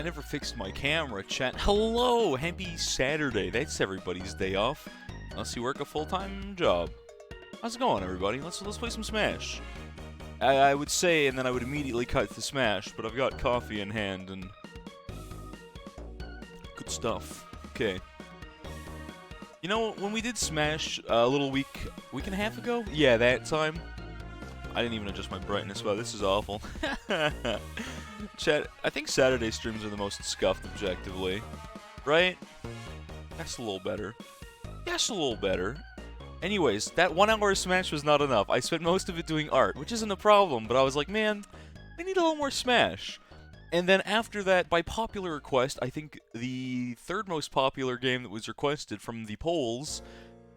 never fixed my camera, chat. Hello! Happy Saturday. That's everybody's day off. Unless you work a full-time job. How's it going, everybody? Let's play some Smash. I would say, and then I would immediately cut to Smash, but I've got coffee in hand, and... good stuff. Okay. You know, when we did Smash a little week and a half ago? Yeah, that time. I didn't even adjust my brightness. Wow, this is awful. Chat, I think Saturday streams are the most scuffed objectively. Right? That's a little better. That's a little better. Anyways, that 1 hour of Smash was not enough. I spent most of it doing art, which isn't a problem, but I was like, man, I need a little more Smash. And then after that, by popular request, I think the third most popular game that was requested from the polls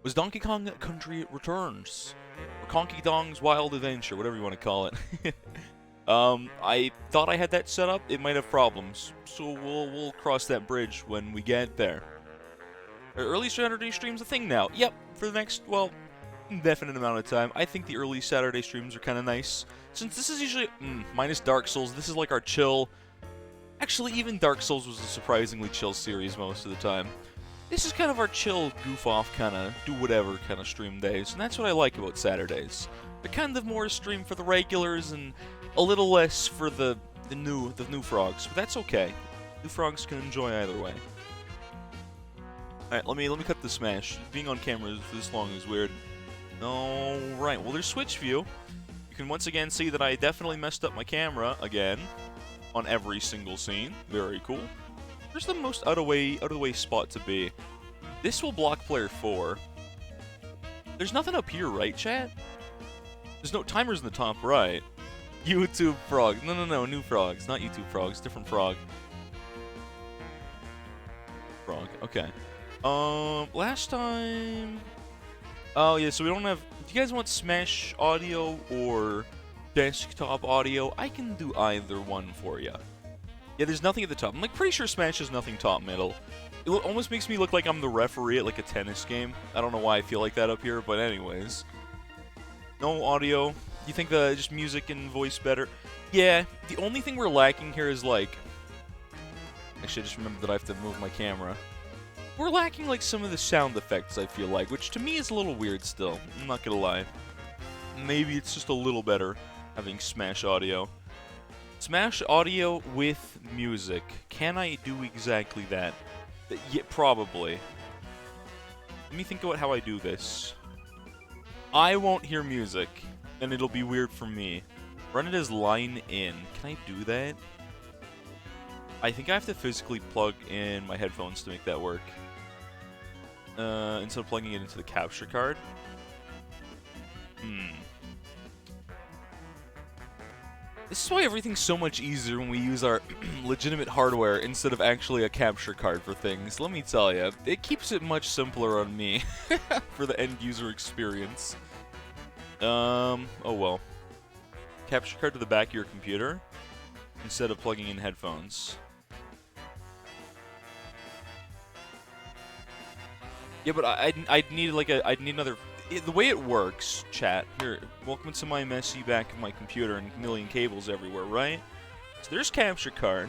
was Donkey Kong Country Returns. Or Conky Dong's Wild Adventure, whatever you want to call it. I thought I had that set up. It might have problems, so we'll cross that bridge when we get there. Are early Saturday streams a thing now? Yep, for the next, well, indefinite amount of time. I think the early Saturday streams are kind of nice. Since this is usually, minus Dark Souls, this is like our chill... Actually, even Dark Souls was a surprisingly chill series most of the time. This is kind of our chill, goof-off, kind of do-whatever kind of stream days, and that's what I like about Saturdays. They're kind of more a stream for the regulars and a little less for the new frogs, but that's okay. New frogs can enjoy either way. Alright, let me cut the Smash. Being on camera for this long is weird. Alright, well there's Switch View. You can once again see that I definitely messed up my camera again on every single scene. Very cool. Where's the most out of the way spot to be? This will block player 4. There's nothing up here, right, chat? There's no timers in the top right. YouTube frog. No, new frogs. Not YouTube frogs. Different frog. Frog. Okay. Last time... Oh, yeah, so we don't have... Do you guys want Smash audio or desktop audio? I can do either one for you. Yeah, there's nothing at the top. I'm like pretty sure Smash has nothing top middle. It almost makes me look like I'm the referee at like a tennis game. I don't know why I feel like that up here, but anyways. No audio. You think just music and voice better? Yeah, the only thing we're lacking here is like... Actually, I just remembered that I have to move my camera. We're lacking like some of the sound effects, I feel like, which to me is a little weird still. I'm not gonna lie. Maybe it's just a little better having Smash audio. Smash audio with music. Can I do exactly that? Yeah, probably. Let me think about how I do this. I won't hear music, and it'll be weird for me. Run it as line in. Can I do that? I think I have to physically plug in my headphones to make that work. Instead of plugging it into the capture card. This is why everything's so much easier when we use our legitimate hardware instead of actually a capture card for things. Let me tell you, it keeps it much simpler on me for the end user experience. Oh well. Capture card to the back of your computer instead of plugging in headphones. Yeah, but I'd need another. The way it works, chat. Here, welcome to my messy back of my computer and a million cables everywhere, right? So there's capture card.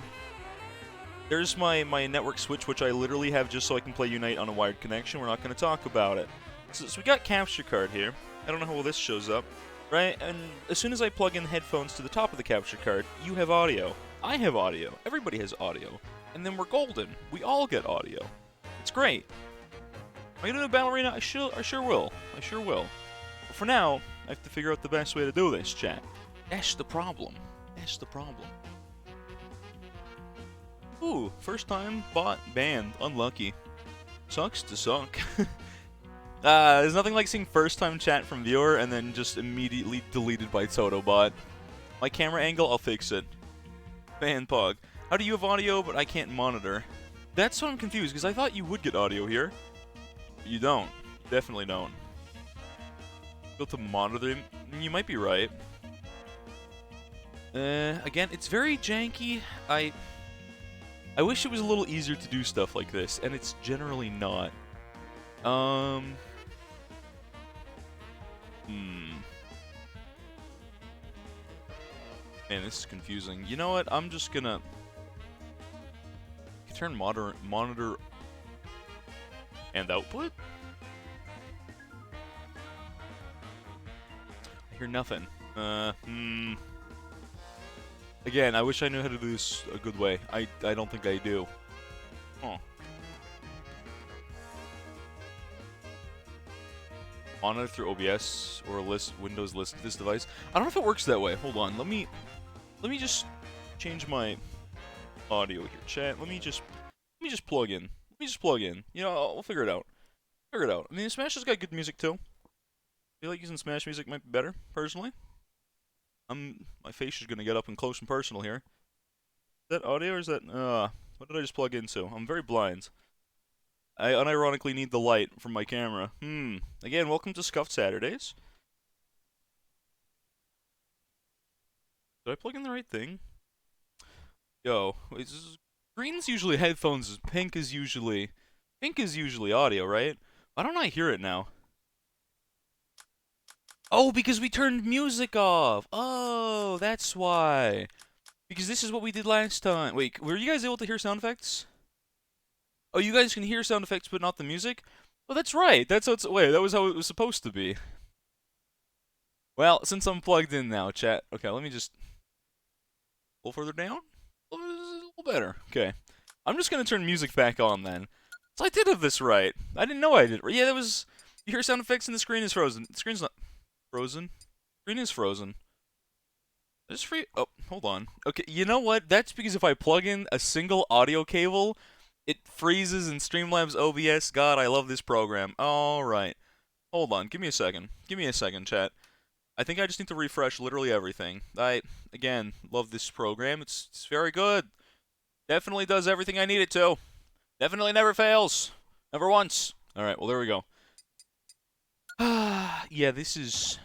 There's my network switch, which I literally have just so I can play Unite on a wired connection. We're not going to talk about it. So we got capture card here. I don't know how well this shows up, right? And as soon as I plug in headphones to the top of the capture card, you have audio. I have audio. Everybody has audio. And then we're golden. We all get audio. It's great. Am I gonna do a ballerina? I sure will. I sure will. But for now, I have to figure out the best way to do this, chat. That's the problem. That's the problem. Ooh, first time bot banned. Unlucky. Sucks to suck. There's nothing like seeing first time chat from viewer and then just immediately deleted by Totobot. My camera angle, I'll fix it. Ban Pog. How do you have audio but I can't monitor? That's what I'm confused, because I thought you would get audio here. You don't. You definitely don't. Built to monitor. You might be right. Again, it's very janky. I wish it was a little easier to do stuff like this, and it's generally not. Man, this is confusing. You know what? I'm just gonna... turn monitor and output? I hear nothing. Again, I wish I knew how to do this a good way. I don't think I do. Huh. Monitor through OBS or Windows list this device. I don't know if it works that way. Hold on. Let me just change my audio here, chat. Let me just plug in. Let me just plug in. You know, we'll figure it out. Figure it out. I mean, Smash has got good music too. I feel like using Smash music might be better, personally. My face is gonna get up and close and personal here. Is that audio or is that what did I just plug into? I'm very blind. I unironically need the light from my camera. Again, welcome to Scuffed Saturdays. Did I plug in the right thing? Yo, green's usually headphones, pink is usually audio, right? Why don't I hear it now? Oh, because we turned music off. Oh, that's why. Because this is what we did last time. Wait, were you guys able to hear sound effects? Oh, you guys can hear sound effects, but not the music? Oh, that's right. That's how it's. Wait, that was how it was supposed to be. Well, since I'm plugged in now, chat. Okay, let me just. A little further down? A little better. Okay. I'm just gonna turn music back on then. So I did have this right. I didn't know I did. Yeah, that was. You hear sound effects and the screen is frozen. The screen's not. Frozen? Screen is frozen. Is free? Oh, hold on. Okay, you know what? That's because if I plug in a single audio cable, it freezes in Streamlabs OBS. God, I love this program. Alright. Hold on. Give me a second. Give me a second, chat. I think I just need to refresh literally everything. Again, love this program. It's very good. Definitely does everything I need it to. Definitely never fails. Never once. Alright, well, there we go. Yeah, this is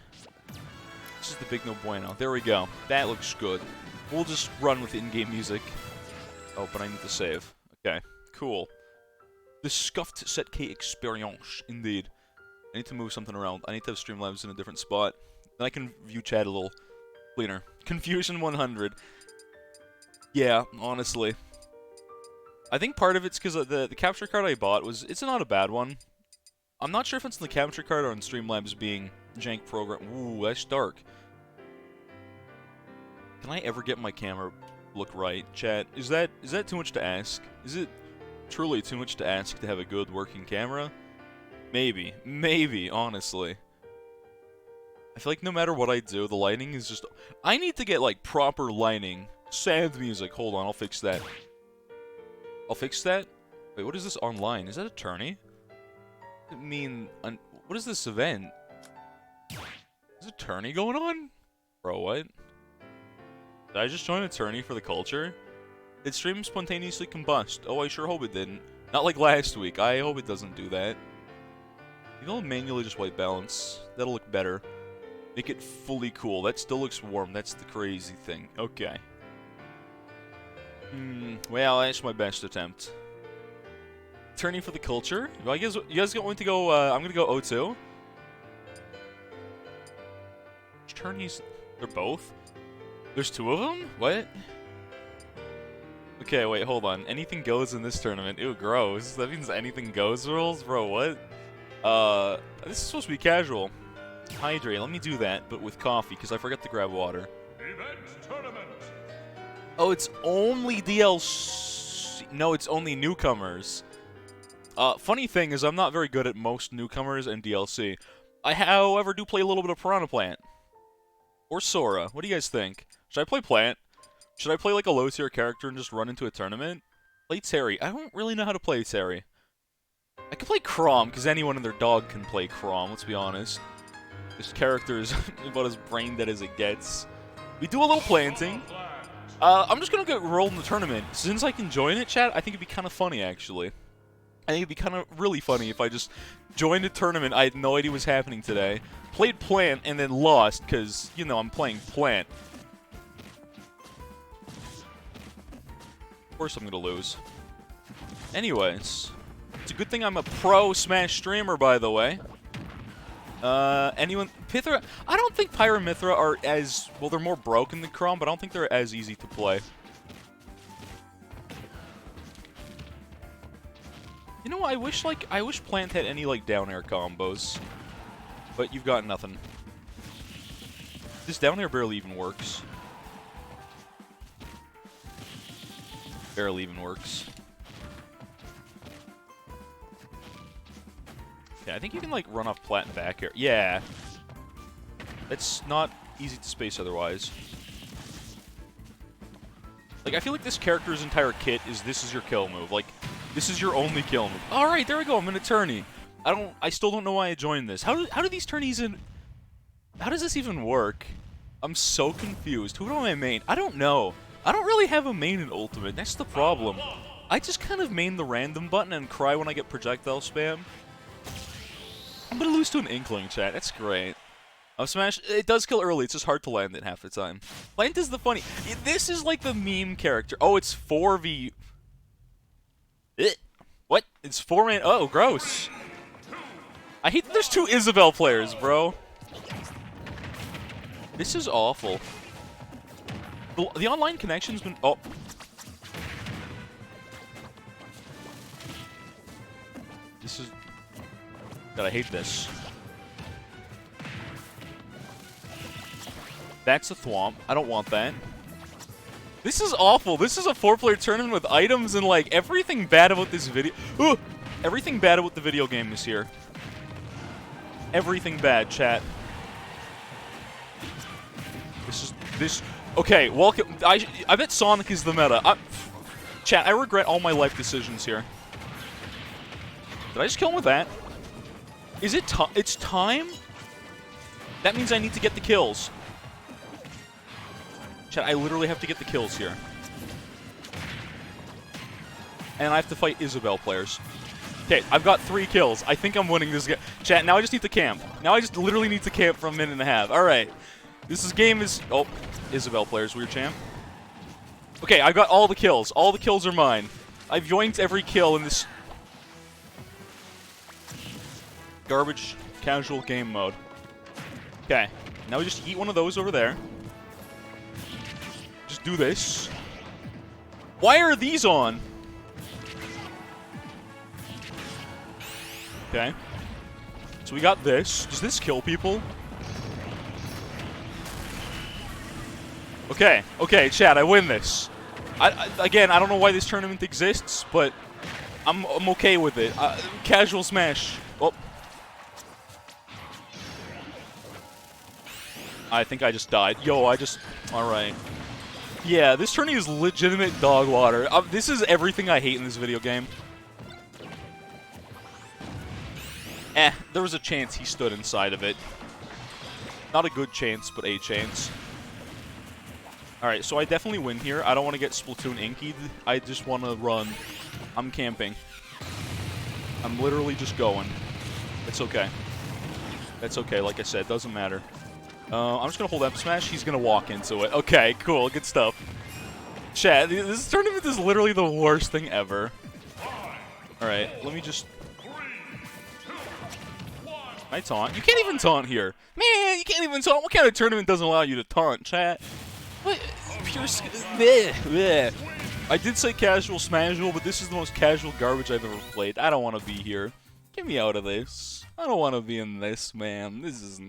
the big no bueno. There we go. That looks good. We'll just run with in-game music. Oh, but I need to save. Okay, cool. The Scuffed Set K experience, indeed. I need to move something around. I need to have Streamlabs in a different spot. Then I can view chat a little cleaner. Confusion 100. Yeah, honestly. I think part of it's because the capture card I bought it's not a bad one. I'm not sure if it's in the capture card or in Streamlabs being jank program. Ooh, that's dark. Can I ever get my camera look right, chat? Is that too much to ask? Is it truly too much to ask to have a good working camera? Maybe, honestly. I feel like no matter what I do, the lighting is just. I need to get like proper lighting. Sad music. Hold on, I'll fix that. I'll fix that. Wait, what is this online? Is that a tourney? I mean, what is this event? Is a tourney going on? Bro, what? Did I just join a tourney for the culture? Did stream spontaneously combust? Oh, I sure hope it didn't. Not like last week. I hope it doesn't do that. You know, manually just white balance. That'll look better. Make it fully cool. That still looks warm. That's the crazy thing. Okay. Well, that's my best attempt. Tourney for the culture? Well, you guys going to go, I'm gonna go O2. Which tourneys? They're both? There's two of them? What? Okay, wait, hold on. Anything goes in this tournament. Ew, gross. That means anything goes rules? Bro, what? This is supposed to be casual. Hydrate, let me do that, but with coffee, because I forgot to grab water. Event tournament! Oh, it's only DLC. No, it's only newcomers. Funny thing is, I'm not very good at most newcomers and DLC. I, however, do play a little bit of Piranha Plant. Or Sora. What do you guys think? Should I play Plant? Should I play like a low-tier character and just run into a tournament? Play Terry. I don't really know how to play Terry. I can play Chrom, because anyone and their dog can play Chrom, let's be honest. This character is about as brain dead as it gets. We do a little planting. I'm just gonna get rolled in the tournament. Since I can join it, chat, I think it'd be kind of funny, actually. I think it'd be kind of really funny if I just joined a tournament I had no idea was happening today, played Plant, and then lost, because, you know, I'm playing Plant. Of course I'm gonna lose. Anyways, it's a good thing I'm a pro Smash streamer, by the way. Anyone? Pythra? I don't think Pyramithra are as... Well, they're more broken than Chrom, but I don't think they're as easy to play. You know, I wish Plant had any, like, down air combos. But you've got nothing. This down air barely even works. Barely even works. Yeah, I think you can, like, run off Plat and back air. Yeah. That's not easy to space otherwise. Like, I feel like this character's entire kit is this is your kill move. Like, this is your only kill move. Alright, there we go, I'm an attorney. I still don't know why I joined this. How do these tourneys in... How does this even work? I'm so confused. Who do I main? I don't know. I don't really have a main in Ultimate. That's the problem. I just kind of main the random button and cry when I get projectile spam. I'm gonna lose to an Inkling, chat. That's great. Smash, it does kill early. It's just hard to land it half the time. Plant is the funny... This is like the meme character. Oh, it's 4v... What? It's 4-man... Oh, gross. I hate that there's 2 Isabelle players, bro. This is awful. The online connection's been... Oh. This is... God, I hate this. That's a thwomp. I don't want that. This is awful. This is a 4-player tournament with items and, like, everything bad about this video... Ooh! Everything bad about the video game is here. Everything bad, chat. This... Okay, welcome... I bet Sonic is the meta. Chat, I regret all my life decisions here. Did I just kill him with that? Is it time? It's time? That means I need to get the kills. Chat, I literally have to get the kills here. And I have to fight Isabelle players. Okay, I've got 3 kills. I think I'm winning this game. Chat, now I just need to camp. Now I just literally need to camp for a minute and a half. Alright. This game is... Oh, Isabelle players, weird champ. Okay, I've got all the kills. All the kills are mine. I've yoinked every kill in this... garbage casual game mode. Okay, now we just eat one of those over there. Just do this. Why are these on? Okay. So we got this. Does this kill people? Okay, okay, chat, I win this. Again, I don't know why this tournament exists, but I'm okay with it. Casual smash. Oh. I think I just died. Yo, Alright. Yeah, this tourney is legitimate dog water. This is everything I hate in this video game. There was a chance he stood inside of it. Not a good chance, but a chance. Alright, so I definitely win here. I don't want to get Splatoon inkied. I just want to run. I'm camping. I'm literally just going. It's okay. That's okay, like I said, doesn't matter. I'm just going to hold F smash. He's going to walk into it. Okay, cool, good stuff. Chat, this tournament is literally the worst thing ever. Alright, let me just... Can I taunt? You can't even taunt here. Man, you can't even taunt. What kind of tournament doesn't allow you to taunt, chat? What? Pure... Bleh. I did say casual Smaszual, but this is the most casual garbage I've ever played. I don't want to be here. Get me out of this. I don't want to be in this, man. This is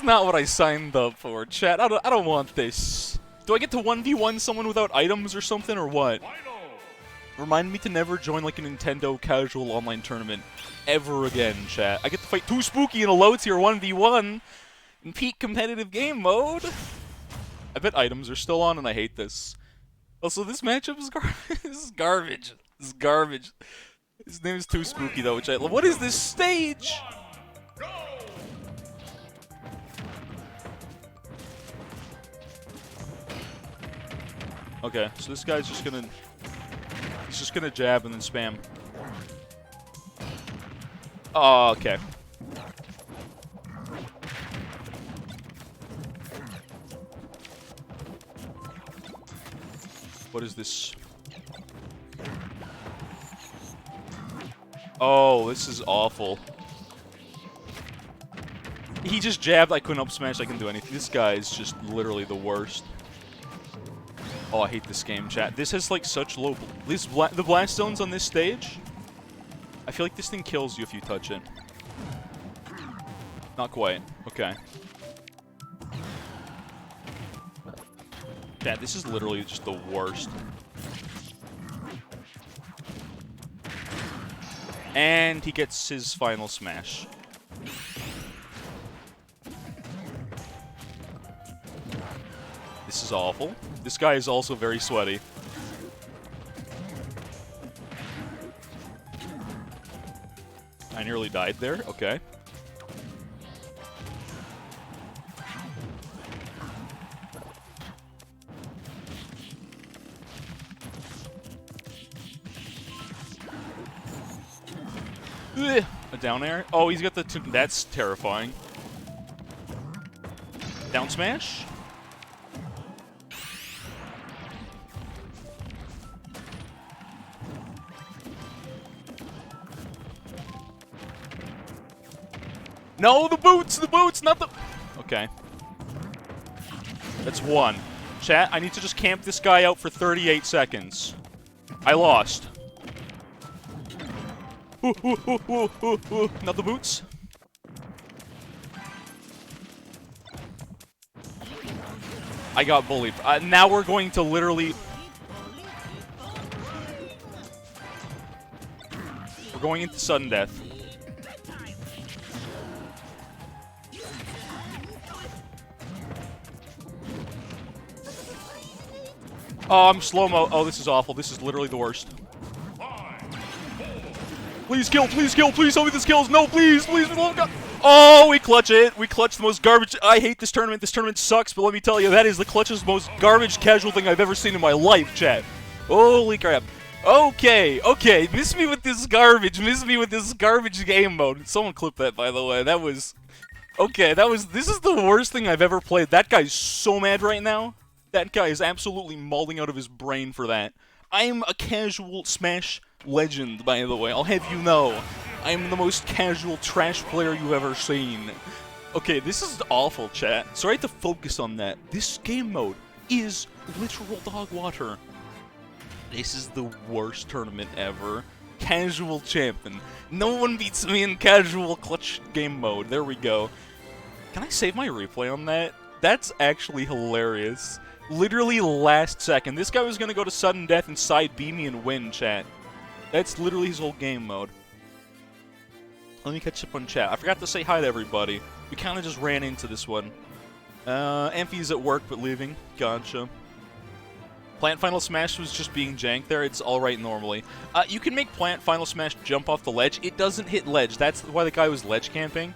not what I signed up for, chat. I don't want this. Do I get to 1v1 someone without items or something, or what? Remind me to never join, like, a Nintendo casual online tournament ever again, chat. I get to fight Too Spooky in a low-tier 1v1 in peak competitive game mode. I bet items are still on, and I hate this. Also, this matchup is this is garbage. This is garbage. His name is Too Spooky, though, which I love. What is this stage? Okay, so this guy's just gonna... He's just gonna jab and then spam. Oh, okay. What is this? Oh, this is awful. He just jabbed, I couldn't up smash, I couldn't do anything. This guy is just literally the worst. Oh, I hate this game, chat. This has, like, such low... the blast zones on this stage I feel like this thing kills you if you touch it. Not quite. Okay. Yeah, this is literally just the worst. And he gets his final smash. This is awful. This guy is also very sweaty. I nearly died there. Okay. Ugh, a down air? Oh, he's got the two. That's terrifying. Down smash? No, the boots, not the... Okay. That's one. Chat, I need to just camp this guy out for 38 seconds. I lost. Not the boots. I got bullied. Now we're going to literally... We're going into sudden death. Oh, I'm slow-mo. Oh, this is awful. This is literally the worst. Please kill, please kill, please tell me this kills. No, please, please, for the love of God. Oh, we clutch it. We clutch the most garbage. I hate this tournament. This tournament sucks, but let me tell you, that is the clutchest, most garbage casual thing I've ever seen in my life, chat. Holy crap. Okay, okay. Miss me with this garbage. Miss me with this garbage game mode. Someone clip that, by the way. That was... Okay, this is the worst thing I've ever played. That guy's so mad right now. That guy is absolutely mauling out of his brain for that. I am a casual Smash legend, by the way. I'll have you know. I am the most casual trash player you've ever seen. Okay, this is awful, chat. Sorry to focus on that. This game mode is literal dog water. This is the worst tournament ever. Casual champion. No one beats me in casual clutch game mode. There we go. Can I save my replay on that? That's actually hilarious. Literally last second. This guy was gonna go to sudden death and side B me and win, chat. That's literally his whole game mode. Let me catch up on chat. I forgot to say hi to everybody. We kind of just ran into this one. Amphi's at work but leaving. Gotcha. Plant Final Smash was just being jank there. It's alright normally. You can make Plant Final Smash jump off the ledge. It doesn't hit ledge. That's why the guy was ledge camping.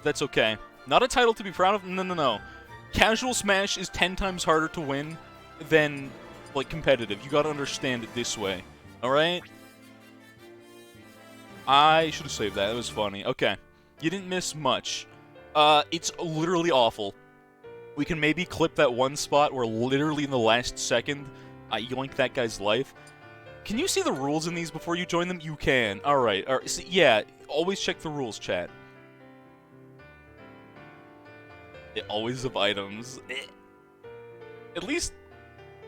That's okay. Not a title to be proud of. No, no, no. Casual Smash is 10 times harder to win than, like, competitive. You gotta understand it this way. Alright? I should have saved that. It was funny. Okay. You didn't miss much. It's literally awful. We can maybe clip that one spot where literally in the last second, I yoink that guy's life. Can you see the rules in these before you join them? You can. Alright. So, yeah, always check the rules, chat. It always have items. At least...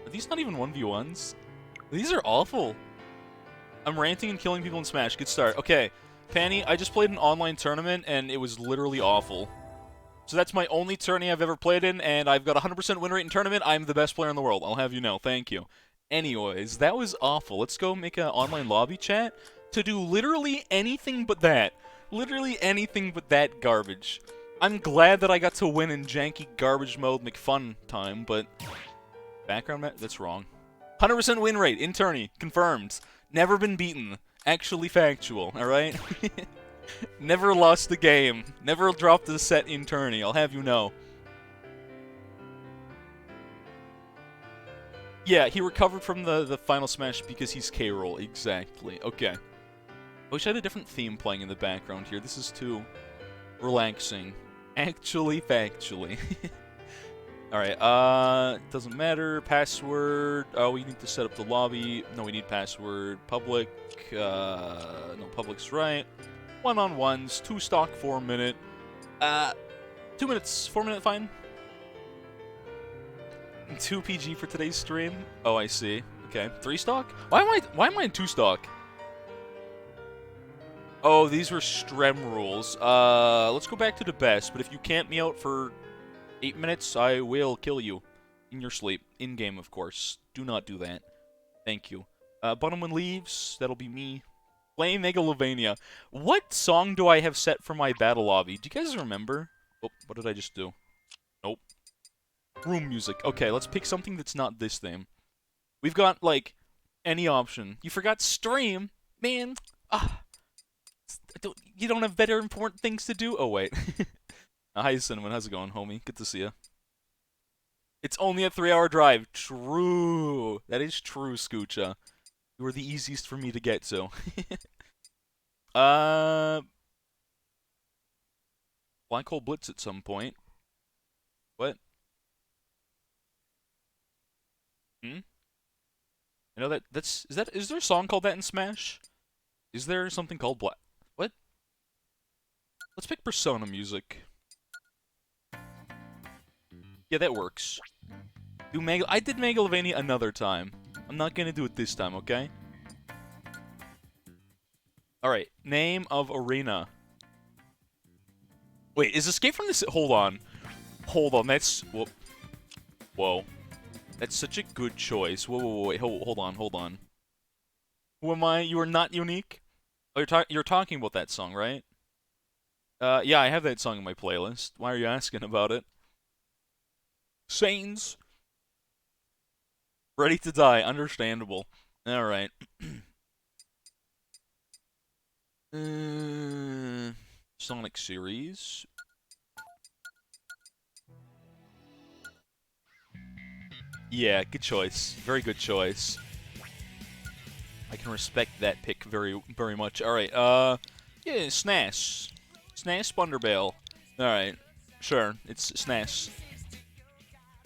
Are these not even 1v1s? These are awful. I'm ranting and killing people in Smash. Good start. Okay, Fanny, I just played an online tournament, and it was literally awful. So that's my only tourney I've ever played in, and I've got 100% win rate in tournament. I'm the best player in the world. I'll have you know. Thank you. Anyways, that was awful. Let's go make an online lobby chat to do literally anything but that. Literally anything but that garbage. I'm glad that I got to win in janky garbage mode McFun time, but... Background map? That's wrong. 100% win rate in tourney. Confirmed. Never been beaten. Actually factual, alright? Never lost the game. Never dropped the set in tourney, I'll have you know. Yeah, he recovered from the Final Smash because he's K-roll. Exactly. Okay. I wish I had a different theme playing in the background here. This is too relaxing. Actually, factually. Alright, doesn't matter. Password. Oh, we need to set up the lobby. No, we need password. Public. No, public's right. One-on-ones. 2 stock, 4 minute. 2 minutes. 4 minute, fine. 2 PG for today's stream. Oh, I see. Okay. 3 stock? Why am I in 2 stock? Oh, these were Strem rules. Let's go back to the best, but if you camp me out for 8 minutes, I will kill you. In your sleep. In-game, of course. Do not do that. Thank you. Bottom one leaves. That'll be me. Playing Megalovania. What song do I have set for my battle lobby? Do you guys remember? Oh, what did I just do? Nope. Room music. Okay, let's pick something that's not this theme. We've got, like, any option. You forgot stream? Man. You don't have better important things to do? Oh, wait. Hi, Cinnamon. How's it going, homie? Good to see you. It's only a 3-hour drive. True. That is true, Scoocha. You were the easiest for me to get to. Black Hole Blitz at some point. What? Hmm? You know is there a song called that in Smash? Is there something called Black? What? Let's pick Persona music. Yeah, that works. I did Megalovania another time. I'm not gonna do it this time, okay? Alright, name of arena. Wait, is Escape from the... Hold on. Hold on, that's... Whoa. That's such a good choice. Whoa, wait, hold on. Who am I? You are not unique? Oh, you're talking about that song, right? Yeah, I have that song in my playlist. Why are you asking about it? Saints. Ready to die. Understandable. Alright. Sonic series. Yeah, good choice. Very good choice. I can respect that pick very, very much. Alright, yeah, SNES. SNES Thunderbell. Alright, sure, it's SNES.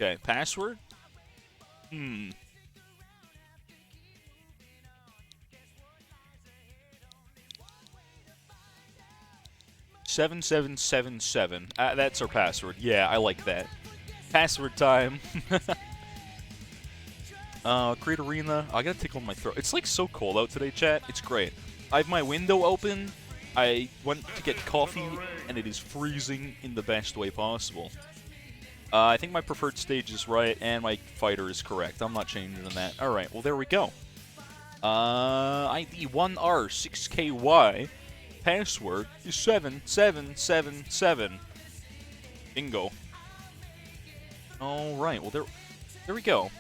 Okay, password? 7777. That's our password. Yeah, I like that. Password time. Create arena. I gotta tickle my throat. It's like so cold out today, chat. It's great. I have my window open. I went to get coffee, and it is freezing in the best way possible. I think my preferred stage is right, and my fighter is correct. I'm not changing that. Alright, well, there we go. ID 1R6KY. Password is 7777. Bingo. Alright, well, there we go.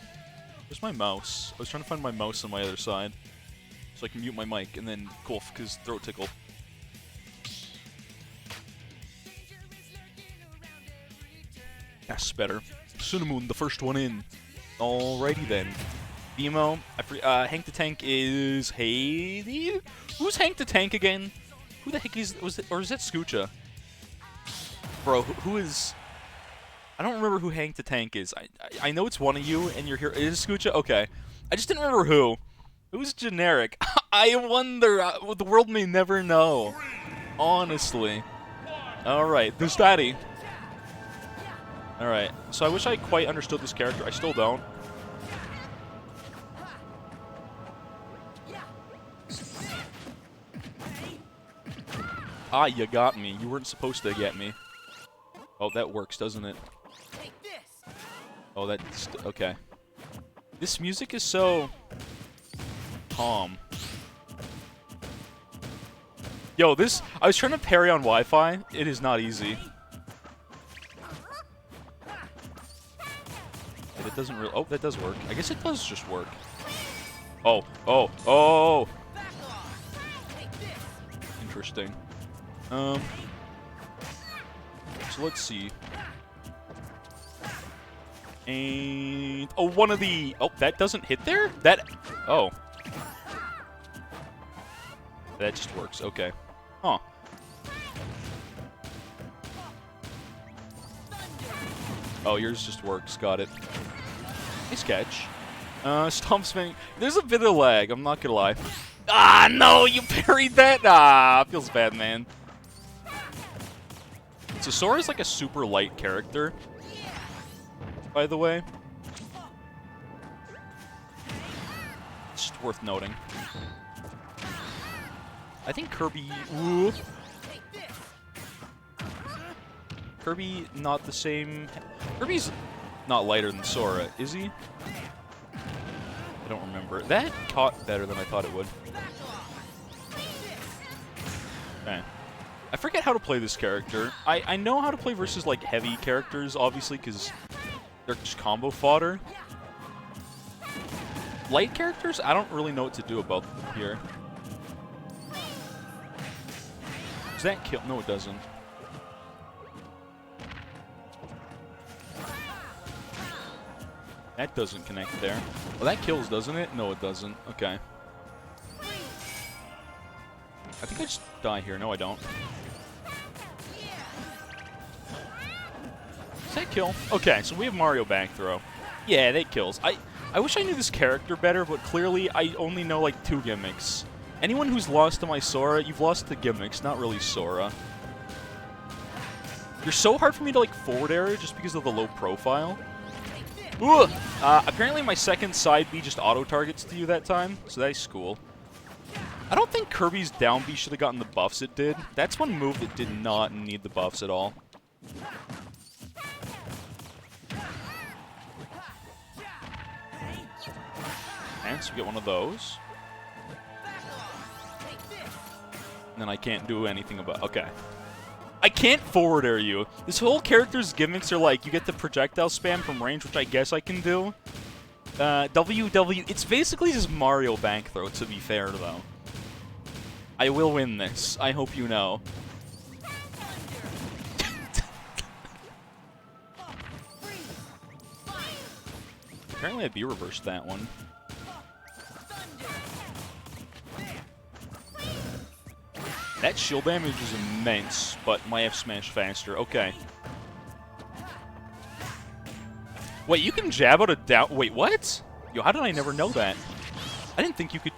Where's my mouse? I was trying to find my mouse on my other side. So I can mute my mic and then cough, because throat tickle. That's better. Cinnamon, the first one in. Alrighty then. Bimo, Hank the Tank is Heidi? Who's Hank the Tank again? Who the heck is it, or is that Scoocha? Bro, who is... I don't remember who Hank the Tank is. I know it's one of you, and you're here. Is it Scoocha? Okay. I just didn't remember who. It was generic. I wonder. The world may never know. Honestly. Alright, there's Daddy. Alright, so I wish I quite understood this character. I still don't. Ah, you got me. You weren't supposed to get me. Oh, that works, doesn't it? Oh, that's... okay. This music is so... calm. Yo, this... I was trying to parry on Wi-Fi. It is not easy. But it doesn't really... oh, that does work. I guess it does just work. Oh, oh, oh! Interesting. So let's see. And... oh, one of the... oh, that doesn't hit there? That... oh. That just works. Okay. Huh. Oh, yours just works. Got it. Nice catch. Stomp spinning. There's a bit of lag, I'm not gonna lie. Ah, no! You parried that! Ah, feels bad, man. So Sora's like a super light character, by the way. It's just worth noting. I think Kirby... Ooh. Kirby, not the same... Kirby's not lighter than Sora, is he? I don't remember. That caught better than I thought it would. Okay. I forget how to play this character. I know how to play versus, like, heavy characters, obviously, because they're just combo fodder. Light characters, I don't really know what to do about them here. Does that kill? No, it doesn't. That doesn't connect there. Well, that kills, doesn't it? No, it doesn't. Okay. I think I just die here. No, I don't. Does that kill? Okay, so we have Mario back throw. Yeah, that kills. I wish I knew this character better, but clearly I only know, like, 2 gimmicks. Anyone who's lost to my Sora, you've lost to gimmicks, not really Sora. You're so hard for me to, like, forward air just because of the low profile. Ooh! Apparently my second side B just auto-targets to you that time, so that's cool. I don't think Kirby's down B should have gotten the buffs it did. That's one move that did not need the buffs at all. And so we get one of those. And then I can't do anything about... Okay. I can't forward air you. This whole character's gimmicks are like, you get the projectile spam from range, which I guess I can do. WW... It's basically just Mario bank throw, to be fair, though. I will win this. I hope you know. Apparently I B-reversed that one. That shield damage is immense, but my F smash faster. Okay. Wait, you can jab out a down... Wait, what? Yo, how did I never know that? I didn't think you could...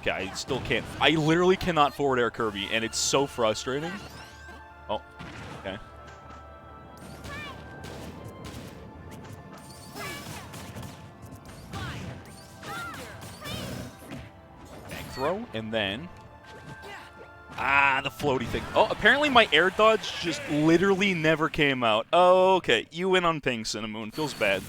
Okay, I still can't... I literally cannot forward air Kirby, and it's so frustrating. Oh, okay. Back throw, and then... Ah, the floaty thing. Oh, apparently my air dodge just literally never came out. Oh, okay. You win on ping, Cinnamon. Feels bad.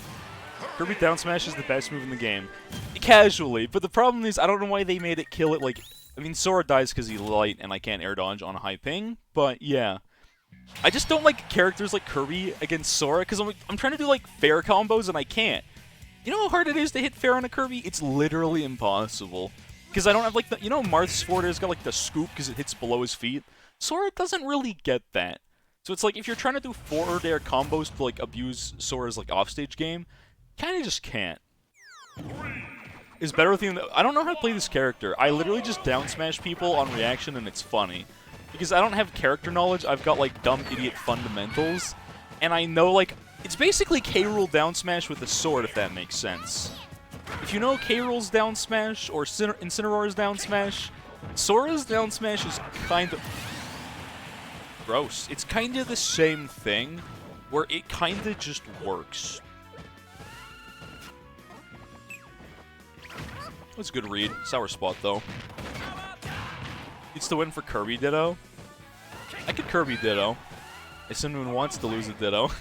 Kirby down smash is the best move in the game. Casually. But the problem is, I don't know why they made it kill it like... I mean, Sora dies because he's light and I can't air dodge on a high ping. But, yeah. I just don't like characters like Kirby against Sora because I'm trying to do, like, fair combos and I can't. You know how hard it is to hit fair on a Kirby? It's literally impossible. Because I don't have, like, the... You know Marth's forward air's got, like, the scoop because it hits below his feet? Sora doesn't really get that. So it's like, if you're trying to do forward air combos to, like, abuse Sora's, like, offstage game, kind of just can't. Is better with the... I don't know how to play this character. I literally just down smash people on reaction and it's funny. Because I don't have character knowledge, I've got, like, dumb idiot fundamentals. And I know, like... It's basically K-Rool down smash with a sword, if that makes sense. If you know K-Rool's down smash, or Incineroar's down smash, Sora's down smash is kind of... gross. It's kind of the same thing, where it kind of just works. That's a good read. Sour spot, though. It's the win for Kirby Ditto. I could Kirby Ditto. If someone wants to lose a Ditto.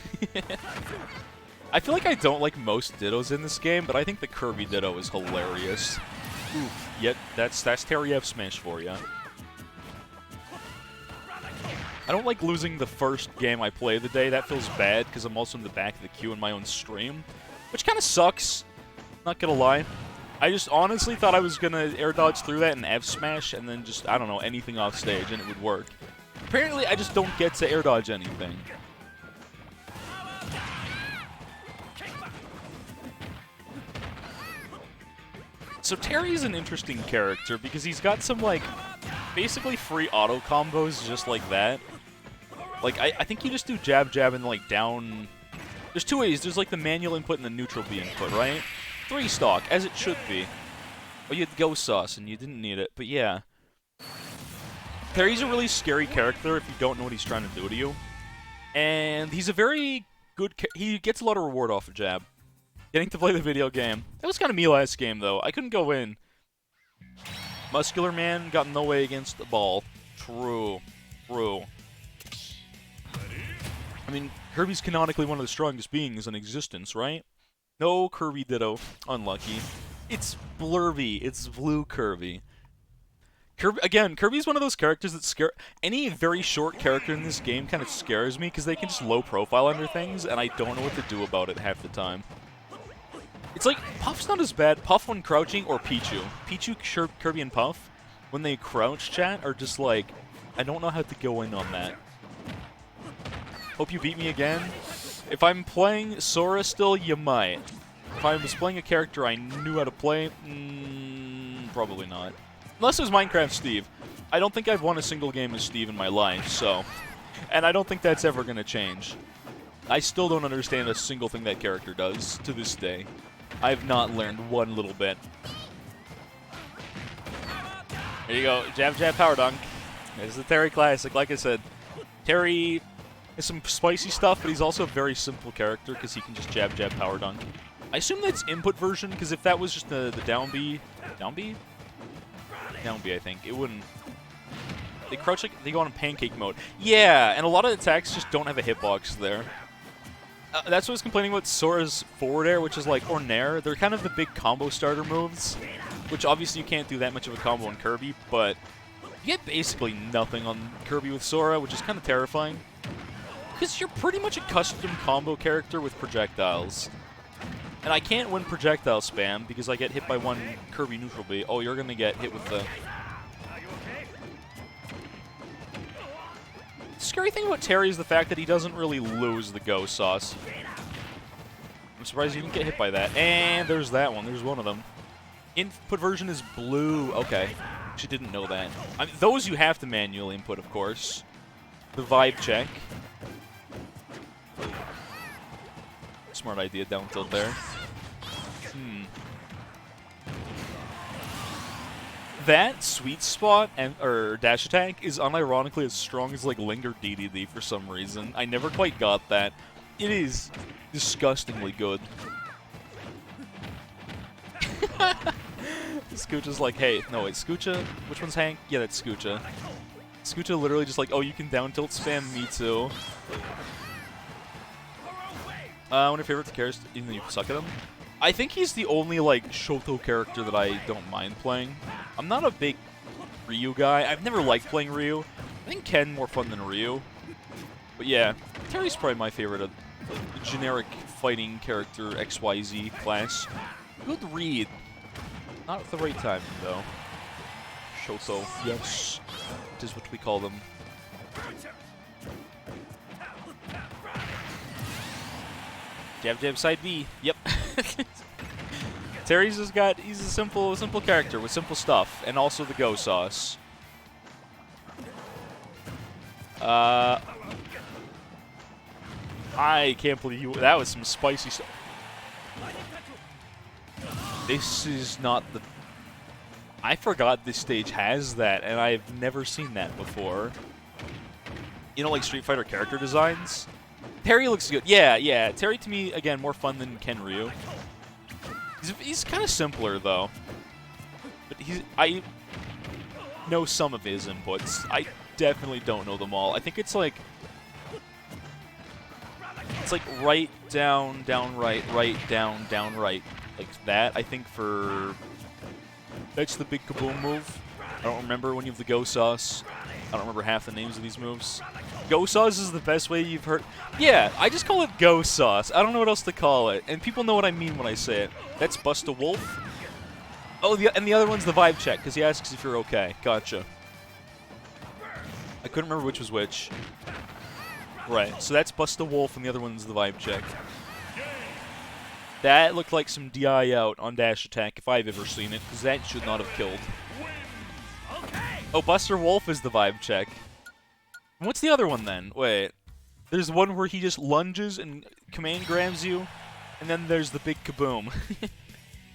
I feel like I don't like most Dittos in this game, but I think the Kirby Ditto is hilarious. Oof. Yet, that's Terry F Smash for ya. I don't like losing the first game I play of the day. That feels bad, because I'm also in the back of the queue in my own stream. Which kind of sucks. Not gonna lie. I just honestly thought I was gonna air dodge through that and F Smash, and then just, I don't know, anything off stage, and it would work. Apparently, I just don't get to air dodge anything. So Terry's an interesting character because he's got some, like, basically free auto combos just like that. Like, I think you just do jab, jab, and, like, down... There's 2 ways. There's, like, the manual input and the neutral B input, right? 3 stock, as it should be. Oh, you had Ghost Sauce, and you didn't need it, but yeah. Terry's a really scary character if you don't know what he's trying to do to you. And he's a very good... He gets a lot of reward off of jab. Getting to play the video game. That was kind of me last game, though. I couldn't go in. Muscular man got no way against the ball. True. True. I mean, Kirby's canonically one of the strongest beings in existence, right? No Kirby Ditto. Unlucky. It's Blurby. It's Blue Kirby. Kirby's one of those characters that scare... Any very short character in this game kind of scares me because they can just low profile under things, and I don't know what to do about it half the time. It's like, Puff's not as bad. Puff when crouching, or Pichu. Pichu, Kirby, and Puff, when they crouch, chat, are just like... I don't know how to go in on that. Hope you beat me again. If I'm playing Sora still, you might. If I was playing a character I knew how to play, probably not. Unless it was Minecraft Steve. I don't think I've won a single game as Steve in my life, so... And I don't think that's ever going to change. I still don't understand a single thing that character does, to this day. I've not learned one little bit. There you go, jab, jab, power dunk. This is the Terry classic, like I said. Terry has some spicy stuff, but he's also a very simple character, because he can just jab, jab, power dunk. I assume that's input version, because if that was just the down B... Down B? Down B, I think. It wouldn't... They crouch like... They go on pancake mode. Yeah, and a lot of attacks just don't have a hitbox there. That's what I was complaining about Sora's forward air, which is like, or Nair. They're kind of the big combo starter moves, which obviously you can't do that much of a combo on Kirby, but you get basically nothing on Kirby with Sora, which is kind of terrifying. Because you're pretty much a custom combo character with projectiles. And I can't win projectile spam because I get hit by one Kirby neutral B. Oh, you're going to get hit with the... The scary thing about Terry is the fact that he doesn't really lose the Go Sauce. I'm surprised he didn't get hit by that. And there's that one. There's one of them. Input version is blue. Okay. Actually didn't know that. I mean, those you have to manually input, of course. The vibe check. Smart idea down tilt there. That sweet spot or dash attack is unironically as strong as like Linger DDD for some reason. I never quite got that. It is disgustingly good. Scoocha's like, hey, no wait, Scoocha? Which one's Hank? Yeah, that's Scoocha. Scoocha literally just like, oh, you can down tilt spam me too. One of your favorite characters, even though you suck at him? I think he's the only, like, Shoto character that I don't mind playing. I'm not a big Ryu guy. I've never liked playing Ryu. I think Ken more fun than Ryu. But yeah, Terry's probably my favorite of the generic fighting character XYZ class. Good read. Not at the right time, though. Shoto, yes. It is what we call them. Jab, jab, side B. Yep. Terry's just got, he's a simple character with simple stuff, and also the Go Sauce. I can't believe you, that was some spicy stuff. This is not the, I forgot this stage has that, and I've never seen that before. You know, like Street Fighter character designs? Terry looks good. Yeah, yeah. Terry, to me, again, more fun than Ken Ryu. He's kind of simpler, though. But I know some of his inputs. I definitely don't know them all. I think it's like right, down, down, right, down, right. Like that, I think, for... That's the big kaboom move. I don't remember when you have the Go Sauce. I don't remember half the names of these moves. Go Sauce is the best way you've heard. Yeah, I just call it Go Sauce. I don't know what else to call it. And people know what I mean when I say it. That's Bust a Wolf. Oh, and the other one's the vibe check, because he asks if you're okay. Gotcha. I couldn't remember which was which. Right, so that's Bust a Wolf, and the other one's the vibe check. That looked like some DI out on dash attack, if I've ever seen it, because that should not have killed. Oh, Buster Wolf is the vibe check. What's the other one, then? Wait. There's one where he just lunges and command grabs you, and then there's the big kaboom.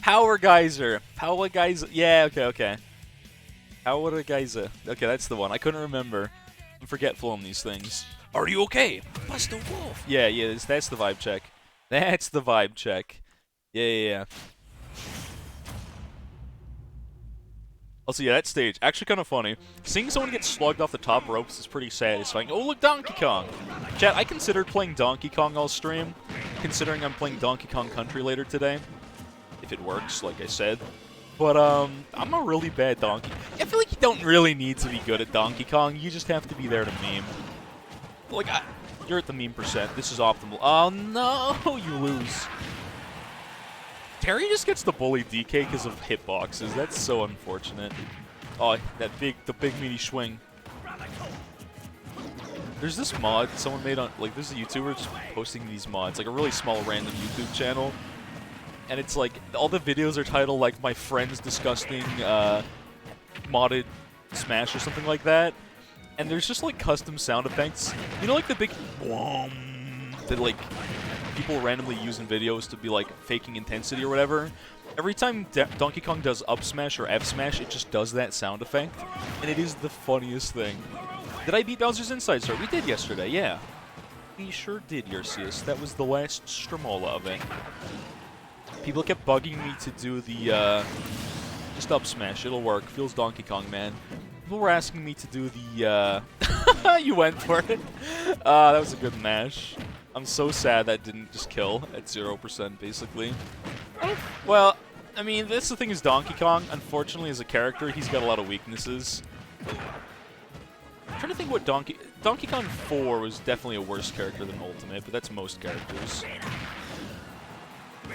Power Geyser. Power Geyser. Yeah, okay. Power Geyser. Okay, that's the one. I couldn't remember. I'm forgetful on these things. Are you okay? Buster Wolf. Yeah, that's the vibe check. That's the vibe check. Yeah. Also, yeah, that stage, actually kind of funny. Seeing someone get slugged off the top ropes is pretty satisfying. Oh, look, Donkey Kong! Chat, I considered playing Donkey Kong all stream, considering I'm playing Donkey Kong Country later today. If it works, like I said. But, I'm a really bad Donkey... I feel like you don't really need to be good at Donkey Kong, you just have to be there to meme. Like, you're at the meme %. This is optimal. Oh, no! You lose. Terry just gets the bully DK because of hitboxes. That's so unfortunate. Oh, the big meaty swing. There's this mod someone made on, like, there's a YouTuber just posting these mods, like a really small random YouTube channel. And it's like, all the videos are titled, like, my friend's disgusting, modded Smash or something like that. And there's just, like, custom sound effects. You know, like, the big whom that, like, people randomly use in videos to be, like, faking intensity or whatever. Every time Donkey Kong does up smash or F smash, it just does that sound effect. And it is the funniest thing. Did I beat Bowser's Inside Star? We did yesterday, yeah. We sure did, Yersius. That was the last Stremola event. People kept bugging me to do the, just up smash. It'll work. Feels Donkey Kong, man. People were asking me to do the, you went for it. That was a good mash. I'm so sad that didn't just kill at 0%, basically. Well, I mean, that's the thing is Donkey Kong, unfortunately, as a character, he's got a lot of weaknesses. I'm trying to think what Donkey Kong 4 was definitely a worse character than Ultimate, but that's most characters.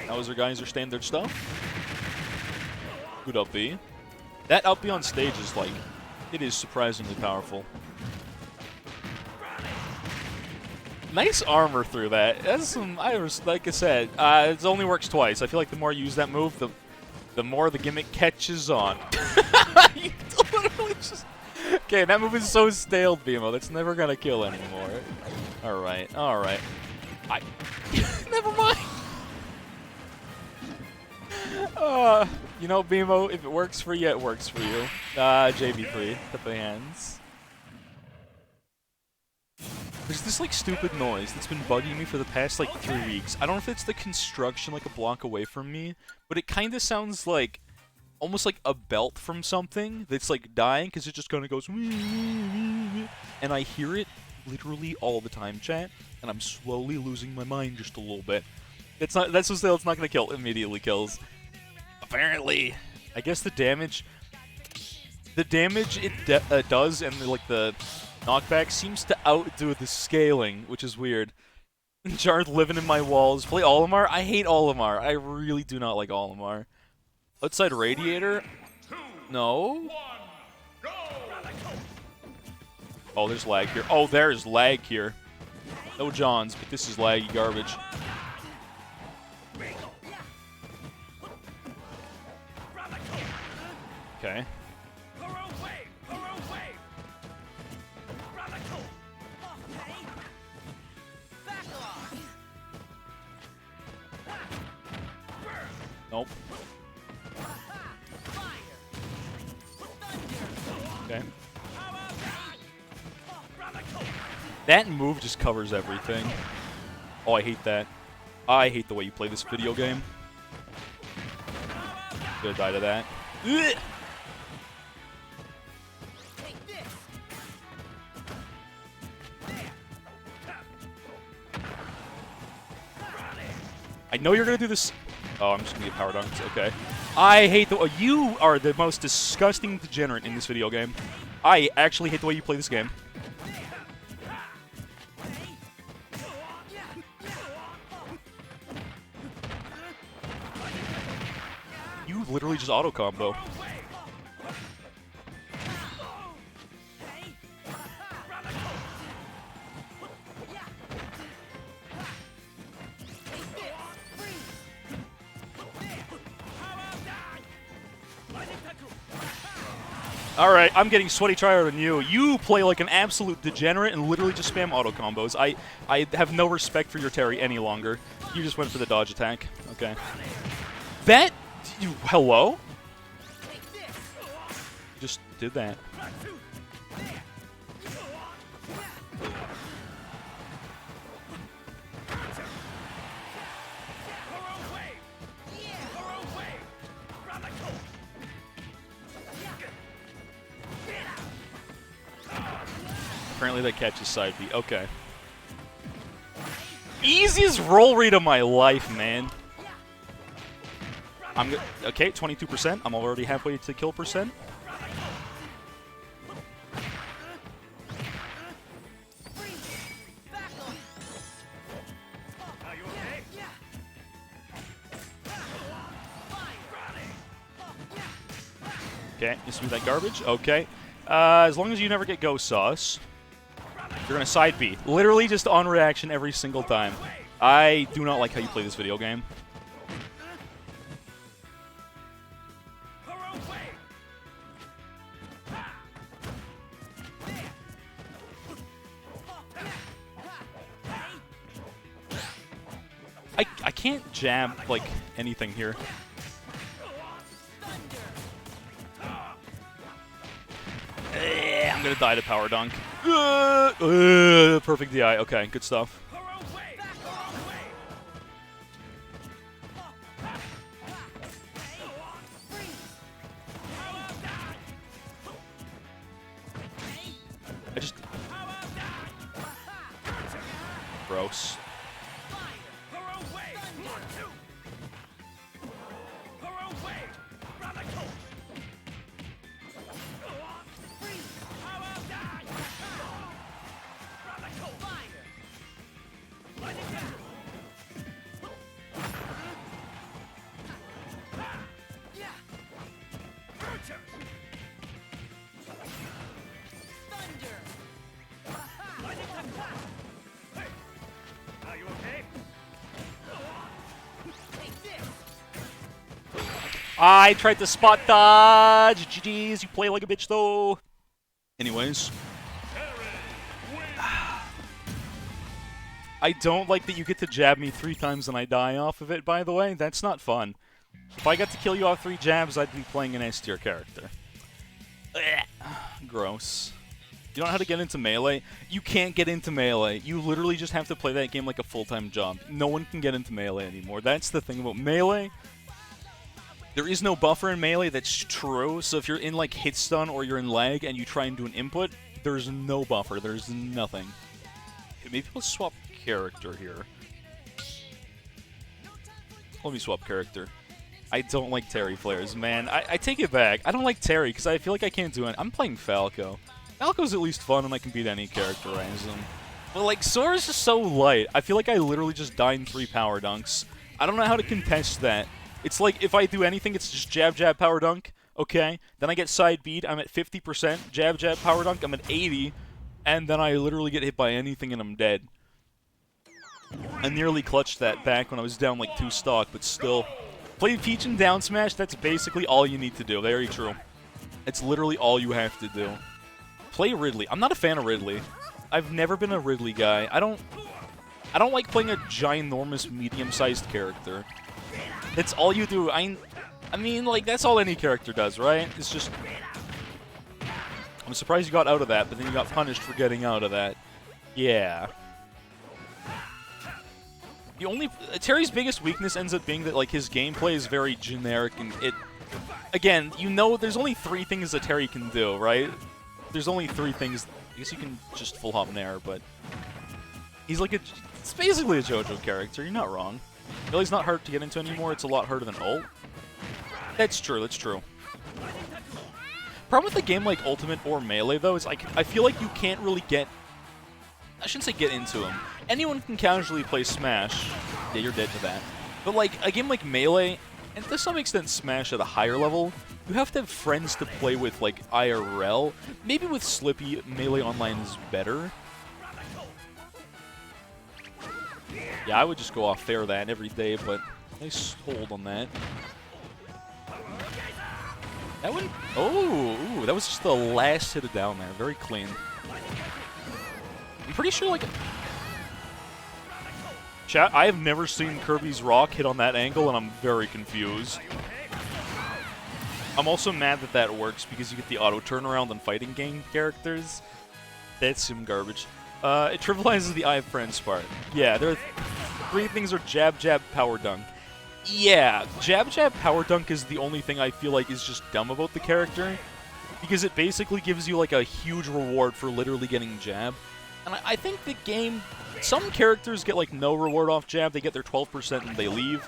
How's our guys are standard stuff? Good up B. That up B on stage is like, it is surprisingly powerful. Nice armor through that. That's some, like I said, it only works twice. I feel like the more you use that move, the more the gimmick catches on. You literally just... Okay, that move is so stale, BMO. That's never gonna kill anymore. Alright, alright. Never mind! You know, BMO, if it works for you, it works for you. JB3, cut the hands. There's this, like, stupid noise that's been bugging me for the past, like, 3 weeks. I don't know if it's the construction, like, a block away from me, but it kind of sounds like, almost like a belt from something that's, like, dying, because it just kind of goes, and I hear it literally all the time, chat, and I'm slowly losing my mind just a little bit. It's not, that's just still, it's not going to kill, immediately kills. Apparently. I guess the damage it does, and, like, the knockback seems to outdo the scaling, which is weird. Jarth living in my walls. Play Olimar? I hate Olimar. I really do not like Olimar. Outside Radiator? No? Oh, there's lag here. Oh, there's lag here. No Johns, but this is laggy garbage. Okay. Nope. Okay. That move just covers everything. Oh, I hate that. I hate the way you play this video game. Gonna die to that. Ugh! I know you're gonna do this. Oh, I'm just gonna get power dunked. Okay. I hate the. You are the most disgusting degenerate in this video game. I actually hate the way you play this game. You literally just auto combo. Alright, I'm getting sweaty trier than you. You play like an absolute degenerate and literally just spam auto combos. I have no respect for your Terry any longer. You just went for the dodge attack. Okay. That... hello? You just did that. Apparently that catches side B. Okay. Easiest roll rate of my life, man. Okay, 22%. I'm already halfway to kill percent. Okay, you see that garbage? Okay. As long as you never get ghost sauce, you're gonna side B. Literally just on reaction every single time. I do not like how you play this video game. I can't jab, like, anything here. I'm gonna die to power dunk. Perfect DI. Okay, good stuff. I just... Gross. I tried to spot dodge. GG's, you play like a bitch though. Anyways. I don't like that you get to jab me 3 times and I die off of it, by the way. That's not fun. If I got to kill you off 3 jabs, I'd be playing an S tier character. Gross. You don't know how to get into melee? You can't get into melee. You literally just have to play that game like a full-time job. No one can get into melee anymore. That's the thing about melee. There is no buffer in melee, that's true. So if you're in like hit stun or you're in lag and you try and do an input, there's no buffer. There's nothing. Maybe we'll swap character here. Let me swap character. I don't like Terry flares, man. I take it back. I don't like Terry because I feel like I can't do it. I'm playing Falco. Falco's at least fun and I can beat any character ransom. But like, Sora's just so light. I feel like I literally just died in 3 power dunks. I don't know how to contest that. It's like, if I do anything, it's just jab, jab, power dunk. Okay. Then I get side beat. I'm at 50%. Jab, jab, power dunk. I'm at 80. And then I literally get hit by anything and I'm dead. I nearly clutched that back when I was down like 2 stock, but still. Play Peach and down smash, that's basically all you need to do. Very true. It's literally all you have to do. Play Ridley. I'm not a fan of Ridley. I've never been a Ridley guy. I don't like playing a ginormous, medium-sized character. That's all you do. I mean, like, that's all any character does, right? It's just... I'm surprised you got out of that, but then you got punished for getting out of that. Yeah. The only... Terry's biggest weakness ends up being that, like, his gameplay is very generic, and it... Again, you know there's only 3 things that Terry can do, right? There's only 3 things... I guess you can just full hop Nair, but... He's like a... It's basically a JoJo character, you're not wrong. Meelee's not hard to get into anymore, it's a lot harder than ult. That's true, that's true. Problem with a game like Ultimate or Melee, though, is like, I feel like you can't really get... I shouldn't say get into them. Anyone can casually play Smash. Yeah, you're dead to that. But like, a game like Melee, and to some extent Smash at a higher level, you have to have friends to play with, like, IRL. Maybe with Slippy, Melee Online is better. Yeah, I would just go off fair that every day, but nice hold on that. That one... Oh, ooh, that was just the last hit of down there. Very clean. I'm pretty sure, like... Chat, I have never seen Kirby's Rock hit on that angle, and I'm very confused. I'm also mad that that works, because you get the auto turnaround on fighting game characters. That's some garbage. It trivializes the Eye of Friends part. Yeah, there are 3 things are jab, jab, power dunk. Yeah, jab, jab, power dunk is the only thing I feel like is just dumb about the character. because it basically gives you like a huge reward for literally getting jab. And I think the game, some characters get like no reward off jab, they get their 12% and they leave.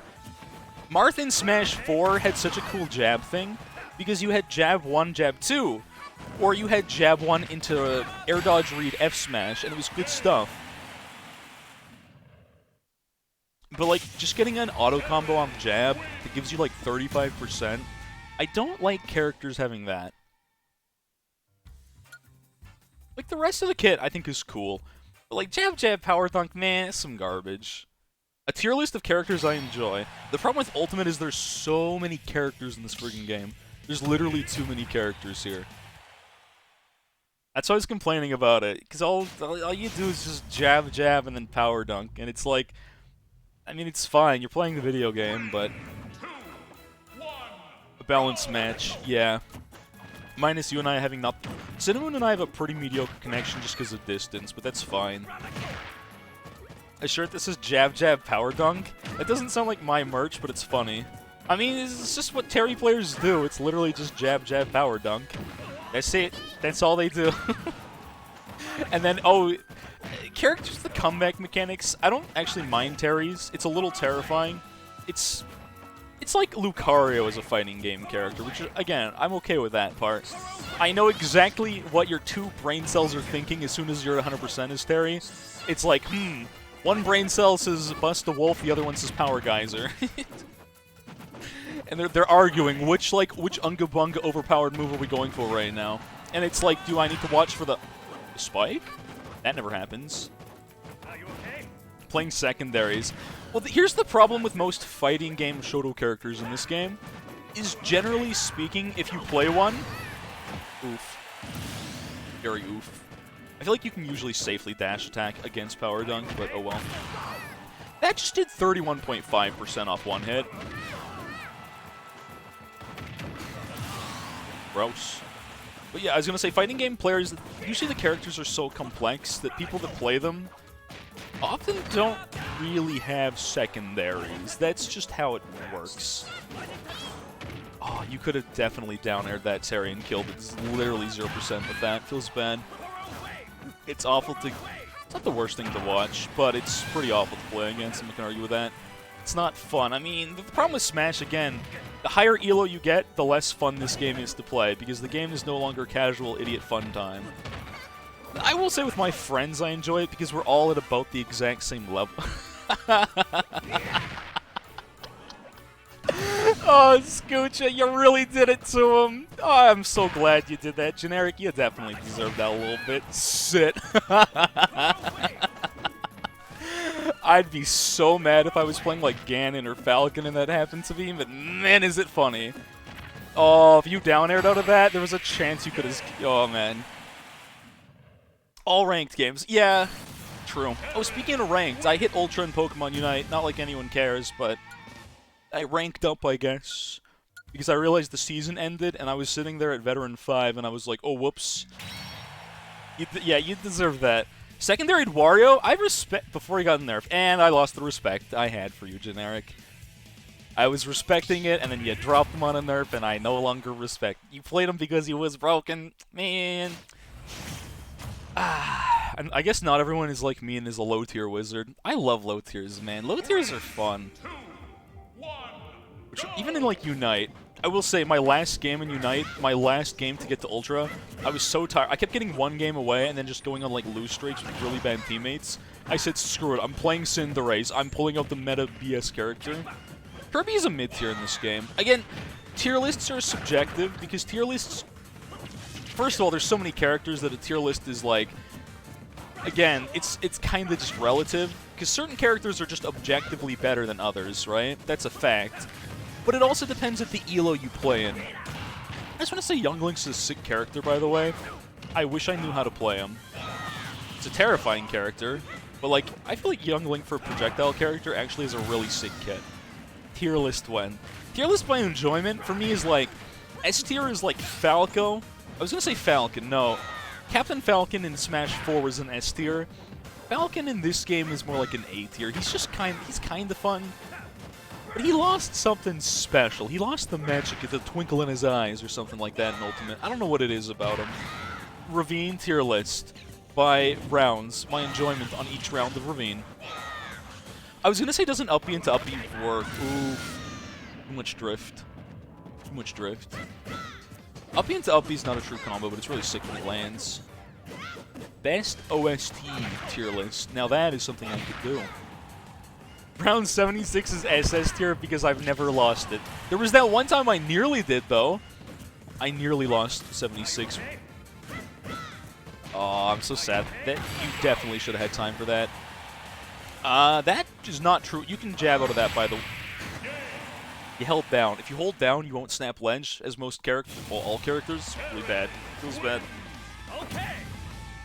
Marth in Smash 4 had such a cool jab thing, because you had jab 1, jab 2, or you had jab 1 into air dodge read F smash, and it was good stuff. But like, just getting an auto combo on jab that gives you like 35%, I don't like characters having that. Like, the rest of the kit I think is cool. But like, jab, jab, power dunk, man, it's some garbage. A tier list of characters I enjoy. The problem with Ultimate is there's so many characters in this friggin' game. There's literally too many characters here. That's why I was complaining about it, because all you do is just jab, jab, and then power dunk, and it's like, I mean, it's fine, you're playing the video game, but a balanced match, yeah. Minus you and I having not... Cinnamon and I have a pretty mediocre connection just because of distance, but that's fine. A shirt that says jab, jab, power dunk? That doesn't sound like my merch, but it's funny. I mean, it's just what Terry players do. It's literally just jab, jab, power dunk. That's it. That's all they do. And then, oh, characters, the comeback mechanics, I don't actually mind Terry's. It's a little terrifying. It's like Lucario as a fighting game character, which, again, I'm okay with that part. I know exactly what your two brain cells are thinking as soon as you're at 100% as Terry. It's like, one brain cell says Bust a Wolf, the other one says Power Geyser. And they're arguing which Unga Bunga overpowered move are we going for right now. And it's like, do I need to watch for the spike? That never happens. Are you okay? Playing secondaries. Well, here's the problem with most fighting game Shoto characters in this game, is generally speaking, if you play one, oof. Very oof. I feel like you can usually safely dash attack against Power Dunk, but oh well. That just did 31.5% off one hit. Gross. But yeah, I was gonna say, fighting game players, usually the characters are so complex that people that play them often don't really have secondaries. That's just how it works. Oh, you could have definitely down-aired that Terry and killed it. It's literally 0% with that. Feels bad. It's awful to... It's not the worst thing to watch, but it's pretty awful to play against. Someone can argue with that. It's not fun. I mean, the problem with Smash, again, the higher elo you get, the less fun this game is to play, because the game is no longer casual, idiot fun time. I will say with my friends I enjoy it, because we're all at about the exact same level. Oh, Scoocha, you really did it to him. Oh, I'm so glad you did that. Generic, you definitely deserved that a little bit. Sit. I'd be so mad if I was playing like Ganon or Falcon and that happened to me, but man, is it funny. Oh, if you down-aired out of that, there was a chance you could have... Oh, man. All ranked games. Yeah, true. Oh, speaking of ranked, I hit Ultra in Pokemon Unite. Not like anyone cares, but I ranked up, I guess, because I realized the season ended, and I was sitting there at Veteran 5, and I was like, oh, whoops. Yeah, you deserve that. Secondaried Wario, I respect... Before he got nerfed, and I lost the respect I had for you, Generic. I was respecting it, and then you dropped him on a nerf, and I no longer respect. You played him because he was broken. Man. And I guess not everyone is like me and is a low-tier wizard. I love low tiers, man. Low tiers are fun. Which, even in, like, Unite, I will say, my last game in Unite, my last game to get to Ultra, I was so tired. I kept getting one game away and then just going on, like, lose streaks with really bad teammates. I said, screw it, I'm playing Cinderace. I'm pulling out the meta BS character. Kirby is a mid-tier in this game. Again, tier lists are subjective, because tier lists... First of all, there's so many characters that a tier list is, like... Again, it's kind of just relative, because certain characters are just objectively better than others, right? That's a fact. But it also depends at the elo you play in. I just want to say Young Link's a sick character, by the way. I wish I knew how to play him. It's a terrifying character, but like, I feel like Young Link for a projectile character actually is a really sick kit. Tier list when? Tier list by enjoyment for me is like, S tier is like Falco. I was gonna say Falcon, no. Captain Falcon in Smash 4 was an S tier. Falcon in this game is more like an A tier. He's just kind of fun. But he lost something special. He lost the magic of the twinkle in his eyes or something like that in Ultimate. I don't know what it is about him. Ravine tier list by rounds. My enjoyment on each round of Ravine. I was going to say doesn't up B into up B work. Oof. Too much drift. Too much drift. Up B into up B is not a true combo, but it's really sick when it lands. Best OST tier list. Now that is something I could do. Round 76 is SS tier because I've never lost it. There was that one time I nearly did, though. I nearly lost 76. Oh, I'm so sad. That you definitely should have had time for that. That is not true. You can jab out of that, by the way. You held down. If you hold down, you won't snap ledge, as most characters, well, all characters. Really bad. Feels bad.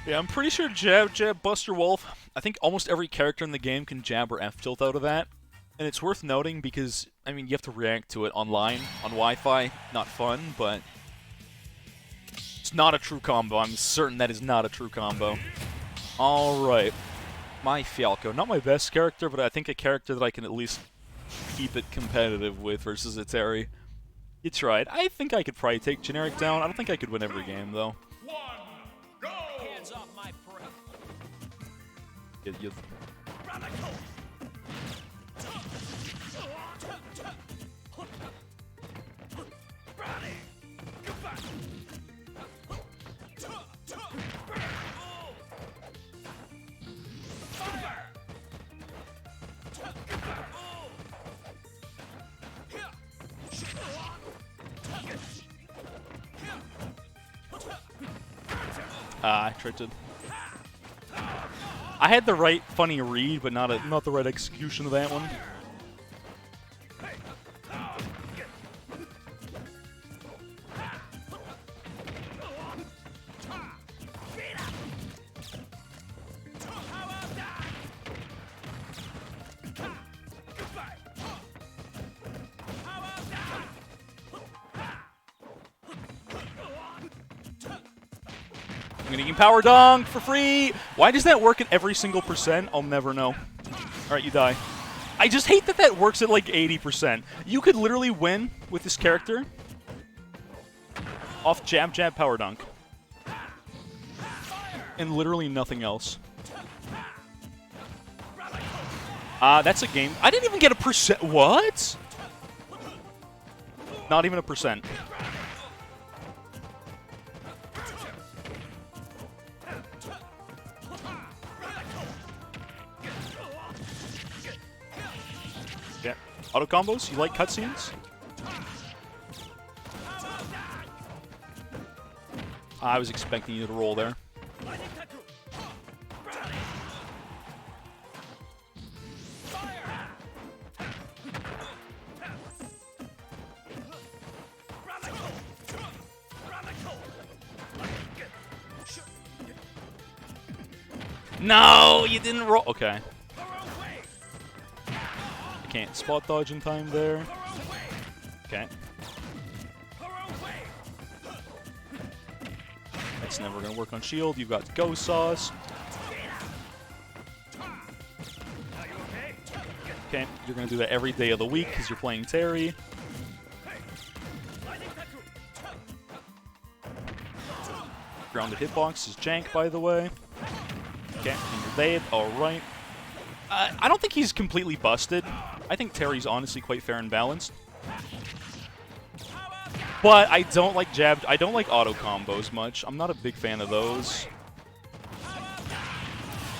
Yeah, I'm pretty sure jab, Buster Wolf. I think almost every character in the game can jab or F-tilt out of that. And it's worth noting because, I mean, you have to react to it online, on Wi-Fi. Not fun, but it's not a true combo. I'm certain that is not a true combo. Alright. My Falco. Not my best character, but I think a character that I can at least keep it competitive with versus a Terry. You tried. I think I could probably take Generic down. I don't think I could win every game, though. You. I tried to. I had the right funny read, but not the right execution of that one. I'm gonna get power dunk for free. Why does that work at every single percent? I'll never know. Alright, you die. I just hate that that works at like 80%. You could literally win with this character off jab, power dunk. And literally nothing else. That's a game. I didn't even get a percent. What? Not even a percent. Yeah. Auto combos? You like cutscenes? I was expecting you to roll there. No, you didn't roll. Okay. I can't spot dodge in time there. Okay. That's never gonna work on shield. You've got Ghost Sauce. Okay, you're gonna do that every day of the week because you're playing Terry. Grounded hitbox is jank, by the way. Okay, and you're dead. Alright. I don't think he's completely busted. I think Terry's honestly quite fair and balanced. But I don't like jab. I don't like auto combos much. I'm not a big fan of those.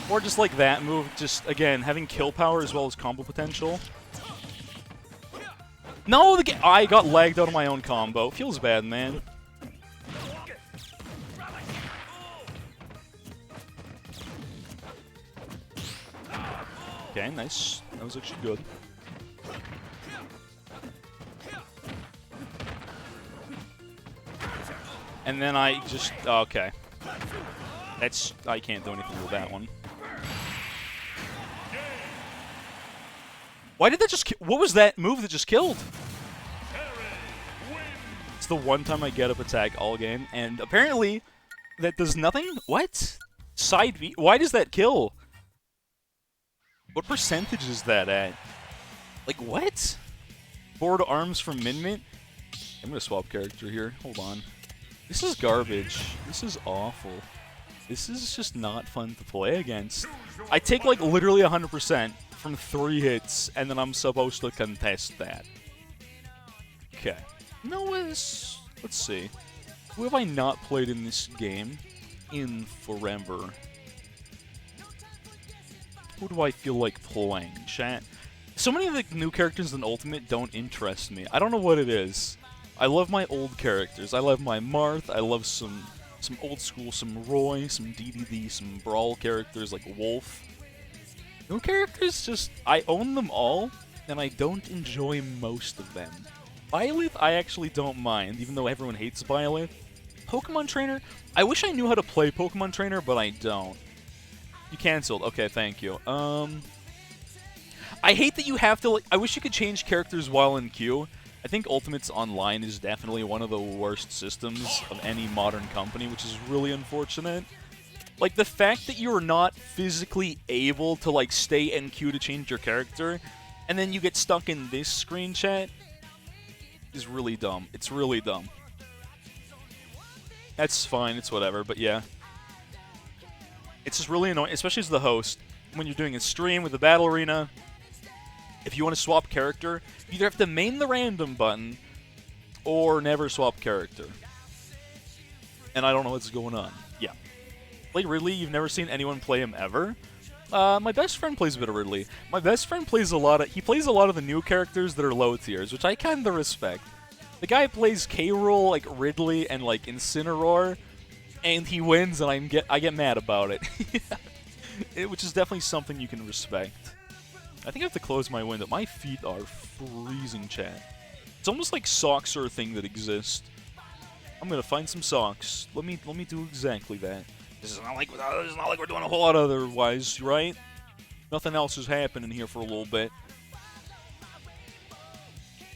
Or just like that move. Just, again, having kill power as well as combo potential. No, I got lagged out of my own combo. Feels bad, man. Okay, nice. That was actually good. And then I just... okay. That's... I can't do anything with that one. Why did that just... what was that move that just killed? It's the one time I get up attack all game, and apparently that does nothing? What? Side V? Why does that kill? What percentage is that at? Like, what? Forward arms from Min Min. I'm gonna swap character here. Hold on. This is garbage. This is awful. This is just not fun to play against. I take like literally 100% from 3 hits, and then I'm supposed to contest that. Okay. No, let's see. Who have I not played in this game in forever? Who do I feel like playing, chat? So many of the new characters in Ultimate don't interest me. I don't know what it is. I love my old characters. I love my Marth. I love some old school, some Roy, some DDD, some Brawl characters like Wolf. New characters, just, I own them all, and I don't enjoy most of them. Byleth, I actually don't mind, even though everyone hates Byleth. Pokemon Trainer, I wish I knew how to play Pokemon Trainer, but I don't. You canceled. Okay, thank you. I hate that you have to, like, I wish you could change characters while in queue. I think Ultimates Online is definitely one of the worst systems of any modern company, which is really unfortunate. Like, the fact that you're not physically able to, like, stay in queue to change your character, and then you get stuck in this screen chat, is really dumb. It's really dumb. That's fine, it's whatever, but yeah. It's just really annoying, especially as the host, when you're doing a stream with a battle arena. If you want to swap character, you either have to main the random button, or never swap character. And I don't know what's going on. Yeah. Play Ridley, you've never seen anyone play him ever? My best friend plays a bit of Ridley. My best friend plays he plays a lot of the new characters that are low tiers, which I kinda respect. The guy plays K-Rool, like Ridley, and like Incineroar, and he wins, and I get mad about it. Which is definitely something you can respect. I think I have to close my window. My feet are freezing, chat. It's almost like socks are a thing that exist. I'm gonna find some socks. Let me do exactly that. This is not like we're doing a whole lot otherwise, right? Nothing else is happening here for a little bit.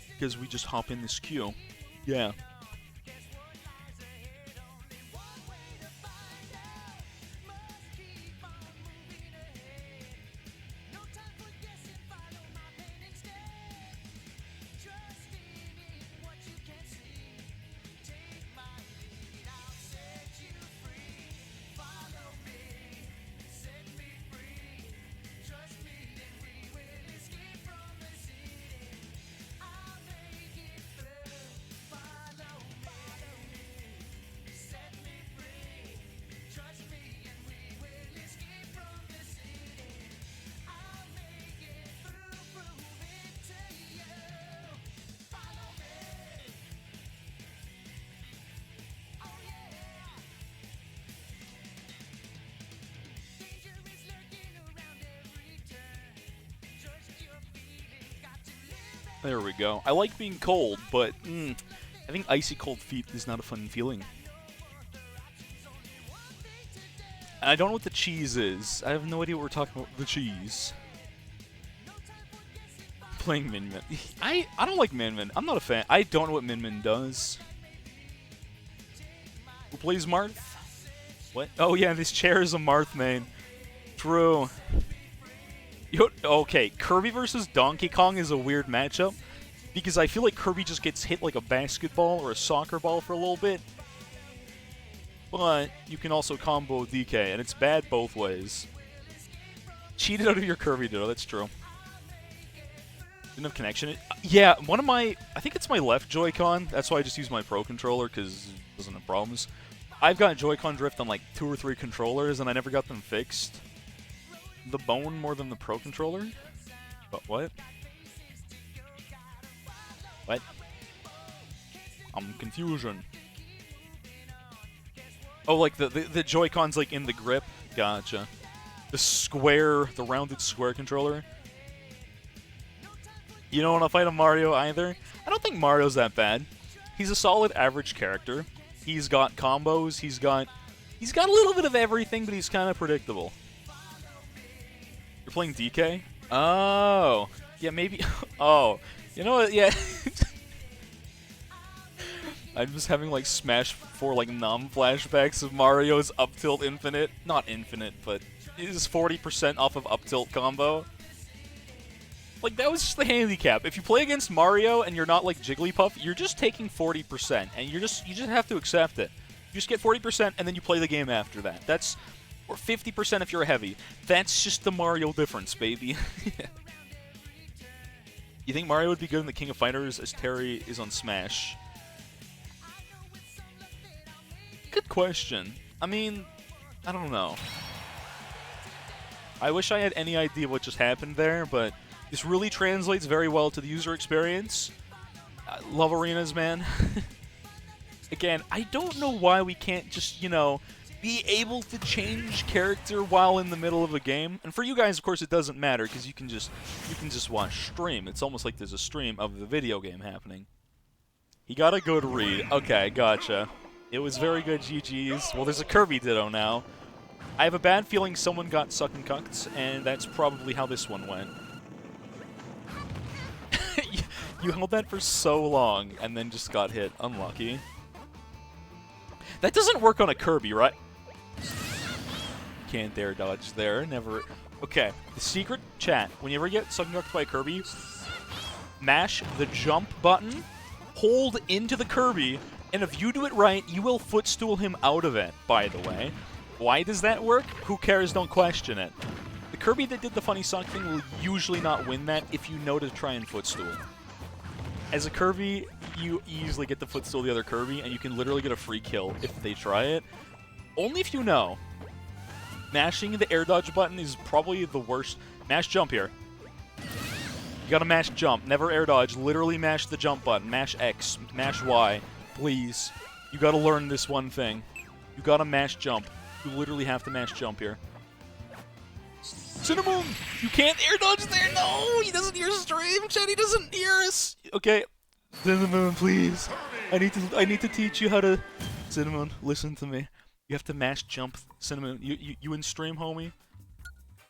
Because we just hop in this queue. Yeah. There we go. I like being cold, but I think icy cold feet is not a fun feeling. And I don't know what the cheese is. I have no idea what we're talking about. The cheese. Playing Min Min. I don't like Min Min. I'm not a fan. I don't know what Min Min does. Who plays Marth? What? Oh yeah, this chair is a Marth main. True. Okay, Kirby versus Donkey Kong is a weird matchup, because I feel like Kirby just gets hit like a basketball or a soccer ball for a little bit, but you can also combo DK, and it's bad both ways. Cheated out of your Kirby Ditto, that's true. Didn't have connection. Yeah, one of my, I think it's my left Joy-Con, that's why I just use my Pro Controller, because it doesn't have problems. I've got Joy-Con drift on like 2 or 3 controllers, and I never got them fixed. The bone more than the Pro Controller? But what? What? I'm confusion. Oh, like the Joy-Con's like in the grip? Gotcha. The rounded square controller? You don't want to fight a Mario either? I don't think Mario's that bad. He's a solid average character. He's got combos, he's got a little bit of everything, but he's kind of predictable. You're playing DK? Oh. Yeah, maybe. Oh. You know what? Yeah. I'm just having, like, Smash 4, like, flashbacks of Mario's up tilt infinite. Not infinite, but his 40% off of up tilt combo. Like, that was just the handicap. If you play against Mario and you're not like Jigglypuff, you're just taking 40%, and you just have to accept it. You just get 40%, and then you play the game after that. That's, or 50% if you're a heavy. That's just the Mario difference, baby. You think Mario would be good in the King of Fighters as Terry is on Smash? Good question. I mean, I don't know. I wish I had any idea what just happened there, but this really translates very well to the user experience. Love arenas, man. Again, I don't know why we can't just, you know, be able to change character while in the middle of a game. And for you guys, of course, it doesn't matter because you can just watch stream. It's almost like there's a stream of the video game happening. He got a good read. Okay, gotcha. It was very good, GG's. Well, there's a Kirby Ditto now. I have a bad feeling someone got suck and cucked, and that's probably how this one went. You held that for so long, and then just got hit. Unlucky. That doesn't work on a Kirby, right? Can't dare dodge there. Never. Okay, the secret, chat. Whenever you get suck and cucked by a Kirby, mash the jump button, hold into the Kirby, and if you do it right, you will footstool him out of it, by the way. Why does that work? Who cares? Don't question it. The Kirby that did the funny suck thing will usually not win that if you know to try and footstool. As a Kirby, you easily get the footstool the other Kirby, and you can literally get a free kill if they try it. Only if you know. Mashing the air dodge button is probably the worst. Mash jump here. You gotta mash jump. Never air dodge. Literally mash the jump button. Mash X. Mash Y. Please. You gotta learn this one thing. You gotta mash jump. You literally have to mash jump here. Cinnamon! You can't air dodge there! No! He doesn't hear stream, chat! He doesn't hear us! Okay. Cinnamon, please. I need to teach you how to... Cinnamon, listen to me. You have to mash jump. Cinnamon, you in stream, homie?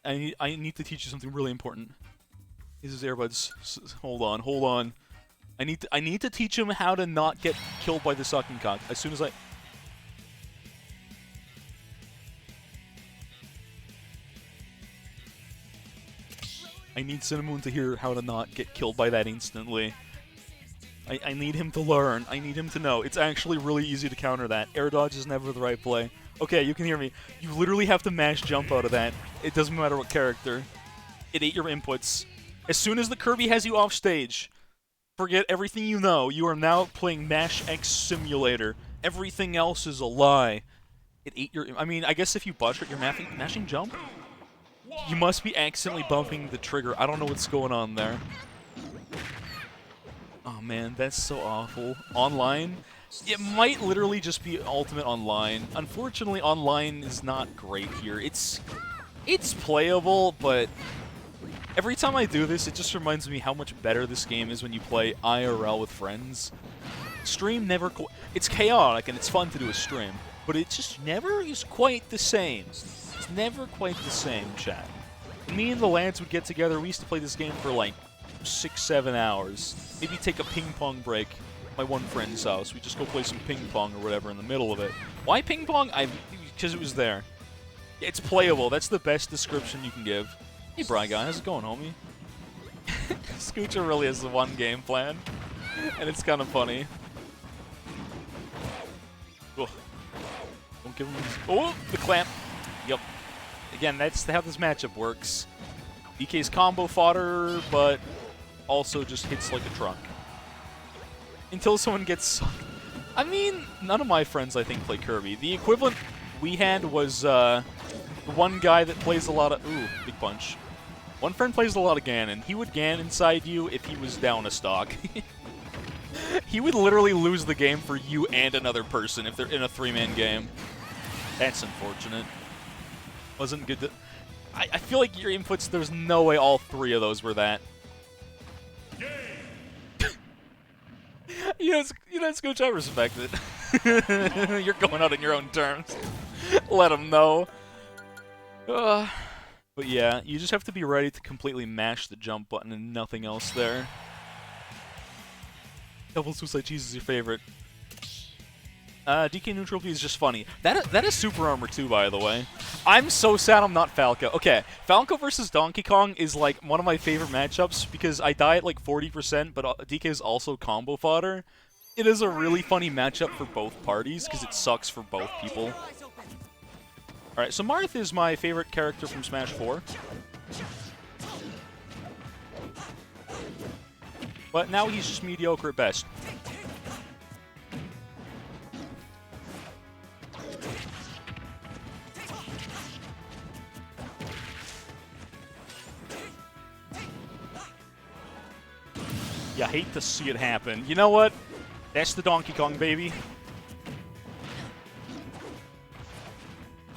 I need to teach you something really important. This is earbuds. Hold on. I need to teach him how to not get killed by the sucking cock. As soon as I need Cinnamon to hear how to not get killed by that instantly. I need him to learn. I need him to know. It's actually really easy to counter that. Air dodge is never the right play. Okay, you can hear me. You literally have to mash jump out of that. It doesn't matter what character. It ate your inputs. As soon as the Kirby has you off stage, forget everything you know. You are now playing Mash X Simulator. Everything else is a lie. It ate your... I mean, I guess if you butcher it, you're mashing jump? You must be accidentally bumping the trigger. I don't know what's going on there. Oh man, that's so awful. Online? It might literally just be Ultimate Online. Unfortunately, online is not great here. It's playable, but every time I do this, it just reminds me how much better this game is when you play IRL with friends. Stream never... It's chaotic, and it's fun to do a stream, but it just never is quite the same. It's never quite the same, chat. Me and the lads would get together. We used to play this game for like 6-7 hours. Maybe take a ping pong break at my one friend's house. We just go play some ping pong or whatever in the middle of it. Why ping pong? Because it was there. It's playable. That's the best description you can give. Hey, Bry guy, how's it going, homie? Scoocher really has the one game plan, and it's kind of funny. Ugh. Don't give him... Oh, the clamp. Yep. Again, that's how this matchup works. DK's combo fodder, but also just hits like a truck. Until someone gets sucked. I mean, none of my friends, I think, play Kirby. The equivalent we had was the one guy that plays a lot of... Ooh, big punch. One friend plays a lot of Ganon. He would Ganon inside you if he was down a stock. He would literally lose the game for you and another person if they're in a 3-man game. That's unfortunate. Wasn't good to... I feel like your inputs, there's no way all 3 of those were that. you know, Scooch, I respect it. You're going out on your own terms. Let them know. But yeah, you just have to be ready to completely mash the jump button and nothing else there. Double Suicide Cheese is your favorite. DK Neutral B is just funny. That is Super Armor too, by the way. I'm so sad I'm not Falco. Okay, Falco versus Donkey Kong is like one of my favorite matchups because I die at like 40%, but DK is also combo fodder. It is a really funny matchup for both parties because it sucks for both people. Alright, so Marth is my favorite character from Smash 4. But now he's just mediocre at best. You hate to see it happen. You know what? That's the Donkey Kong, baby.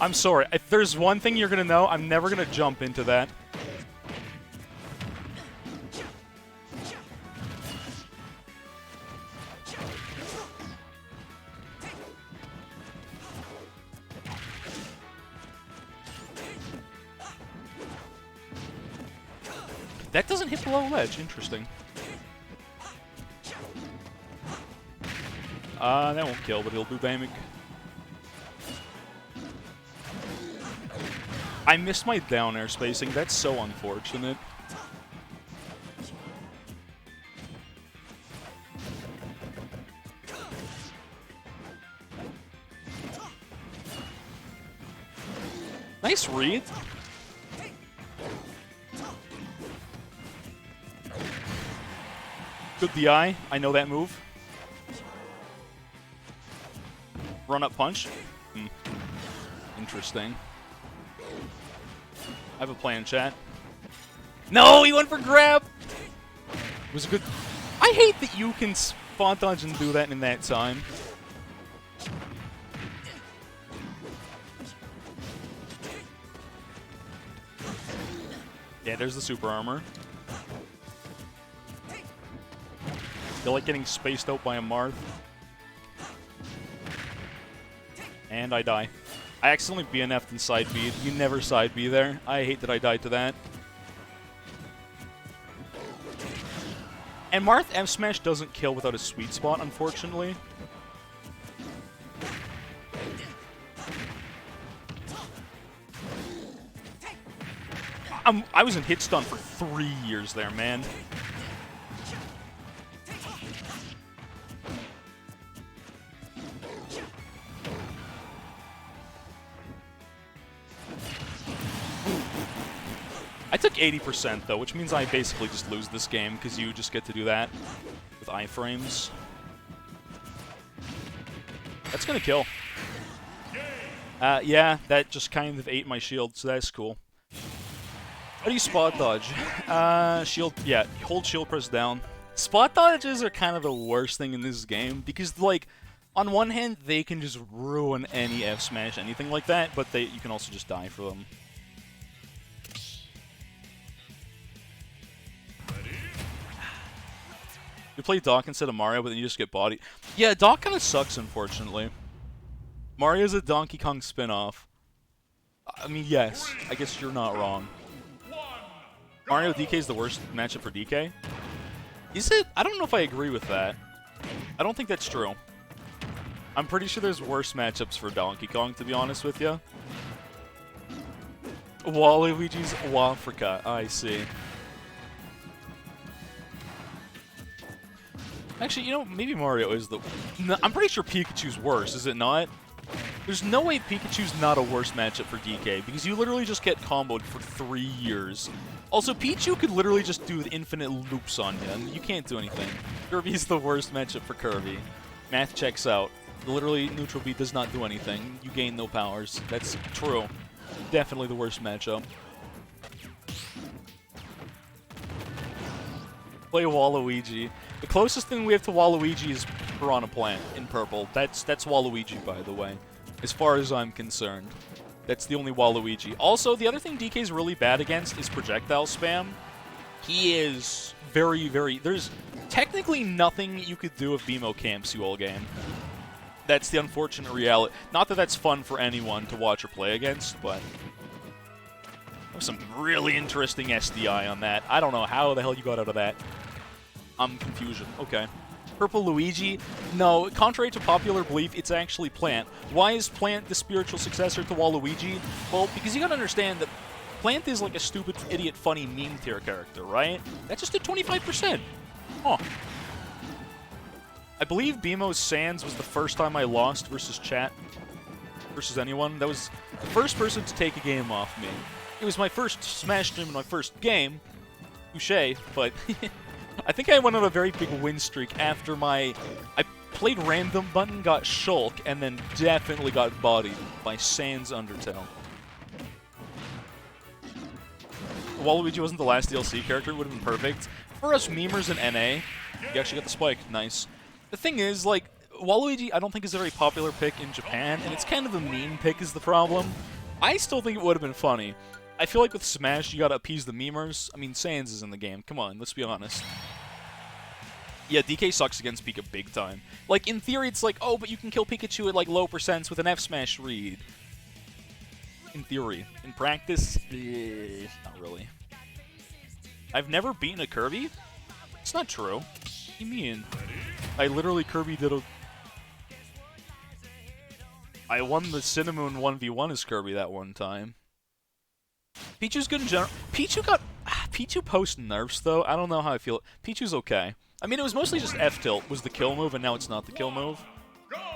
I'm sorry. If there's one thing you're going to know, I'm never going to jump into that. That doesn't hit below ledge. Interesting. That won't kill, but it'll do damage. I missed my down air spacing. That's so unfortunate. Nice read. Good DI. I know that move. Run up punch. Interesting. I have a plan, chat. No, he went for grab. It was a good. I hate that you can spawn dodge and do that in that time. Yeah, there's the super armor. Feel like getting spaced out by a Marth. And I die. I accidentally BNF'd and side B'd. You never side B there. I hate that I died to that. And Marth M Smash doesn't kill without a sweet spot, unfortunately. I was in hit stun for 3 years there, man. I took 80% though, which means I basically just lose this game because you just get to do that with iframes. That's gonna kill. Yeah, that just kind of ate my shield, so that's cool. How do you spot dodge? Shield, yeah, hold shield press down. Spot dodges are kind of the worst thing in this game because, like, on one hand, they can just ruin any F smash, anything like that, but you can also just die for them. You play Doc instead of Mario, but then you just get bodied. Yeah, Doc kind of sucks, unfortunately. Mario's a Donkey Kong spin-off. I mean, yes, I guess you're not wrong. Mario DK is the worst matchup for DK? Is it? I don't know if I agree with that. I don't think that's true. I'm pretty sure there's worse matchups for Donkey Kong, to be honest with you. Waluigi's Wafrika, I see. Actually, you know, maybe Mario is the... No, I'm pretty sure Pikachu's worse, is it not? There's no way Pikachu's not a worse matchup for DK, because you literally just get comboed for 3 years. Also, Pichu could literally just do infinite loops on you, and you can't do anything. Kirby's the worst matchup for Kirby. Math checks out. Literally, Neutral B does not do anything. You gain no powers. That's true. Definitely the worst matchup. Play Waluigi. The closest thing we have to Waluigi is Piranha Plant in purple. That's Waluigi, by the way. As far as I'm concerned. That's the only Waluigi. Also, the other thing DK's really bad against is projectile spam. He is very, very... There's technically nothing you could do if BMO camps you all game. That's the unfortunate reality. Not that that's fun for anyone to watch or play against, but... There's some really interesting SDI on that. I don't know how the hell you got out of that. Confusion. Okay. Purple Luigi? No, contrary to popular belief, it's actually Plant. Why is Plant the spiritual successor to Waluigi? Well, because you gotta understand that Plant is like a stupid, idiot, funny meme tier character, right? That just did 25%. Huh. I believe BMO's Sans was the first time I lost versus chat. Versus anyone. That was the first person to take a game off me. It was my first Smash stream and my first game. Touché, but I think I went on a very big win streak after I played random button, got Shulk, and then definitely got bodied by Sans Undertale. Waluigi wasn't the last DLC character, it would have been perfect. For us memers in NA, you actually got the spike, nice. The thing is, like, Waluigi I don't think is a very popular pick in Japan, and it's kind of a mean pick is the problem. I still think it would have been funny. I feel like with Smash, you gotta appease the memers. I mean, Sans is in the game. Come on, let's be honest. Yeah, DK sucks against Pika big time. Like, in theory, it's like, oh, but you can kill Pikachu at, like, low percents with an F-Smash read. In theory. In practice, not really. I've never beaten a Kirby? It's not true. What do you mean? I literally Kirby did a... I won the Cinnamon 1v1 as Kirby that one time. Pichu's good in general. Pichu post-nerfs, though. I don't know how I feel. Pichu's okay. I mean, it was mostly just F-tilt was the kill move, and now it's not the kill move.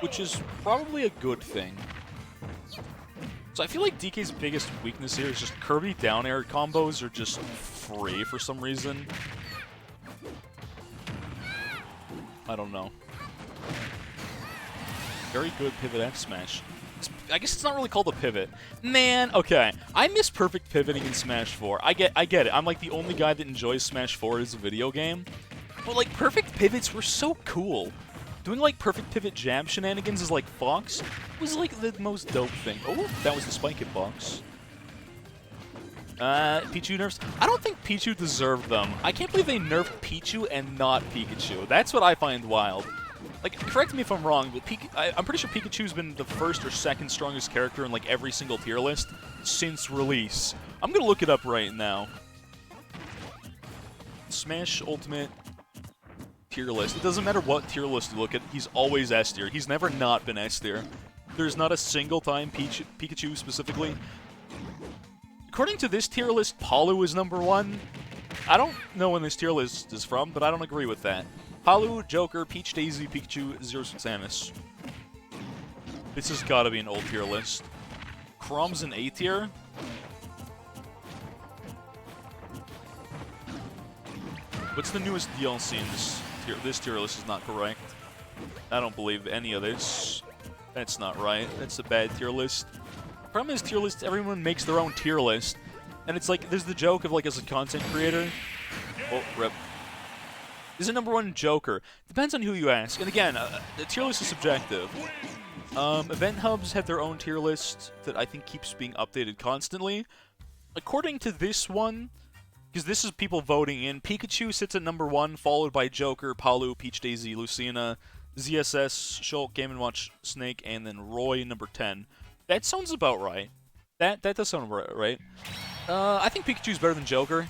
Which is probably a good thing. So I feel like DK's biggest weakness here is just Kirby down air combos are just free for some reason. I don't know. Very good pivot F-Smash. I guess it's not really called a pivot. Man, okay. I miss perfect pivoting in Smash 4. I get it. I'm like the only guy that enjoys Smash 4 as a video game. But like perfect pivots were so cool. Doing like perfect pivot jab shenanigans as like Fox was like the most dope thing. Oh, that was the spike hitbox. Pichu nerfs. I don't think Pichu deserved them. I can't believe they nerfed Pichu and not Pikachu. That's what I find wild. Like, correct me if I'm wrong, but I'm pretty sure Pikachu's been the first or second strongest character in, like, every single tier list since release. I'm gonna look it up right now. Smash Ultimate tier list. It doesn't matter what tier list you look at, he's always S tier. He's never not been S tier. There's not a single time Pikachu specifically. According to this tier list, Palu is #1. I don't know when this tier list is from, but I don't agree with that. Palu, Joker, Peach Daisy, Pikachu, Zero Suit Samus. This has got to be an old tier list. Chrom's an A tier? What's the newest DLC in this tier? This tier list is not correct. I don't believe any of this. That's not right. That's a bad tier list. The problem is tier lists, everyone makes their own tier list. And it's like, there's the joke of like, as a content creator. Oh, rip. Is it #1 Joker? Depends on who you ask. And again, the tier list is subjective. Event hubs have their own tier list that I think keeps being updated constantly. According to this one, because this is people voting in, Pikachu sits at #1, followed by Joker, Palu, Peach Daisy, Lucina, ZSS, Shulk, Game & Watch, Snake, and then Roy #10. That sounds about right. That does sound right. I think Pikachu's better than Joker.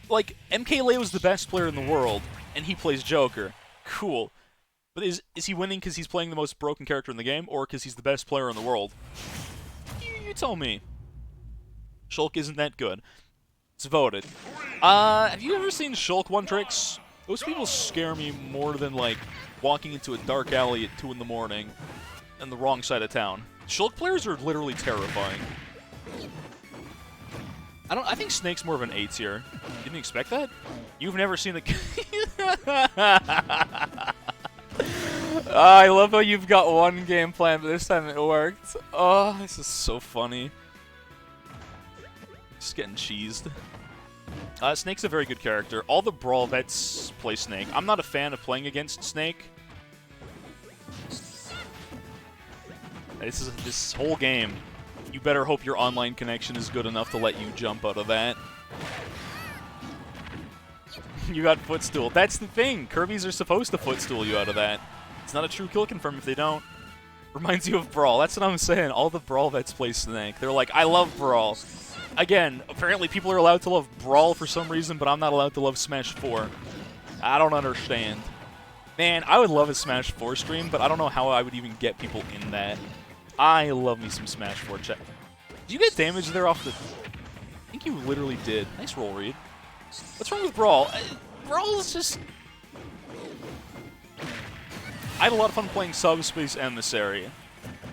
Like, MKLeo is the best player in the world, and he plays Joker. Cool. But is he winning because he's playing the most broken character in the game, or because he's the best player in the world? You tell me. Shulk isn't that good. It's voted. Have you ever seen Shulk one-tricks? Those people scare me more than, like, walking into a dark alley at 2 in the morning on the wrong side of town. Shulk players are literally terrifying. I think Snake's more of an A tier. Didn't you expect that? You've never seen the... I love how you've got one game plan, but this time it worked. Oh, this is so funny. Just getting cheesed. Snake's a very good character. All the Brawl vets play Snake. I'm not a fan of playing against Snake. This whole game, you better hope your online connection is good enough to let you jump out of that. You got footstool. That's the thing. Kirby's are supposed to footstool you out of that. It's not a true kill confirm if they don't. Reminds you of Brawl. That's what I'm saying. All the Brawl vets play Snake. They're like, I love Brawl. Again, apparently people are allowed to love Brawl for some reason, but I'm not allowed to love Smash 4. I don't understand. Man, I would love a Smash 4 stream, but I don't know how I would even get people in that. I love me some Smash 4 chat. Did you get damage there off the... I think you literally did. Nice roll read. What's wrong with Brawl? Brawl is just... I had a lot of fun playing Subspace Emissary.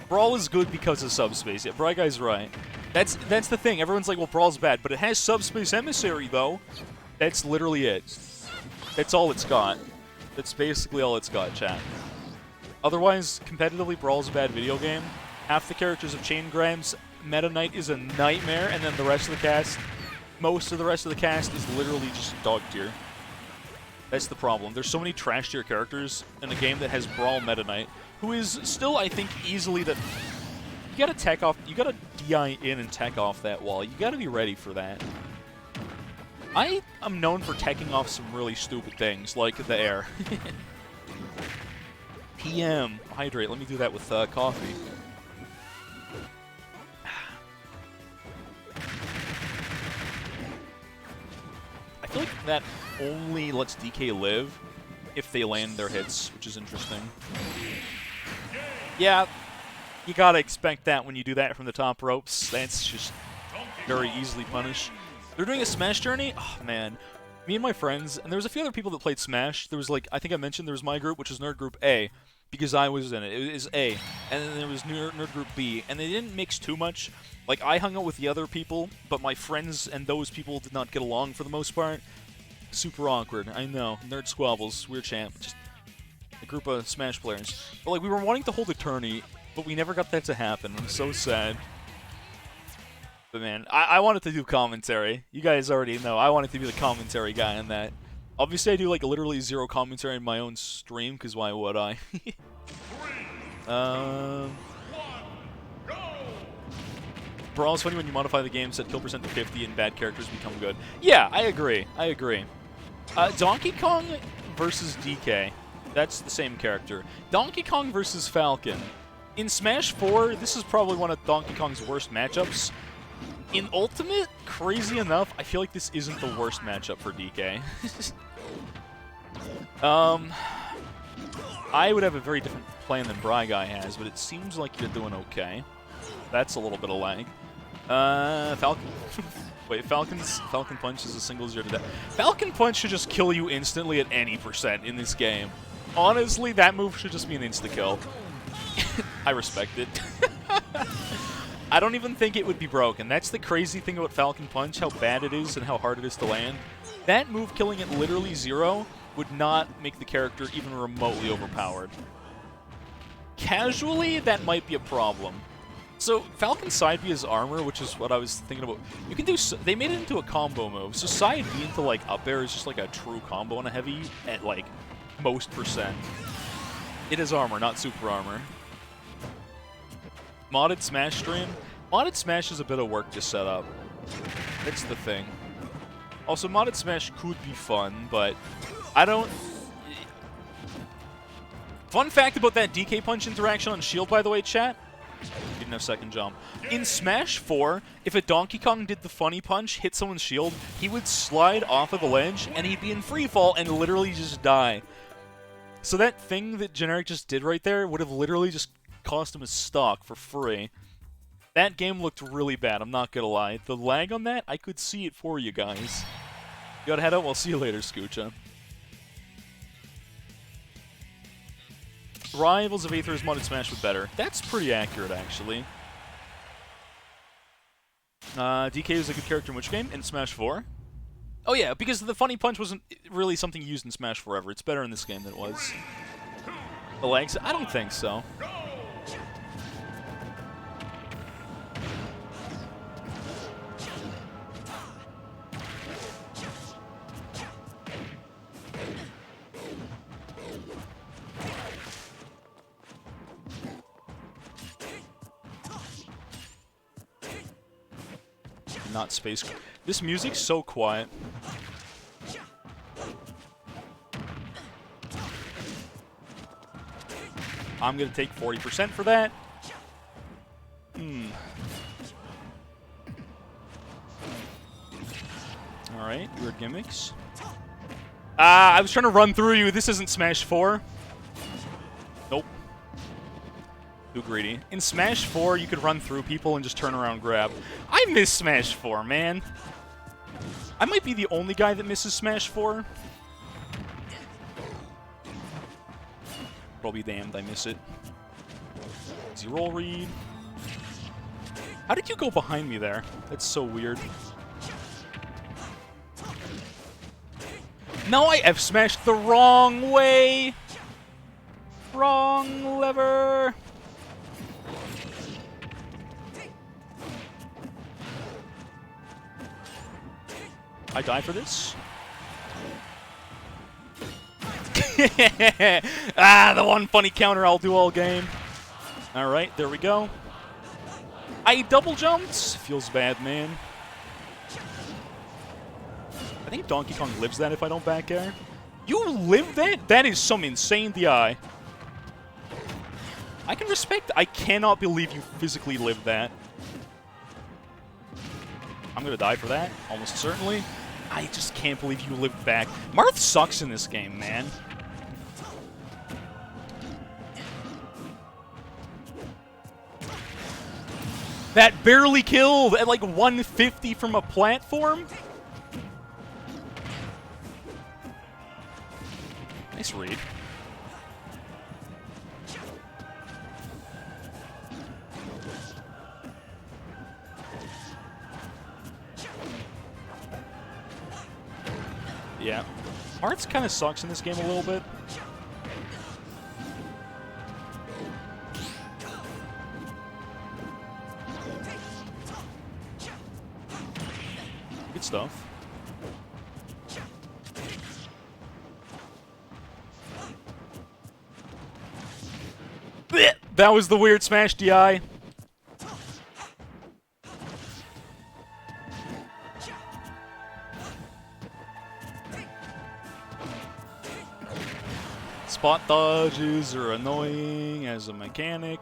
Brawl is good because of Subspace. Yeah, Bry Guy's right. That's the thing. Everyone's like, well, Brawl's bad, but it has Subspace Emissary, though. That's literally it. That's all it's got. That's basically all it's got, chat. Otherwise, competitively, Brawl's a bad video game. Half the characters have Chain Grams. Meta Knight is a nightmare, and then the rest of the cast, most of the rest of the cast is literally just dog tier. That's the problem. There's so many trash tier characters in a game that has Brawl Meta Knight, who is still, I think, easily that... You gotta tech off... You gotta DI in and tech off that wall. You gotta be ready for that. I am known for teching off some really stupid things, like the air. PM. Hydrate. Let me do that with coffee. I feel like that only lets DK live if they land their hits, which is interesting. Yeah, you gotta expect that when you do that from the top ropes. That's just very easily punished. They're doing a Smash journey? Oh, man. Me and my friends, and there was a few other people that played Smash. There was, like, I think I mentioned there was my group, which is Nerd Group A, because I was in it. It was A. And then there was Nerd Group B, and they didn't mix too much. Like, I hung out with the other people, but my friends and those people did not get along for the most part. Super awkward. I know. Nerd squabbles. Weird champ. Just a group of Smash players. But, like, we were wanting to hold a tourney, but we never got that to happen. I'm so sad. But man, I wanted to do commentary. You guys already know. I wanted to be the commentary guy on that. Obviously, I do like literally zero commentary in my own stream, because why would I? Brawl's funny when you modify the game, set kill percent to 50, and bad characters become good. Yeah, I agree. I agree. Donkey Kong versus DK. That's the same character. Donkey Kong versus Falcon. In Smash 4, this is probably one of Donkey Kong's worst matchups. In Ultimate, crazy enough, I feel like this isn't the worst matchup for DK. I would have a very different plan than Bry Guy has, but it seems like you're doing okay. That's a little bit of lag. Falcon... Wait, Falcon Punch is a single 0 to death. Falcon Punch should just kill you instantly at any percent in this game. Honestly, that move should just be an insta-kill. I respect it. I don't even think it would be broken. That's the crazy thing about Falcon Punch, how bad it is and how hard it is to land. That move killing it literally 0 would not make the character even remotely overpowered. Casually, that might be a problem. So, Falcon side B is armor, which is what I was thinking about. You can do... They made it into a combo move. So side B into, like, up air is just, like, a true combo on a heavy at, like, most percent. It is armor, not super armor. Modded Smash stream? Modded Smash is a bit of work to set up. That's the thing. Also, Modded Smash could be fun, but I don't... Fun fact about that DK Punch interaction on Shield, by the way, chat. Didn't have second jump. In Smash 4, if a Donkey Kong did the funny punch, hit someone's shield, he would slide off of the ledge, and he'd be in free fall and literally just die. So that thing that Generic just did right there would have literally just cost him his stock for free. That game looked really bad, I'm not gonna lie. The lag on that, I could see it for you guys. You gotta head out, we'll see you later, Scoocha. Rivals of Aether's modded Smash with better. That's pretty accurate, actually. DK was a good character in which game? In Smash 4? Oh yeah, because the funny punch wasn't really something used in Smash forever. It's better in this game than it was. The lags? I don't think so. Not space. This music's so quiet. I'm gonna take 40% for that. Alright, weird gimmicks. I was trying to run through you. This isn't Smash 4. Nope. Too greedy. In Smash 4, you could run through people and just turn around and grab. I miss Smash 4, man. I might be the only guy that misses Smash 4. But I'll be damned, I miss it. Zero read. How did you go behind me there? That's so weird. No, I F-smashed the wrong way! Wrong lever! I die for this? Ah, the one funny counter I'll do all game. Alright, there we go. I double jumped. Feels bad, man. I think Donkey Kong lives that if I don't back air. You live that? That is some insane DI. I can respect. I cannot believe you physically lived that. I'm gonna die for that, almost certainly. I just can't believe you lived back. Marth sucks in this game, man. That barely killed at like 150 from a platform? Nice read. Yeah. Arts kind of sucks in this game a little bit. Good stuff. Blech! That was the weird Smash DI. Spot dodges are annoying as a mechanic.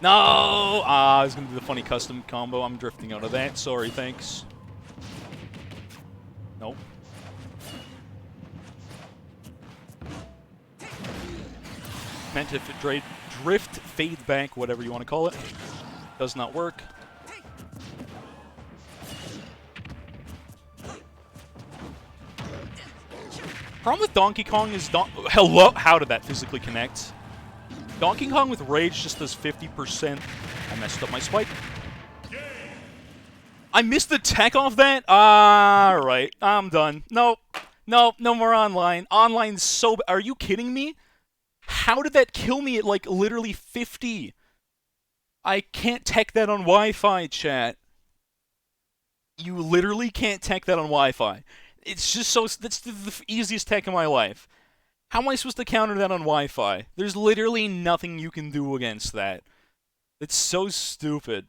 No! I was gonna do the funny custom combo. I'm drifting out of that. Sorry, thanks. Nope. Meant to drift, fade back, whatever you want to call it. Does not work. Problem with Donkey Kong is hello, how did that physically connect? Donkey Kong with Rage just does 50%. I messed up my spike. I missed the tech off that? Alright, I'm done. Nope. Nope, no more online. Online's so are you kidding me? How did that kill me at like literally 50? I can't tech that on Wi-Fi, chat. You literally can't tech that on Wi-Fi. It's just so... That's the easiest tech in my life. How am I supposed to counter that on Wi-Fi? There's literally nothing you can do against that. It's so stupid.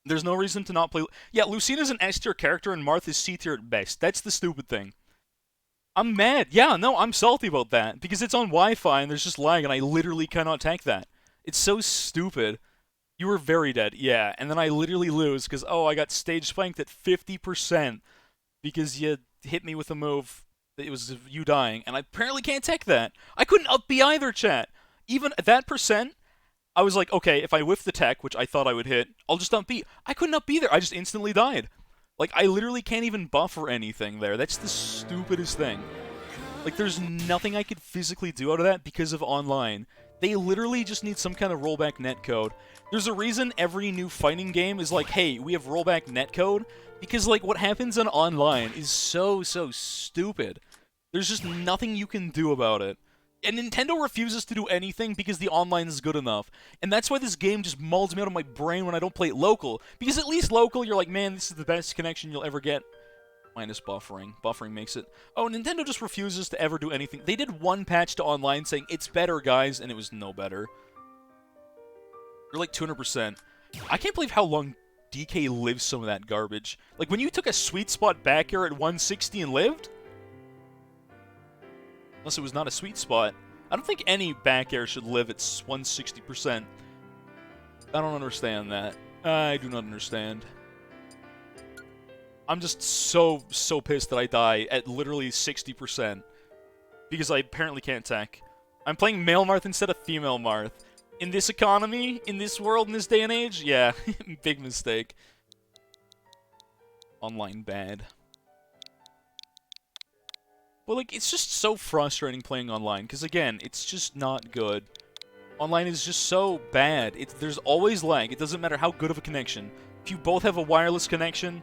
There's no reason to not play... Yeah, Lucina's an S-tier character and Marth is C-tier at best. That's the stupid thing. I'm mad. Yeah, no, I'm salty about that. Because it's on Wi-Fi and there's just lag and I literally cannot tech that. It's so stupid. You were very dead. Yeah, and then I literally lose because, oh, I got stage spanked at 50% because you hit me with a move. It was you dying, and I apparently can't tech that. I couldn't up B either, chat. Even at that percent, I was like, okay, if I whiff the tech, which I thought I would hit, I'll just up B. I couldn't up B there. I just instantly died. Like, I literally can't even buffer anything there. That's the stupidest thing. Like, there's nothing I could physically do out of that because of online. They literally just need some kind of rollback netcode. There's a reason every new fighting game is like, hey, we have rollback netcode. Because, like, what happens on online is so stupid. There's just nothing you can do about it. And Nintendo refuses to do anything because the online is good enough. And that's why this game just molds me out of my brain when I don't play it local. Because at least local, you're like, man, this is the best connection you'll ever get. Minus buffering. Buffering makes it... Oh, Nintendo just refuses to ever do anything. They did one patch to online saying, it's better, guys, and it was no better. You're like 200%. I can't believe how long DK lives some of that garbage. Like, when you took a sweet spot back here at 160 and lived? Unless it was not a sweet spot. I don't think any back air should live at 160%. I don't understand that. I do not understand. I'm just so pissed that I die at literally 60%. Because I apparently can't tech. I'm playing male Marth instead of female Marth. In this economy, in this world, in this day and age, yeah, big mistake. Online bad. But, like, it's just so frustrating playing online, because, again, it's just not good. Online is just so bad. There's always lag. It doesn't matter how good of a connection. If you both have a wireless connection,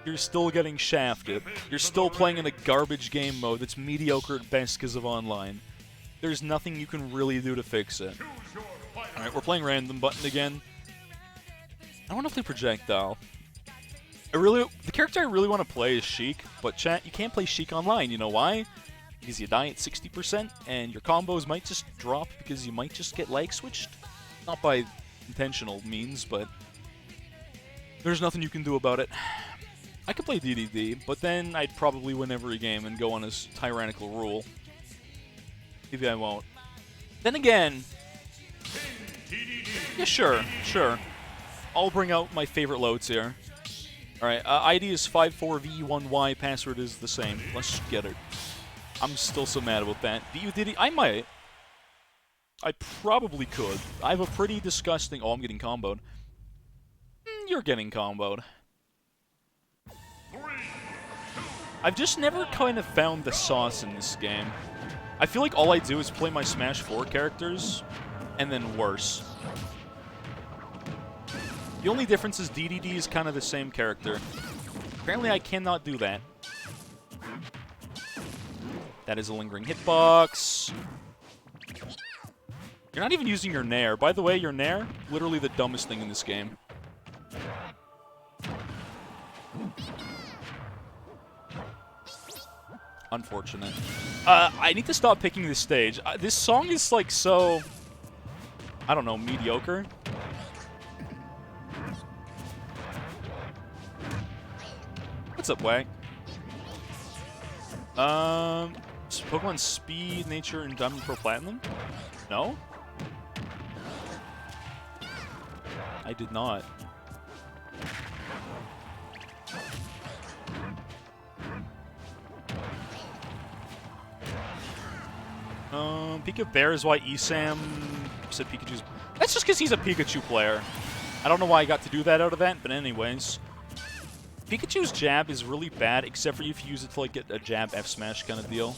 you're still getting shafted. You're still playing in a garbage game mode that's mediocre at best because of online. There's nothing you can really do to fix it. Alright, we're playing random button again. I want to play projectile. The character I really want to play is Sheik, but chat, you can't play Sheik online. You know why? Because you die at 60%, and your combos might just drop because you might just get lag switched. Not by intentional means, but there's nothing you can do about it. I could play DDD, but then I'd probably win every game and go on his tyrannical rule. Maybe I won't. Then again, yeah, sure. I'll bring out my favorite loads here. Alright, ID is 54V1Y, password is the same. Let's get it. I'm still so mad about that. DDD, I might. I probably could. I have a pretty disgusting... Oh, I'm getting comboed. You're getting comboed. I've just never kind of found the sauce in this game. I feel like all I do is play my Smash 4 characters, and then worse. The only difference is DDD is kind of the same character. Apparently I cannot do that. That is a lingering hitbox. You're not even using your Nair. By the way, your Nair, literally the dumbest thing in this game. Unfortunate. I need to stop picking this stage. This song is like so... I don't know, mediocre. What's up, Wag? Pokemon Speed, Nature, and Diamond Pro Platinum? No? I did not. Pika Bear is why Esam said Pikachu's... That's just because he's a Pikachu player. I don't know why I got to do that out of that, but anyways. Pikachu's jab is really bad, except for if you use it to, like, get a jab F-smash kind of deal.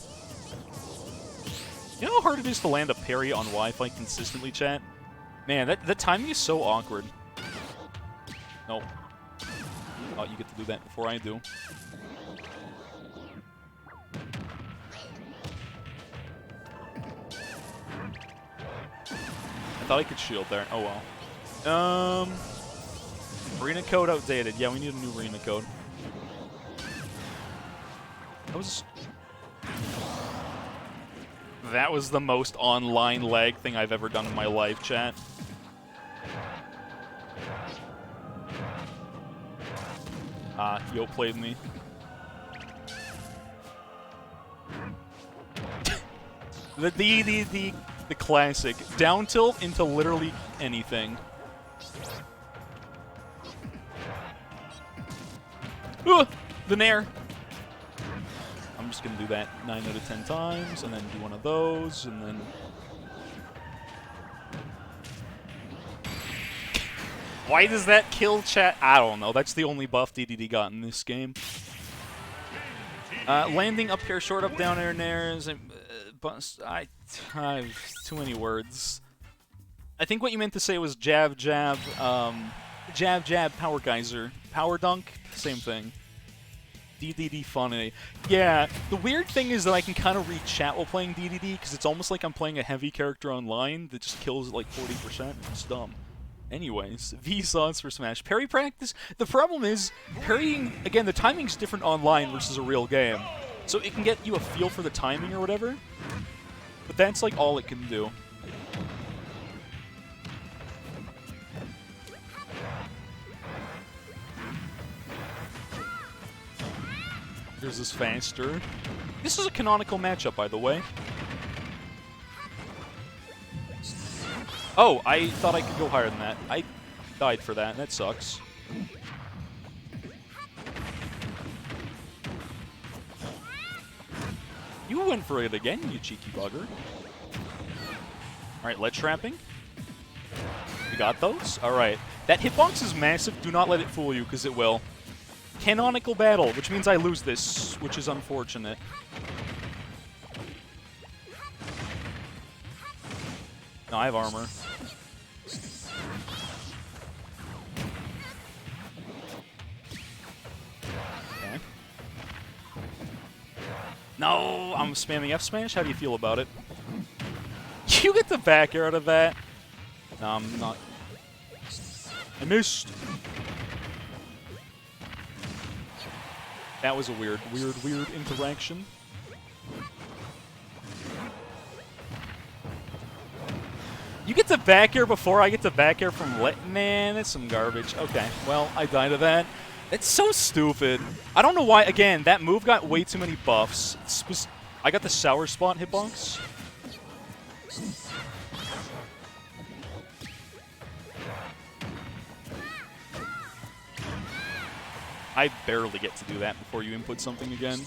You know how hard it is to land a parry on Wi-Fi consistently, chat? Man, that timing is so awkward. Nope. Oh, you get to do that before I do. I thought I could shield there. Oh well. Arena code outdated. Yeah, we need a new arena code. That was the most online lag thing I've ever done in my life, chat. Yo played me. The classic. Down tilt into literally anything. The Nair. I'm just gonna do that 9 out of 10 times, and then do one of those, and then... Why does that kill chat? I don't know. That's the only buff DDD got in this game. Landing up here, short up, down air, nairs, and... I have too many words. I think what you meant to say was jab, jab, jab, jab, power geyser. Power dunk, same thing. DDD funny. Yeah, the weird thing is that I can kind of read chat while playing DDD, because it's almost like I'm playing a heavy character online that just kills at like 40%. It's dumb. Anyways, V-Sauce for Smash. Parry practice? The problem is, parrying, again, the timing's different online versus a real game. So it can get you a feel for the timing or whatever, but that's like all it can do. Here's this faster. This is a canonical matchup, by the way. Oh, I thought I could go higher than that. I died for that, and that sucks. You went for it again, you cheeky bugger. Alright, ledge trapping. We got those? Alright. That hitbox is massive. Do not let it fool you, because it will. Canonical battle, which means I lose this, which is unfortunate. No, I have armor. Okay. No, I'm spamming F smash. How do you feel about it? You get the back air out of that. No, I'm not. I missed. That was a weird interaction. You get the back air before I get the back air from Man, that's some garbage. Okay, well, I died to that. It's so stupid. I don't know why. Again, that move got way too many buffs. I got the sour spot hitbox. I barely get to do that before you input something again.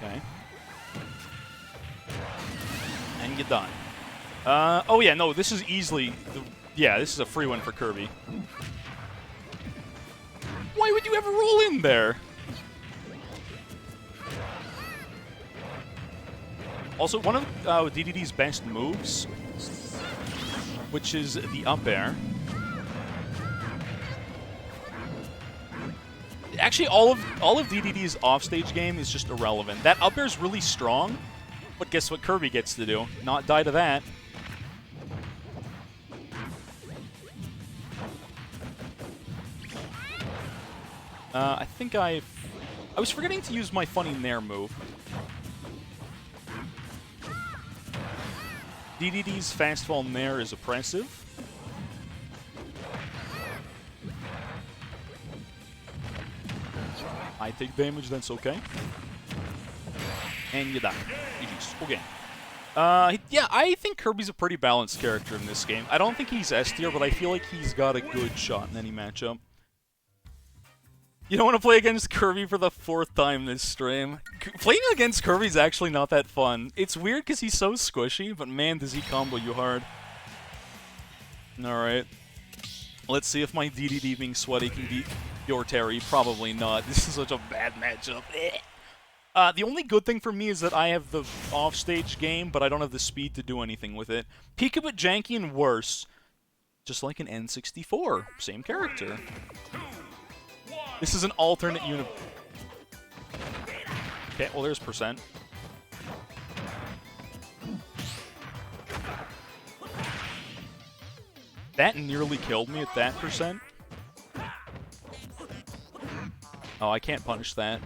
Okay. And you're done. Oh yeah, no, this is easily... Yeah, this is a free one for Kirby. Why would you ever roll in there? Also, one of DDD's best moves, which is the up air. Actually, all of DDD's offstage game is just irrelevant. That up air is really strong, but guess what Kirby gets to do? Not die to that. I think I was forgetting to use my funny Nair move. DDD's fastfall Nair is oppressive. I take damage, that's okay. And you die. GG's. Okay. Yeah, I think Kirby's a pretty balanced character in this game. I don't think he's S tier, but I feel like he's got a good shot in any matchup. You don't want to play against Kirby for the 4th time this stream. Playing against Kirby's actually not that fun. It's weird because he's so squishy, but man, does he combo you hard. Alright. Let's see if my DDD being sweaty can beat your Terry. Probably not. This is such a bad matchup. The only good thing for me is that I have the offstage game, but I don't have the speed to do anything with it. Peekaboo janky and worse. Just like an N64. Same character. This is an alternate unit. Okay, well there's percent. That nearly killed me at that percent. Oh, I can't punish that.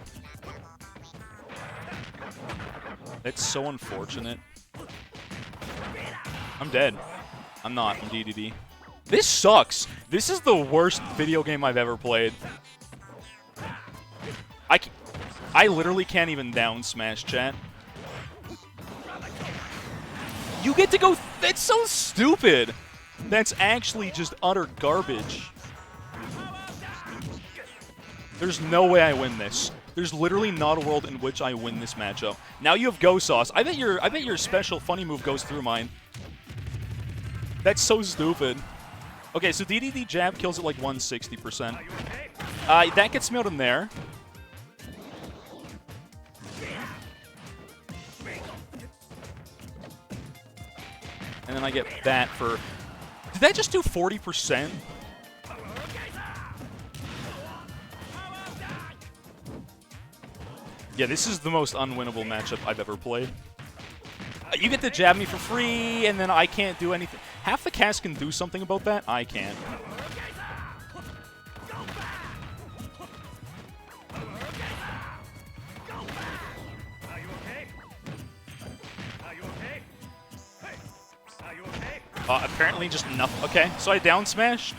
That's so unfortunate. I'm dead. I'm not. I'm DDD. This sucks. This is the worst video game I've ever played. I literally can't even down smash, chat. You get to go... That's so stupid! That's actually just utter garbage. There's no way I win this. There's literally not a world in which I win this matchup. Now you have Go Sauce. I bet your special funny move goes through mine. That's so stupid. Okay, so DDD jab kills at like 160%. That gets me out in there. And then I get that for... Did that just do 40%? Yeah, this is the most unwinnable matchup I've ever played. You get to jab me for free, and then I can't do anything. Half the cast can do something about that. I can't. Apparently just nothing. Okay, so I down smashed,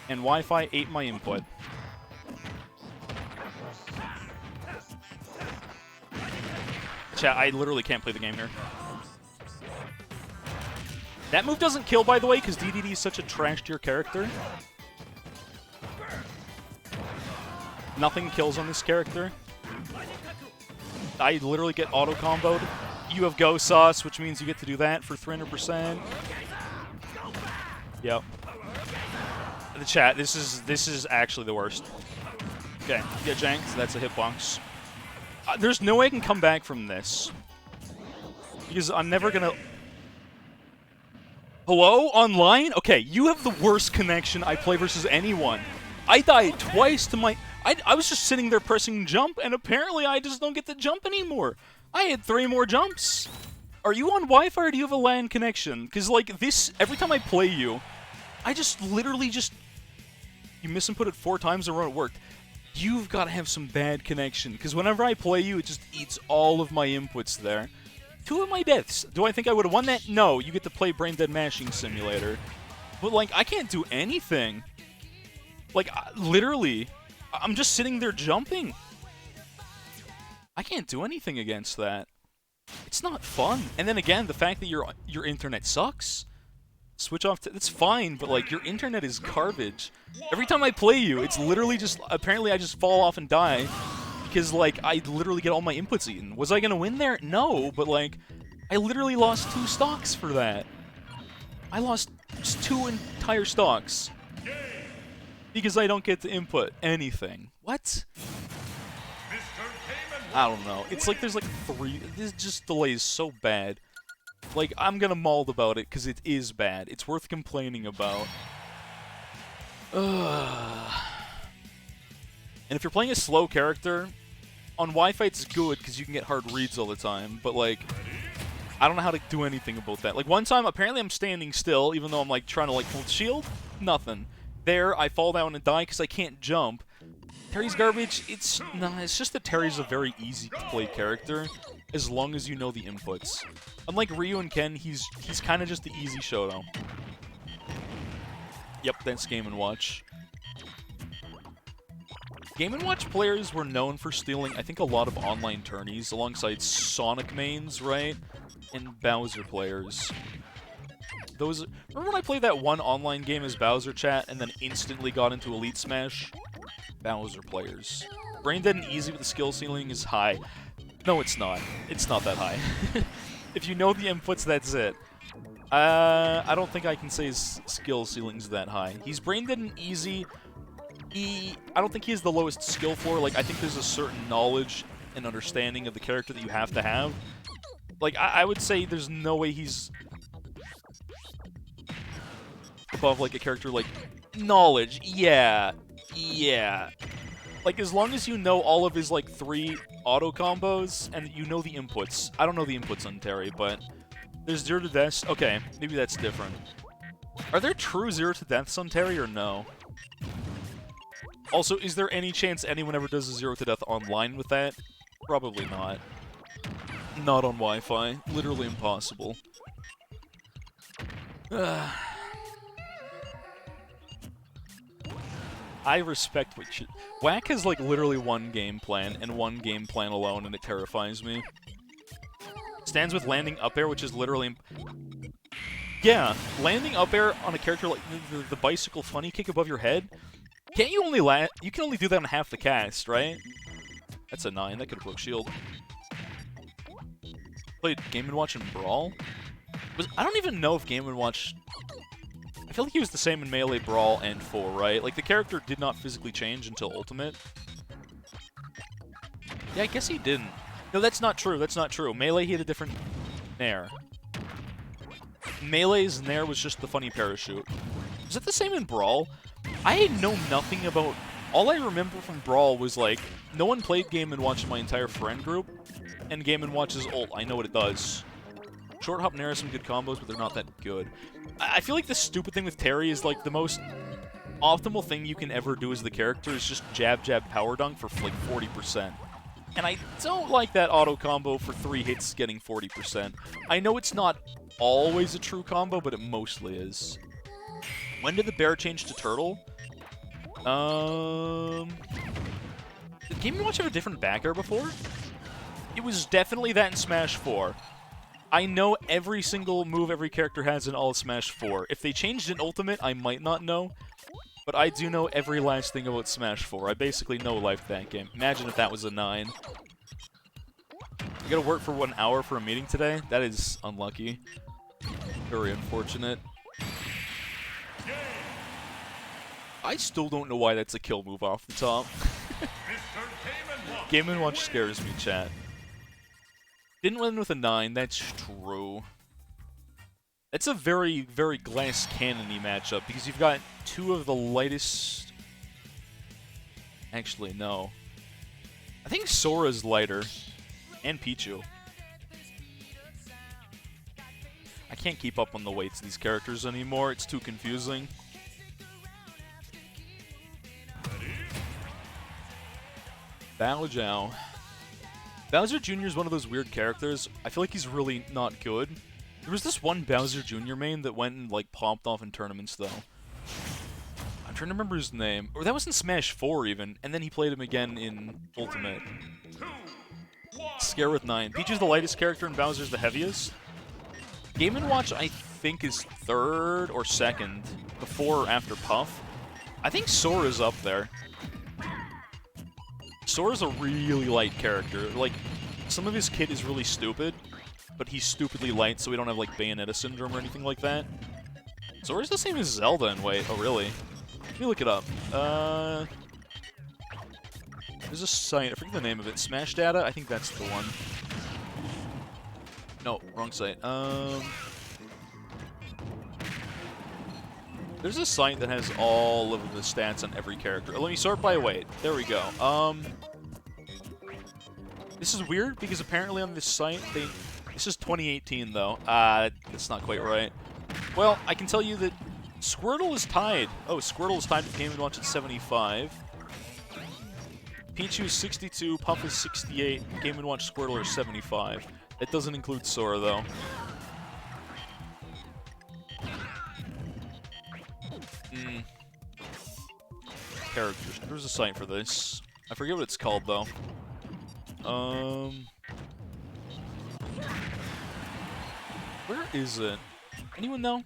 and Wi-Fi ate my input. Chat, I literally can't play the game here. That move doesn't kill, by the way, because DDD is such a trash tier character. Nothing kills on this character. I literally get auto-comboed. You have Go Sauce, which means you get to do that for 300%. Yep. The chat, this is actually the worst. Okay, get janked. That's a hitbox. There's no way I can come back from this. Because I'm never gonna... Hello? Online? Okay, you have the worst connection I play versus anyone. I died twice to my... I was just sitting there pressing jump, and apparently I just don't get to jump anymore. I had 3 more jumps. Are you on Wi-Fi or do you have a LAN connection? Because, like, this... Every time I play you, I just literally just... You misinput it 4 times in a row, it worked. You've got to have some bad connection, because whenever I play you, it just eats all of my inputs there. 2 of my deaths. Do I think I would have won that? No, you get to play Brain Dead Mashing Simulator. But, like, I can't do anything. Like, literally, I'm just sitting there jumping. I can't do anything against that. It's not fun. And then again, the fact that your internet sucks. Switch off. It's fine, but like your internet is garbage. Every time I play you, it's literally just. Apparently, I just fall off and die because like I literally get all my inputs eaten. Was I gonna win there? No, but like I literally lost 2 stocks for that. I lost just 2 entire stocks because I don't get to input anything. What? I don't know. It's like there's like 3. This just delay is so bad. Like, I'm gonna maul about it, because it is bad. It's worth complaining about. And if you're playing a slow character, on Wi-Fi it's good, because you can get hard reads all the time, but, like, I don't know how to do anything about that. Like, one time, apparently I'm standing still, even though I'm, like, trying to, like, hold shield. Nothing. There, I fall down and die, because I can't jump. Terry's garbage. It's just that Terry's a very easy-to-play character, as long as you know the inputs. Unlike Ryu and Ken, he's kind of just the easy Shoto. Yep, that's Game & Watch. Game & Watch players were known for stealing, I think, a lot of online tourneys, alongside Sonic mains, right? And Bowser players. Remember when I played that one online game as Bowser chat, and then instantly got into Elite Smash? Bowser players. Brain Dead and Easy, but the skill ceiling is high. No, it's not. It's not that high. If you know the inputs, that's it. I don't think I can say his skill ceiling's that high. He's Brain Dead and Easy. I don't think he has the lowest skill floor. Like, I think there's a certain knowledge and understanding of the character that you have to have. Like, I would say there's no way he's above, like, a character like knowledge. Yeah. Like, as long as you know all of his, like, 3 auto combos, and you know the inputs. I don't know the inputs on Terry, but there's 0 to deaths. Okay, maybe that's different. Are there true 0 to deaths on Terry, or no? Also, is there any chance anyone ever does a 0 to death online with that? Probably not. Not on Wi-Fi. Literally impossible. I respect what you... Whack has, like, literally one game plan, and one game plan alone, and it terrifies me. Stands with landing up air, which is literally... Yeah, landing up air on a character like the bicycle funny kick above your head. Can't you only land... You can only do that on half the cast, right? That's a 9. That could have broke shield. Played Game & Watch and Brawl? I don't even know if Game & Watch... I feel like he was the same in Melee, Brawl, and 4, right? Like, the character did not physically change until Ultimate. Yeah, I guess he didn't. No, that's not true. That's not true. Melee, he had a different Nair. Melee's Nair was just the funny parachute. Is that the same in Brawl? I know nothing about... All I remember from Brawl was, like, no one played Game & Watch in my entire friend group, and Game & Watch's ult. I know what it does. Short hop Nair has some good combos, but they're not that good. I feel like the stupid thing with Terry is, like, the most optimal thing you can ever do as the character is just jab, jab, power dunk for, like, 40%. And I don't like that auto combo for 3 hits getting 40%. I know it's not always a true combo, but it mostly is. When did the bear change to turtle? Did Game & Watch have a different back air before? It was definitely that in Smash 4. I know every single move every character has in all of Smash 4. If they changed in Ultimate, I might not know. but I do know every last thing about Smash 4. I basically know life that game. Imagine if that was a 9. I gotta work for 1 hour for a meeting today? That is unlucky. Very unfortunate. I still don't know why that's a kill move off the top. Game & Watch scares me, chat. Didn't win with a 9, that's true. It's a very, very glass cannon-y matchup, because you've got 2 of the lightest... Actually, no. I think Sora's lighter. And Pichu. I can't keep up on the weights of these characters anymore, it's too confusing. Bao. Bowser Jr. is one of those weird characters. I feel like he's really not good. There was this one Bowser Jr. main that went and, like, popped off in tournaments, though. I'm trying to remember his name. Or that was in Smash 4, even. And then he played him again in Ultimate. Scare with 9. Peach is the lightest character and Bowser's the heaviest. Game & Watch, I think, is 3rd or 2nd. Before or after Puff. I think Sora's up there. Sora's a really light character. Like, some of his kit is really stupid, but he's stupidly light, so we don't have, like, Bayonetta syndrome or anything like that. Sora's the same as Zelda in weight. Oh, really? Let me look it up. There's a site. I forget the name of it. Smash Data? I think that's the one. No, wrong site. There's a site that has all of the stats on every character. Let me sort by weight. There we go. This is weird because apparently on this site, this is 2018 though. That's not quite right. Well, I can tell you that Squirtle is tied. Oh, Squirtle is tied with Game & Watch at 75. Pichu is 62, Puff is 68, Game & Watch Squirtle are 75. It doesn't include Sora though. Characters. There's a site for this. I forget what it's called though. Where is it? Anyone know?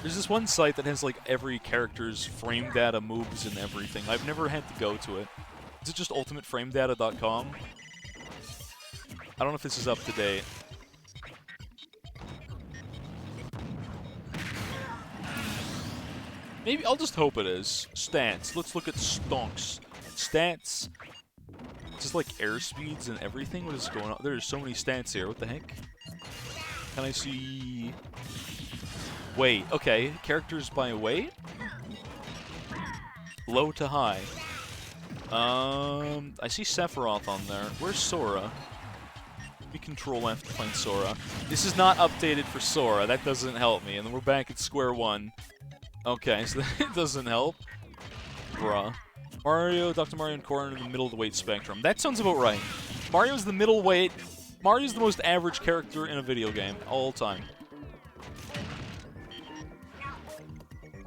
There's this one site that has like every character's frame data, moves, and everything. I've never had to go to it. Is it just ultimateframedata.com? I don't know if this is up to date. Maybe, I'll just hope it is. Stats. Let's look at stonks. Stats. Just like airspeeds and everything? What is going on? There's so many stats here. What the heck? Can I see... Weight. Okay. Characters by weight? Low to high. I see Sephiroth on there. Where's Sora? We Control F to find Sora. This is not updated for Sora. That doesn't help me. And then we're back at square one. Okay, so that doesn't help. Bruh. Mario, Dr. Mario, and Corrin are in the middle of the weight spectrum. That sounds about right. Mario's the middle weight. Mario's the most average character in a video game, all time.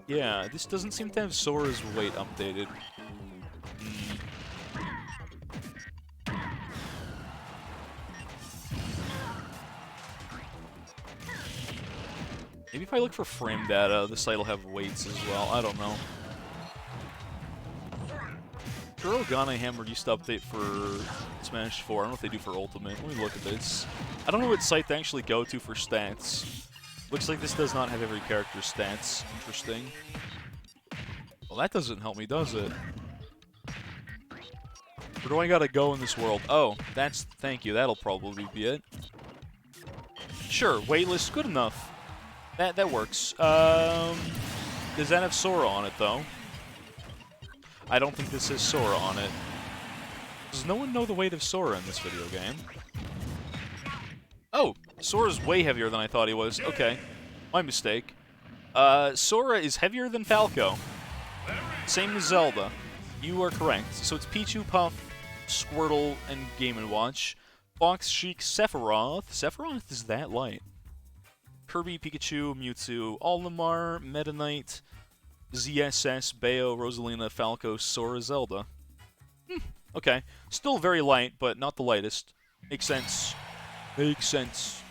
Yeah, this doesn't seem to have Sora's weight updated. Maybe if I look for frame data, the site will have weights as well. I don't know. Kurogane Hammer used to update for Smash 4. I don't know if they do for Ultimate. Let me look at this. I don't know what site to actually go to for stats. Looks like this does not have every character's stats. Interesting. Well, that doesn't help me, does it? Where do I gotta go in this world? Oh, that's... Thank you. That'll probably be it. Sure, waitlist. Good enough. That works. Does that have Sora on it, though? I don't think this has Sora on it. Does no one know the weight of Sora in this video game? Oh, Sora's way heavier than I thought he was. Okay, my mistake. Sora is heavier than Falco. Same as Zelda. You are correct. So it's Pichu, Puff, Squirtle, and Game & Watch. Fox, Sheik, Sephiroth. Sephiroth is that light. Kirby, Pikachu, Mewtwo, Olimar, Meta Knight, ZSS, Bayo, Rosalina, Falco, Sora, Zelda. Okay. Still very light, but not the lightest. Makes sense. Makes sense.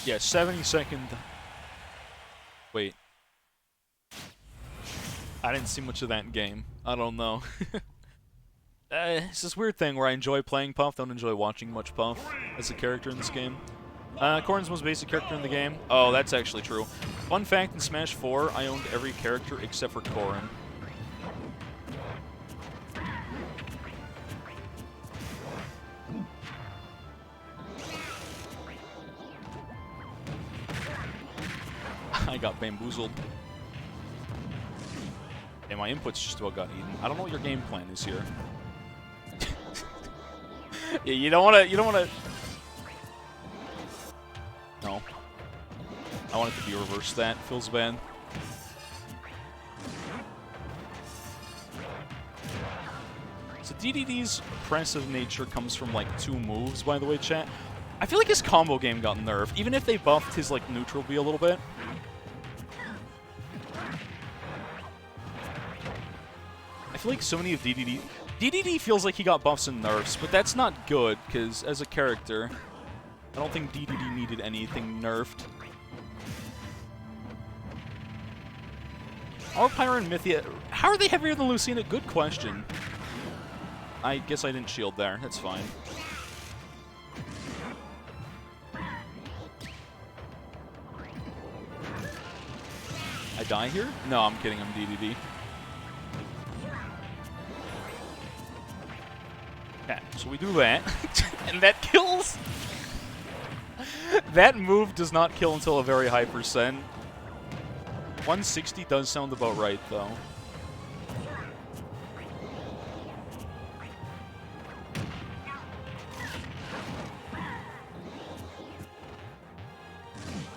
Yeah, 72nd. Wait. I didn't see much of that game. I don't know. It's this weird thing where I enjoy playing Puff, don't enjoy watching much Puff as a character in this game. Corrin's the most basic character in the game. Oh, that's actually true. Fun fact, in Smash 4, I owned every character except for Corrin. I got bamboozled. And my inputs just about got eaten. I don't know what your game plan is here. Yeah, you don't wanna... No. I want it to be reversed that. Feels bad. So DDD's oppressive nature comes from, like, 2 moves, by the way, chat. I feel like his combo game got nerfed, even if they buffed his, like, neutral B a little bit. I feel like so many of DDD... DDD feels like he got buffs and nerfs, but that's not good, because as a character, I don't think DDD needed anything nerfed. Are Pyra and Mythia... How are they heavier than Lucina? Good question. I guess I didn't shield there. That's fine. I die here? No, I'm kidding. I'm DDD. Okay, so we do that. And that kills... That move does not kill until a very high percent. 160 does sound about right, though.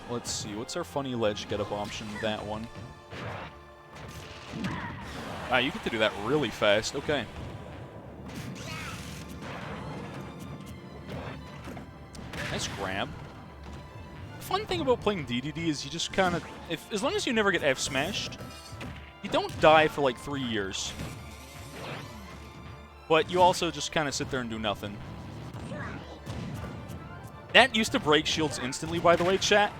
Let's see, what's our funny ledge get-up option? That one. Ah, you get to do that really fast. Okay. Nice grab. Fun thing about playing DDD is you just kind of, as long as you never get F smashed, you don't die for like 3 years. But you also just kind of sit there and do nothing. That used to break shields instantly, by the way, chat.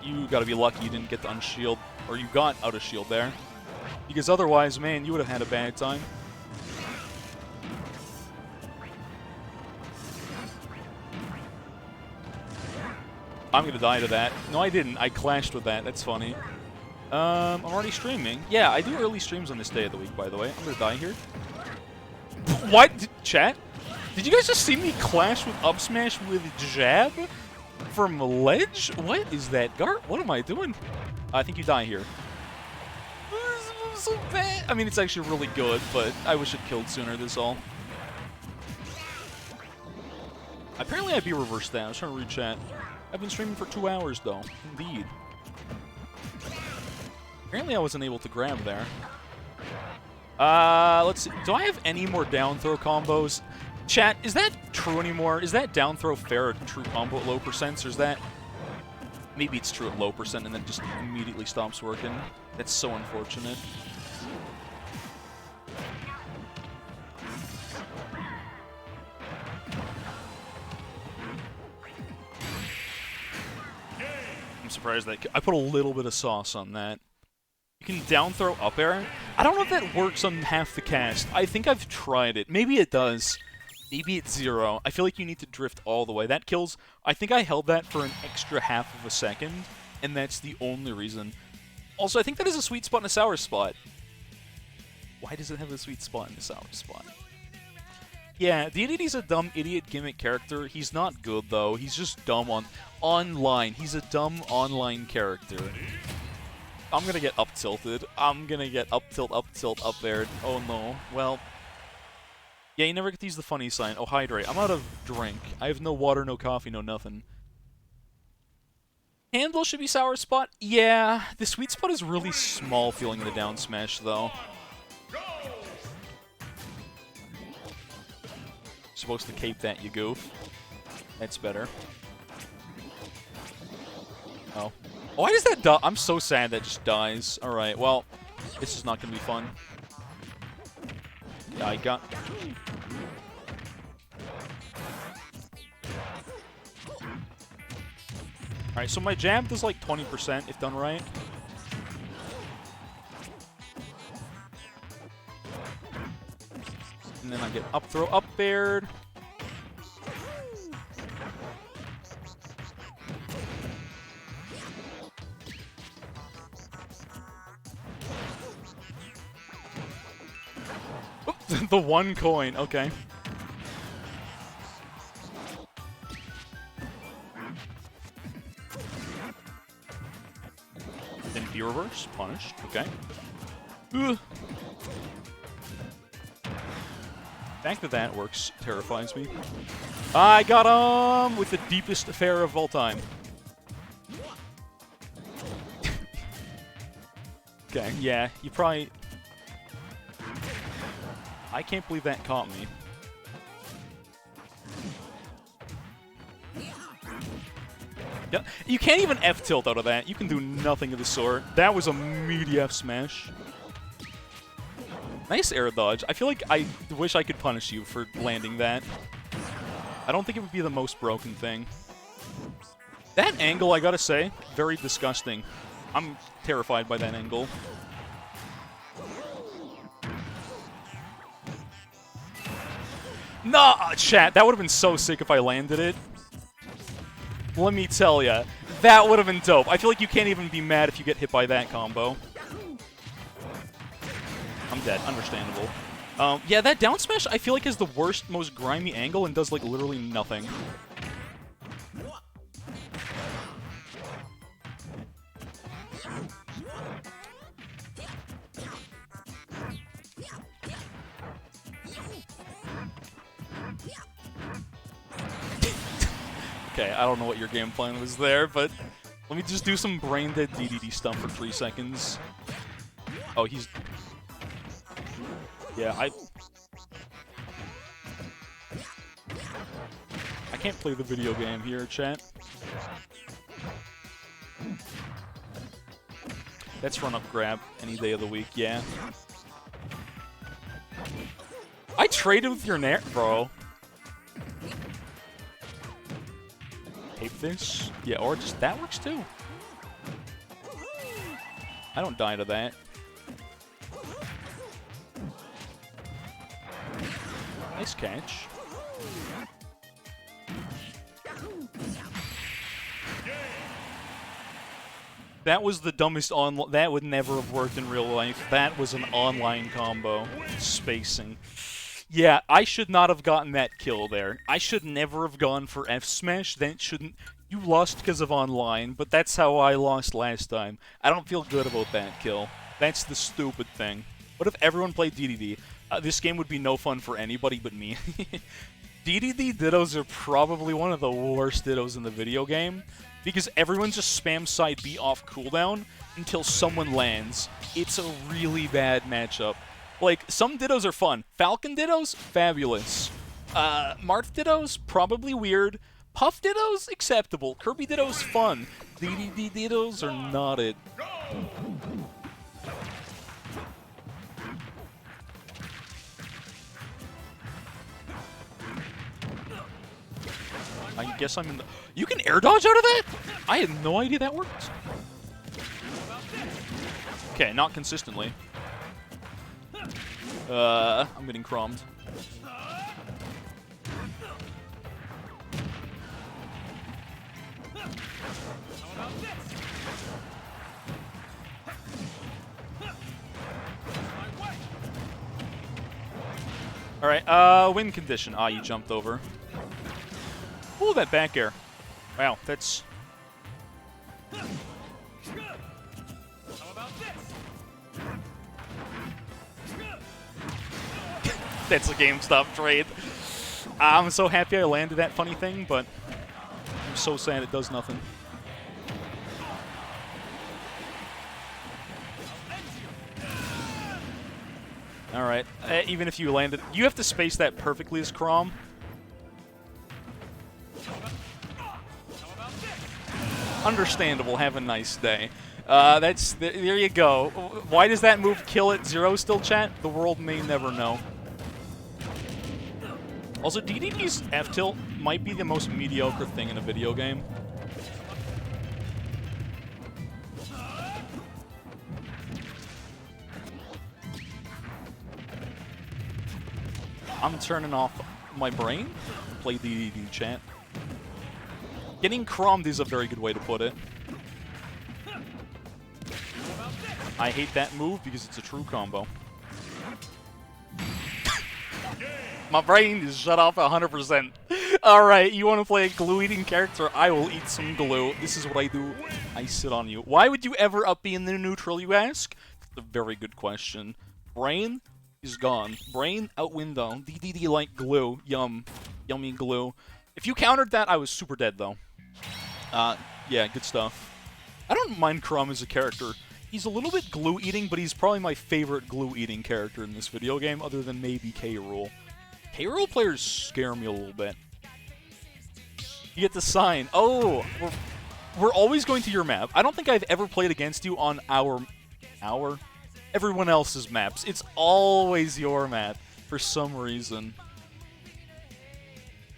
You gotta be lucky you didn't get to unshield, or you got out of shield there. Because otherwise, man, you would have had a bad time. I'm gonna die to that. No, I didn't. I clashed with that. That's funny. I'm already streaming. Yeah, I do early streams on this day of the week, by the way. I'm gonna die here. What? Chat? Did you guys just see me clash with up smash with jab? From ledge? What is that? Gart? What am I doing? I think you die here. So bad. I mean, it's actually really good, but I wish it killed sooner, this all. Apparently I be reversed that. I was trying to read chat. I've been streaming for 2 hours, though. Indeed. Apparently I wasn't able to grab there. Let's see. Do I have any more down throw combos? Chat, is that true anymore? Is that down throw fair or true combo at low percents, or is that... Maybe it's true at low percent and then just immediately stops working. That's so unfortunate. I'm surprised that... I put a little bit of sauce on that. You can down throw up air. I don't know if that works on half the cast. I think I've tried it. Maybe it does. Maybe it's 0. I feel like you need to drift all the way. That kills... I think I held that for an extra half of a second, and that's the only reason. Also, I think that is a sweet spot and a sour spot. Why does it have a sweet spot and a sour spot? Yeah, DDD's a dumb idiot gimmick character. He's not good, though. He's just dumb online. He's a dumb online character. I'm gonna get up-tilted. I'm gonna get up-tilt, up-tilt, up-aired. Oh, no. Well... Yeah, you never get to use the funny sign. Oh, hydrate. I'm out of drink. I have no water, no coffee, no nothing. Handle should be sour spot? Yeah. The sweet spot is really small feeling the down smash, though. Supposed to cape that, you goof. That's better. Oh. Why does that die? I'm so sad that just dies. Alright, well, this is not going to be fun. Yeah, I got... Alright, so my jab does like 20% if done right. And then I get up throw, up aired. The 1 coin, okay. Then B reverse, punished, okay. Ugh. The fact that that works terrifies me. I got him with the deepest affair of all time. Okay, yeah, you probably... I can't believe that caught me. Yeah, you can't even F-tilt out of that. You can do nothing of the sort. That was a meaty F-smash. Nice air dodge. I feel like I wish I could punish you for landing that. I don't think it would be the most broken thing. That angle, I gotta say, very disgusting. I'm terrified by that angle. Nah, chat, that would have been so sick if I landed it. Let me tell ya, that would have been dope. I feel like you can't even be mad if you get hit by that combo. I'm dead, understandable. Yeah, that down smash I feel like is the worst, most grimy angle and does like literally nothing. Okay, I don't know what your game plan was there, but let me just do some brain-dead DDD stuff for 3 seconds. Oh, he's... Yeah, I can't play the video game here, chat. That's run-up grab any day of the week, yeah. I traded with your Nair, bro. Tape this? Yeah, or just that works too. I don't die to that. Nice catch. That was the dumbest online. That would never have worked in real life. That was an online combo. Spacing. Yeah, I should not have gotten that kill there. I should never have gone for F smash. Then it shouldn't. You lost because of online, but that's how I lost last time. I don't feel good about that kill. That's the stupid thing. What if everyone played DDD? This game would be no fun for anybody but me. DDD Dittos are probably one of the worst Dittos in the video game, because everyone just spams side B off cooldown until someone lands. It's a really bad matchup. Like, some Dittos are fun. Falcon Dittos? Fabulous. Marth Dittos? Probably weird. Puff Dittos? Acceptable. Kirby Dittos? Fun. DDD Dittos are not it. I guess I'm in the... You can air dodge out of that? I had no idea that worked. Okay, not consistently. I'm getting crumbed. Alright, win condition. Ah, you jumped over. Ooh, that back air. Wow, that's... That's a GameStop trade. I'm so happy I landed that funny thing, but I'm so sad it does nothing. Alright, even if you landed... You have to space that perfectly as Chrom. Understandable, have a nice day. There you go. Why does that move kill at 0 still, chat? The world may never know. Also, DDD's F-tilt might be the most mediocre thing in a video game. I'm turning off my brain. Play DDD chat. Getting crumbed is a very good way to put it. I hate that move because it's a true combo. My brain is shut off 100%. Alright, you want to play a glue-eating character? I will eat some glue. This is what I do. I sit on you. Why would you ever up be in the neutral, you ask? That's a very good question. Brain is gone. Brain out window. DDD like glue. Yum. Yummy glue. If you countered that, I was super dead, though. Yeah, good stuff. I don't mind Crumb as a character. He's a little bit glue-eating, but he's probably my favorite glue-eating character in this video game, other than maybe K-Rool. K-Rool players scare me a little bit. You get the sign. Oh, we're always going to your map. I don't think I've ever played against you on everyone else's maps. It's always your map for some reason.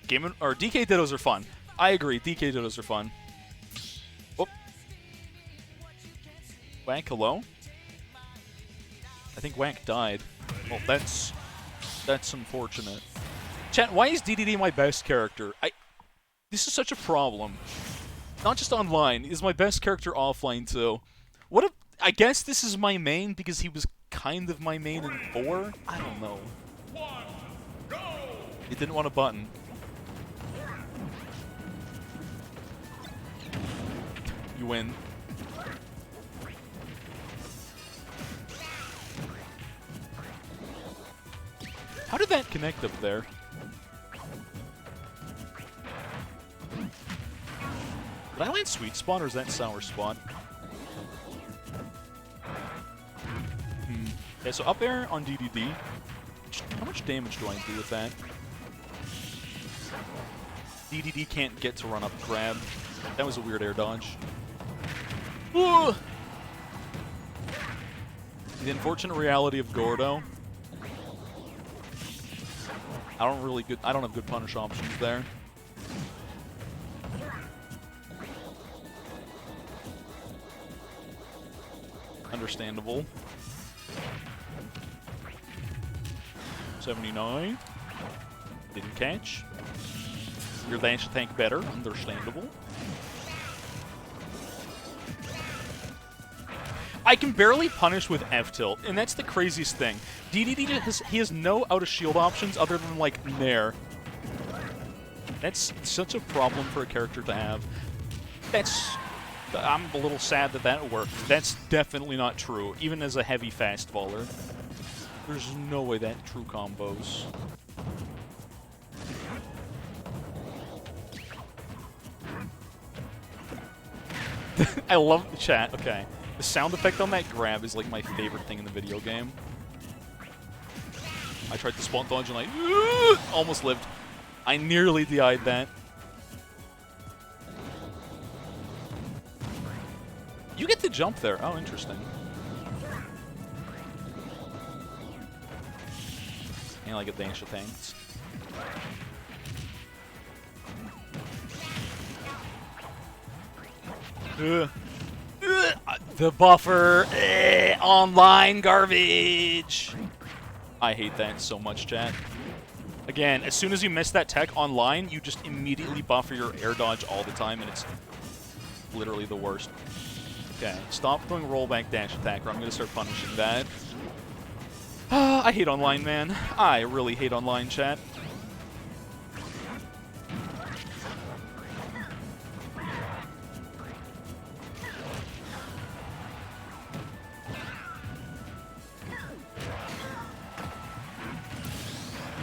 DK Dittos are fun. I agree. DK Dittos are fun. Whoop. Wank, hello? I think Wank died. Well, that's unfortunate. Chat, why is DDD my best character? This is such a problem. Not just online, is my best character offline too. What if, I guess this is my main because he was kind of my main in 4? I don't know. He didn't want a button. You win. How did that connect up there? Did I land Sweet Spot or is that Sour Spot? Okay, so up air on DDD. How much damage do I do with that? DDD can't get to run up grab. That was a weird air dodge. Ooh! The unfortunate reality of Gordo. I don't have good punish options there. Understandable. 79. Didn't catch. Your dash attack better. Understandable. I can barely punish with F-tilt, and that's the craziest thing. DDD he has no out-of-shield options other than, like, Nair. That's such a problem for a character to have. I'm a little sad that that worked. That's definitely not true, even as a heavy fast faller. There's no way that true combos. I love the chat. Okay. The sound effect on that grab is like my favorite thing in the video game. I tried to spawn dodge and I almost lived. I nearly DI'd that. You get the jump there. Oh, interesting. And like a dash of tanks. The buffer. Online garbage. I hate that so much, chat. Again, as soon as you miss that tech online, you just immediately buffer your air dodge all the time, and it's literally the worst. Okay, stop doing rollback dash attack, or I'm going to start punishing that. I hate online, man. I really hate online, chat.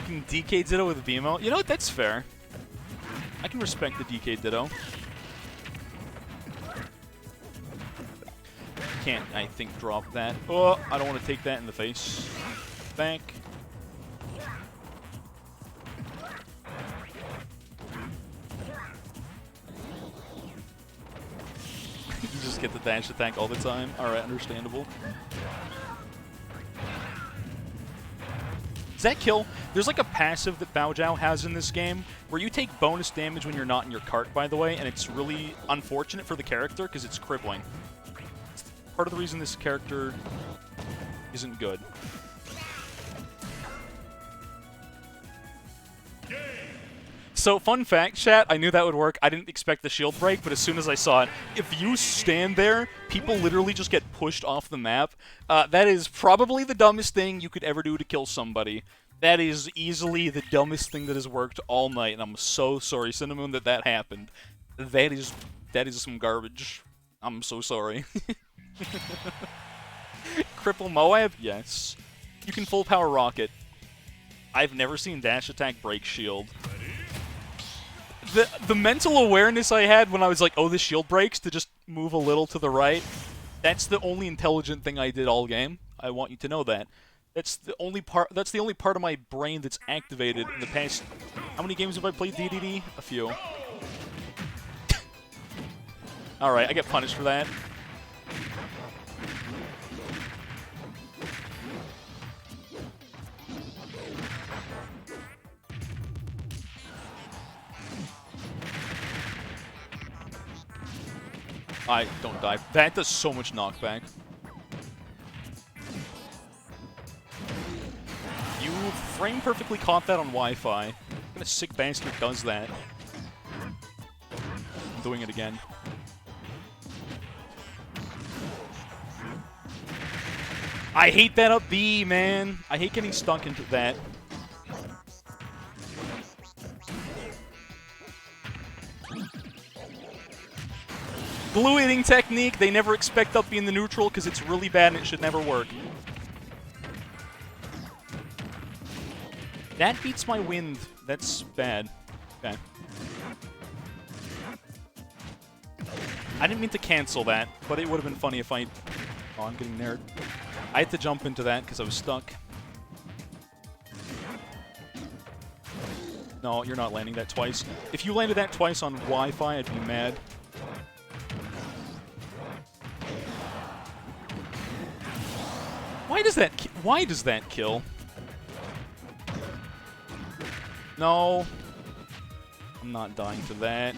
You can DK Ditto with a BMO? You know what? That's fair. I can respect the DK Ditto. Can't, I think, drop that. Oh, I don't want to take that in the face. Back. You just get the dash attack all the time. Alright, understandable. Does that kill? There's like a passive that Bao Zhao has in this game where you take bonus damage when you're not in your cart, by the way, and it's really unfortunate for the character because it's crippling. Part of the reason this character isn't good. So, fun fact, chat, I knew that would work. I didn't expect the shield break, but as soon as I saw it, if you stand there, people literally just get pushed off the map. That is probably the dumbest thing you could ever do to kill somebody. That is easily the dumbest thing that has worked all night, and I'm so sorry, Cinnamon, that happened. That is some garbage. I'm so sorry. Cripple Moab? Yes. You can full power rocket. I've never seen dash attack break shield. The mental awareness I had when I was like, oh, this shield breaks, to just move a little to the right, that's the only intelligent thing I did all game. I want you to know that. That's the only part of my brain that's activated in the past. How many games have I played DDD? A few. Alright, I get punished for that. I don't die. That does so much knockback. You frame perfectly caught that on Wi-Fi. What kind of sick bastard does that? I'm doing it again. I hate that up B, man. I hate getting stuck into that. Blue hitting technique, they never expect up B in the neutral because it's really bad and it should never work. That beats my wind. That's bad. Okay. I didn't mean to cancel that, but it would have been funny if I... Oh, I'm getting nerd. I had to jump into that because I was stuck. No, you're not landing that twice. If you landed that twice on Wi-Fi, I'd be mad. Why does that kill? No. I'm not dying to that.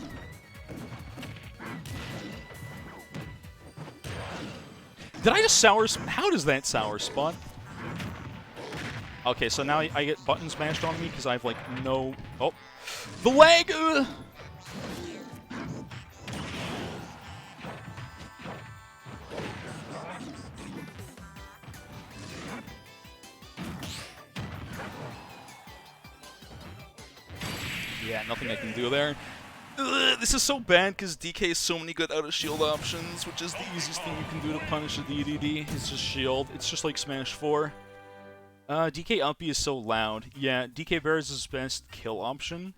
Did I just sour... How does that sour spot? Okay, so now I get button smashed on me because I have, like, no... Oh. The lag! Yeah, nothing I can do there. Ugh, this is so bad because DK has so many good out-of-shield options, which is the easiest thing you can do to punish a DDD. It's just shield. It's just like Smash 4. DK Uppy is so loud. Yeah, DK Bear is his best kill option.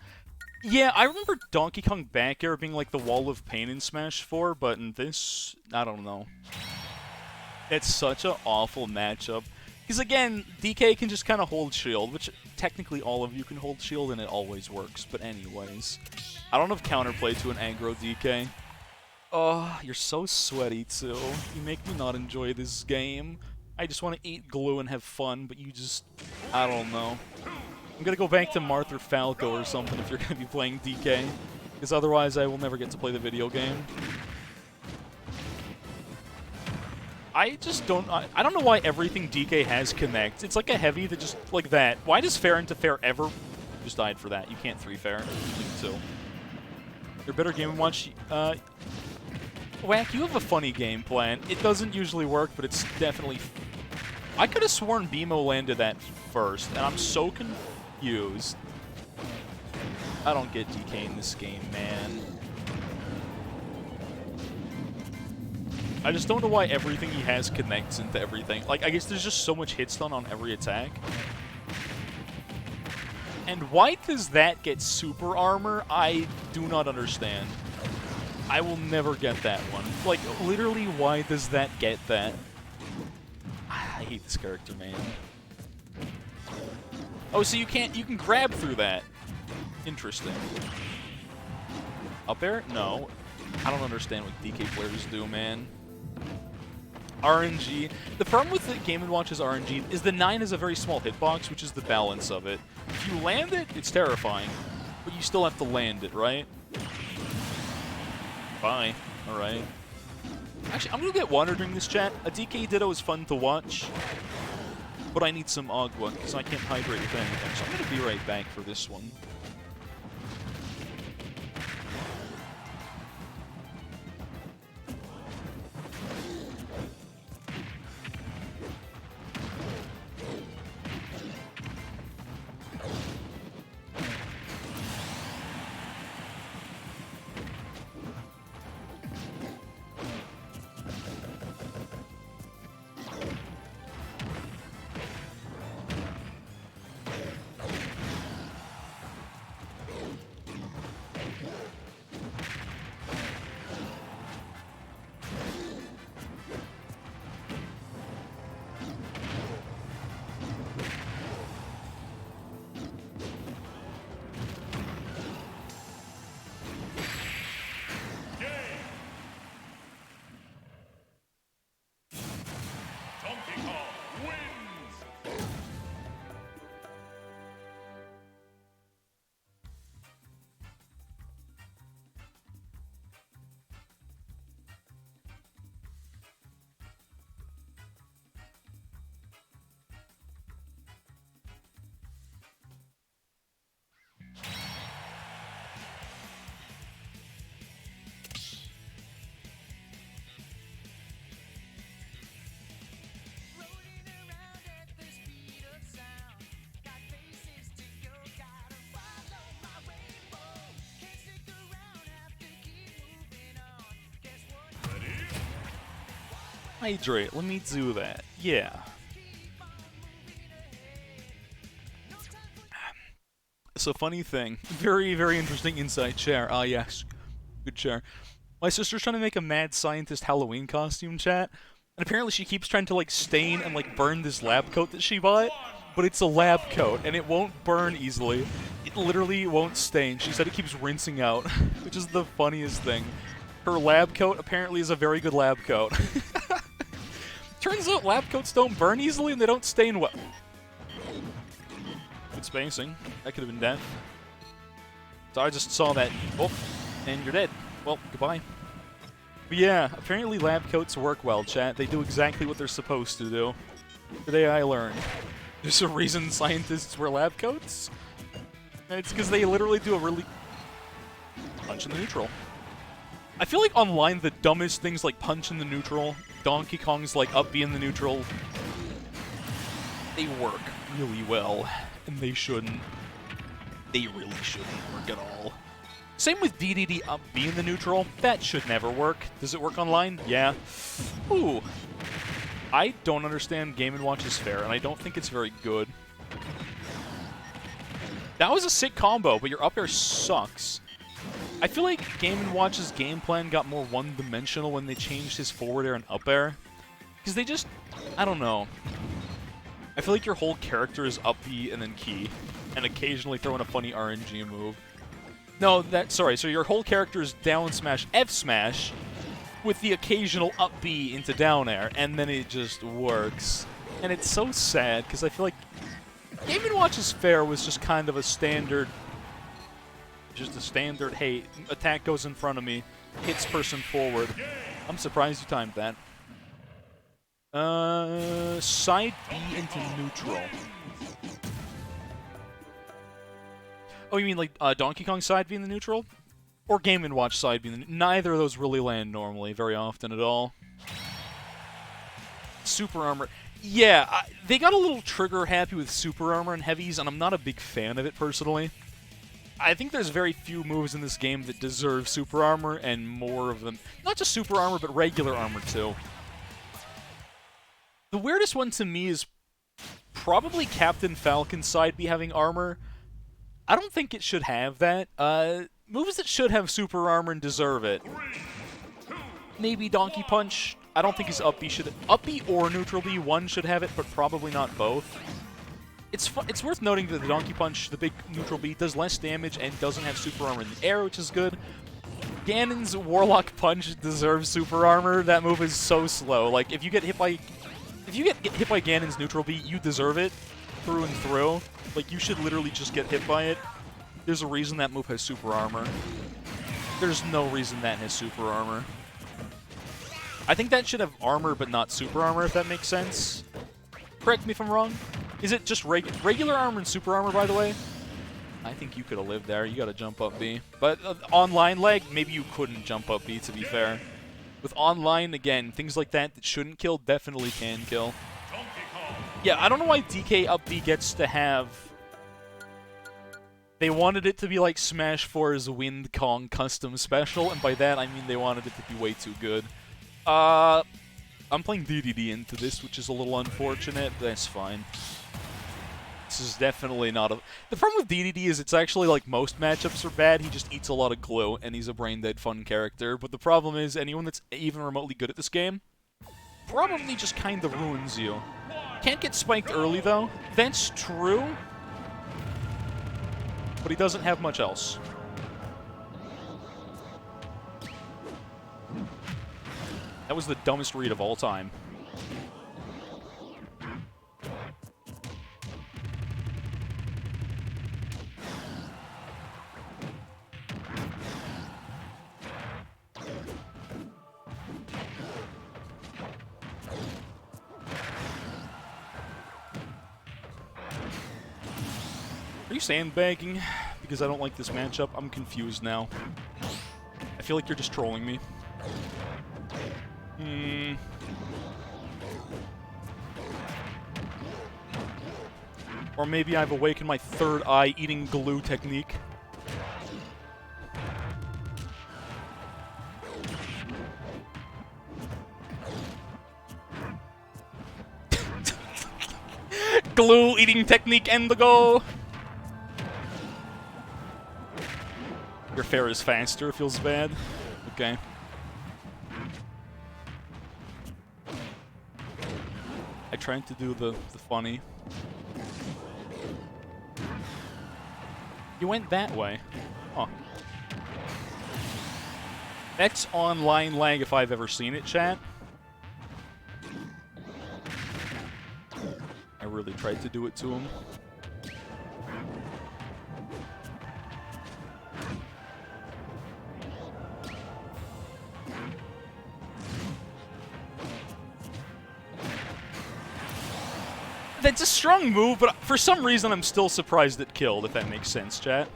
Yeah, I remember Donkey Kong back air being like the wall of pain in Smash 4, but in this, I don't know. It's such an awful matchup. Because again, DK can just kind of hold shield, which technically all of you can hold shield and it always works. But anyways, I don't have counterplay to an aggro DK. Oh, you're so sweaty too. You make me not enjoy this game. I just want to eat glue and have fun, but you just... I don't know. I'm gonna go back to Martha Falco or something if you're gonna be playing DK. Because otherwise I will never get to play the video game. I just don't... I don't know why everything DK has connects. It's like a heavy that just... like that. Why does fair into fair ever... Just died for that. You can't 3 fair. So. You're better Game & Watch. Whack, you have a funny game plan. It doesn't usually work, but it's definitely... I could have sworn BMO landed that first, and I'm so confused. I don't get DK in this game, man. I just don't know why everything he has connects into everything. Like, I guess there's just so much hit stun on every attack. And why does that get super armor? I do not understand. I will never get that one. Like, literally, why does that get that? I hate this character, man. Oh, so you can grab through that. Interesting. Up air? No. I don't understand what DK players do, man. RNG. The problem with the Game & Watch's RNG is the 9 is a very small hitbox, which is the balance of it. If you land it, it's terrifying. But you still have to land it, right? Bye. Alright. Actually, I'm gonna get water during this chat. A DK Ditto is fun to watch. But I need some Agua, because I can't hydrate with anything. So I'm gonna be right back for this one. Hydrate. Let me do that. Yeah. So, funny thing. Very, very interesting insight, Chair. Ah, yes. Good Chair. My sister's trying to make a mad scientist Halloween costume, chat. And apparently she keeps trying to, like, stain and, like, burn this lab coat that she bought. But it's a lab coat, and it won't burn easily. It literally won't stain. She said it keeps rinsing out, which is the funniest thing. Her lab coat apparently is a very good lab coat. Turns out lab coats don't burn easily and they don't stain well. Good spacing. That could have been death. So I just saw that. Oh, and you're dead. Well, goodbye. But yeah, apparently lab coats work well, chat. They do exactly what they're supposed to do. Today I learned. There's a reason scientists wear lab coats. It's because they literally do a really... punch in the neutral. I feel like online the dumbest things like punch in the neutral, Donkey Kong's like up B in the neutral, they work really well. And they shouldn't. They really shouldn't work at all. Same with DDD up B in the neutral. That should never work. Does it work online? Yeah. Ooh. I don't understand Game & Watch's fare, and I don't think it's very good. That was a sick combo, but your up air sucks. I feel like Game & Watch's game plan got more one-dimensional when they changed his forward air and up air. Because they just... I don't know. I feel like your whole character is up B and then key, and occasionally throw in a funny RNG move. No, sorry, so your whole character is down smash, F smash, with the occasional up B into down air, and then it just works. And it's so sad, because I feel like Game & Watch's fare was just kind of a standard, hey, attack goes in front of me, hits person forward. I'm surprised you timed that. Side B into neutral. Oh, you mean like Donkey Kong side B in the neutral? Or Game & Watch side B in the neither of those really land normally, very often at all. Super Armor. Yeah, they got a little trigger happy with Super Armor and Heavies, and I'm not a big fan of it personally. I think there's very few moves in this game that deserve Super Armor, and more of them. Not just Super Armor, but regular armor too. The weirdest one to me is probably Captain Falcon's side B having armor. I don't think it should have that. Moves that should have super armor and deserve it. Maybe Donkey Punch. I don't think his up B should... Up B or neutral B, one should have it, but probably not both. It's worth noting that the Donkey Punch, the big neutral B, does less damage and doesn't have super armor in the air, which is good. Ganon's Warlock Punch deserves super armor. That move is so slow. Like, if you get hit by... If you get hit by Ganon's neutral B, you deserve it through and through. Like, you should literally just get hit by it. There's a reason that move has super armor. There's no reason that has super armor. I think that should have armor but not super armor, if that makes sense. Correct me if I'm wrong. Is it just regular armor and super armor, by the way? I think you could have lived there. You gotta jump up B. But online leg, maybe you couldn't jump up B, to be fair. With online, again, things like that that shouldn't kill definitely can kill. Yeah, I don't know why DK up B gets to have... They wanted it to be like Smash 4's Wind Kong custom special, and by that I mean they wanted it to be way too good. I'm playing DDD into this, which is a little unfortunate. That's fine. This is definitely not a... The problem with DDD is it's actually like most matchups are bad. He just eats a lot of glue, and he's a brain-dead fun character. But the problem is anyone that's even remotely good at this game probably just kind of ruins you. Can't get spiked early, though. That's true. But he doesn't have much else. That was the dumbest read of all time. Are you sandbagging? Because I don't like this matchup. I'm confused now. I feel like you're just trolling me. Or maybe I've awakened my third eye eating glue technique. glue eating technique and the go. Your fair is faster, feels bad. Okay. I tried to do the funny. You went that way. Huh. That's online lag if I've ever seen it, chat. I really tried to do it to him. That's a strong move, but for some reason I'm still surprised it killed, if that makes sense, chat.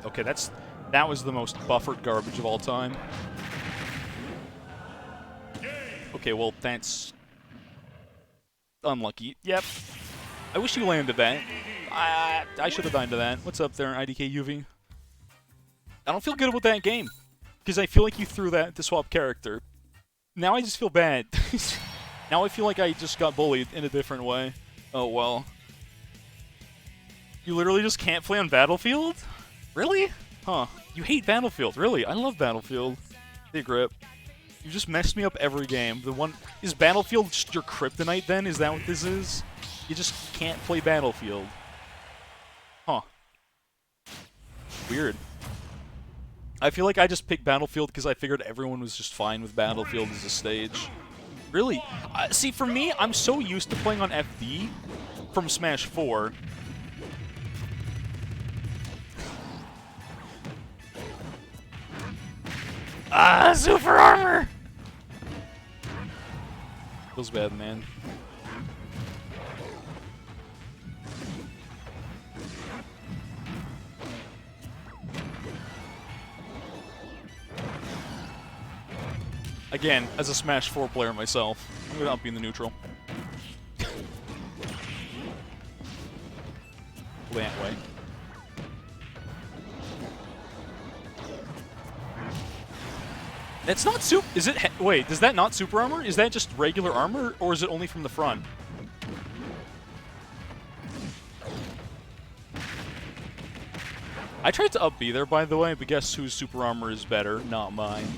Okay, that was the most buffered garbage of all time. Okay, well, that's unlucky. Yep. I wish you landed that. I should have died to that. What's up there, IDK UV? I don't feel good about that game, because I feel like you threw that to swap character. Now I just feel bad. Now I feel like I just got bullied in a different way. Oh, well. You literally just can't play on Battlefield? Really? Huh. You hate Battlefield. Really? I love Battlefield. Hey, Grip. You just messed me up every game. Is Battlefield just your kryptonite then? Is that what this is? You just can't play Battlefield. Huh. Weird. I feel like I just picked Battlefield because I figured everyone was just fine with Battlefield as a stage. Really? See, for me, I'm so used to playing on FD from Smash 4. Super armor! Feels bad, man. Again, as a Smash 4 player myself, I'm gonna up be in the neutral. That way. That's not super. Is it? Wait, does that not super armor? Is that just regular armor, or is it only from the front? I tried to up B there, by the way, but guess whose super armor is better? Not mine.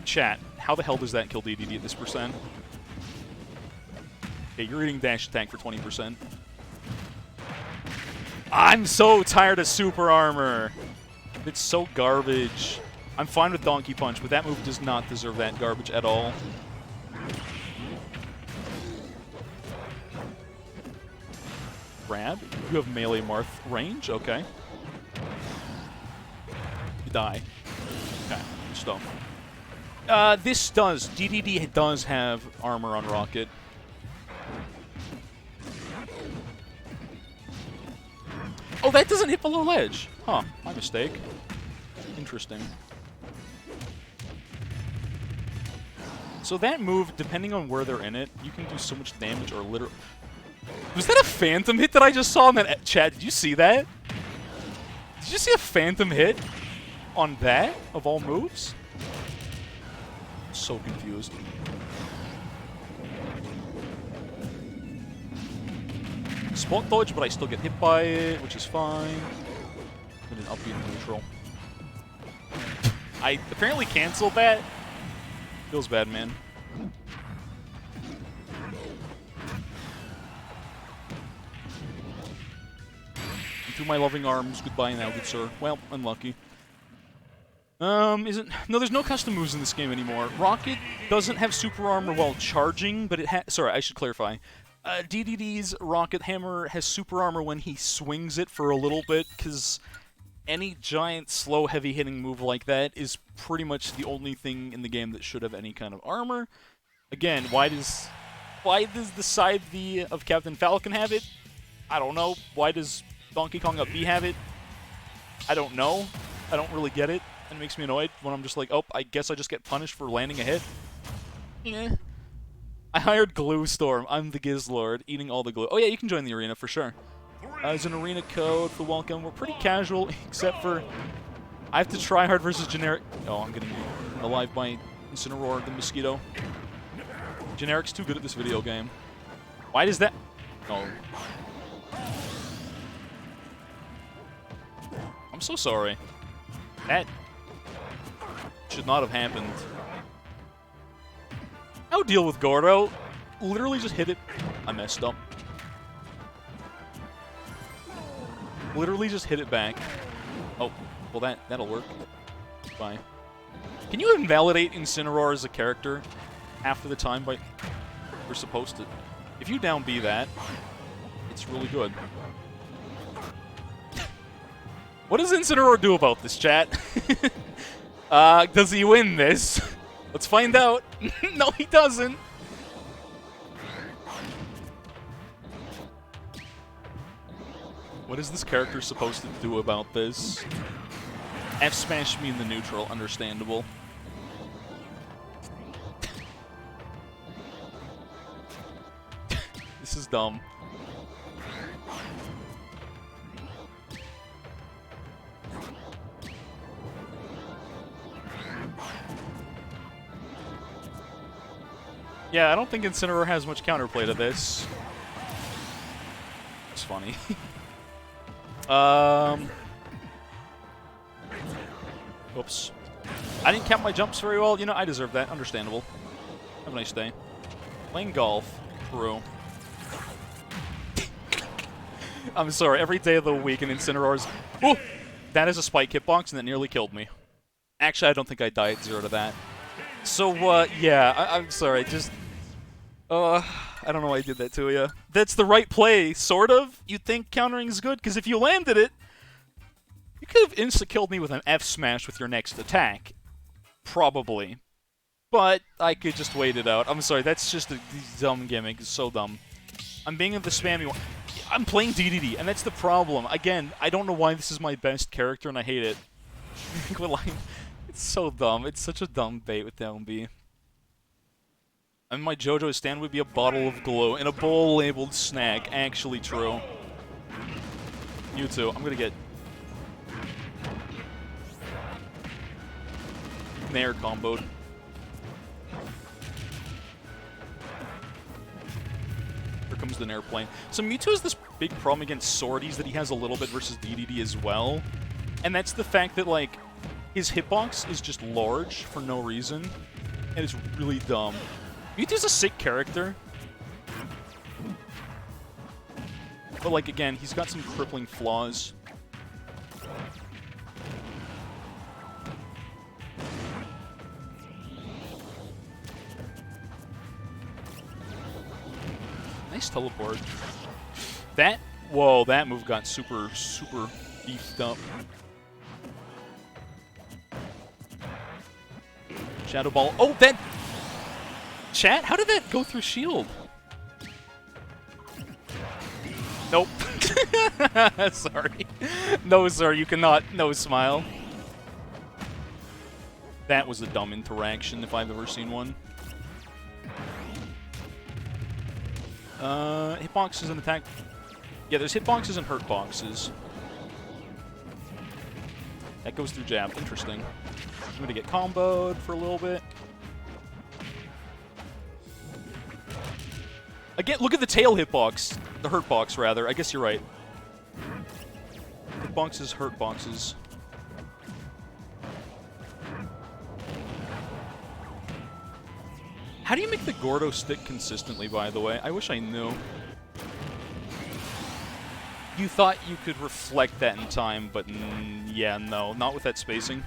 Chat, how the hell does that kill DDD at this percent? Okay, you're eating dash attack for 20%. I'm so tired of super armor. It's so garbage. I'm fine with Donkey Punch, but that move does not deserve that garbage at all. Grab. You have melee Marth range? Okay. You die. Okay, good stuff. DDD does have armor on Rocket. Oh, that doesn't hit below ledge. Huh, my mistake. Interesting. So that move, depending on where they're in it, you can do so much damage or literally... Was that a phantom hit that I just saw in that chat? Did you see that? Did you see a phantom hit on that, of all moves? So confused. Spot dodge, but I still get hit by it, which is fine. With an up B in neutral. I apparently canceled that. Feels bad, man. Into my loving arms. Goodbye now, good sir. Well, unlucky. No, there's no custom moves in this game anymore. Rocket doesn't have super armor while charging, but it has... Sorry, I should clarify. DDD's Rocket Hammer has super armor when he swings it for a little bit, because any giant, slow, heavy-hitting move like that is pretty much the only thing in the game that should have any kind of armor. Again, why does the side V of Captain Falcon have it? I don't know. Why does Donkey Kong up B have it? I don't know. I don't really get it. It makes me annoyed when I'm just like, oh, I guess I just get punished for landing a hit. Eh. I hired Glue Storm. I'm the Giz Lord, eating all the glue. Oh yeah, you can join the arena for sure. as an arena code for welcome. We're pretty casual, except for I have to try hard versus generic. Oh, I'm getting eaten alive by Incineroar, the mosquito. Generic's too good at this video game. Why does that? Oh. I'm so sorry. That should not have happened. I'll deal with Gordo. Literally just hit it. I messed up. Literally just hit it back. Oh, well that'll work. Bye. Can you invalidate Incineroar as a character half of the time by we're supposed to? If you down B that, it's really good. What does Incineroar do about this, chat? Does he win this? Let's find out. No, he doesn't. What is this character supposed to do about this? F-smash me in the neutral, understandable. This is dumb. Yeah, I don't think Incineroar has much counterplay to this. It's funny. Oops. I didn't count my jumps very well. You know, I deserve that. Understandable. Have a nice day. Playing golf. True. I'm sorry. Every day of the week in Incineroar's... Ooh! That is a spike hitbox, and that nearly killed me. Actually, I don't think I died 0 to that. So, yeah. I'm sorry. Just... I don't know why I did that to you. That's the right play, sort of. You'd think countering is good, because if you landed it, you could have insta-killed me with an F-smash with your next attack. Probably. But I could just wait it out. I'm sorry, that's just a dumb gimmick. It's so dumb. I'm being the spammy one. I'm playing DDD, and that's the problem. Again, I don't know why this is my best character, and I hate it. It's so dumb. It's such a dumb bait with down B. I mean, my JoJo stand would be a bottle of glue in a bowl labeled snack. Actually true. You too. I'm gonna get Nair comboed. Here comes the Nair plane. So Mewtwo has this big problem against Swordies that he has a little bit versus DDD as well. And that's the fact that, like, his hitbox is just large for no reason. And it's really dumb. Mewtwo's a sick character. But, like, again, he's got some crippling flaws. Nice teleport. That, whoa, that move got super, super beefed up. Shadow Ball. Oh, that... Chat, how did that go through shield? Nope. Sorry. No, sir, you cannot. No smile. That was a dumb interaction if I've ever seen one. Hitboxes and attack. Yeah, there's hitboxes and hurtboxes. That goes through jab. Interesting. I'm gonna get comboed for a little bit. Again, look at the tail hitbox. The hurtbox, rather. I guess you're right. Hitboxes, hurtboxes. How do you make the Gordo stick consistently, by the way? I wish I knew. You thought you could reflect that in time, but yeah, no. Not with that spacing.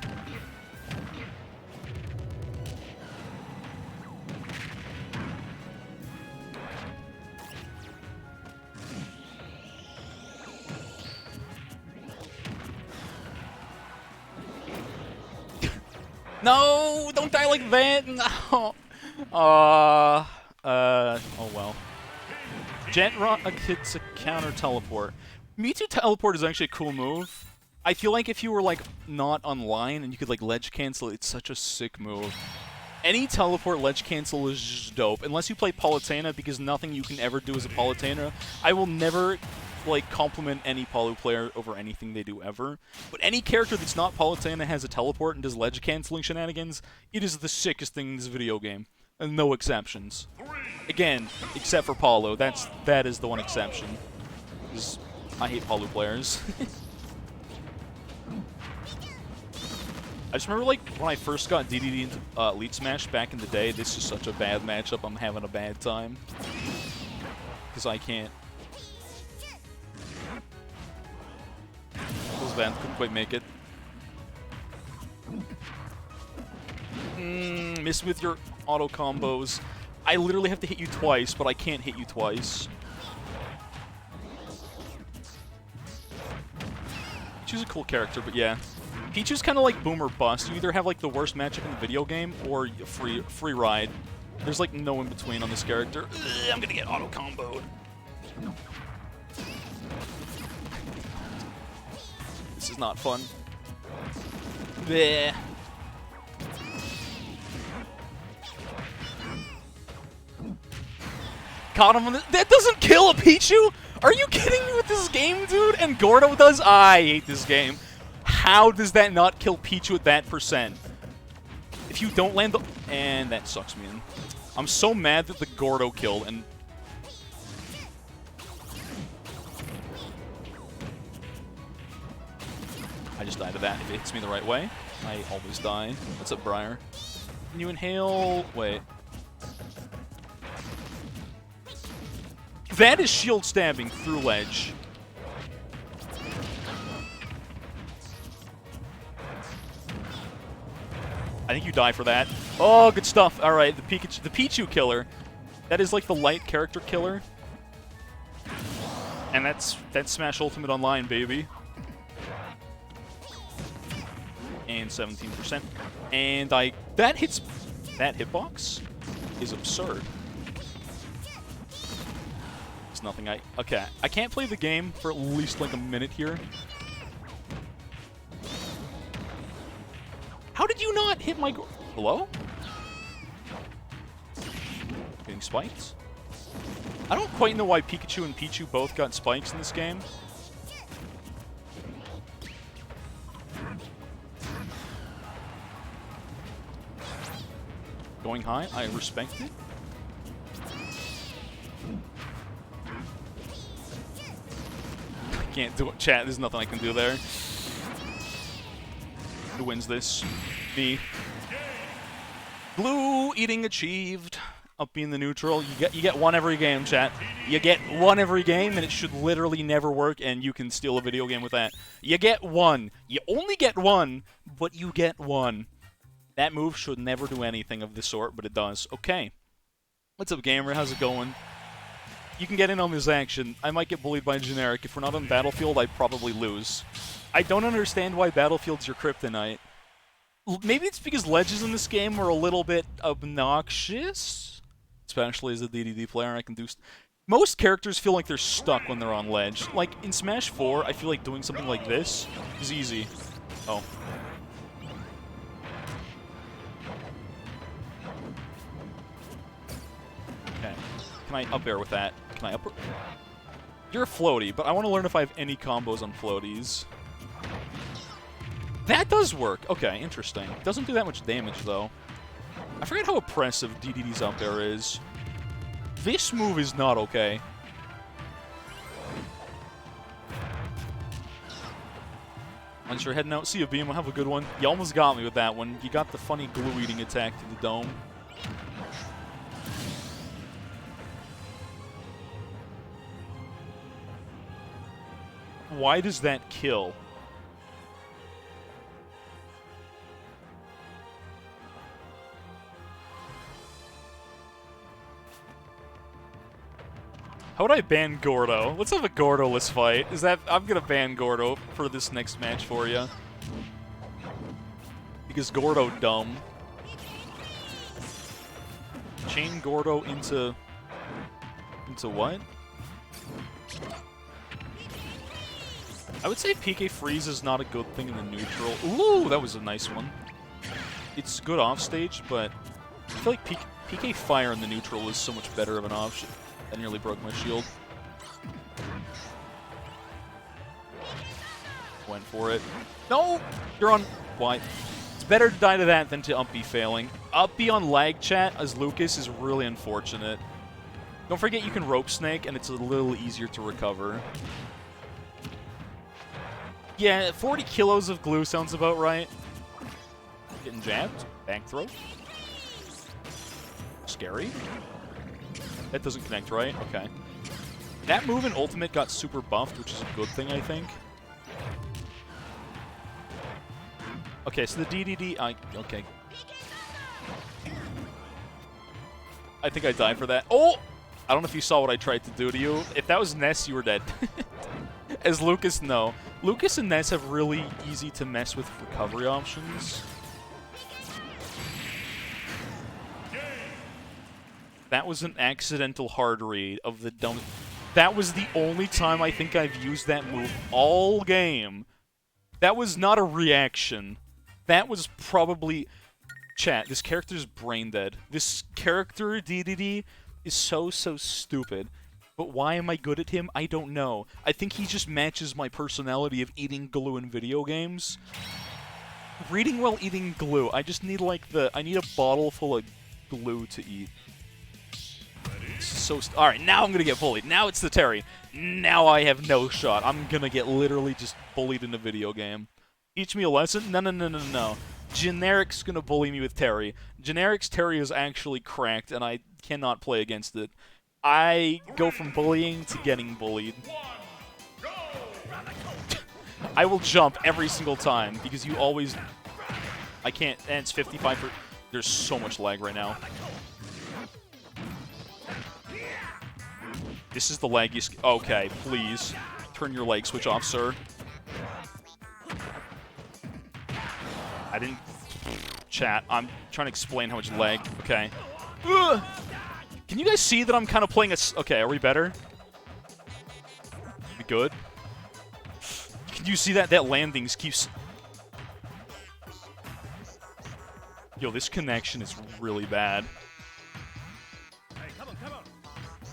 No! Don't die like that! No! Oh well. Jet Rock hits a counter teleport. Mewtwo teleport is actually a cool move. I feel like if you were, like, not online and you could, like, ledge cancel, it's such a sick move. Any teleport ledge cancel is just dope. Unless you play Palutena, because nothing you can ever do as a Palutena. I will never like, compliment any Palu player over anything they do ever. But any character that's not Palutena has a teleport and does ledge canceling shenanigans, it is the sickest thing in this video game. And no exceptions. Again, except for Palu. That is the one exception. Because I hate Palu players. I just remember, like, when I first got DDD into Elite Smash back in the day, this is such a bad matchup, I'm having a bad time. Because I can't. Those Van couldn't quite make it. Miss with your auto combos. I literally have to hit you twice, but I can't hit you twice. She's a cool character, but yeah. Pichu's kind of like boom or bust. You either have like the worst matchup in the video game or a free ride. There's like no in between on this character. Ugh, I'm gonna get auto comboed. This is not fun. Bleh. Caught him on the— that doesn't kill a Pichu? Are you kidding me with this game, dude? And Gordo does? I hate this game. How does that not kill Pichu at that percent? If you don't land the— and that sucks me in. I'm so mad that the Gordo killed, and... I just died to that. If it hits me the right way, I always die. What's up, Briar? Can you inhale? Wait. That is shield stabbing through ledge. I think you die for that. Oh, good stuff. All right, the Pichu killer. That is like the light character killer. And that's Smash Ultimate Online, baby. And 17%. And that hitbox is absurd. It's nothing okay, I can't play the game for at least like a minute here. How did you not hit my... Hello? Getting spikes? I don't quite know why Pikachu and Pichu both got spikes in this game. Going high, I respect it. I can't do it, chat. There's nothing I can do there. Who wins this? Me. Blue eating achieved. Up being the neutral. You get one every game, chat. You get one every game, and it should literally never work, and you can steal a video game with that. You get one. You only get one, but you get one. That move should never do anything of the sort, but it does. Okay. What's up, gamer? How's it going? You can get in on this action. I might get bullied by Generic. If we're not on Battlefield, I'd probably lose. I don't understand why Battlefield's your kryptonite. Maybe it's because ledges in this game are a little bit obnoxious? Especially as a DDD player, I can do... Most characters feel like they're stuck when they're on ledge. Like, in Smash 4, I feel like doing something like this is easy. Oh. Okay. Can I up air with that? Can I up... You're a floaty, but I want to learn if I have any combos on floaties. That does work! Okay, interesting. Doesn't do that much damage, though. I forget how oppressive DDD's up air is. This move is not okay. Once you're heading out, see you, Beam. We'll have a good one. You almost got me with that one. You got the funny glue-eating attack to the dome. Why does that kill? How would I ban Gordo? Let's have a Gordo-less fight. I'm gonna ban Gordo for this next match for you. Because Gordo dumb. Chain Gordo into what? I would say PK Freeze is not a good thing in the neutral. Ooh, that was a nice one. It's good offstage, but I feel like PK Fire in the neutral is so much better of an option. That nearly broke my shield. Went for it. No! You're on... Why? It's better to die to that than to Uppy failing. Uppy on lag chat as Lucas is really unfortunate. Don't forget you can rope snake, and it's a little easier to recover. Yeah, 40 kilos of glue sounds about right. Getting jabbed. Back throw. Scary. That doesn't connect, right? Okay. That move in Ultimate got super buffed, which is a good thing, I think. Okay, so the DDD... okay. I think I died for that. Oh! I don't know if you saw what I tried to do to you. If that was Ness, you were dead. As Lucas, no. Lucas and Ness have really easy to mess with recovery options. That was an accidental hard read of the dumb... That was the only time I think I've used that move all game. That was not a reaction. That was probably... Chat, this character's brain dead. This character, DDD, is so stupid. But why am I good at him? I don't know. I think he just matches my personality of eating glue in video games. Reading while eating glue. I just need, like, I need a bottle full of glue to eat. So alright, now I'm gonna get bullied. Now it's the Terry. Now I have no shot. I'm gonna get literally just bullied in a video game. Teach me a lesson? No. Generic's gonna bully me with Terry. Generic's Terry is actually cracked, and I cannot play against it. I go from bullying to getting bullied. I will jump every single time, because you always... I can't... And it's 55 There's so much lag right now. This is the laggiest... Okay, please. Turn your leg switch off, sir. I didn't... Chat, I'm trying to explain how much lag... Okay. Ugh! Can you guys see that I'm kind of playing a... Okay, are we better? We good? Can you see that? That landings keeps... Yo, this connection is really bad.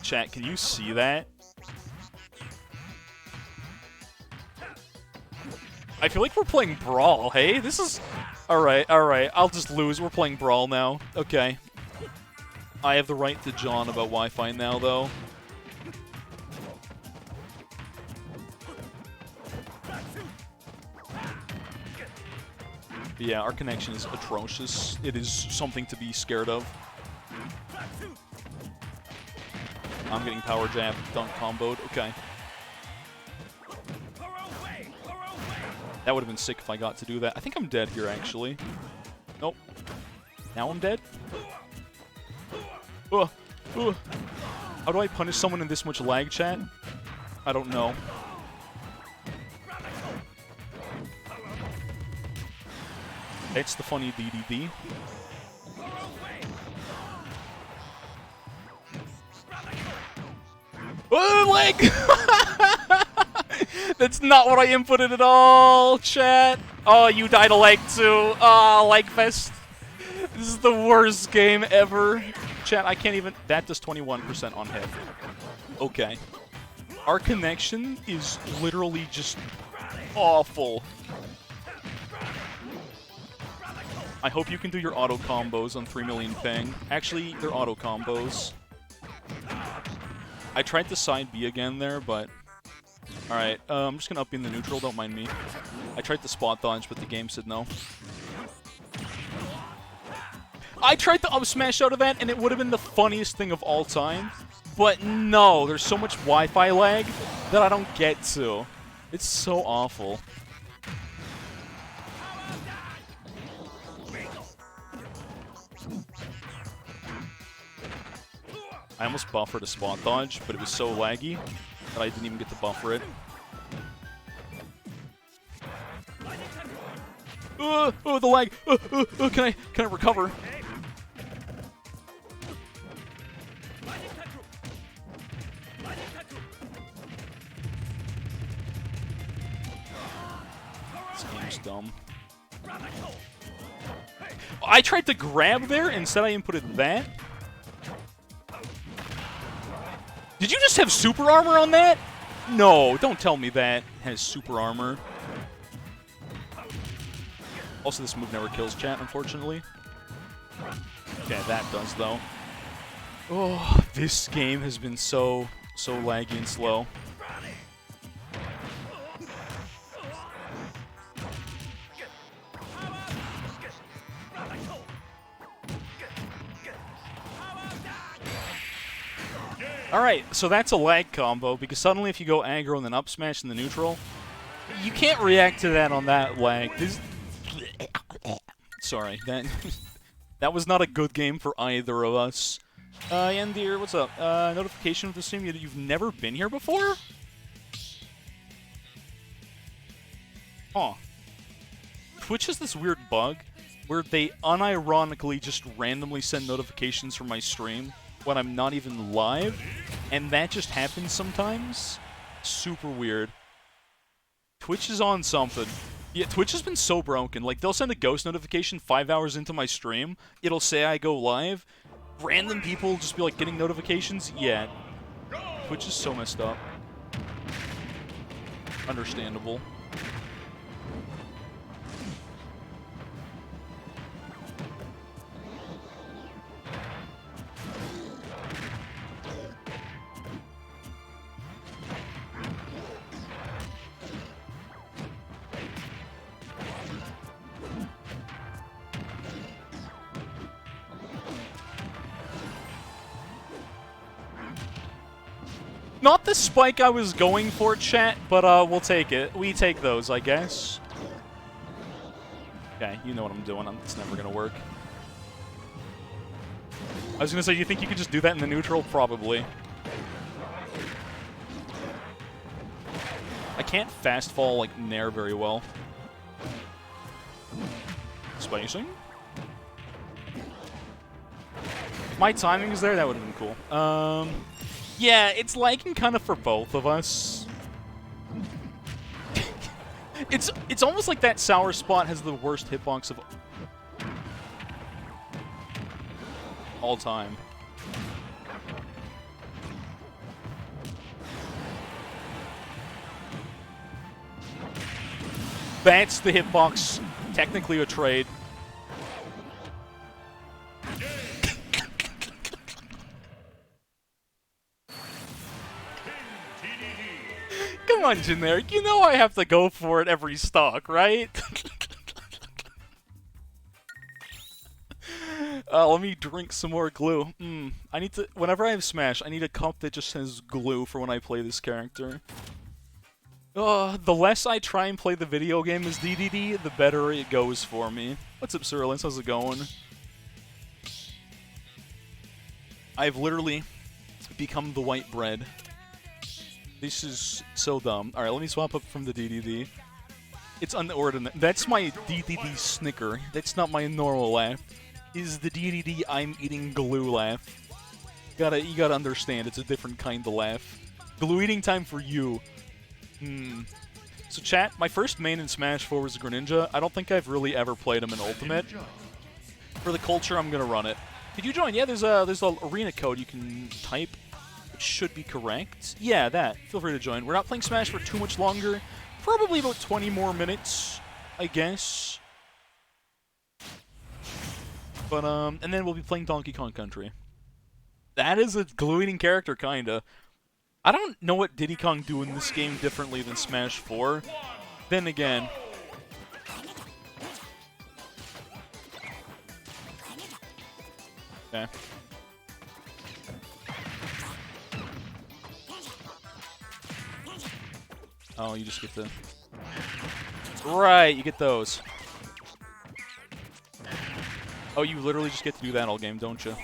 Chat, can you see that? I feel like we're playing Brawl, hey? This is... Alright. I'll just lose. We're playing Brawl now. Okay. I have the right to John about Wi-Fi now, though. But yeah, our connection is atrocious. It is something to be scared of. I'm getting power jab, dunk comboed. Okay. That would have been sick if I got to do that. I think I'm dead here, actually. Nope. Now I'm dead? How do I punish someone in this much lag, chat? I don't know. It's the funny DDD. Oh, leg! That's not what I inputted at all, chat. Oh, you died a leg too. Oh, leg fest. This is the worst game ever. Chat, I can't even... That does 21% on hit. Okay. Our connection is literally just awful. I hope you can do your auto combos on 3 million ping. Actually, they're auto combos. I tried the side B again there, but... Alright, I'm just gonna up in the neutral, don't mind me. I tried the spot dodge, but the game said no. I tried to up smash out of that, and it would have been the funniest thing of all time. But no, there's so much Wi-Fi lag that I don't get to. It's so awful. I almost buffered a spot dodge, but it was so laggy that I didn't even get to buffer it. Oh, the lag! Can I recover? This game's dumb. I tried to grab there, instead I inputted that. Did you just have super armor on that? No, don't tell me that has super armor. Also, this move never kills chat, unfortunately. Okay, that does, though. Oh, this game has been so laggy and slow. Alright, so that's a lag combo, because suddenly if you go aggro and then up smash in the neutral, you can't react to that on that lag. Sorry, that was not a good game for either of us. Yandir, what's up? Notification with the stream that you've never been here before? Huh. Twitch has this weird bug where they unironically just randomly send notifications from my stream when I'm not even live, and that just happens sometimes. Super weird. Twitch is on something. Yeah, Twitch has been so broken. Like, they'll send a ghost notification 5 hours into my stream. It'll say I go live. Random people will just be, like, getting notifications. Yeah. Twitch is so messed up. Understandable. Not the spike I was going for, chat, but we'll take it. We take those, I guess. Okay, you know what I'm doing. It's never gonna work. I was gonna say, you think you could just do that in the neutral? Probably. I can't fast fall, like, Nair very well. Spacing? If my timing is there, that would have been cool. Yeah, it's lagging kind of for both of us. It's almost like that sour spot has the worst hitbox of all time. That's the hitbox. Technically a trade. Come on, Generic. You know I have to go for it every stock, right? Let me drink some more glue. I need to... Whenever I have Smash, I need a cup that just says glue for when I play this character. The less I try and play the video game as DDD, the better it goes for me. What's up, Cyrilus? How's it going? I've literally become the white bread. This is so dumb. Alright, let me swap up from the DDD. It's unordinary. That's my DDD snicker. That's not my normal laugh. Is the DDD I'm eating glue laugh. You gotta understand, it's a different kind of laugh. Glue eating time for you. So chat, my first main in Smash 4 was Greninja. I don't think I've really ever played him in Ultimate. For the culture, I'm gonna run it. Did you join? Yeah, there's a arena code you can type. It should be correct. Yeah, that. Feel free to join. We're not playing Smash for too much longer. Probably about 20 more minutes, I guess. But, and then we'll be playing Donkey Kong Country. That is a glue-eating character, kinda. I don't know what Diddy Kong do in this game differently than Smash 4. Then again... Okay. Oh, you just get the... Right, you get those. Oh, you literally just get to do that all game, don't you?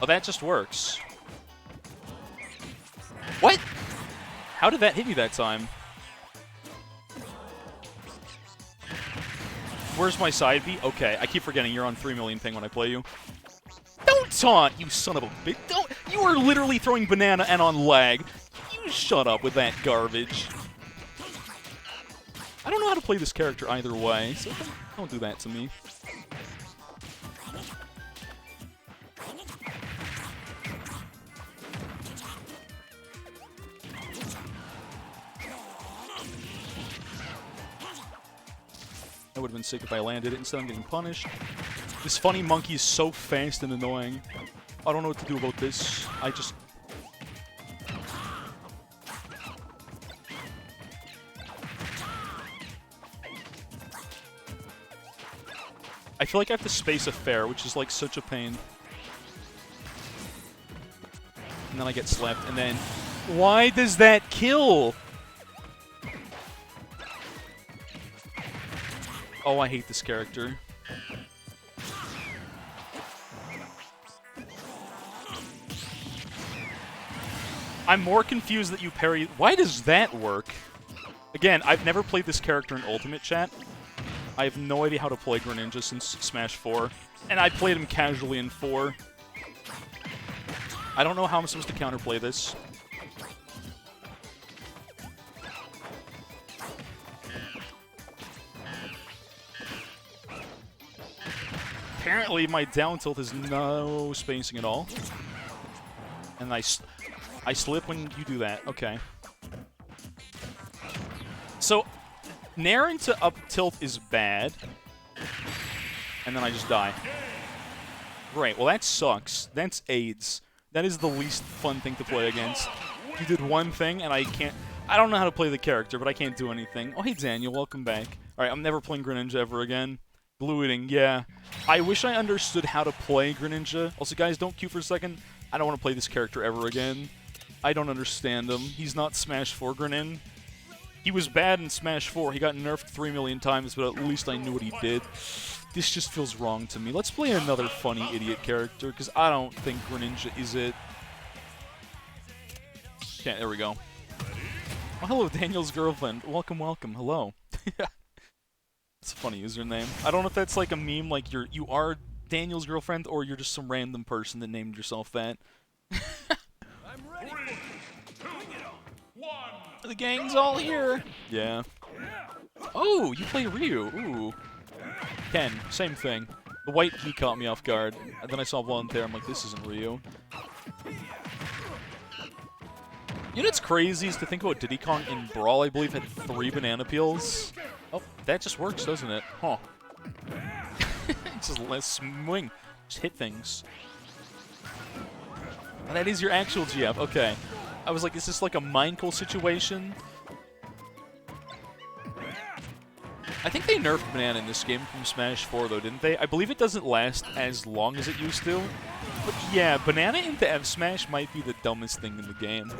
Oh, that just works. What? How did that hit me that time? Where's my side B? Okay, I keep forgetting you're on 3 million ping when I play you. Don't taunt, you son of a bitch. Don't. You are literally throwing banana and on lag. You shut up with that garbage. I don't know how to play this character either way, so don't do that to me. would have been sick if I landed it. Instead, I'm getting punished. This funny monkey is so fast and annoying. I don't know what to do about this. I just... I feel like I have to space a fair, which is like such a pain. And then I get slapped, and then... Why does that kill? Oh, I hate this character. I'm more confused that you parry... Why does that work? Again, I've never played this character in Ultimate Chat. I have no idea how to play Greninja since Smash 4. And I played him casually in 4. I don't know how I'm supposed to counterplay this. Apparently, my down tilt is no spacing at all. And I slip when you do that. Okay. So, nair into up tilt is bad. And then I just die. Right, well that sucks. That's AIDS. That is the least fun thing to play against. You did one thing, and I can't... I don't know how to play the character, but I can't do anything. Oh, hey Daniel, welcome back. Alright, I'm never playing Greninja ever again. Blue eating, yeah. I wish I understood how to play Greninja. Also, guys, don't queue for a second. I don't want to play this character ever again. I don't understand him. He's not Smash 4 Grenin. He was bad in Smash 4. He got nerfed 3 million times, but at least I knew what he did. This just feels wrong to me. Let's play another funny idiot character, because I don't think Greninja is it. Okay, there we go. Oh, hello, Daniel's girlfriend. Welcome, welcome. Hello. It's a funny username. I don't know if that's like a meme, like you are Daniel's girlfriend, or you're just some random person that named yourself that. I'm ready. The gang's all here. Yeah. Oh, you play Ryu. Ooh. Ken, same thing. The white key caught me off guard. And then I saw Volunteer. I'm like, this isn't Ryu. You know what's crazy is to think about Diddy Kong in Brawl, I believe, had 3 banana peels. Oh, that just works, doesn't it? Huh. Just less swing. Just hit things. Oh, that is your actual GF. Okay. I was like, is this like a Mindful situation? I think they nerfed Banana in this game from Smash 4, though, didn't they? I believe it doesn't last as long as it used to. But yeah, Banana into F Smash might be the dumbest thing in the game.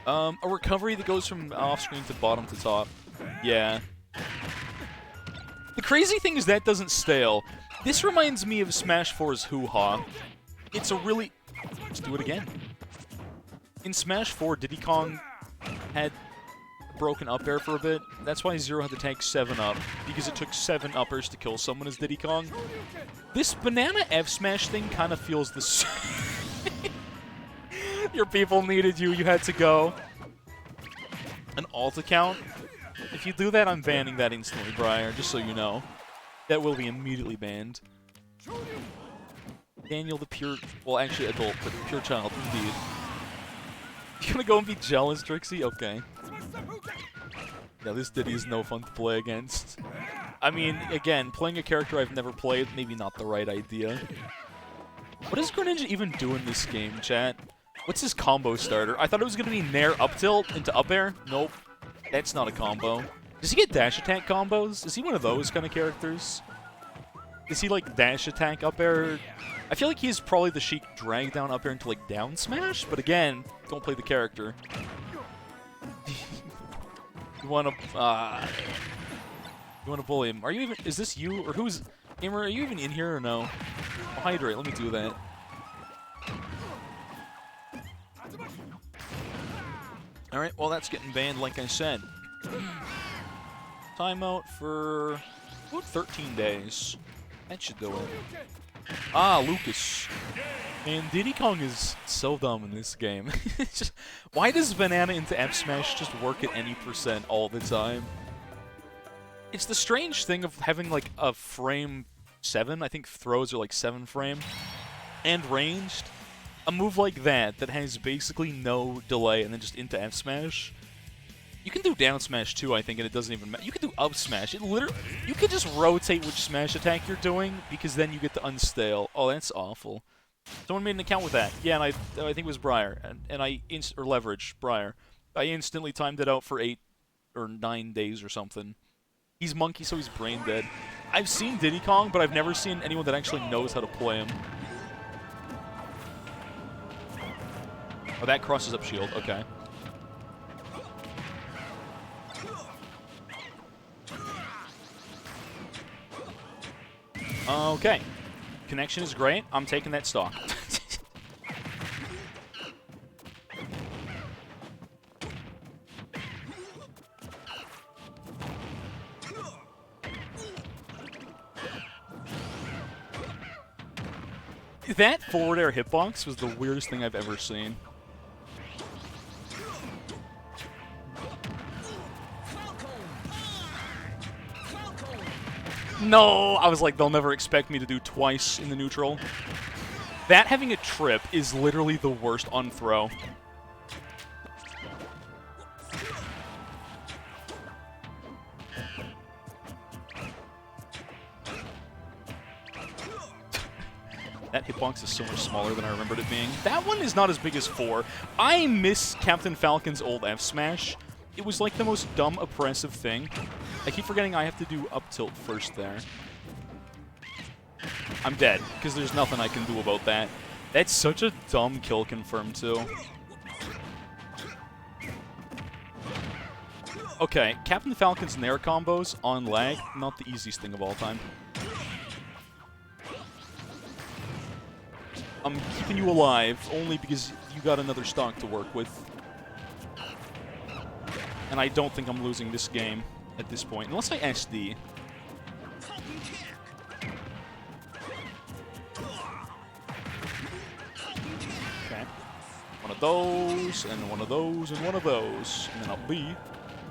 A recovery that goes from off-screen to bottom to top. Yeah. The crazy thing is that doesn't stale. This reminds me of Smash 4's hoo-ha. It's a really... Let's do it again. In Smash 4, Diddy Kong had broken up air for a bit. That's why Zero had to take 7 up, because it took 7 uppers to kill someone as Diddy Kong. This Banana F Smash thing kind of feels the same. Your people needed you, you had to go. An alt account? If you do that, I'm banning that instantly, Briar, just so you know. That will be immediately banned. Daniel the pure... Well, actually adult, but pure child, indeed. You gonna go and be jealous, Trixie? Okay. Yeah, this Diddy is no fun to play against. I mean, again, playing a character I've never played, maybe not the right idea. What does Greninja even do in this game, chat? What's his combo starter? I thought it was gonna be Nair up tilt into up air. Nope. That's not a combo. Does he get dash attack combos? Is he one of those kind of characters? Is he like dash attack up air? I feel like he's probably the Sheik drag down up air into like down smash, but again, don't play the character. You wanna bully him. Are you even, is this you, or who's, Gamer, are you even in here or no? Oh, hydrate, let me do that. Alright, well that's getting banned like I said. Timeout for about 13 days. That should do it. Ah, Lucas. Man, Diddy Kong is so dumb in this game. Just, why does Banana into F Smash just work at any % all the time? It's the strange thing of having like a frame 7, I think throws are like 7 frame, and ranged. A move like that has basically no delay and then just into F Smash. You can do down smash too, I think, and it doesn't even matter. You can do up smash. It literally, you can just rotate which smash attack you're doing because then you get to unstale. Oh, that's awful. Someone made an account with that. Yeah, and I think it was Briar, and I or Leverage Briar. I instantly timed it out for 8 or 9 days or something. He's monkey, so he's brain dead. I've seen Diddy Kong, but I've never seen anyone that actually knows how to play him. Oh, that crosses up shield. Okay. Okay. Connection is great. I'm taking that stock. That forward air hitbox was the weirdest thing I've ever seen. No! I was like, they'll never expect me to do twice in the neutral. That having a trip is literally the worst on throw. That hitbox is so much smaller than I remembered it being. That one is not as big as 4. I miss Captain Falcon's old F smash. It was like the most dumb, oppressive thing. I keep forgetting I have to do up tilt first there. I'm dead, because there's nothing I can do about that. That's such a dumb kill confirm, too. Okay, Captain Falcon's Nair combos on lag, not the easiest thing of all time. I'm keeping you alive only because you got another stock to work with. And I don't think I'm losing this game at this point, unless I SD. Okay. One of those, and one of those, and one of those. And then I'll B,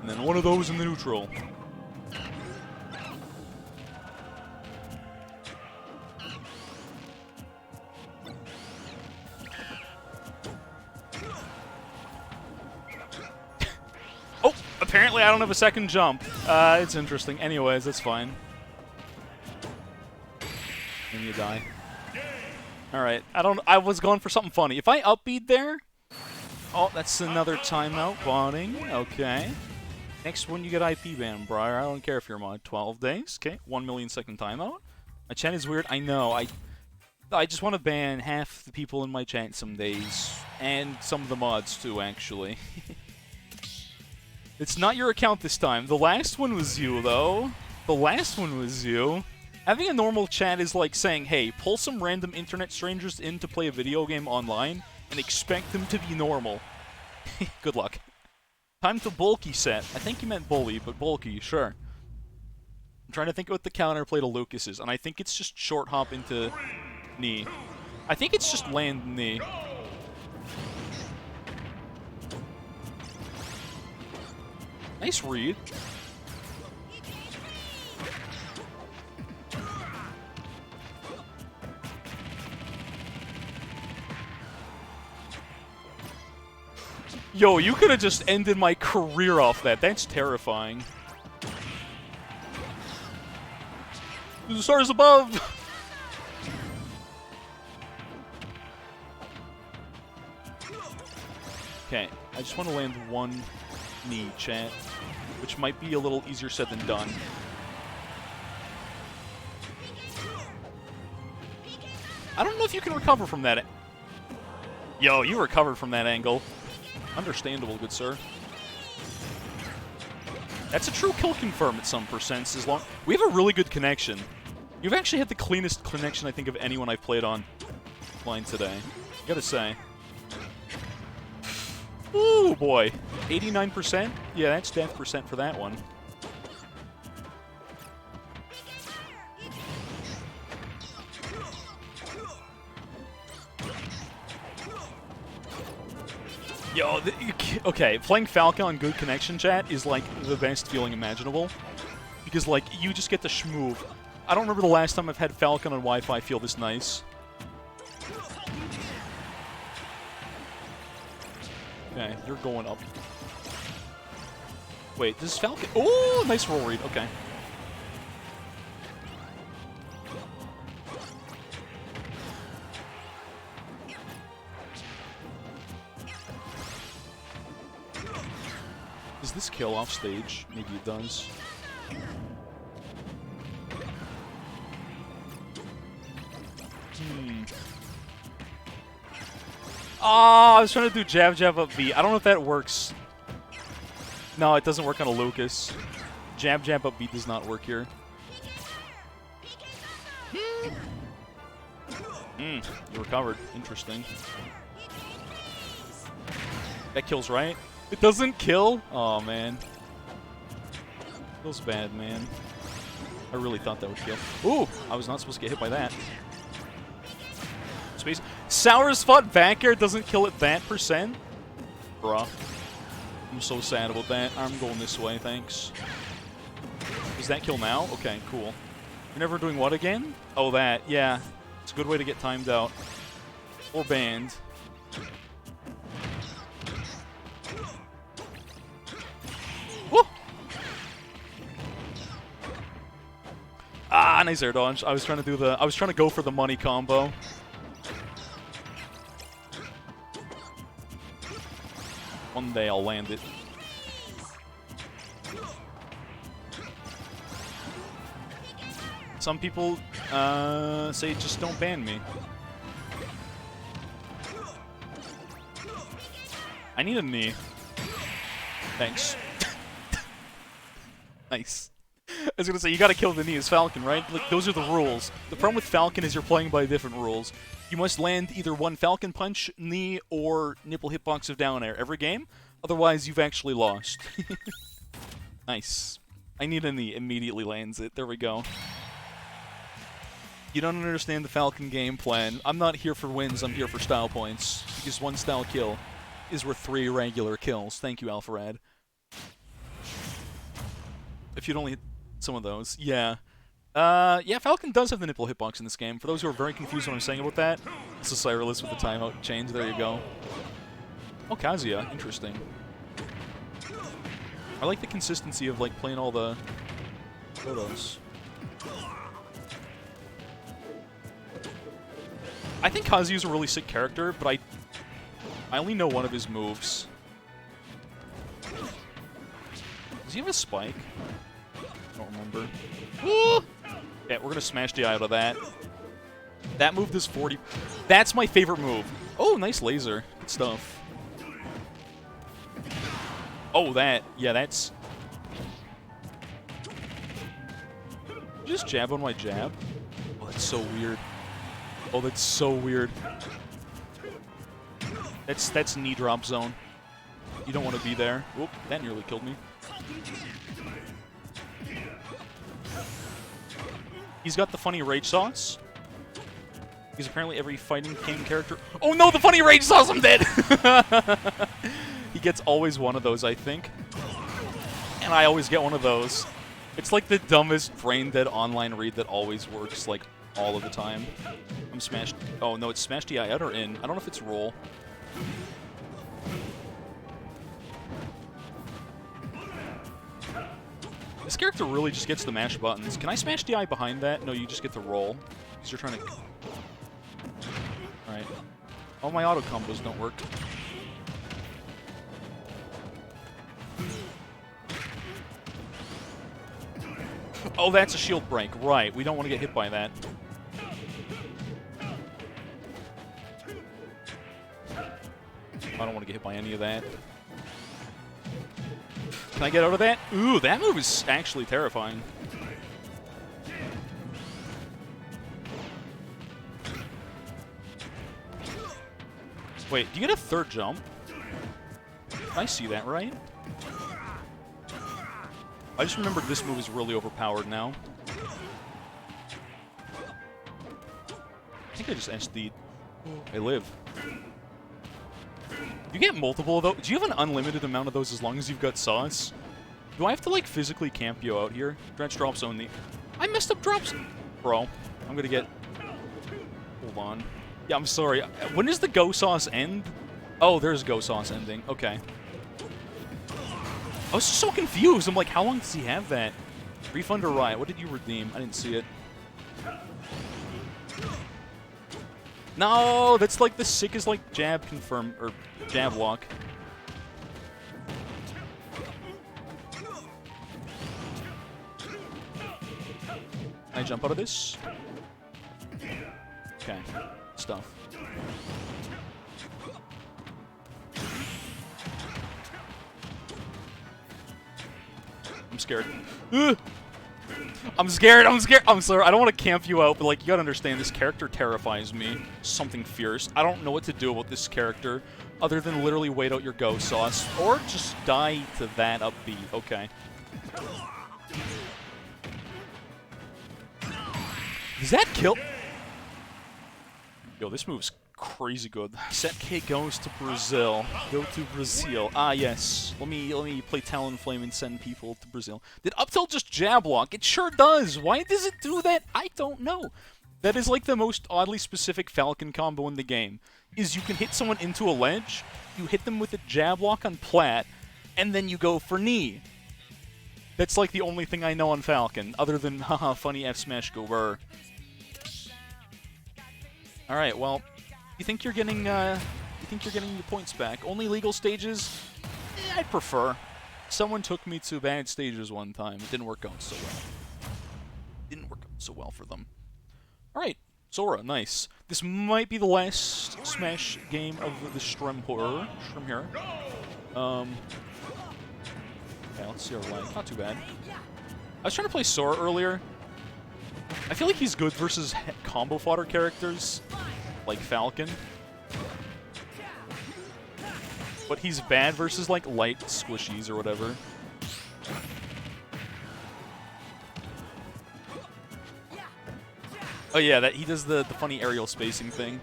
and then one of those in the neutral. Apparently, I don't have a second jump. It's interesting. Anyways, that's fine. And you die. Alright, I was going for something funny. If I upbeat there... Oh, that's another timeout. Bonding. Okay. Next one, you get IP ban, Briar. I don't care if you're mod. 12 days. Okay. 1 million second timeout. My chat is weird. I know. I just want to ban half the people in my chat some days. And some of the mods, too, actually. It's not your account this time. The last one was you, though. The last one was you. Having a normal chat is like saying, hey, pull some random internet strangers in to play a video game online and expect them to be normal. Good luck. Time to bulky set. I think you meant bully, but bulky, sure. I'm trying to think what the counterplay to Lucas is, and I think it's just short hop into knee. I think it's just land knee. Nice read. Yo, you could have just ended my career off that. That's terrifying. The stars above! Okay, I just want to land one knee, chat, which might be a little easier said than done. I don't know if you can recover from that. Yo, you recovered from that angle. Understandable, good sir. That's a true kill confirm at some percents. As long we have a really good connection. You've actually had the cleanest connection I think of anyone I've played on line today. Gotta say. Ooh, boy. 89%? Yeah, that's death percent for that one. Yo, okay, playing Falcon on good connection, chat, is like the best feeling imaginable. Because, like, you just get to schmoove. I don't remember the last time I've had Falcon on Wi-Fi feel this nice. Okay, you're going up. Wait, does Falcon... Oh, nice roll read. Okay. Does this kill off stage? Maybe it does. Oh, I was trying to do jab, jab, up B. I don't know if that works. No, it doesn't work on a Lucas. Jab, jab, up B does not work here. You recovered. Interesting. That kills, right? It doesn't kill? Oh, man. Feels bad, man. I really thought that would kill. Ooh! I was not supposed to get hit by that. Space. Sour's fought back air doesn't kill it that %? Bruh. I'm so sad about that. I'm going this way, thanks. Does that kill now? Okay, cool. You're never doing what again? Oh, that. Yeah. It's a good way to get timed out. Or banned. Woo! Ah, nice air dodge. I was trying to go for the money combo. One day I'll land it. Some people say just don't ban me. I need a knee. Thanks. Nice. I was gonna say, you gotta kill the knee as Falcon, right? Like, those are the rules. The problem with Falcon is you're playing by different rules. You must land either one Falcon Punch, knee, or nipple hitbox of down air every game. Otherwise, you've actually lost. Nice. I need a knee. Immediately lands it. There we go. You don't understand the Falcon game plan. I'm not here for wins. I'm here for style points. Because one style kill is worth 3 regular kills. Thank you, Alpharad. If you'd only hit some of those. Yeah. Yeah, Falcon does have the nipple hitbox in this game. For those who are very confused what I'm saying about that, this is Cyrillus with the timeout change. There you go. Oh, Kazuya. Interesting. I like the consistency of, like, playing all the photos. I think Kazuya's a really sick character, but I only know one of his moves. Does he have a spike? I don't remember. Woo! Yeah, we're gonna smash the eye out of that. That move does 40. That's my favorite move. Oh, nice laser. Good stuff. Oh, that. Yeah, that's... Just jab on my jab? Oh, that's so weird. Oh, that's so weird. That's knee drop zone. You don't want to be there. Whoop, that nearly killed me. He's got the funny rage sauce. Because apparently every fighting game character... Oh no, the funny rage sauce, I'm dead! He gets always one of those, I think. And I always get one of those. It's like the dumbest brain-dead online read that always works, like, all of the time. I'm smashed... Oh no, it's smashed DI out or in. I don't know if it's roll. This character really just gets the mash buttons. Can I smash DI behind that? No, you just get the roll. Because you're trying to... Alright. All my auto combos don't work. Oh, that's a shield break. Right. We don't want to get hit by that. I don't want to get hit by any of that. Can I get out of that? Ooh, that move is actually terrifying. Wait, do you get a third jump? I see that, right? I just remembered this move is really overpowered now. I think I just SD'd. I live. You get multiple of those. Do you have an unlimited amount of those as long as you've got sauce? Do I have to, like, physically camp you out here? Drench drop zone the... I messed up drops. Bro, I'm gonna get... Hold on. Yeah, I'm sorry. When does the go sauce end? Oh, there's go sauce ending. Okay. I was just so confused. I'm like, how long does he have that? Refund or Riot? What did you redeem? I didn't see it. No, that's like the sickest like jab confirm or jab lock. Can I jump out of this? Okay, stuff. I'm scared. Ugh! I'm scared, I'm scared, I'm sorry, I don't want to camp you out, but like, you gotta understand, this character terrifies me. Something fierce. I don't know what to do about this character, other than literally wait out your go sauce, or just die to that upbeat. Okay. Does that kill? Yo, this move's crazy good. Set K goes to Brazil. Go to Brazil. Ah, yes. Let me play Talonflame and send people to Brazil. Did up tilt just jab lock? It sure does. Why does it do that? I don't know. That is like the most oddly specific Falcon combo in the game. Is you can hit someone into a ledge, you hit them with a jab lock on plat, and then you go for knee. That's like the only thing I know on Falcon, other than haha funny F smash go burr. All right, well, you think you're getting your points back? Only legal stages? I'd prefer. Someone took me to bad stages one time. It didn't work out so well. Didn't work out so well for them. All right, Zora, nice. This might be the last Smash game of the Shrimp here. Okay, let's see our line. Not too bad. I was trying to play Sora earlier. I feel like he's good versus combo fodder characters, like Falcon. But he's bad versus, like, light squishies or whatever. Oh yeah, that he does the funny aerial spacing thing.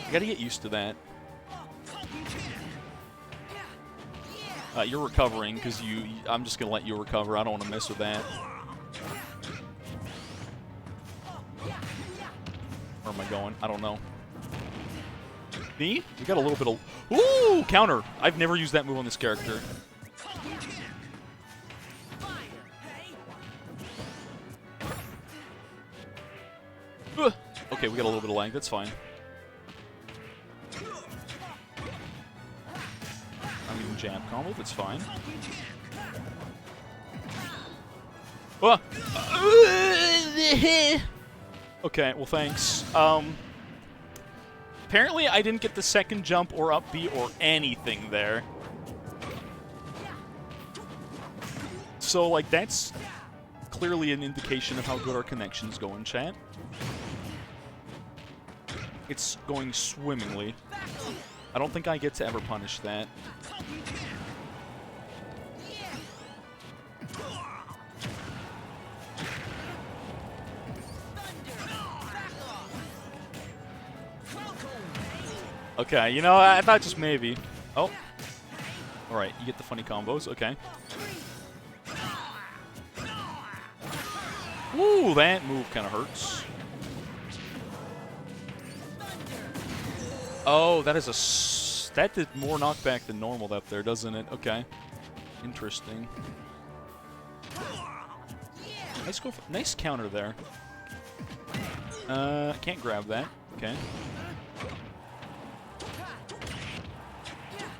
You gotta get used to that. You're recovering, because I'm just gonna let you recover. I don't want to mess with that. Where am I going? I don't know. Me? We got a little bit of... Ooh! Counter! I've never used that move on this character. Okay, we got a little bit of lag. That's fine. I'm using jab combo. That's fine. Ah! Okay, well, thanks. Apparently, I didn't get the second jump or up B or anything there. So, like, that's clearly an indication of how good our connection's going, chat. It's going swimmingly. I don't think I get to ever punish that. Okay, you know, I thought just maybe. Oh. Alright, you get the funny combos. Okay. Ooh, that move kind of hurts. Oh, that is a... That did more knockback than normal up there, doesn't it? Okay. Interesting. Nice counter there. Can't grab that. Okay.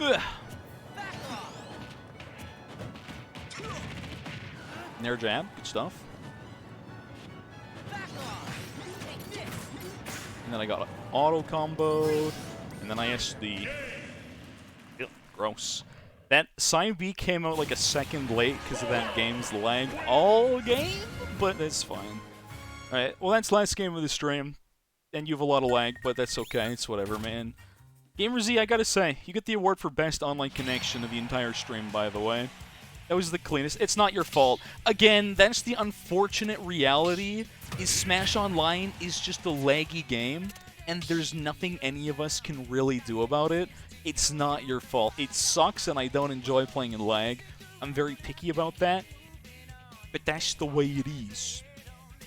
Ugh. Nair jab, good stuff. And then I got an auto combo, and then I SD. Ew, gross. That side B came out like a second late because of that game's lag all game, but that's fine. Alright, well that's last game of the stream, and you have a lot of lag, but that's okay, it's whatever, man. Gamer Z, I gotta say, you get the award for best online connection of the entire stream, by the way. That was the cleanest. It's not your fault. Again, that's the unfortunate reality, is Smash Online is just a laggy game, and there's nothing any of us can really do about it. It's not your fault. It sucks, and I don't enjoy playing in lag. I'm very picky about that, but that's the way it is.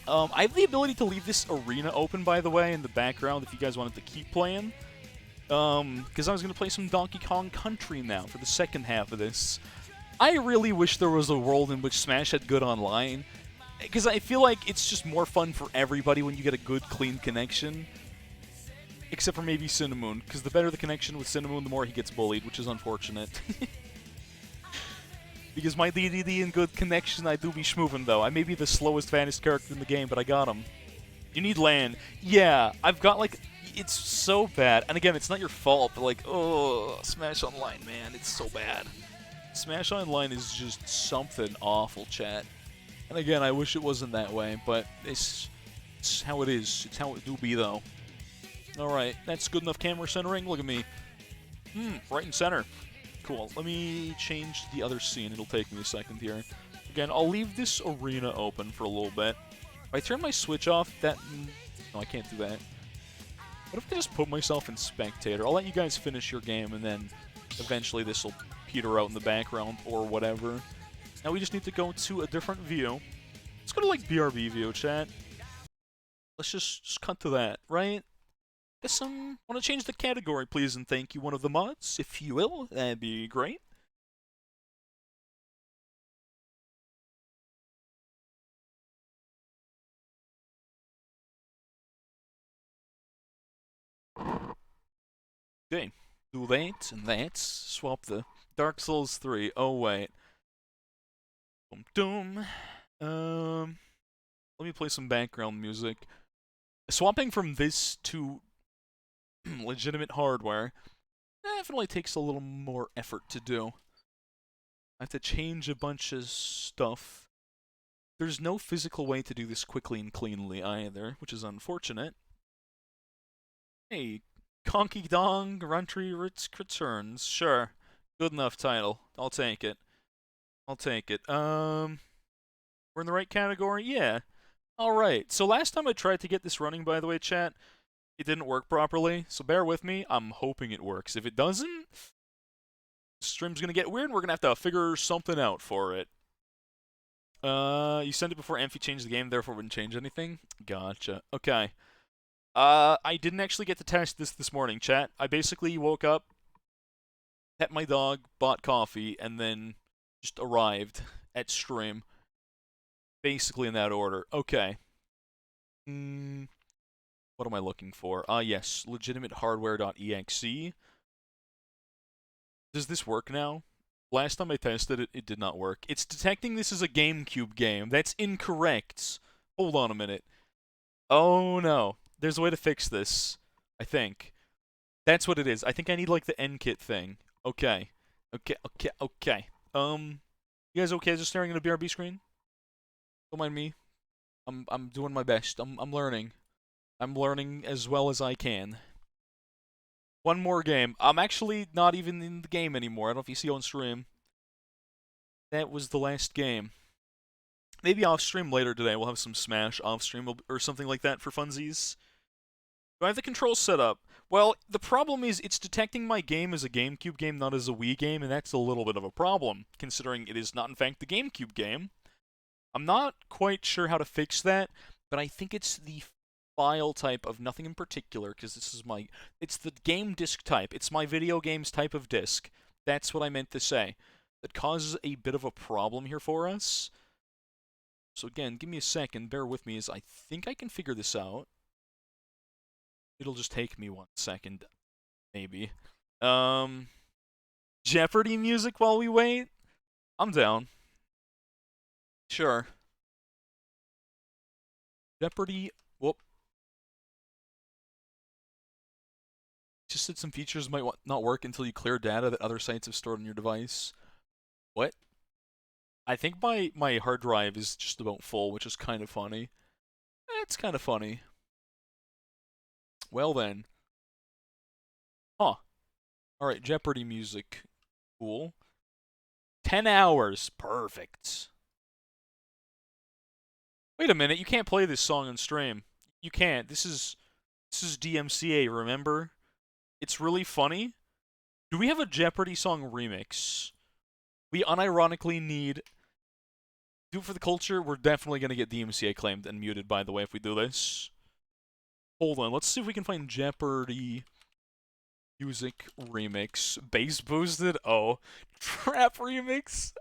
I have the ability to leave this arena open, by the way, in the background if you guys wanted to keep playing. Because I was going to play some Donkey Kong Country now for the second half of this. I really wish there was a world in which Smash had good online, because I feel like it's just more fun for everybody when you get a good, clean connection. Except for maybe Cinnamon, because the better the connection with Cinnamon, the more he gets bullied, which is unfortunate. Because my DDD and good connection, I do be schmoovin' though. I may be the slowest, fastest character in the game, but I got him. You need land. Yeah, I've got like... It's so bad. And again, it's not your fault, but like, oh, Smash Online, man, it's so bad. Smash Online is just something awful, chat. And again, I wish it wasn't that way, but it's how it is. It's how it do be, though. Alright, that's good enough camera centering. Look at me. Right in center. Cool. Let me change the other scene. It'll take me a second here. Again, I'll leave this arena open for a little bit. If I turn my switch off, that... No, I can't do that. What if I just put myself in spectator? I'll let you guys finish your game, and then eventually this will peter out in the background or whatever. Now we just need to go to a different view. Let's go to, like, BRB view, chat. Let's just cut to that, right? Guess want to change the category, please, and thank you, one of the mods, if you will. That'd be great. Okay, do that and that. Swap the Dark Souls 3. Oh wait. Boom, doom. Let me play some background music. Swapping from this to legitimate hardware definitely takes a little more effort to do. I have to change a bunch of stuff. There's no physical way to do this quickly and cleanly either, which is unfortunate. Hey, Conky Dong, Runtry returns. Sure. Good enough title. I'll take it. I'll take it. We're in the right category? Yeah. Alright, so last time I tried to get this running, by the way, chat, it didn't work properly, so bear with me. I'm hoping it works. If it doesn't, stream's gonna get weird, and we're gonna have to figure something out for it. You sent it before Amphi changed the game, therefore wouldn't change anything? Gotcha. Okay. I didn't actually get to test this morning, chat. I basically woke up, pet my dog, bought coffee, and then just arrived at stream. Basically in that order. Okay. What am I looking for? Yes. Legitimatehardware.exe. Does this work now? Last time I tested it, it did not work. It's detecting this as a GameCube game. That's incorrect. Hold on a minute. Oh no. There's a way to fix this. I think. That's what it is. I think I need like the NKit thing. Okay. Okay. You guys okay just staring at a BRB screen? Don't mind me. I'm doing my best. I'm learning. I'm learning as well as I can. One more game. I'm actually not even in the game anymore. I don't know if you see on stream. That was the last game. Maybe off stream later today we'll have some Smash off stream or something like that for funsies. Do I have the controls set up? Well, the problem is it's detecting my game as a GameCube game, not as a Wii game, and that's a little bit of a problem, considering it is not in fact the GameCube game. I'm not quite sure how to fix that, but I think it's the file type of nothing in particular, because this is it's the game disk type. It's my video games type of disk. That's what I meant to say. That causes a bit of a problem here for us. So again, give me a second, bear with me as I think I can figure this out. It'll just take me 1 second, maybe. Jeopardy music while we wait? I'm down. Sure. Jeopardy. Whoop. Just said some features might not work until you clear data that other sites have stored on your device. What? I think my hard drive is just about full, which is kind of funny. It's kind of funny. Well then. Huh. Alright, Jeopardy music. Cool. 10 hours. Perfect. Wait a minute, you can't play this song on stream. You can't. This is DMCA, remember? It's really funny. Do we have a Jeopardy song remix? We unironically need... Do it for the culture. We're definitely going to get DMCA claimed and muted, by the way, if we do this. Hold on, let's see if we can find Jeopardy Music remix. Bass boosted? Oh. Trap remix?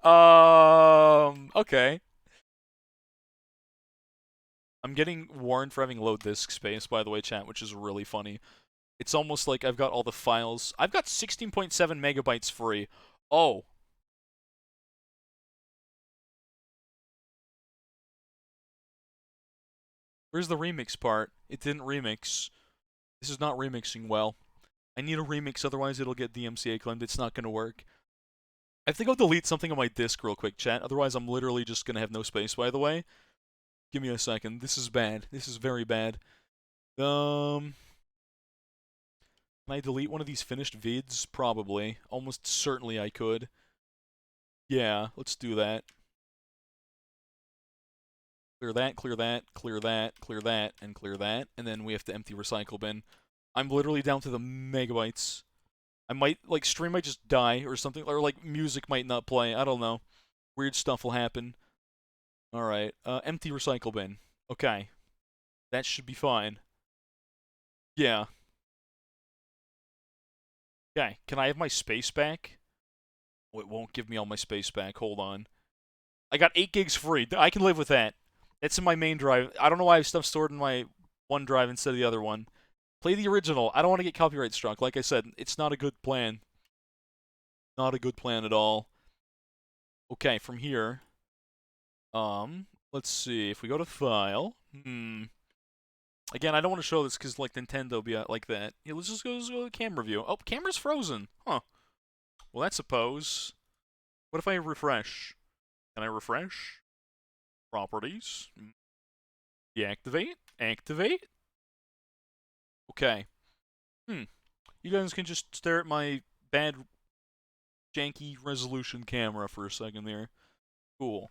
Okay. I'm getting warned for having low disk space, by the way, chat, which is really funny. It's almost like I've got all the files. I've got 16.7 megabytes free. Oh. Where's the remix part? It didn't remix. This is not remixing well. I need a remix, otherwise it'll get DMCA claimed. It's not gonna work. I have to go delete something on my disk real quick, chat. Otherwise, I'm literally just gonna have no space, by the way. Give me a second. This is bad. This is very bad. Can I delete one of these finished vids? Probably. Almost certainly I could. Yeah, let's do that. Clear that, clear that, clear that, clear that, and clear that. And then we have to empty recycle bin. I'm literally down to the megabytes. I might, like, stream might just die or something. Or, like, music might not play. I don't know. Weird stuff will happen. Alright, empty recycle bin. Okay. That should be fine. Yeah. Okay, can I have my space back? Oh, it won't give me all my space back. Hold on. I got 8 gigs free. I can live with that. It's in my main drive. I don't know why I have stuff stored in my one drive instead of the other one. Play the original. I don't want to get copyright struck. Like I said, it's not a good plan. Not a good plan at all. Okay, from here. Let's see. If we go to File. Again, I don't want to show this because, like, Nintendo be like that. Yeah, let's just go to camera view. Oh, camera's frozen. Huh. Well, that's a pose. What if I refresh? Can I refresh? Properties. Deactivate. Activate. Okay. You guys can just stare at my bad, janky resolution camera for a second there. Cool.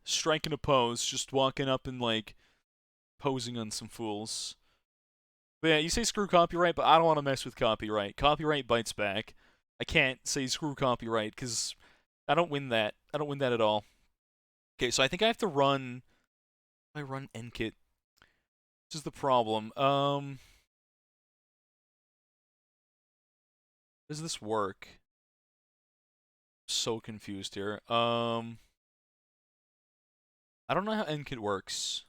Striking a pose. Just walking up and, like, posing on some fools. But yeah, you say screw copyright, but I don't want to mess with copyright. Copyright bites back. I can't say screw copyright, because I don't win that. I don't win that at all. Okay, so I think I have to run... I run nkit. This is the problem. Does this work? I'm so confused here. I don't know how nkit works.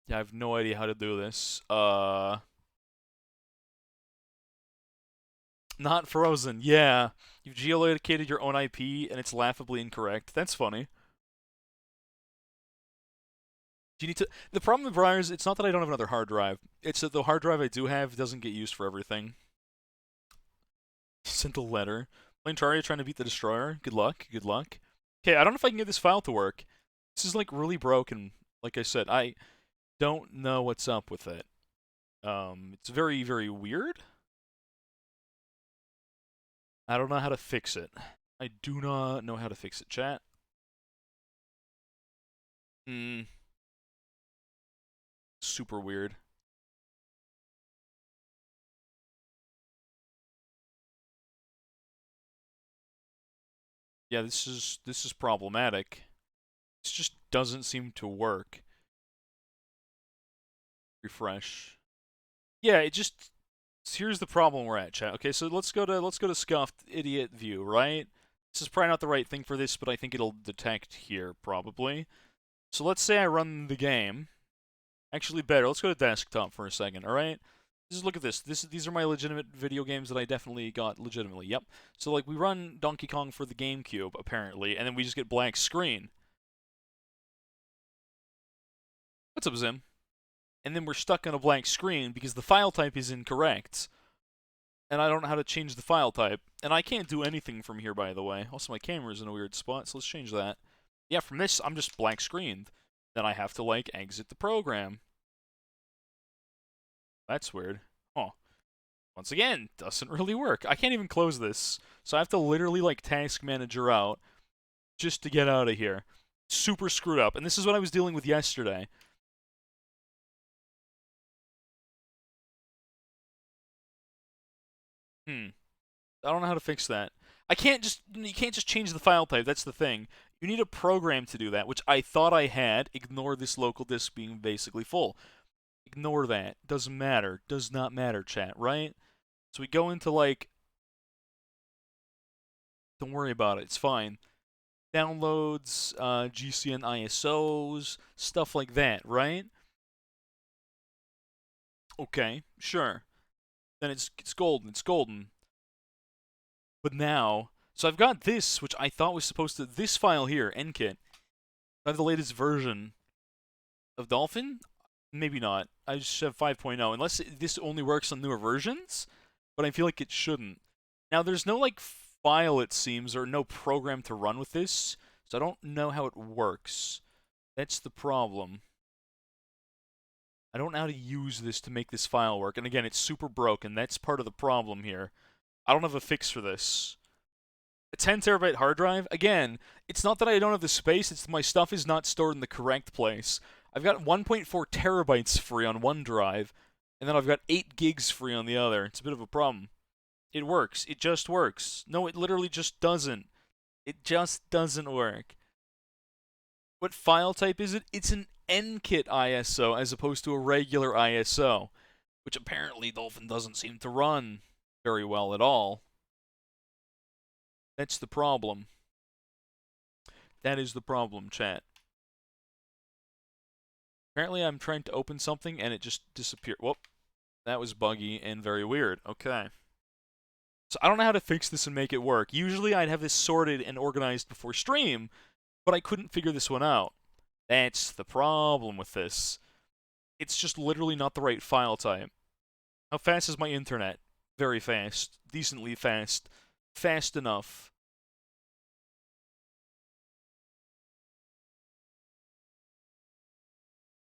Yeah, I have no idea how to do this. Not frozen. Yeah. You've geolocated your own IP, and it's laughably incorrect. That's funny. Do you need to... The problem with Briars, it's not that I don't have another hard drive. It's that the hard drive I do have doesn't get used for everything. Sent a letter. Playing Terraria trying to beat the Destroyer. Good luck. Good luck. Okay, I don't know if I can get this file to work. This is, like, really broken. Like I said, I don't know what's up with it. It's very, very weird. I don't know how to fix it. I do not know how to fix it, chat. Super weird. Yeah, this is problematic. This just doesn't seem to work. Refresh. Yeah, it just... Here's the problem we're at, chat. Okay, so let's go to scuffed idiot view, right? This is probably not the right thing for this, but I think it'll detect here, probably. So let's say I run the game. Actually, better. Let's go to desktop for a second, alright? Just look at this. These are my legitimate video games that I definitely got legitimately. Yep. So, like, we run Donkey Kong for the GameCube, apparently, and then we just get blank screen. What's up, Zim? And then we're stuck on a blank screen because the file type is incorrect. And I don't know how to change the file type. And I can't do anything from here, by the way. Also, my camera's in a weird spot, so let's change that. Yeah, from this, I'm just blank screened. Then I have to, like, exit the program. That's weird. Huh. Once again, doesn't really work. I can't even close this. So I have to literally, like, task manager out just to get out of here. Super screwed up. And this is what I was dealing with yesterday. I don't know how to fix that. You can't just change the file type, that's the thing. You need a program to do that, which I thought I had. Ignore this local disk being basically full. Ignore that. Doesn't matter. Does not matter, chat, right? So we go into, like... Don't worry about it. It's fine. Downloads, GCN ISOs, stuff like that, right? Okay, sure. Then it's golden. It's golden. But now... So I've got this, which I thought was supposed to... This file here, nkit. I have the latest version of Dolphin? Maybe not. I just have 5.0, unless this only works on newer versions, but I feel like it shouldn't. Now, there's no, like, file, it seems, or no program to run with this, so I don't know how it works. That's the problem. I don't know how to use this to make this file work, and again, it's super broken. That's part of the problem here. I don't have a fix for this. A 10 terabyte hard drive? Again, it's not that I don't have the space, it's that my stuff is not stored in the correct place. I've got 1.4 terabytes free on one drive, and then I've got 8 gigs free on the other. It's a bit of a problem. It works. It just works. No, it literally just doesn't. It just doesn't work. What file type is it? It's an nkit ISO as opposed to a regular ISO, which apparently Dolphin doesn't seem to run very well at all. That's the problem. That is the problem, chat. Apparently I'm trying to open something and it just disappeared. Whoop. That was buggy and very weird. Okay. So I don't know how to fix this and make it work. Usually I'd have this sorted and organized before stream, but I couldn't figure this one out. That's the problem with this. It's just literally not the right file type. How fast is my internet? Very fast. Decently fast. Fast enough.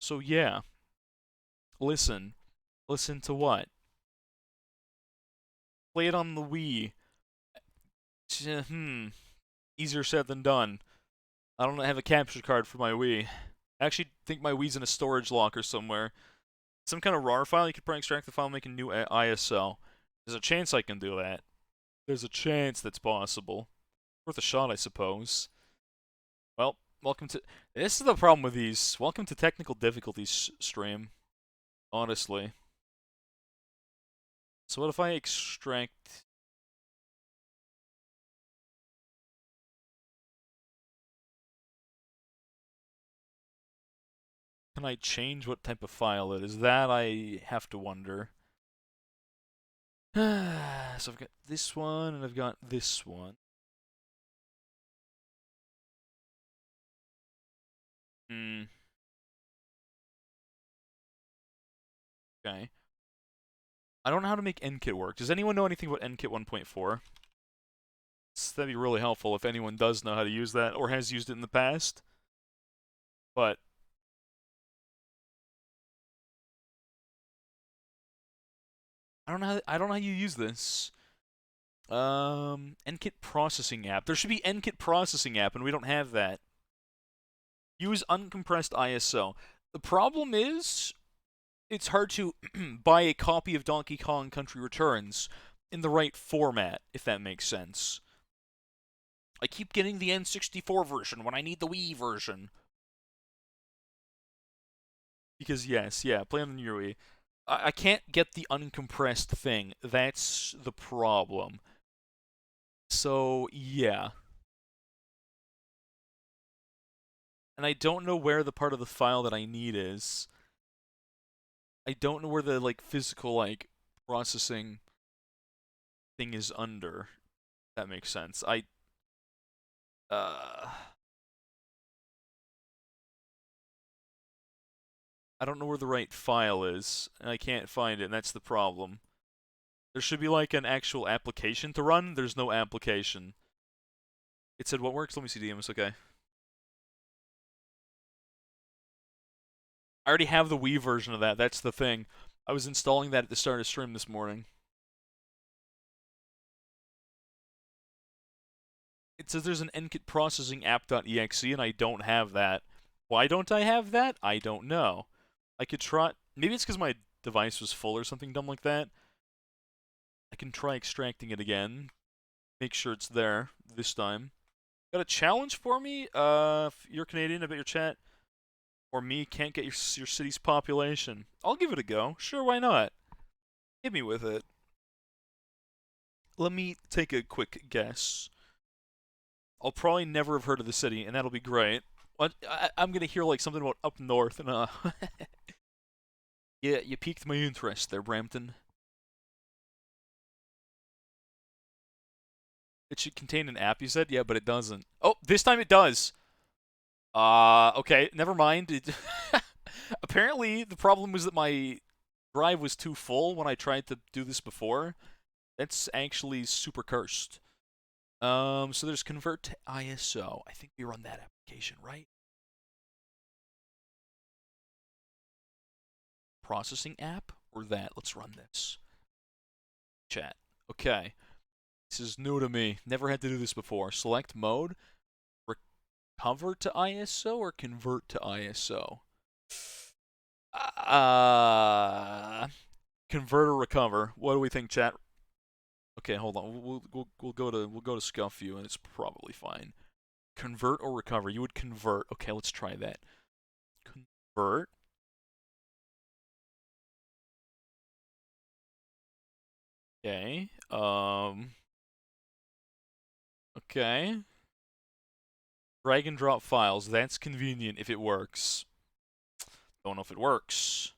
So yeah. Listen. Listen to what? Play it on the Wii. Easier said than done. I don't have a capture card for my Wii. I actually think my Wii's in a storage locker somewhere. Some kind of RAR file, you could probably extract the file and make a new ISO. There's a chance I can do that. There's a chance that's possible. Worth a shot, I suppose. Well, welcome to... This is the problem with these. Welcome to technical difficulties stream. Honestly. So what if I extract... Can I change what type of file it is? That I have to wonder. So I've got this one, and I've got this one. Okay. I don't know how to make nkit work. Does anyone know anything about nkit 1.4? That'd be really helpful if anyone does know how to use that, or has used it in the past. But... I don't know how you use this. nkit processing app. There should be nkit processing app, and we don't have that. Use uncompressed ISO. The problem is, it's hard to buy a copy of Donkey Kong Country Returns in the right format, if that makes sense. I keep getting the N64 version when I need the Wii version. Because yes, yeah, play on the new Wii. I can't get the uncompressed thing. That's the problem. So, yeah. And I don't know where the part of the file that I need is. I don't know where the, like, physical, like, processing thing is under. If that makes sense. I don't know where the right file is, and I can't find it, and that's the problem. There should be, like, an actual application to run. There's no application. It said what works? Let me see DMs, okay. I already have the Wii version of that, that's the thing. I was installing that at the start of stream this morning. It says there's an nkit processing app.exe, and I don't have that. Why don't I have that? I don't know. I could try... Maybe it's because my device was full or something dumb like that. I can try extracting it again. Make sure it's there this time. Got a challenge for me? If you're Canadian, I bet your chat or me can't get your city's population. I'll give it a go. Sure, why not? Hit me with it. Let me take a quick guess. I'll probably never have heard of the city, and that'll be great. I'm gonna hear like something about up north, and yeah, you piqued my interest there, Brampton. It should contain an app, you said? Yeah, but it doesn't. Oh, this time it does. Okay, never mind. Apparently, the problem was that my drive was too full when I tried to do this before. That's actually super cursed. So there's convert to ISO. I think we run that application, right? Processing app or that? Let's run this. Chat. Okay. This is new to me. Never had to do this before. Select mode. Recover to ISO or convert to ISO? Convert or recover. What do we think, chat? Okay, hold on. We'll go to Scuff View and it's probably fine. Convert or recover? You would convert. Okay, let's try that. Convert. Okay. Okay. Drag and drop files. That's convenient if it works. Don't know if it works.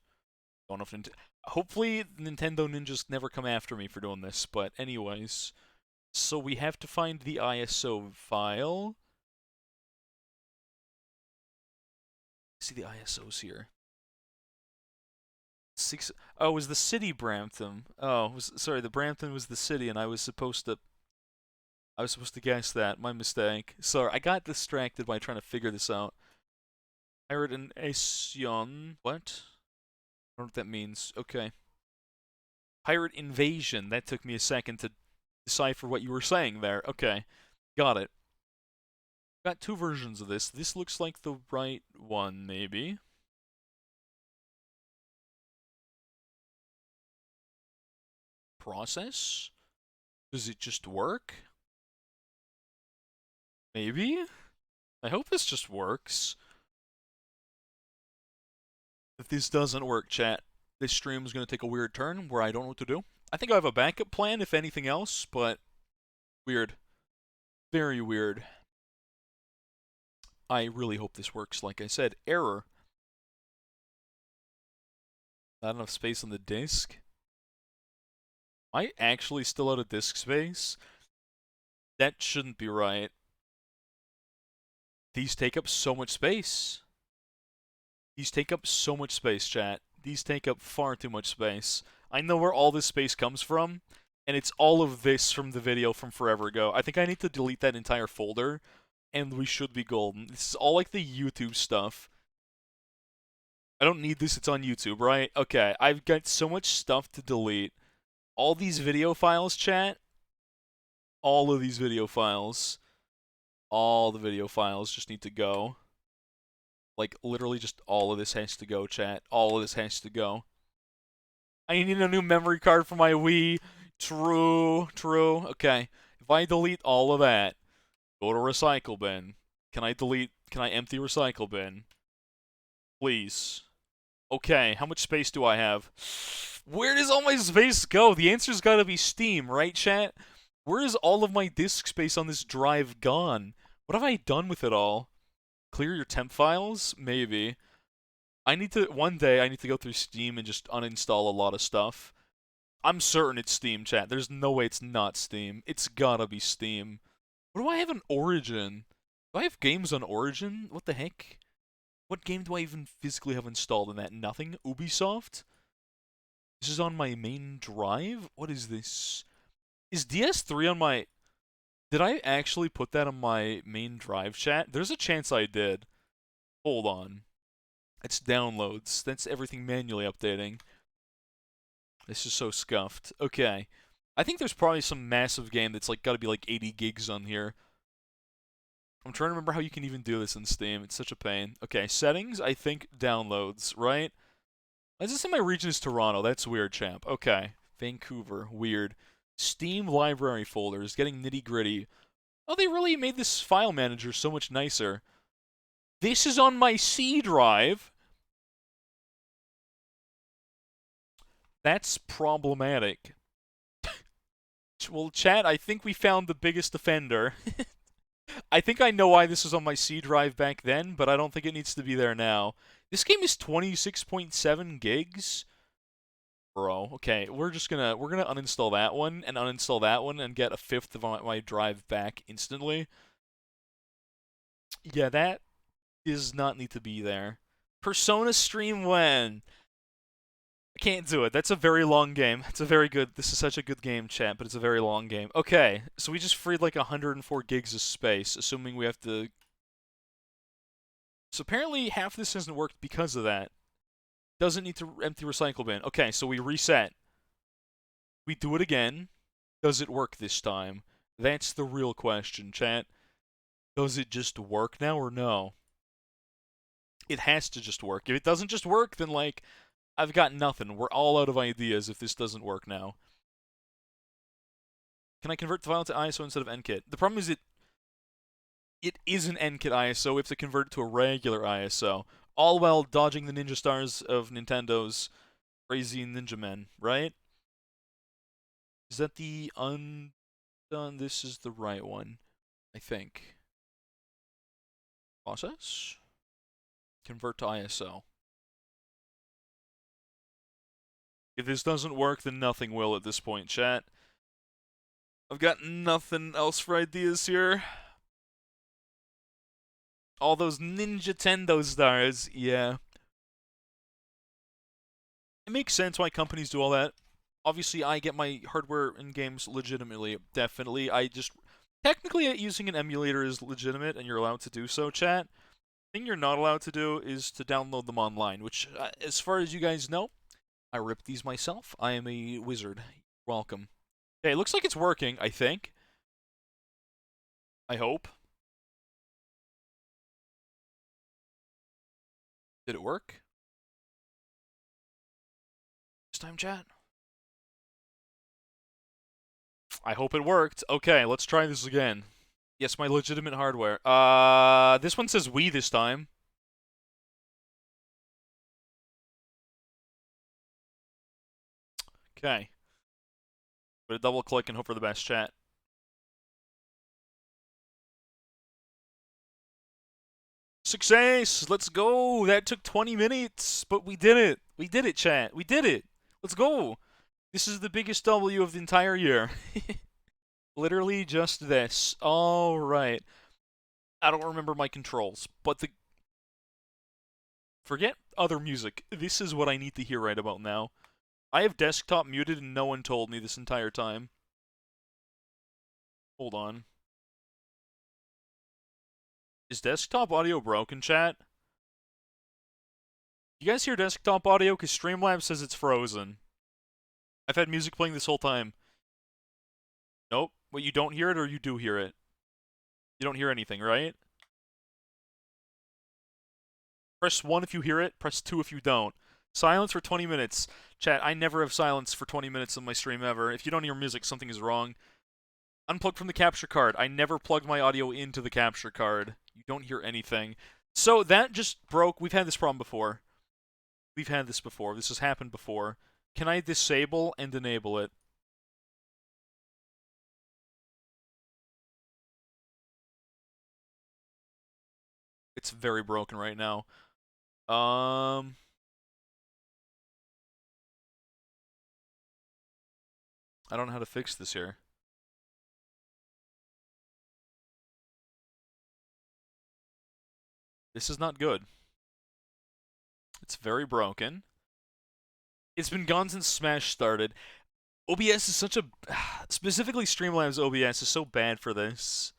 Don't know if hopefully Nintendo Ninjas never come after me for doing this, but anyways. So we have to find the ISO file. See the ISOs here. Oh, it was the city Brampton. Oh, sorry, the Brampton was the city, and I was supposed to guess that. My mistake. Sorry, I got distracted by trying to figure this out. Pirate invasion. What? I don't know what that means. Okay. Pirate invasion. That took me a second to decipher what you were saying there. Okay. Got it. Got two versions of this. This looks like the right one, maybe. Process? Does it just work? Maybe? I hope this just works. If this doesn't work, chat, this stream is going to take a weird turn where I don't know what to do. I think I have a backup plan, if anything else, but weird. Very weird. I really hope this works. Like I said, error. Not enough space on the disk. Am I actually still out of disk space? That shouldn't be right. These take up so much space. These take up so much space, chat. These take up far too much space. I know where all this space comes from, and it's all of this from the video from forever ago. I think I need to delete that entire folder, and we should be golden. This is all like the YouTube stuff. I don't need this, it's on YouTube, right? Okay, I've got so much stuff to delete. All these video files, chat. All of these video files. All the video files just need to go. Like, literally just all of this has to go, chat. All of this has to go. I need a new memory card for my Wii. True, true. Okay, if I delete all of that, go to recycle bin. Can I empty recycle bin? Please. Okay, how much space do I have? Where does all my space go? The answer's gotta be Steam, right, chat? Where is all of my disk space on this drive gone? What have I done with it all? Clear your temp files? Maybe. One day I need to go through Steam and just uninstall a lot of stuff. I'm certain it's Steam, chat. There's no way it's not Steam. It's gotta be Steam. What do I have on Origin? Do I have games on Origin? What the heck? What game do I even physically have installed in that? Nothing? Ubisoft? This is on my main drive? What is this? Is DS3 on my... Did I actually put that on my main drive, chat? There's a chance I did. Hold on. It's downloads. That's everything manually updating. This is so scuffed. Okay. I think there's probably some massive game that's like gotta be like 80 gigs on here. I'm trying to remember how you can even do this in Steam. It's such a pain. Okay, settings, I think downloads, right? Why does it say my region is Toronto? That's weird, champ. Okay. Vancouver, weird. Steam library folders, getting nitty-gritty. Oh, they really made this file manager so much nicer. This is on my C drive. That's problematic. Well, chat, I think we found the biggest offender. I think I know why this was on my C drive back then, but I don't think it needs to be there now. This game is 26.7 gigs? Bro, okay, we're gonna uninstall that one and uninstall that one and get a fifth of my drive back instantly. Yeah, that does not need to be there. Persona stream when? I can't do it. That's a very long game. It's a very good. This is such a good game, chat, but it's a very long game. Okay, so we just freed like 104 gigs of space, assuming we have to. So apparently half this hasn't worked because of that. Doesn't need to empty recycle bin. Okay, so we reset. We do it again. Does it work this time? That's the real question, chat. Does it just work now or no? It has to just work. If it doesn't just work, then like I've got nothing. We're all out of ideas if this doesn't work now. Can I convert the file to ISO instead of NKit? The problem is it is an NKit ISO. We have to convert it to a regular ISO. All while dodging the ninja stars of Nintendo's crazy ninja men, right? Is that the undone? This is the right one, I think. Process? Convert to ISO. If this doesn't work, then nothing will at this point, chat. I've got nothing else for ideas here. All those Ninja Tendo stars, yeah. It makes sense why companies do all that. Obviously, I get my hardware in games legitimately, definitely. Technically, using an emulator is legitimate, and you're allowed to do so, chat. The thing you're not allowed to do is to download them online, which, as far as you guys know, I ripped these myself. I am a wizard. Welcome. Okay, it looks like it's working, I think. I hope. Did it work? This time, chat? I hope it worked. Okay, let's try this again. Yes, my legitimate hardware. This one says Wii this time. Okay. But a double click and hope for the best, chat. Success! Let's go! That took 20 minutes, but we did it. We did it, chat. We did it. Let's go. This is the biggest W of the entire year. Literally just this. All right. I don't remember my controls, but forget other music. This is what I need to hear right about now. I have desktop muted and no one told me this entire time. Hold on. Is desktop audio broken, chat? You guys hear desktop audio? Because Streamlabs says it's frozen. I've had music playing this whole time. Nope. What, you don't hear it or you do hear it? You don't hear anything, right? Press 1 if you hear it, press 2 if you don't. Silence for 20 minutes. Chat, I never have silence for 20 minutes on my stream ever. If you don't hear music, something is wrong. Unplug from the capture card. I never plugged my audio into the capture card. You don't hear anything. So that just broke. We've had this problem before. We've had this before. This has happened before. Can I disable and enable it? It's very broken right now. I don't know how to fix this here. This is not good. It's very broken. It's been gone since Smash started. OBS is such a... Specifically, Streamlabs OBS is so bad for this.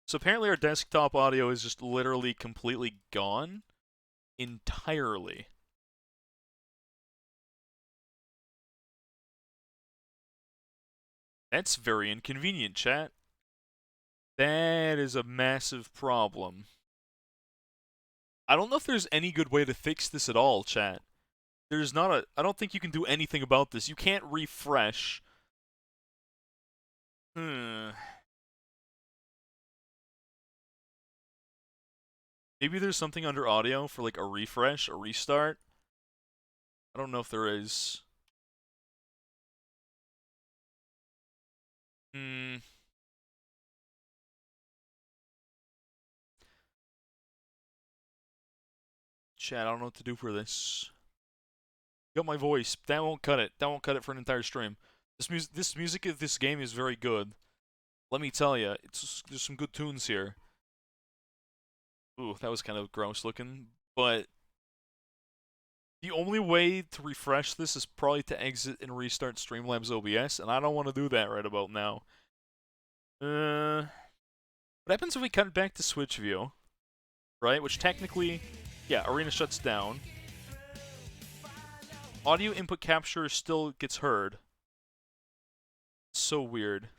So apparently our desktop audio is just literally completely gone. Entirely. That's very inconvenient, chat. That is a massive problem. I don't know if there's any good way to fix this at all, chat. There's not a... I don't think you can do anything about this. You can't refresh. Maybe there's something under audio for like a refresh, a restart. I don't know if there is. Hmm. Chat, I don't know what to do for this. Got my voice. That won't cut it. That won't cut it for an entire stream. This music of this game is very good. Let me tell you, there's some good tunes here. Ooh, that was kind of gross looking, but the only way to refresh this is probably to exit and restart Streamlabs OBS, and I don't want to do that right about now. What happens if we cut back to Switch View? Right, which technically, yeah, Arena shuts down. Audio input capture still gets heard. So weird.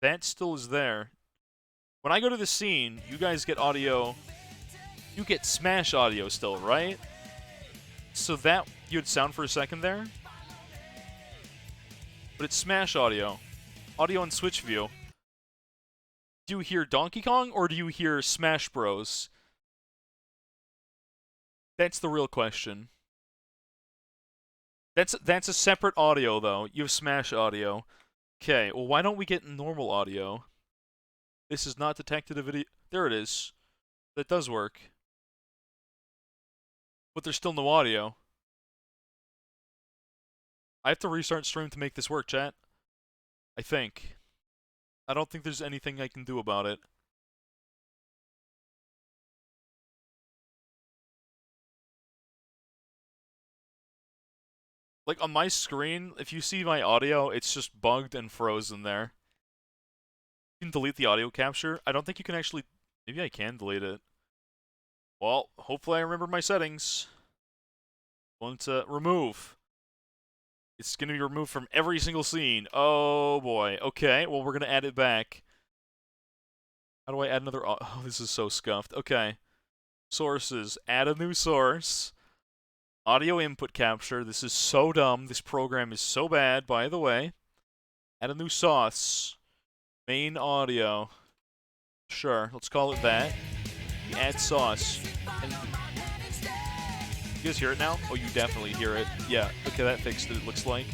That still is there. When I go to the scene, you guys get audio. You get Smash audio still, right? So that, you had sound for a second there? But it's Smash audio. Audio on Switch View. Do you hear Donkey Kong or do you hear Smash Bros? That's the real question. That's a separate audio, though. You have Smash audio. Okay, well, why don't we get normal audio? This is not detected a video. There it is. That does work. But there's still no audio. I have to restart stream to make this work, chat. I think. I don't think there's anything I can do about it. Like, on my screen, if you see my audio, it's just bugged and frozen there. You can delete the audio capture. I don't think you can actually... Maybe I can delete it. Well, hopefully I remember my settings. Want to remove. It's going to be removed from every single scene. Oh, boy. Okay, well, we're going to add it back. How do I add another... Oh, this is so scuffed. Okay. Sources. Add a new source. Audio input capture. This is so dumb. This program is so bad, by the way. Add a new source. Main audio. Sure, let's call it that. Add sauce. And you guys hear it now? Oh, you definitely hear it. Yeah, okay, that fixed it, it looks like.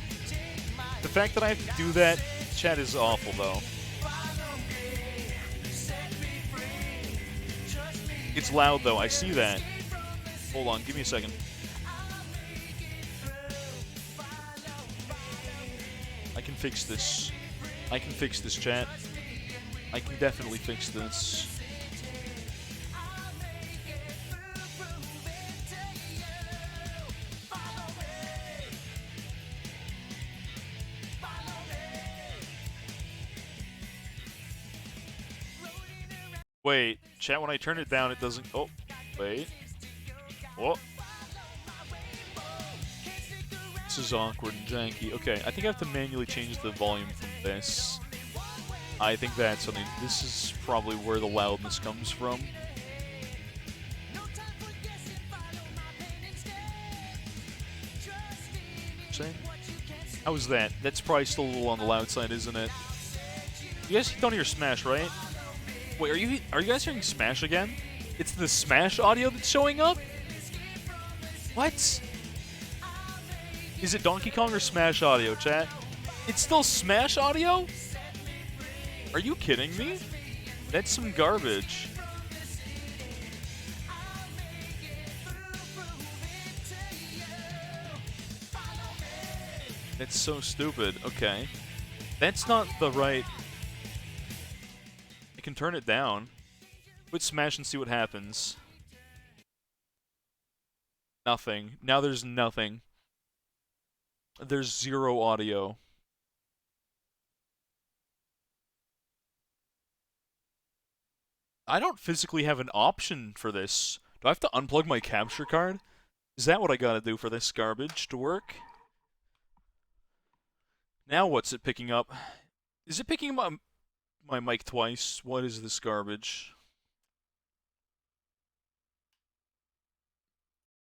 The fact that I have to do that, chat, is awful, though. It's loud, though. I see that. Hold on, give me a second. I can fix this. I can fix this, chat. I can definitely fix this. Wait, chat, when I turn it down, it doesn't... Oh, wait. Oh. This is awkward and janky. Okay, I think I have to manually change the volume from this. I think that's something. This is probably where the loudness comes from. How is that? That's probably still a little on the loud side, isn't it? You guys don't hear Smash, right? Wait, are you guys hearing Smash again? It's the Smash audio that's showing up? What? Is it Donkey Kong or Smash audio, chat? It's still Smash audio? Are you kidding me? That's some garbage. That's so stupid. Okay. That's not the right... I can turn it down. Put Smash and see what happens. Nothing. Now there's nothing. There's zero audio. I don't physically have an option for this. Do I have to unplug my capture card? Is that what I gotta do for this garbage to work? Now what's it picking up? Is it picking up my mic twice? What is this garbage?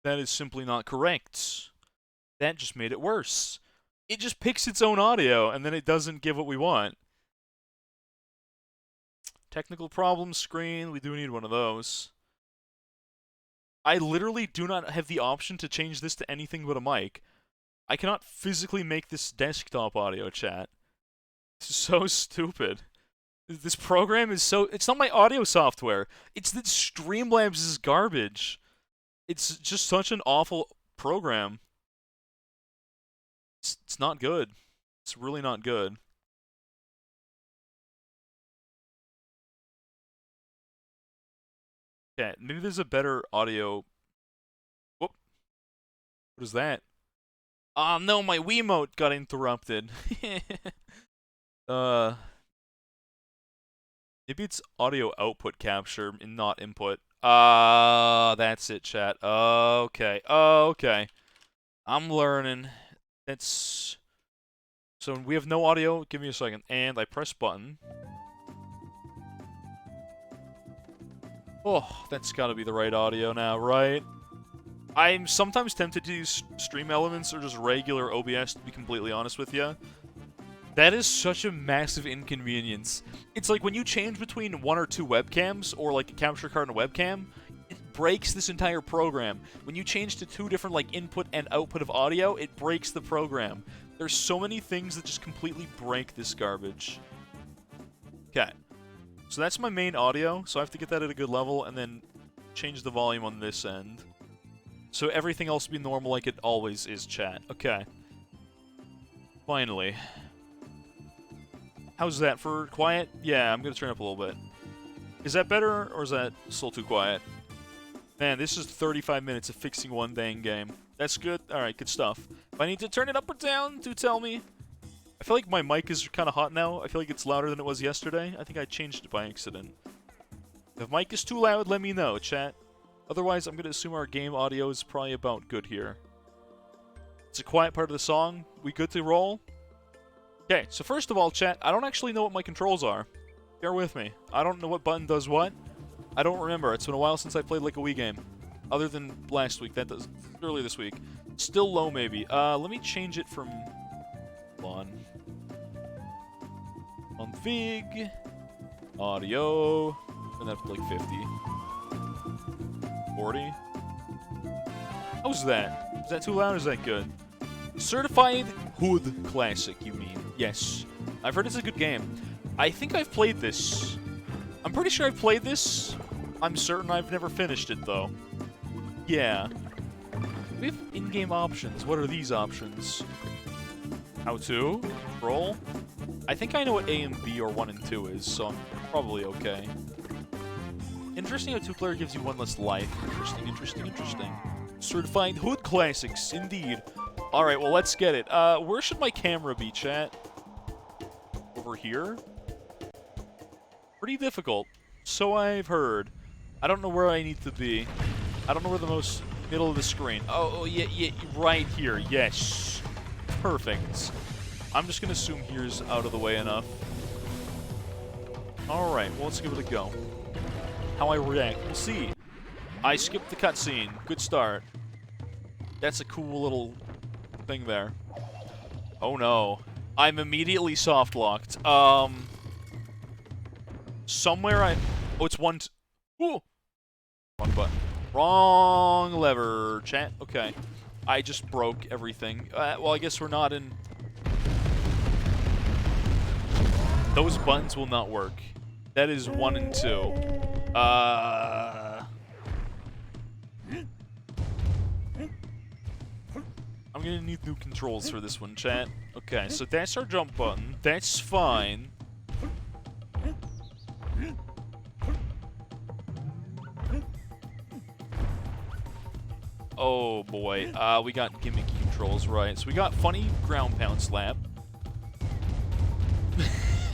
That is simply not correct. That just made it worse. It just picks its own audio, and then it doesn't give what we want. Technical problem screen, we do need one of those. I literally do not have the option to change this to anything but a mic. I cannot physically make this desktop audio, chat. This is so stupid. This program is so... It's not my audio software. It's that Streamlabs is garbage. It's just such an awful program. It's not good. It's really not good. Yeah, maybe there's a better audio... Whoop. What is that? Oh no, my Wiimote got interrupted. Maybe it's audio output capture and not input. That's it, chat. Okay. Okay. I'm learning. It's... So we have no audio. Give me a second. And I press button. Oh, that's gotta be the right audio now, right? I'm sometimes tempted to use Stream Elements or just regular OBS, to be completely honest with you. That is such a massive inconvenience. It's like when you change between 1 or 2 webcams, or like a capture card and a webcam, it breaks this entire program. When you change to 2 different like input and output of audio, it breaks the program. There's so many things that just completely break this garbage. Okay. So that's my main audio, so I have to get that at a good level, and then change the volume on this end. So everything else will be normal like it always is, chat. Okay. Finally. How's that for quiet? Yeah, I'm gonna turn up a little bit. Is that better, or is that still too quiet? Man, this is 35 minutes of fixing one dang game. That's good? Alright, good stuff. If I need to turn it up or down, do tell me. I feel like my mic is kind of hot now. I feel like it's louder than it was yesterday. I think I changed it by accident. If mic is too loud, let me know, chat. Otherwise, I'm going to assume our game audio is probably about good here. It's a quiet part of the song. We good to roll? Okay, so first of all, chat, I don't actually know what my controls are. Bear with me. I don't know what button does what. I don't remember. It's been a while since I played like a Wii game. Other than last week. That does earlier this week. Still low, maybe. Let me change it from... Hold on. Config. Audio. And that's like 50. 40. How's that? Is that too loud or is that good? Certified Hood Classic, you mean? Yes. I've heard it's a good game. I think I've played this. I'm pretty sure I've played this. I'm certain I've never finished it, though. Yeah. We have in-game options. What are these options? How to? Control? I think I know what A and B or 1 and 2 is, so I'm probably okay. Interesting how 2-player gives you 1 less life. Interesting, interesting, interesting. Certified Hood Classics, indeed. Alright, well, let's get it. Where should my camera be, chat? Over here? Pretty difficult. So I've heard. I don't know where I need to be. I don't know where the most middle of the screen. Oh, yeah, right here. Yes. Perfect. I'm just gonna assume here's out of the way enough. Alright, well, let's give it a go. How I react, we'll see. I skipped the cutscene. Good start. That's a cool little thing there. Oh no. I'm immediately soft-locked. Somewhere Oh, it's one... Ooh! Wrong button. Wrong lever, chat. Okay. I just broke everything. Well, I guess we're not in... Those buttons will not work. That is 1 and 2. I'm gonna need new controls for this one, chat. Okay, so that's our jump button. That's fine. Oh boy, we got gimmicky controls, right? So we got funny ground pound slap.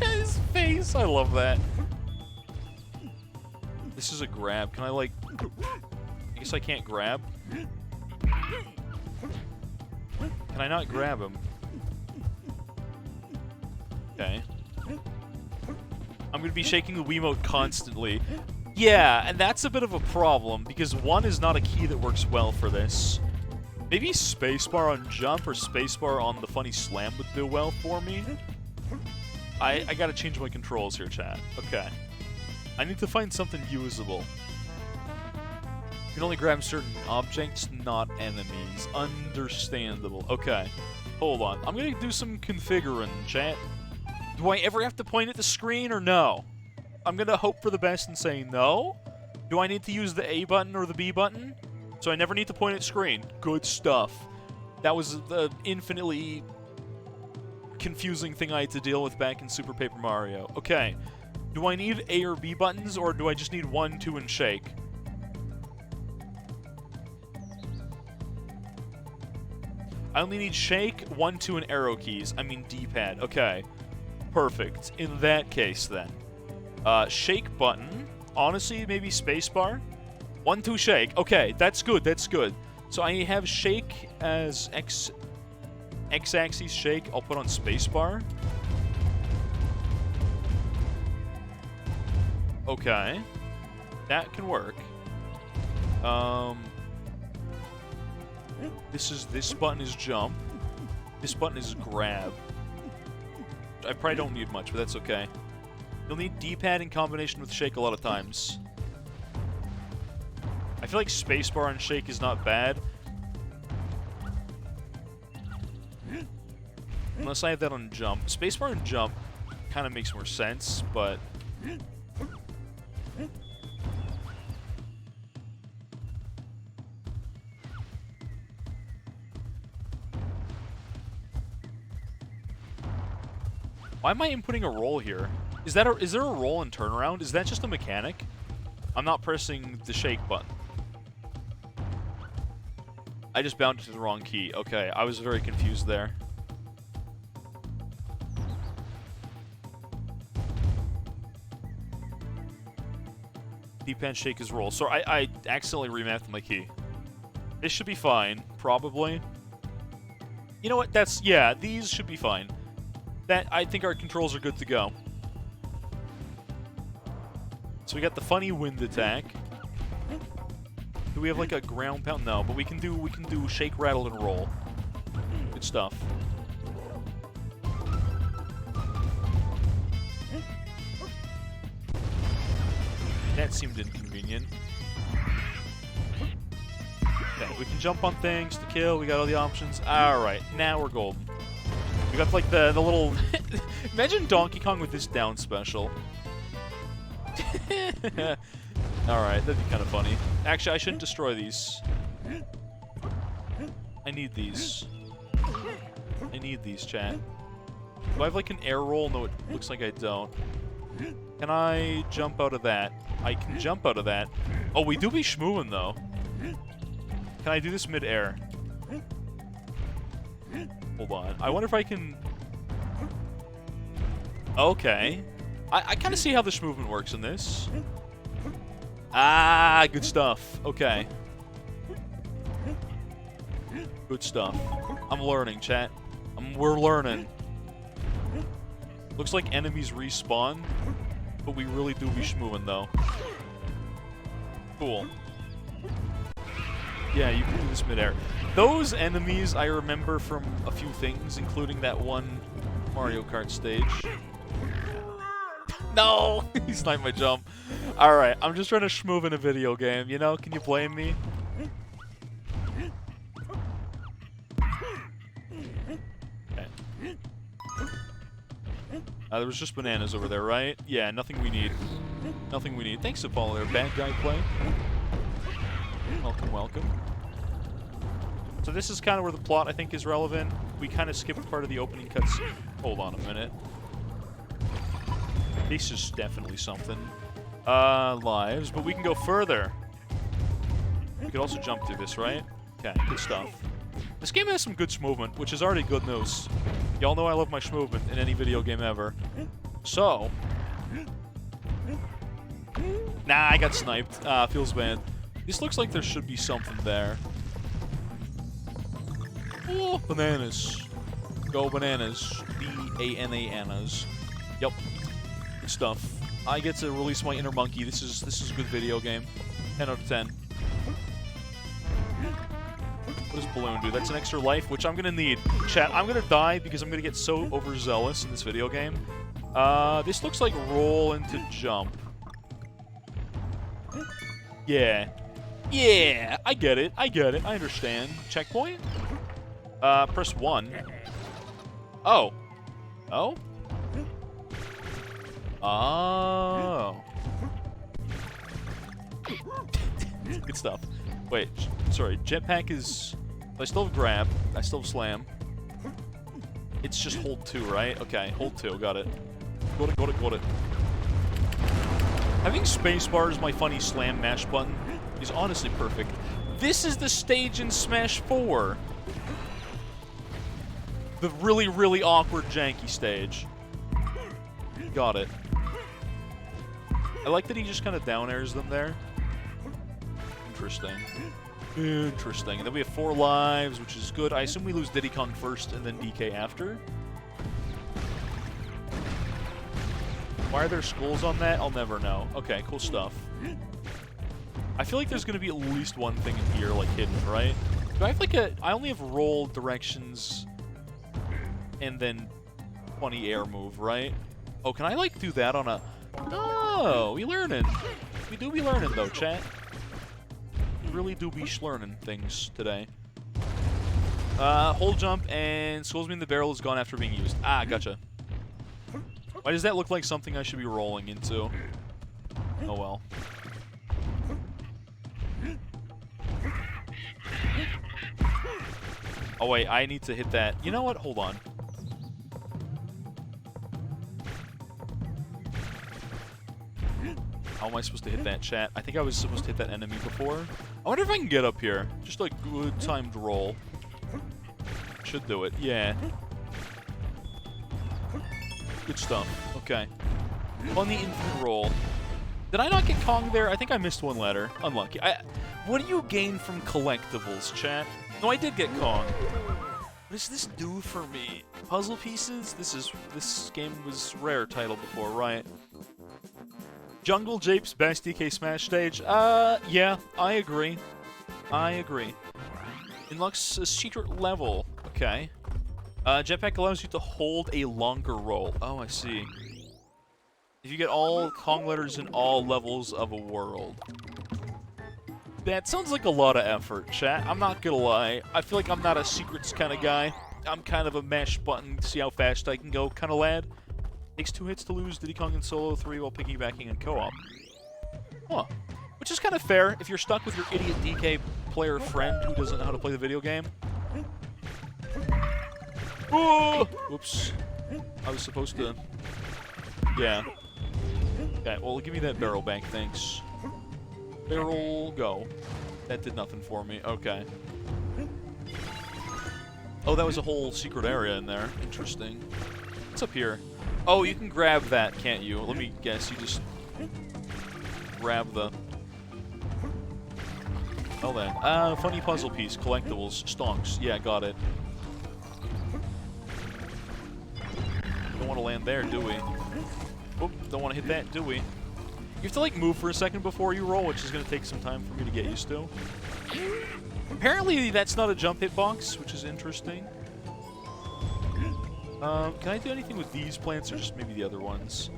His face, I love that. This is a grab. Can I like... I guess I can't grab. Can I not grab him? Okay. I'm gonna be shaking the Wiimote constantly. Yeah, and that's a bit of a problem, because 1 is not a key that works well for this. Maybe spacebar on jump or spacebar on the funny slam would do well for me. I gotta change my controls here, chat. Okay. I need to find something usable. You can only grab certain objects, not enemies. Understandable. Okay. Hold on. I'm gonna do some configuring, chat. Do I ever have to point at the screen or no? I'm gonna hope for the best and say no. Do I need to use the A button or the B button? So I never need to point at screen. Good stuff. That was the infinitely confusing thing I had to deal with back in Super Paper Mario. Okay. Do I need A or B buttons, or do I just need 1, 2, and shake? I only need shake, 1, 2, and arrow keys. I mean D-pad. Okay. Perfect. In that case, then. Shake button. Honestly, maybe spacebar. 1, 2, shake. Okay, that's good, that's good. So I have shake as X-axis shake. I'll put on spacebar. Okay. That can work. This button is jump. This button is grab. I probably don't need much, but that's okay. You'll need D-pad in combination with shake a lot of times. I feel like spacebar and shake is not bad. Unless I have that on jump. Spacebar and jump kind of makes more sense, but... Why am I inputting a roll here? Is there a roll and turnaround? Is that just a mechanic? I'm not pressing the shake button. I just bounded to the wrong key. Okay, I was very confused there. D-pad shake is roll. So I accidentally remapped my key. This should be fine, probably. You know what? Yeah, these should be fine. I think our controls are good to go. So we got the funny wind attack. Do we have like a ground pound? No, but we can do shake, rattle, and roll. Good stuff. That seemed inconvenient. Okay, we can jump on things to kill. We got all the options. Alright, now we're golden. We got like the little... Imagine Donkey Kong with this down special. Alright, that'd be kind of funny. Actually, I shouldn't destroy these. I need these. I need these, chat. Do I have like an air roll? No, it looks like I don't. Can I jump out of that? I can jump out of that. Oh, we do be schmooing, though. Can I do this mid-air? Hold on. I wonder if I can... Okay. I kind of see how this movement works in this. Ah, good stuff. Okay. Good stuff. I'm learning, chat. We're learning. Looks like enemies respawn, but we really do be schmooing, though. Cool. Yeah, you can do this midair. Those enemies I remember from a few things, including that one Mario Kart stage. No! He sniped my jump. Alright, I'm just trying to schmoove in a video game, you know? Can you blame me? Okay. There was just bananas over there, right? Yeah, nothing we need. Nothing we need. Thanks, Apollo, there. Bad guy play. Welcome, welcome. So this is kind of where the plot, I think, is relevant. We kind of skipped part of the opening cutscene. Hold on a minute. This is definitely something. Lives, but we can go further. We could also jump through this, right? Okay, good stuff. This game has some good schmovement, which is already good news. Y'all know I love my schmovement in any video game ever. So... Nah, I got sniped. Feels bad. This looks like there should be something there. Oh, bananas. Go bananas. B-A-N-A-N-as. Yep. Good stuff. I get to release my inner monkey. This is a good video game. 10 out of 10. What does balloon do? That's an extra life, which I'm gonna need. Chat, I'm gonna die because I'm gonna get so overzealous in this video game. This looks like roll into jump. Yeah. Yeah, I get it. I understand. Checkpoint? Press 1. Oh. Oh? Oh. Good stuff. Wait, sorry. Jetpack is... I still have grab. I still have slam. It's just hold 2, right? Okay, hold 2. Got it. Got it. Having spacebar as my funny slam mash button is honestly perfect. This is the stage in Smash 4. The really, really awkward, janky stage. Got it. I like that he just kind of down airs them there. Interesting. Interesting. And then we have 4 lives, which is good. I assume we lose Diddy Kong first and then DK after. Why are there skulls on that? I'll never know. Okay, cool stuff. I feel like there's going to be at least one thing in here, like, hidden, right? Do I have, like, I only have roll, directions, and then 20 air move, right? Oh, can I, like, do that on a... Oh, we learning. We do be learning, though, chat. We really do be learning things today. Hold jump, and Skulls Me in the Barrel is gone after being used. Ah, gotcha. Why does that look like something I should be rolling into? Oh, well. Oh, wait, I need to hit that. You know what? Hold on. How am I supposed to hit that, chat? I think I was supposed to hit that enemy before. I wonder if I can get up here. Just a good timed roll. Should do it. Yeah. Good stuff. Okay. On the infinite roll. Did I not get Kong there? I think I missed one letter. Unlucky. What do you gain from collectibles, chat? No, I did get Kong. What does this do for me? Puzzle pieces? This game was rare title before, right? Jungle Jape's best DK Smash stage? Yeah, I agree. Unlocks a secret level. Okay. Jetpack allows you to hold a longer roll. Oh, I see. If you get all Kong letters in all levels of a world. That sounds like a lot of effort, chat. I'm not gonna lie. I feel like I'm not a secrets kind of guy. I'm kind of a mash button, see how fast I can go kind of lad. Takes 2 hits to lose Diddy Kong in solo, 3 while piggybacking in co-op. Huh. Which is kind of fair if you're stuck with your idiot DK player friend who doesn't know how to play the video game. Oh! Whoops. I was supposed to... Yeah. Okay, well, give me that barrel bank, thanks. Barrel, go. That did nothing for me. Okay. Oh, that was a whole secret area in there. Interesting. What's up here? Oh, you can grab that, can't you? Let me guess, you just grab the... Oh, then. Funny puzzle piece, collectibles, stonks. Yeah, got it. Don't want to land there, do we? Oop, don't want to hit that, do we? You have to, like, move for a second before you roll, which is going to take some time for me to get used to. Apparently, that's not a jump hitbox, which is interesting. Can I do anything with these plants, or just maybe the other ones?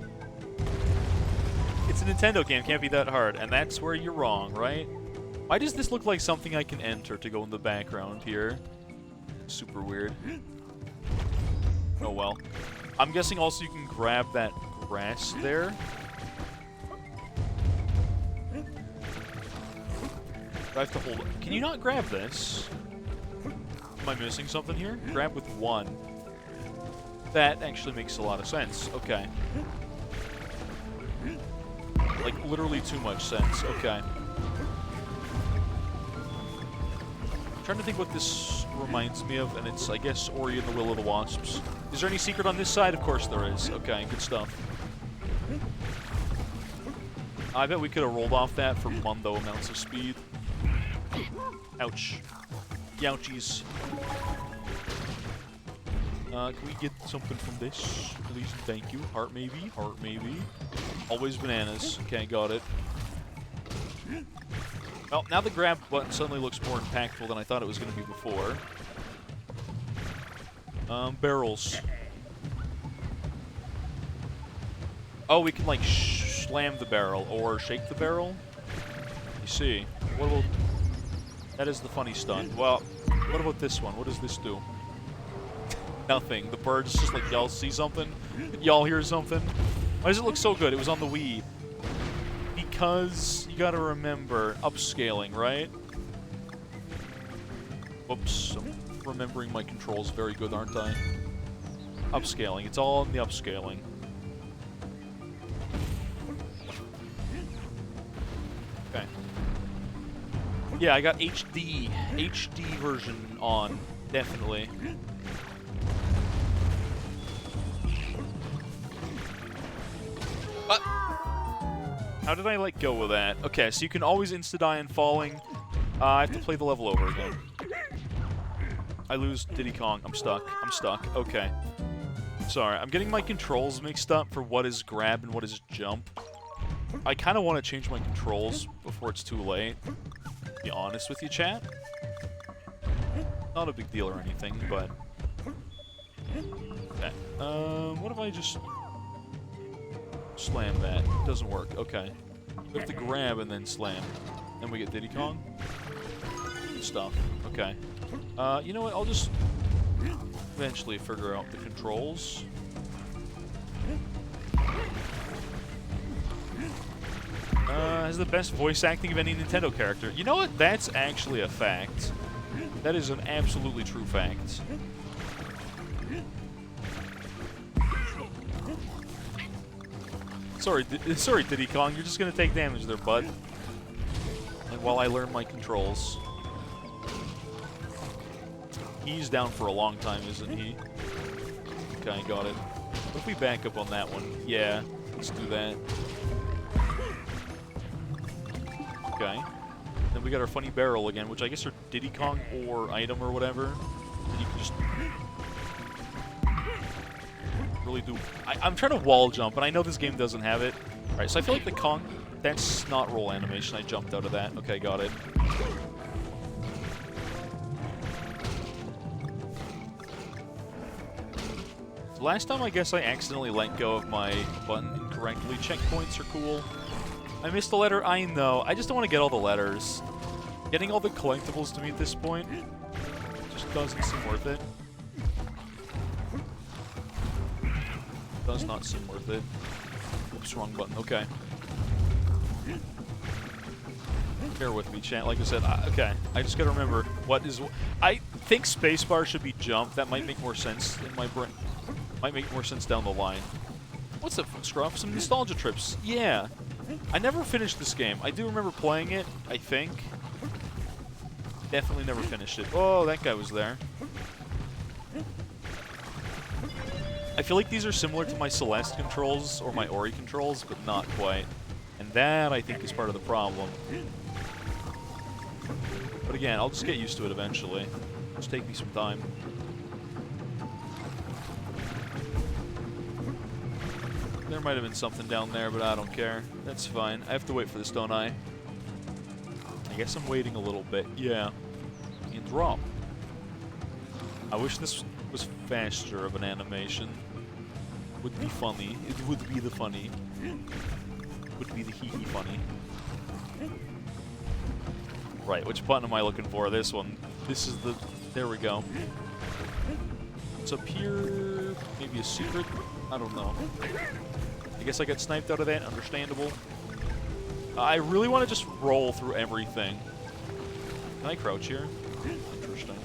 It's a Nintendo game, can't be that hard, and that's where you're wrong, right? Why does this look like something I can enter to go in the background here? Super weird. Oh well. I'm guessing also you can grab that grass there. I have to hold it. Can you not grab this? Am I missing something here? Grab with 1. That actually makes a lot of sense. Okay. Like, literally too much sense. Okay. I'm trying to think what this reminds me of, and it's, I guess, Ori and the Will of the Wasps. Is there any secret on this side? Of course there is. Okay, good stuff. I bet we could have rolled off that for Mundo amounts of speed. Ouch. Youchies. Can we get something from this? Please and thank you. Heart maybe. Heart maybe. Always bananas. Okay, got it. Well, now the grab button suddenly looks more impactful than I thought it was going to be before. Barrels. Oh, we can, like, slam the barrel or shake the barrel. You see. What about... That is the funny stunt. Well, what about this one? What does this do? Nothing. The bird's just like, y'all see something? Y'all hear something? Why does it look so good? It was on the Wii. Because you gotta remember, upscaling, right? Whoops. I'm remembering my controls very good, aren't I? Upscaling. It's all in the upscaling. Okay. Yeah, I got HD version on, definitely. How did I let go of that? Okay, so you can always insta-die in falling. I have to play the level over again. I lose Diddy Kong. I'm stuck. I'm stuck. Okay. Sorry, I'm getting my controls mixed up for what is grab and what is jump. I kind of want to change my controls before it's too late. To be honest with you, chat. Not a big deal or anything, but... Okay. What if I just... Slam that. Doesn't work. Okay. We have to grab and then slam. Then we get Diddy Kong. Good stuff. Okay. You know what? I'll just eventually figure out the controls. Has the best voice acting of any Nintendo character. You know what? That's actually a fact. That is an absolutely true fact. Sorry, Diddy Kong. You're just gonna take damage there, bud. And while I learn my controls, he's down for a long time, isn't he? Okay, got it. What if we back up on that one? Yeah, let's do that. Okay. Then we got our funny barrel again, which I guess are Diddy Kong or item or whatever. And you can just really do... I'm trying to wall jump, and I know this game doesn't have it. Alright, so I feel like the Kong... That's not roll animation. I jumped out of that. Okay, got it. So last time, I guess I accidentally let go of my button incorrectly. Checkpoints are cool. I missed a letter. I know. I just don't want to get all the letters. Getting all the collectibles to me at this point just doesn't seem worth it. Does not seem worth it. Oops, wrong button. Okay. Bear with me, chat. Like I said, okay. I just gotta remember what is... I think spacebar should be jump. That might make more sense in my brain. Might make more sense down the line. What's up, Scruff? Some nostalgia trips. Yeah. I never finished this game. I do remember playing it, I think. Definitely never finished it. Oh, that guy was there. I feel like these are similar to my Celeste controls or my Ori controls, but not quite. And that, I think, is part of the problem. But again, I'll just get used to it eventually. Just take me some time. There might have been something down there, but I don't care. That's fine. I have to wait for this, don't I? I guess I'm waiting a little bit. Yeah. And drop. I wish this was faster of an animation. Would be funny. It would be the funny. Would be the hee-hee funny. Right, which button am I looking for? This one. This is the... There we go. It's up here. Maybe a secret? I don't know. I guess I got sniped out of that. Understandable. I really want to just roll through everything. Can I crouch here? Interesting.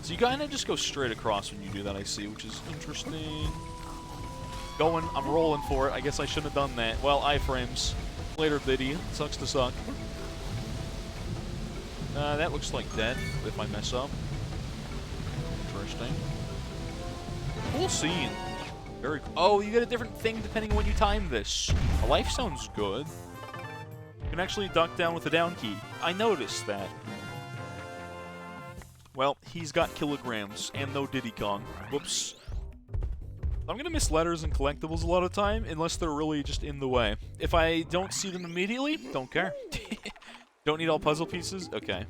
So you kind of just go straight across when you do that, I see, which is interesting. Going, I'm rolling for it. I guess I shouldn't have done that. Well, iframes. Later, Biddy. Sucks to suck. That looks like dead, if I mess up. Interesting. Cool scene. Very cool. Oh, you get a different thing depending on when you time this. A life sounds good. You can actually duck down with the down key. I noticed that. Well, he's got kilograms and no Diddy Kong. Whoops. I'm gonna miss letters and collectibles a lot of time unless they're really just in the way. If I don't see them immediately, don't care. Don't need all puzzle pieces? Okay.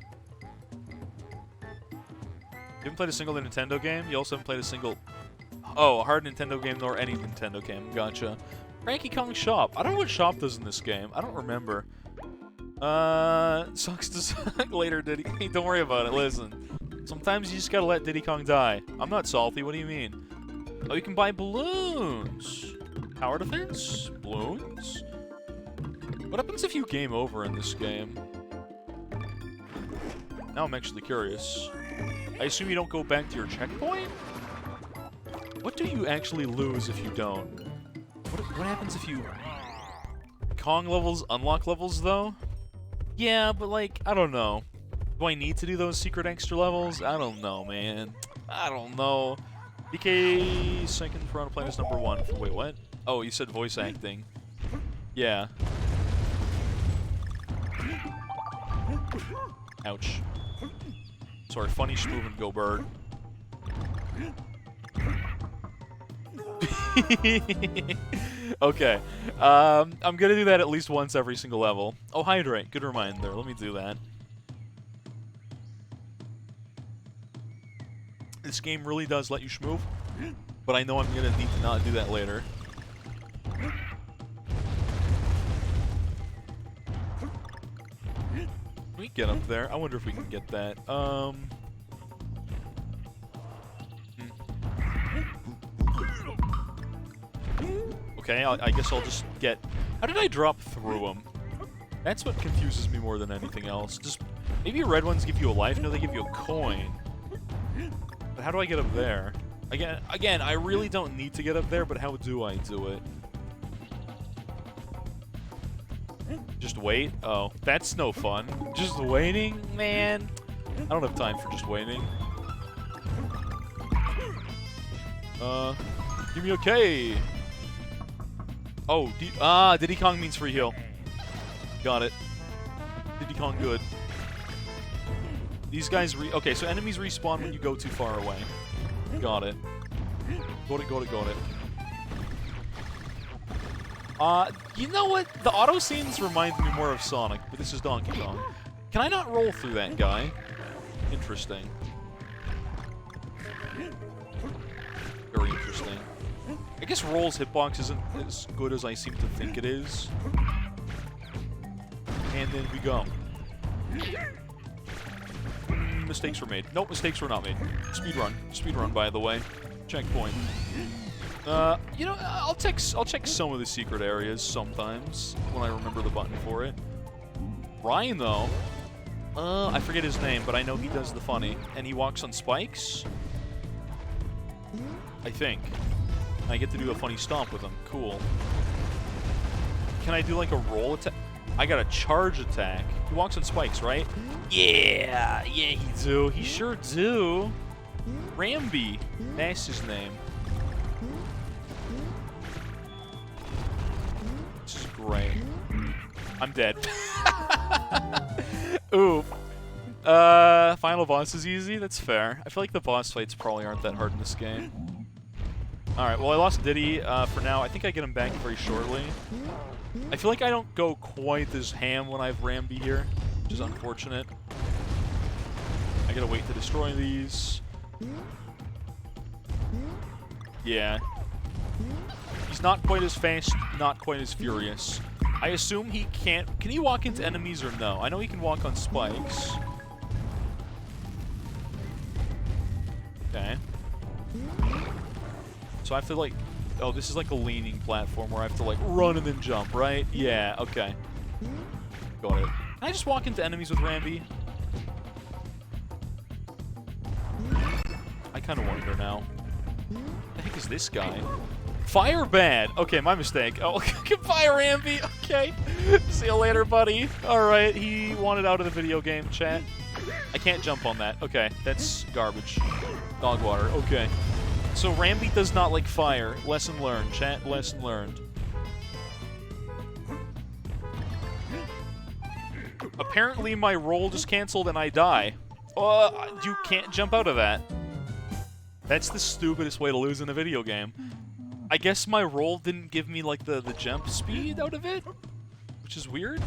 You haven't played a single Nintendo game? You also haven't played a single... Oh, a hard Nintendo game nor any Nintendo game. Gotcha. Cranky Kong's shop. I don't know what shop does in this game. I don't remember. Sucks to suck later, Diddy. Hey, don't worry about it. Listen. Sometimes you just gotta let Diddy Kong die. I'm not salty. What do you mean? Oh, you can buy balloons. Tower defense? Balloons? What happens if you game over in this game? Now I'm actually curious. I assume you don't go back to your checkpoint? What do you actually lose if you don't? What happens if you... Kong levels unlock levels, though? Yeah, but like, I don't know. Do I need to do those secret extra levels? I don't know, man. I don't know. DK second Piranha Plant is number 1. Wait, what? Oh, you said voice acting. Yeah. Ouch. Sorry, funny schmoove and go bird. Okay. I'm gonna do that at least once every single level. Oh, hydrate. Good reminder. Let me do that. This game really does let you schmoove, but I know I'm gonna need to not do that later. Can we get up there? I wonder if we can get that. Okay, I guess I'll just get... How did I drop through them? That's what confuses me more than anything else. Just maybe red ones give you a life. No, they give you a coin. But how do I get up there? Again, I really don't need to get up there, but how do I do it? Just wait? Oh, that's no fun. Just waiting? Man. I don't have time for just waiting. Give me a K. Oh, Diddy Kong means free heal. Got it. Diddy Kong good. These guys okay, so enemies respawn when you go too far away. Got it. Got it. You know what? The auto scenes remind me more of Sonic, but this is Donkey Kong. Can I not roll through that guy? Interesting. Very interesting. I guess Roll's hitbox isn't as good as I seem to think it is. And then we go. Mistakes were made. Nope, mistakes were not made. Speedrun. Speedrun, by the way. Checkpoint. You know, I'll check some of the secret areas sometimes when I remember the button for it. Ryan, though, I forget his name, but I know he does the funny, and he walks on spikes. I think. I get to do a funny stomp with him. Cool. Can I do like a roll attack? I got a charge attack. He walks on spikes, right? Yeah, he do. He sure do. Rambi, that's his name. This is great. I'm dead. Ooh. Final boss is easy. That's fair. I feel like the boss fights probably aren't that hard in this game. Alright, well I lost Diddy for now. I think I get him back very shortly. I feel like I don't go quite as ham when I have Rambi here, which is unfortunate. I gotta wait to destroy these. Yeah. He's not quite as fast, not quite as furious. I assume he can't... Can he walk into enemies or no? I know he can walk on spikes. Okay. So I have to, like... Oh, this is like a leaning platform where I have to, like, run and then jump, right? Yeah, okay. Got it. Can I just walk into enemies with Rambi? I kind of wonder now. What the heck is this guy? Fire bad. Okay, my mistake. Oh, goodbye, Rambi. Okay. See you later, buddy. Alright, he wanted out of the video game, chat. I can't jump on that. Okay, that's garbage. Dog water. Okay. So Rambi does not like fire. Lesson learned, chat. Lesson learned. Apparently my roll just canceled and I die. You can't jump out of that. That's the stupidest way to lose in a video game. I guess my roll didn't give me, like, the jump speed out of it, which is weird.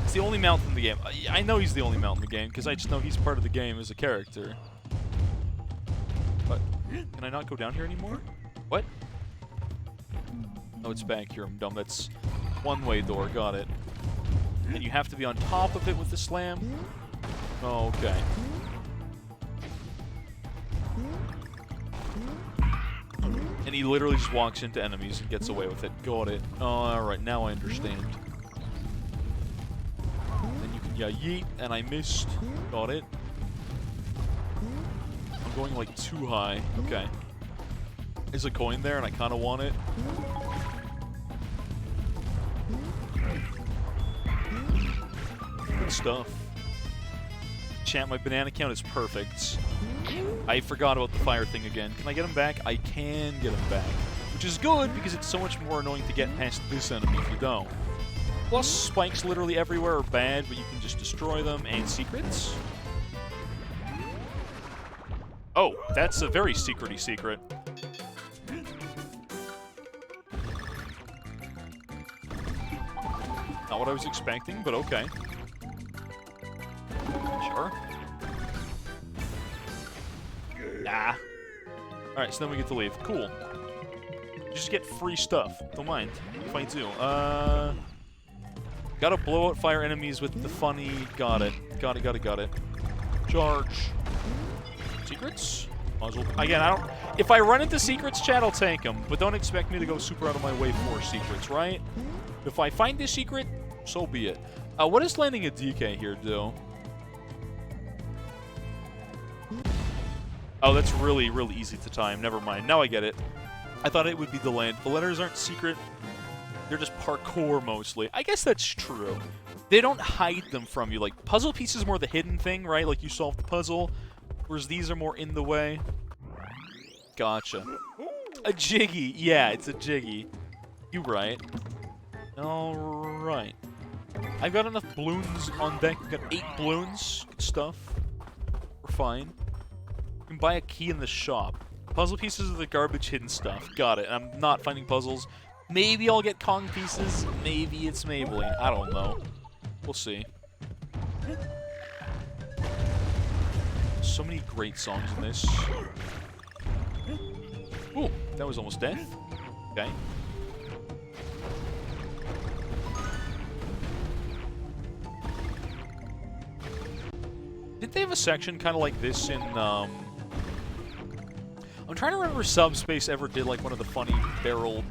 It's the only mount in the game. I know he's the only mount in the game, because I just know he's part of the game as a character. But, can I not go down here anymore? What? Oh, it's back here. I'm dumb. That's one-way door. Got it. And you have to be on top of it with the slam? Oh, okay. And he literally just walks into enemies and gets away with it. Got it. Oh, alright, now I understand. Then you can, yeah, yeet, and I missed. Got it. I'm going, like, too high. Okay. There's a coin there, and I kind of want it. Good stuff. Chat, my banana count is perfect. I forgot about the fire thing again. Can I get him back? I can get him back. Which is good, because it's so much more annoying to get past this enemy if you don't. Plus, spikes literally everywhere are bad, but you can just destroy them. And secrets? Oh, that's a very secret-y secret. Not what I was expecting, but okay. Sure. Nah. Alright, so then we get to leave. Cool. You just get free stuff. Don't mind if I do. Gotta blow out fire enemies with the funny... Got it. Got it. Charge. Secrets? Puzzle. Again, I don't... If I run into secrets, chat, I'll take them. But don't expect me to go super out of my way for secrets, right? If I find this secret, so be it. What does landing a DK here do? Oh, that's really, really easy to time. Never mind. Now I get it. I thought it would be the land. The letters aren't secret. They're just parkour mostly. I guess that's true. They don't hide them from you. Like, puzzle piece is more the hidden thing, right? Like, you solve the puzzle. Whereas these are more in the way. Gotcha. A Jiggy. Yeah, it's a Jiggy. You right. Alright. I've got enough balloons on deck. I've got 8 balloons. Good stuff. We're fine. You can buy a key in the shop. Puzzle pieces are the garbage hidden stuff. Got it. I'm not finding puzzles. Maybe I'll get Kong pieces. Maybe it's Maybelline. I don't know. We'll see. So many great songs in this. Ooh, that was almost death. Okay. Didn't they have a section kind of like this in, I'm trying to remember if Subspace ever did, like, one of the funny barrel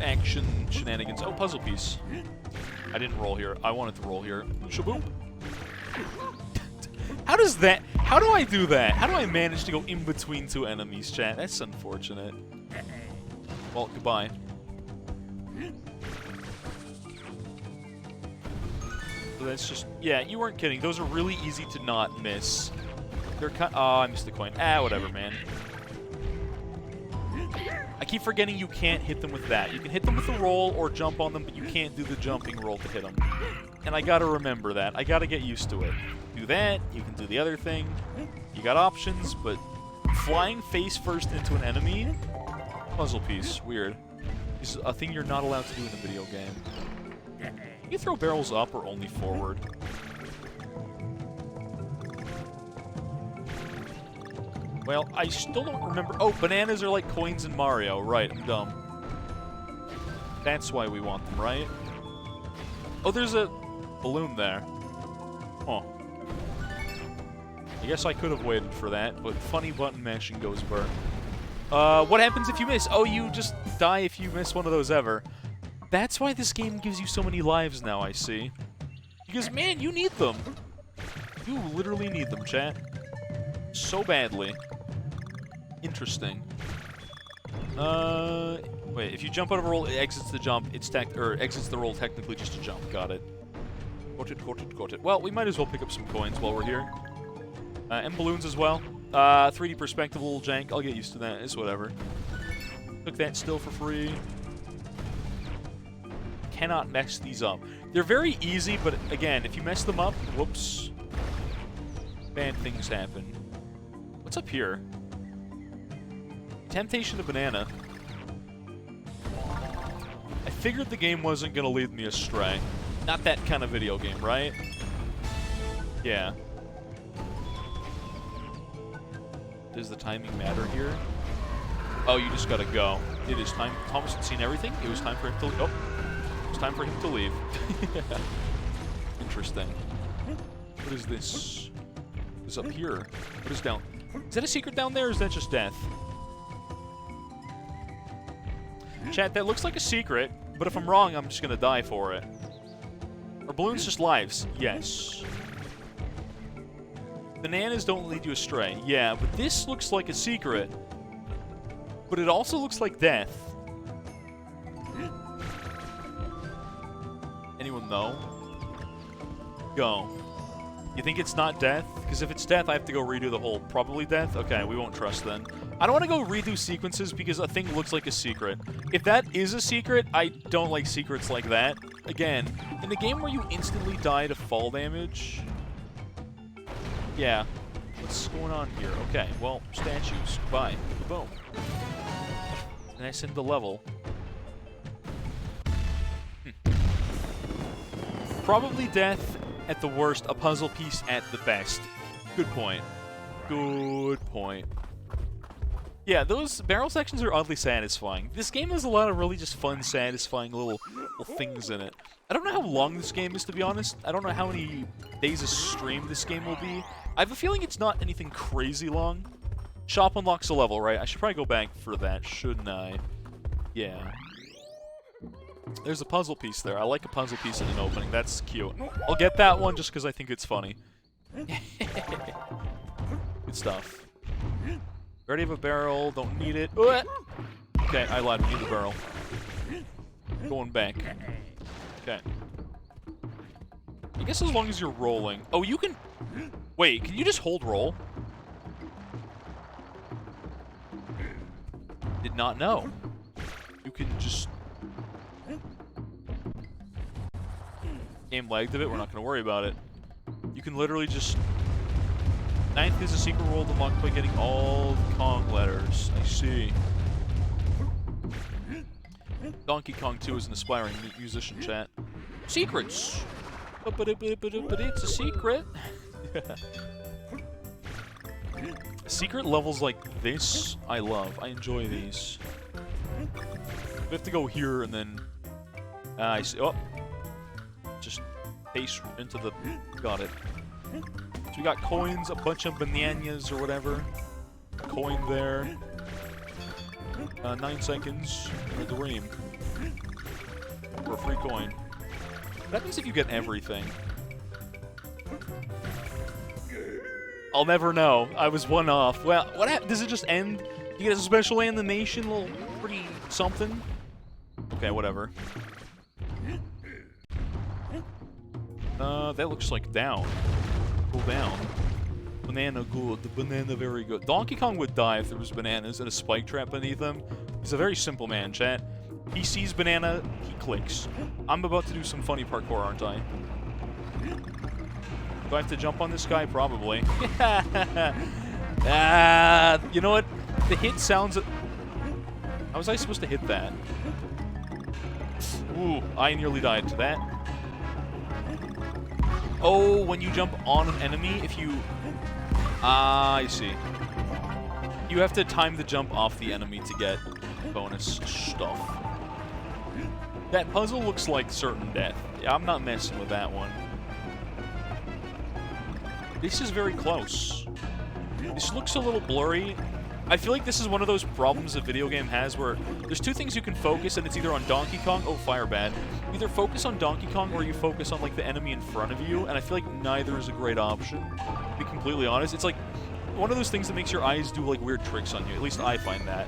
action shenanigans. Oh, puzzle piece. I didn't roll here. I wanted to roll here. Shaboom. How does that... How do I do that? How do I manage to go in between 2 enemies, chat? That's unfortunate. Well, goodbye. So that's just... Yeah, you weren't kidding. Those are really easy to not miss. They're kind... Oh, I missed the coin. Ah, whatever, man. I keep forgetting you can't hit them with that. You can hit them with the roll or jump on them, but you can't do the jumping roll to hit them. And I gotta remember that. I gotta get used to it. Do that, you can do the other thing. You got options, but flying face first into an enemy? Puzzle piece. Weird. This is a thing you're not allowed to do in a video game. Can you throw barrels up or only forward? Well, I still don't remember... Oh, bananas are like coins in Mario. Right, I'm dumb. That's why we want them, right? Oh, there's a balloon there. Huh. I guess I could have waited for that, but funny button mashing goes burr. What happens if you miss? Oh, you just die if you miss one of those ever. That's why this game gives you so many lives now, I see. Because, man, you need them. You literally need them, chat. So badly. Interesting. Wait, if you jump out of a roll, it exits the jump. It's exits the roll technically just to jump. Got it. Got it. Well, we might as well pick up some coins while we're here. And balloons as well. 3D perspective, a little jank. I'll get used to that. It's whatever. Took that still for free. Cannot mess these up. They're very easy, but again, if you mess them up, whoops. Bad things happen. What's up here? Temptation of Banana. I figured the game wasn't going to lead me astray. Not that kind of video game, right? Yeah. Does the timing matter here? Oh, you just gotta go. It is time. Thomas had seen everything. It was time for him to. Oh, it was time for him to leave. Interesting. What is this? What is up here? What is down? Is that a secret down there, or is that just death? Chat, that looks like a secret, but if I'm wrong, I'm just gonna die for it. Are balloons just lives? Yes. Bananas don't lead you astray. Yeah, but this looks like a secret. But it also looks like death. Anyone know? Go. You think it's not death? Because if it's death, I have to go redo the whole probably death? Okay, we won't trust then. I don't want to go redo sequences because a thing looks like a secret. If that is a secret, I don't like secrets like that. Again, in the game where you instantly die to fall damage... Yeah. What's going on here? Okay, well, statues, goodbye. Boom. And I send the level. Probably death at the worst, a puzzle piece at the best. Good point. Good point. Yeah, those barrel sections are oddly satisfying. This game has a lot of really just fun, satisfying little things in it. I don't know how long this game is, to be honest. I don't know how many days of stream this game will be. I have a feeling it's not anything crazy long. Shop unlocks a level, right? I should probably go back for that, shouldn't I? Yeah. There's a puzzle piece there. I like a puzzle piece in an opening. That's cute. I'll get that one just because I think it's funny. Good stuff. Already have a barrel. Don't need it. Okay, I lied. We need the barrel. Going back. Okay. I guess as long as you're rolling. Oh, you can... Wait, can you just hold roll? Did not know. You can just... Game lagged a bit, we're not going to worry about it. You can literally just... 9th is a secret world unlocked by getting all the Kong letters. I see. Donkey Kong 2 is an aspiring musician, chat. Secrets! But it's a secret. Secret levels like this, I love. I enjoy these. We have to go here and then... I see. Oh! Just paste into the... Got it. So we got coins, a bunch of bananas or whatever. Coin there. 9 seconds. The ream. For a free coin. That means if you get everything. I'll never know. I was one off. Well, what happened? Does it just end? You get a special animation, little pretty something? Okay, whatever. That looks like down. Go down. Banana good. The banana very good. Donkey Kong would die if there was bananas and a spike trap beneath him. He's a very simple man, chat. He sees banana, he clicks. I'm about to do some funny parkour, aren't I? Do I have to jump on this guy? Probably. You know what? The hit sounds... How was I supposed to hit that? Ooh, I nearly died to that. Oh, when you jump on an enemy, if you... I see. You have to time the jump off the enemy to get bonus stuff. That puzzle looks like certain death. Yeah, I'm not messing with that one. This is very close. This looks a little blurry. I feel like this is one of those problems a video game has where there's two things you can focus, and it's either on Donkey Kong... Oh, fire bad. You either focus on Donkey Kong or you focus on, like, the enemy in front of you, and I feel like neither is a great option, to be completely honest. It's, like, one of those things that makes your eyes do, like, weird tricks on you. At least I find that.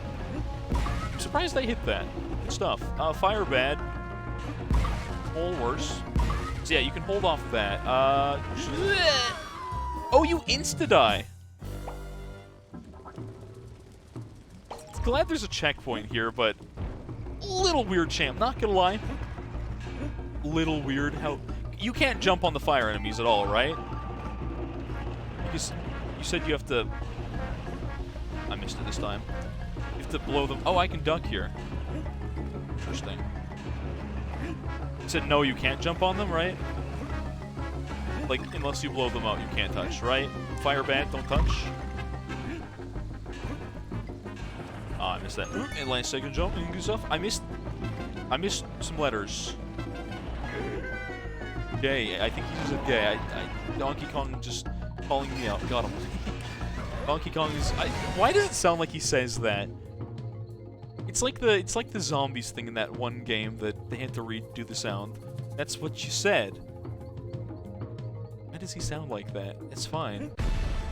I'm surprised I hit that. Good stuff. Fire bad. All worse. So, yeah, you can hold off that. Oh, you insta-die! Glad there's a checkpoint here, but little weird, champ. Not gonna lie. Little weird how... You can't jump on the fire enemies at all, right? Because you said you have to... I missed it this time. You have to blow them... Oh, I can duck here. Interesting. You said no, you can't jump on them, right? Like, unless you blow them out, you can't touch, right? Fire bad, don't touch. Ah, I missed missed that. And last second jump and good stuff. I missed some letters. Gay. I think he's a gay. Donkey Kong just calling me out. Got him. Donkey Kong is. Why does it sound like he says that? It's like the zombies thing in that one game that they had to redo the sound. That's what you said. Why does he sound like that? It's fine.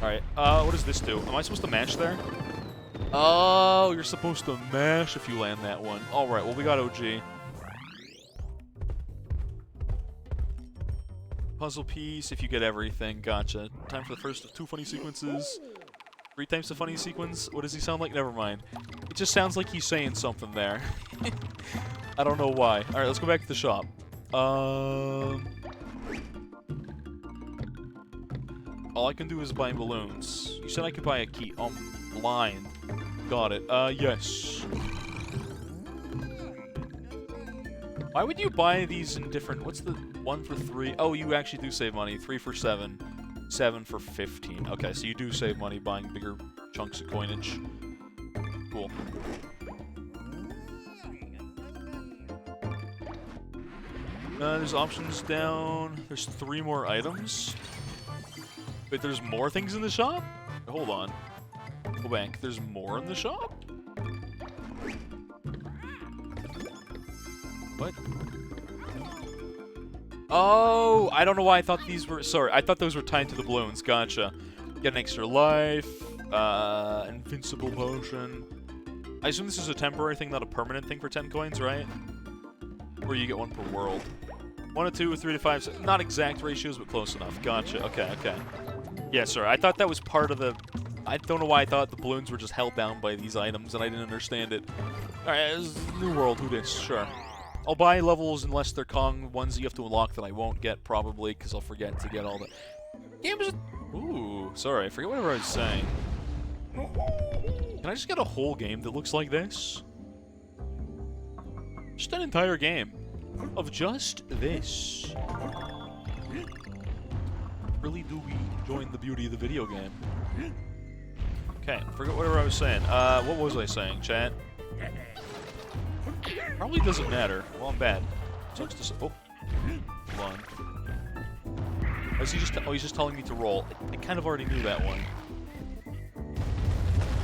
Alright, what does this do? Am I supposed to mash there? Oh, you're supposed to mash if you land that one. Alright, well we got OG. Puzzle piece, if you get everything. Gotcha. Time for the first of 2 funny sequences. 3 times the funny sequence. What does he sound like? Never mind. It just sounds like he's saying something there. I don't know why. Alright, let's go back to the shop. All I can do is buy balloons. You said I could buy a key. Oh, I'm blind. Got it. Yes. Why would you buy these in different... What's the 1 for 3? Oh, you actually do save money. 3 for 7. 7 for 15. Okay, so you do save money buying bigger chunks of coinage. Cool. There's options down. There's 3 more items. Wait, there's more things in the shop? Hold on. Go back. There's more in the shop? What? Oh, I don't know why I thought these were... Sorry, I thought those were tied to the balloons. Gotcha. Get an extra life. Invincible potion. I assume this is a temporary thing, not a permanent thing for 10 coins, right? Or you get 1 per world. 1 to 2, 3 to 5. Not exact ratios, but close enough. Gotcha. Okay, okay. Yeah, sorry. I thought that was part of the... I don't know why I thought the balloons were just held down by these items, and I didn't understand it. Alright, this is New World. Who dis? Sure. I'll buy levels unless they're Kong ones that you have to unlock that I won't get, probably, because I'll forget to get all the... Games... Ooh, sorry. I forget whatever I was saying. Can I just get a whole game that looks like this? Just an entire game of just this. Really do we enjoy the beauty of the video game? Okay, forget whatever I was saying. What was I saying, chat? Probably doesn't matter. Well, I'm bad. Sucks to say. Oh, hold on. Is he just? Oh, he's just telling me to roll. I kind of already knew that one.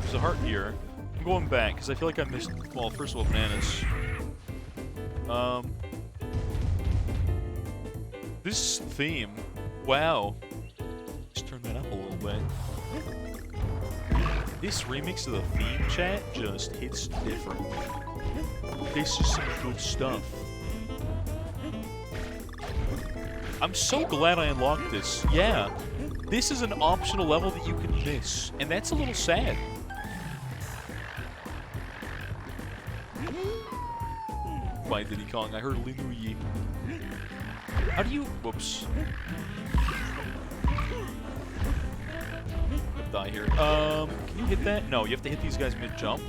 There's a heart here. I'm going back because I feel like I missed. Well, first of all, bananas. This theme. Wow. Just turn that up a little bit. This remix of the theme, chat, just hits different. This is some good stuff. I'm so glad I unlocked this. Yeah. This is an optional level that you can miss. And that's a little sad. Bye, Diddy Kong. I heard Linuyi. How do you... Whoops. Die here. Can you hit that? No, you have to hit these guys mid-jump.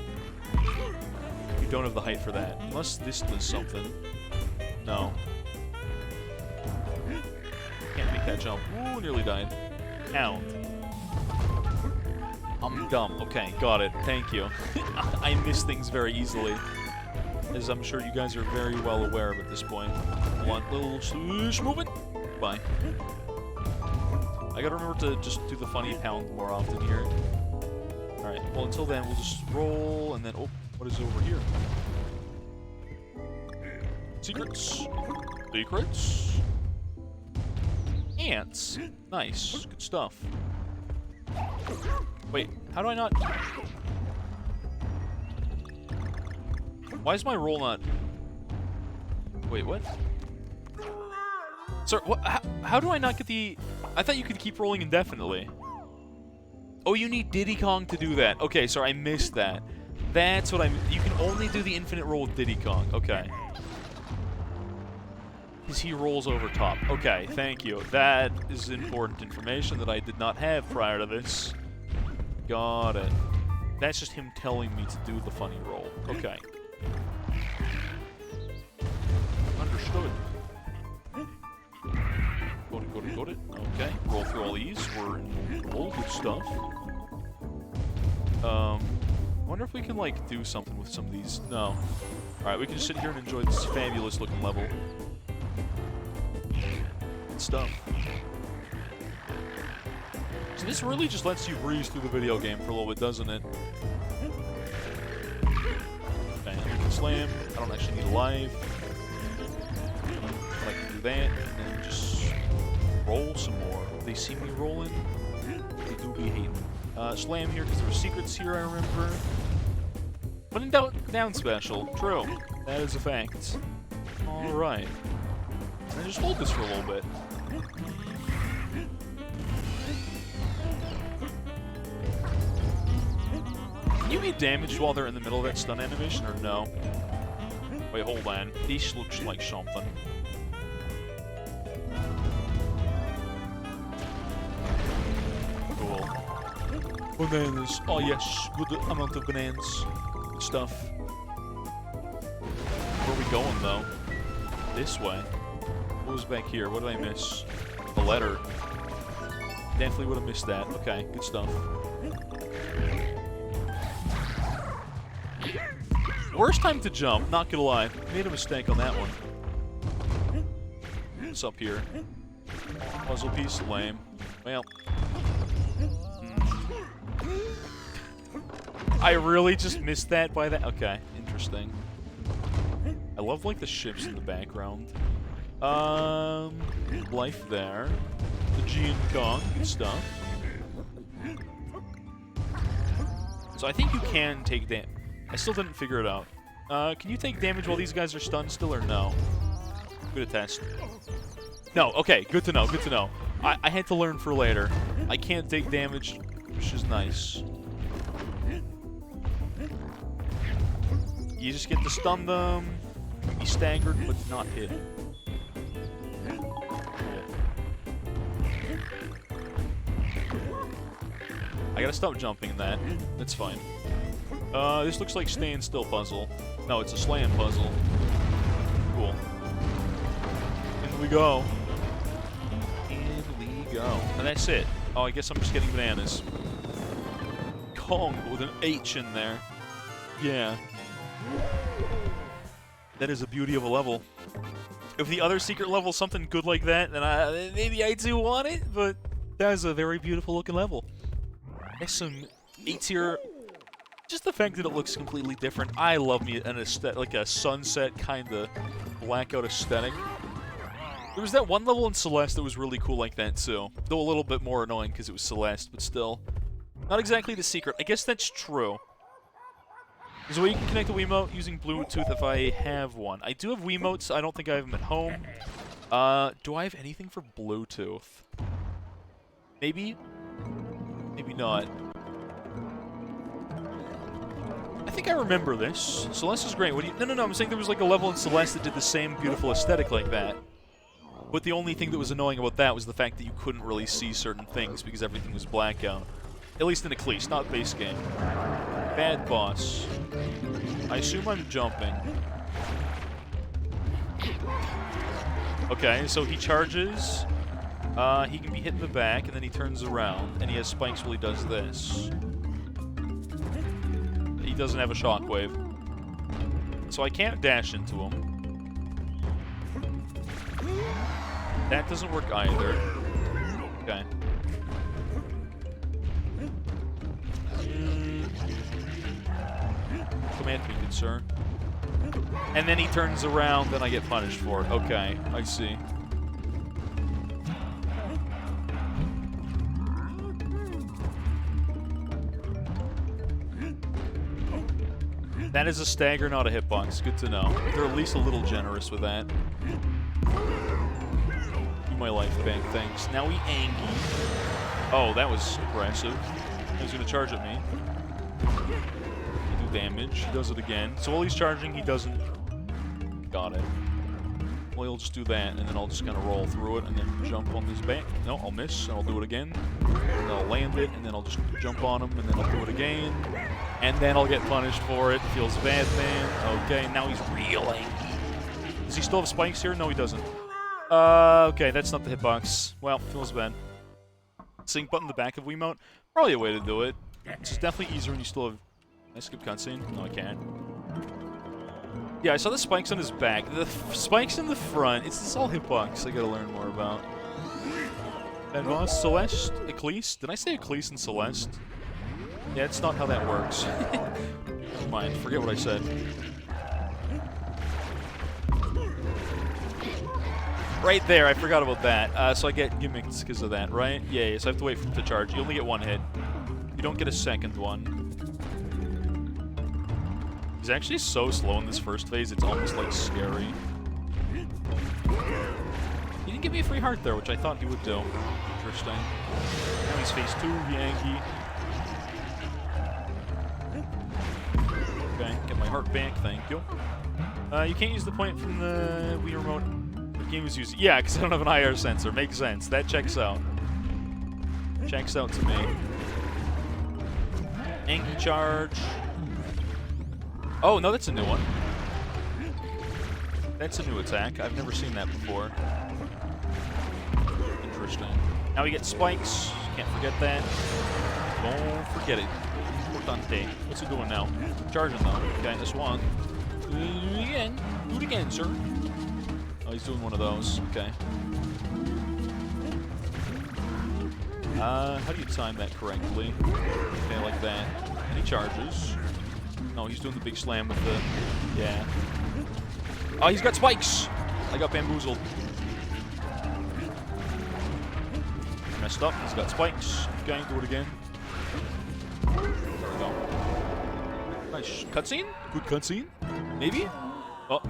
You don't have the height for that. Unless this does something. No. Can't make that jump. Ooh, nearly died. Pound. I'm dumb. Okay, got it. Thank you. I miss things very easily. As I'm sure you guys are very well aware of at this point. One little swoosh movement. Bye. I gotta remember to just do the funny pound more often here. Alright, well until then we'll just roll and then... Oh, what is over here? Secrets. Secrets. Ants. Nice. Good stuff. Wait, how do I not... Why is my roll not... Wait, what? Sir, what? How do I not get the... I thought you could keep rolling indefinitely. Oh, you need Diddy Kong to do that. Okay, sorry, I missed that. That's what you can only do the infinite roll with Diddy Kong. Okay. Because he rolls over top. Okay, thank you. That is important information that I did not have prior to this. Got it. That's just him telling me to do the funny roll. Okay. Understood. Got it. Okay, roll through all these. We're in roll. Good stuff. I wonder if we can, like, do something with some of these. No. Alright, we can just sit here and enjoy this fabulous-looking level. Good stuff. So this really just lets you breeze through the video game for a little bit, doesn't it? Okay, we can slam. I don't actually need a life. I can do that, and then just roll some more. They see me rolling. They do be hating. Slam here because there were secrets here, I remember. But in down special. True. That is a fact. Alright. And just hold this for a little bit. Can you get damaged while they're in the middle of that stun animation, or no? Wait, hold on. This looks like something. Cool. Bananas. Oh yes, good amount of bananas. Good stuff. Where are we going, though? This way. What was back here? What did I miss? The letter. Definitely would have missed that. Okay, good stuff. Worst time to jump, not gonna lie. Made a mistake on that one. What's up here? Puzzle piece, lame. Well. I really just missed that by that. Okay, interesting. I love, like, the ships in the background. Life there. The G and Kong, good stuff. So I think you can take damage. I still didn't figure it out. Can you take damage while these guys are stunned still, or no? Good test. No, okay, good to know, good to know. I had to learn for later. I can't take damage, which is nice. You just get to stun them, be staggered, but not hit. I gotta stop jumping in that. That's fine. This looks like stand still puzzle. No, it's a slam puzzle. Cool. In we go. In we go. And that's it. Oh, I guess I'm just getting bananas. Kong with an H in there. Yeah. That is the beauty of a level. If the other secret level is something good like that, then maybe I do want it, but that is a very beautiful looking level. There's some A-tier. Just the fact that it looks completely different. I love me an aesthetic, like a sunset kind of blackout aesthetic. There was that one level in Celeste that was really cool like that too. Though a little bit more annoying because it was Celeste, but still. Not exactly the secret. I guess that's true. There's a way you can connect a Wiimote using Bluetooth if I have one. I do have Wiimotes. I don't think I have them at home. Do I have anything for Bluetooth? Maybe? Maybe not. I think I remember this. Celeste is great. What do you... No, I'm saying there was like a level in Celeste that did the same beautiful aesthetic like that. But the only thing that was annoying about that was the fact that you couldn't really see certain things because everything was blackout. At least in Eclipse, not base game. Bad boss. I assume I'm jumping. Okay, so he charges. He can be hit in the back, and then he turns around, and he has spikes while he does this. He doesn't have a shockwave. So I can't dash into him. That doesn't work either. Okay. Come at me, good sir. And then he turns around, then I get punished for it. Okay, I see. That is a stagger, not a hitbox. Good to know. They're at least a little generous with that. Give my life back, thanks. Now we Angie. Oh, that was aggressive. He was going to charge at me. Do damage. He does it again. So while he's charging, he doesn't... Got it. Well, he'll just do that, and then I'll just kind of roll through it, and then jump on his back. No, I'll miss, and I'll do it again. And I'll land it, and then I'll just jump on him, and then I'll do it again. And then I'll get punished for it. Feels bad, man. Okay, now he's real angry. Does he still have spikes here? No, he doesn't. Okay, that's not the hitbox. Well, feels bad. Sync button in the back of Wiimote. Probably a way to do it. It's definitely easier when you still have I skip cutscene? No, I can't. Yeah, I saw the spikes on his back. The spikes in the front. It's all hitbox I gotta learn more about. And boss, Celeste, Ecclese? Did I say Ecclese and Celeste? Yeah, it's not how that works. Never mind, forget what I said. Right there, I forgot about that. So I get gimmicks because of that, right? Yeah, so I have to wait for him to charge. You only get one hit. You don't get a second one. He's actually so slow in this first phase, it's almost like scary. He didn't give me a free heart there, which I thought he would do. Interesting. Now he's phase 2, Yankee. Okay, get my heart back, thank you. You can't use the point from the Wii remote. The game was used. Yeah, because I don't have an IR sensor. Makes sense. That checks out. Checks out to me. Yankee charge. Oh, no, that's a new one. That's a new attack. I've never seen that before. Interesting. Now we get spikes. Can't forget that. Don't forget it. Importante. What's he doing now? Charging, though. Okay, this one. Do it again. Do it again, sir. Oh, he's doing one of those. Okay. How do you time that correctly? Okay, like that. And he charges. No, he's doing the big slam with the... Yeah. Oh, he's got spikes! I got bamboozled. Messed up. He's got spikes. Okay, do it again. There we go. Nice. Cutscene? Good cutscene? Maybe? Oh.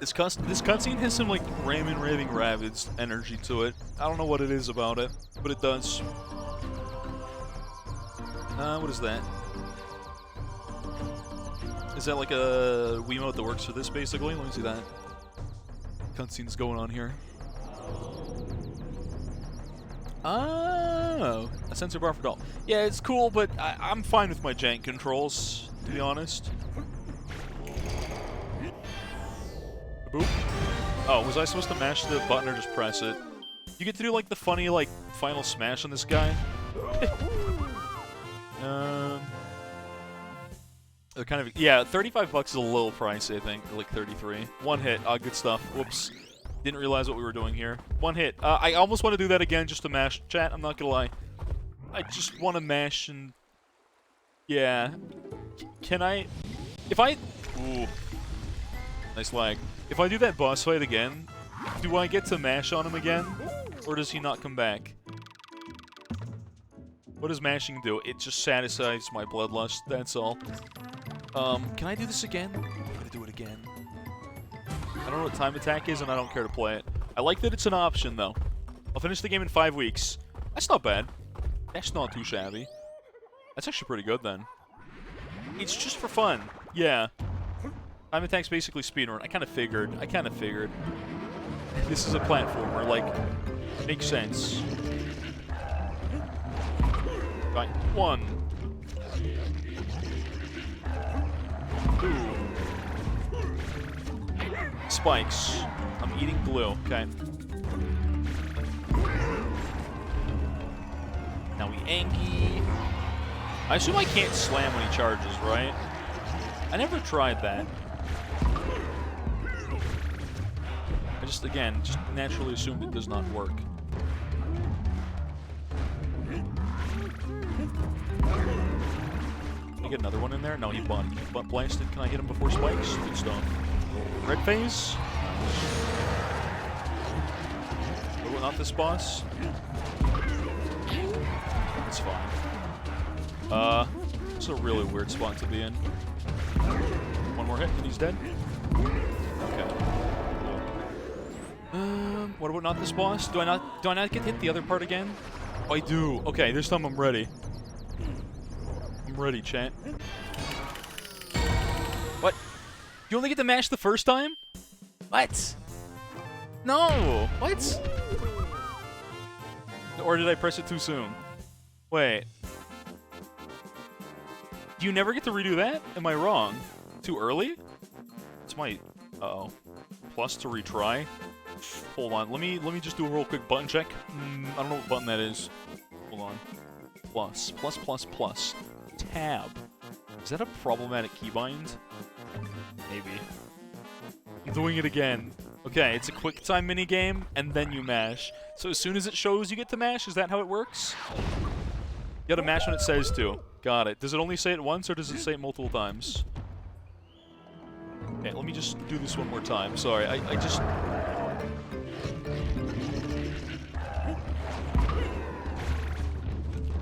This cutscene has some, like, Raymond Raving Rabbids energy to it. I don't know what it is about it, but it does. What is that? Is that like a Wiimote that works for this, basically? Let me see that. Cutscene's going on here. Oh, a sensor bar for doll. Yeah, it's cool, but I'm fine with my jank controls, to be honest. Boop. Oh, was I supposed to mash the button or just press it? You get to do, like, the funny, like, final smash on this guy. Kind of, yeah, $35 is a little pricey, I think, or like 33. One hit, good stuff. Whoops, didn't realize what we were doing here. One hit. I almost want to do that again just to mash. Chat, I'm not gonna lie. I just want to mash and... Yeah. Can I... If I... Ooh. Nice lag. If I do that boss fight again, do I get to mash on him again? Or does he not come back? What does mashing do? It just satisfies my bloodlust, that's all. Can I do this again? I'm gonna do it again. I don't know what time attack is, and I don't care to play it. I like that it's an option, though. I'll finish the game in 5 weeks. That's not bad. That's not too shabby. That's actually pretty good, then. It's just for fun. Yeah. Time attack's basically speedrun. I kind of figured. This is a platformer, like, makes sense. Right, 1. 2. Spikes. I'm eating glue. Okay. Now we Anki. I assume I can't slam when he charges, right? I never tried that. I just, again, just naturally assumed it does not work. Can I get another one in there? No, he butt blasted. Can I hit him before spikes? Good stuff. Red phase. Oh, not this boss. It's fine. It's a really weird spot to be in. One more hit and he's dead. Okay. What about not this boss? Do I not get hit the other part again? Oh, I do. Okay, this time I'm ready. I'm ready, chat. What? You only get to mash the first time? What? No! What? Or did I press it too soon? Wait. Do you never get to redo that? Am I wrong? Too early? It's my... Uh-oh. Plus to retry? Hold on. Let me just do a real quick button check. I don't know what button that is. Hold on. Plus. tab. Is that a problematic keybind? Maybe. I'm doing it again. Okay, it's a quick time minigame, and then you mash. So as soon as it shows you get to mash, is that how it works? You gotta mash when it says to. Got it. Does it only say it once, or does it say it multiple times? Okay, let me just do this one more time. Sorry, I just...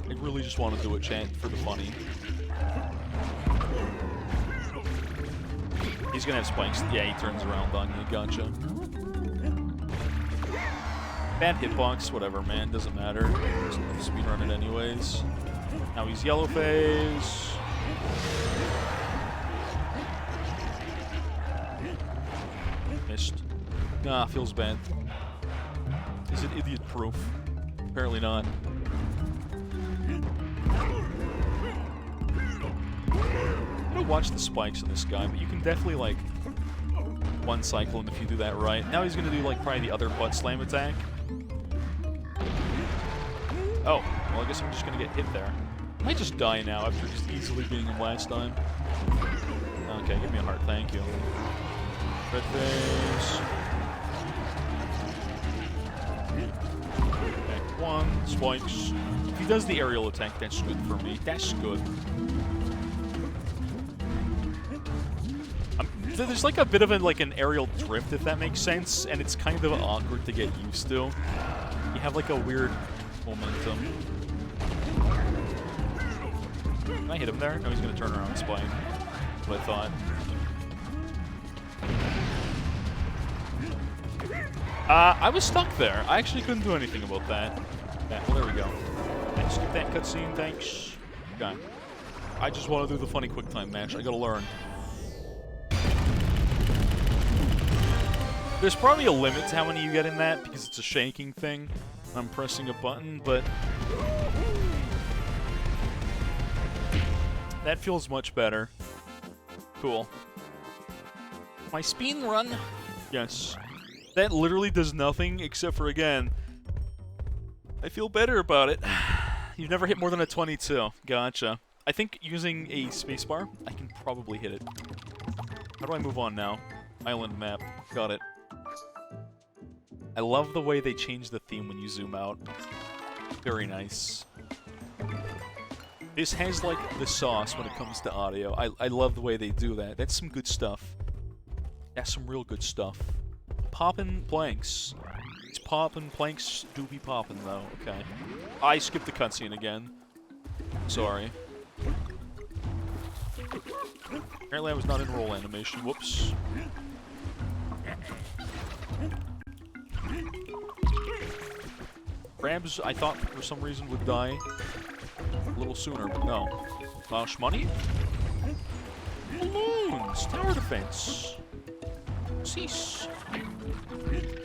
I really just want to do it, chat, for the funny. He's gonna have spikes. Yeah, he turns around on you. Gotcha. Bad hitbox, whatever, man. Doesn't matter. Just speedrun it anyways. Now he's yellow phase. Missed. Ah, feels bad. Is it idiot proof? Apparently not. I'm gonna watch the spikes on this guy, but you can definitely, like, one cycle him if you do that right. Now he's gonna do, like, probably the other butt slam attack. Oh, well, I guess I'm just gonna get hit there. I might just die now after just easily beating him last time. Okay, give me a heart, thank you. Red phase. Attack 1, spikes. If he does the aerial attack, that's good for me. That's good. There's like a bit of an aerial drift, if that makes sense, and it's kind of awkward to get used to. You have like a weird momentum. Can I hit him there? No, he's gonna turn around and spike. That's what I thought. I was stuck there. I actually couldn't do anything about that. Yeah, well, there we go. Let's skip that cutscene, thanks. Okay. I just want to do the funny quick time match. I gotta learn. There's probably a limit to how many you get in that, because it's a shaking thing. I'm pressing a button, but... that feels much better. Cool. My speed run? Yes. That literally does nothing, except for, again, I feel better about it. You've never hit more than a 22. Gotcha. I think using a spacebar, I can probably hit it. How do I move on now? Island map. Got it. I love the way they change the theme when you zoom out. Very nice. This has, like, the sauce when it comes to audio. I love the way they do that. That's some good stuff. That's some real good stuff. Poppin' planks. These poppin' planks do be poppin', though. Okay. I skipped the cutscene again. Sorry. Apparently I was not in roll animation. Whoops. Crabs, I thought for some reason would die a little sooner, but no. Money? Balloons! Tower defense! Cease.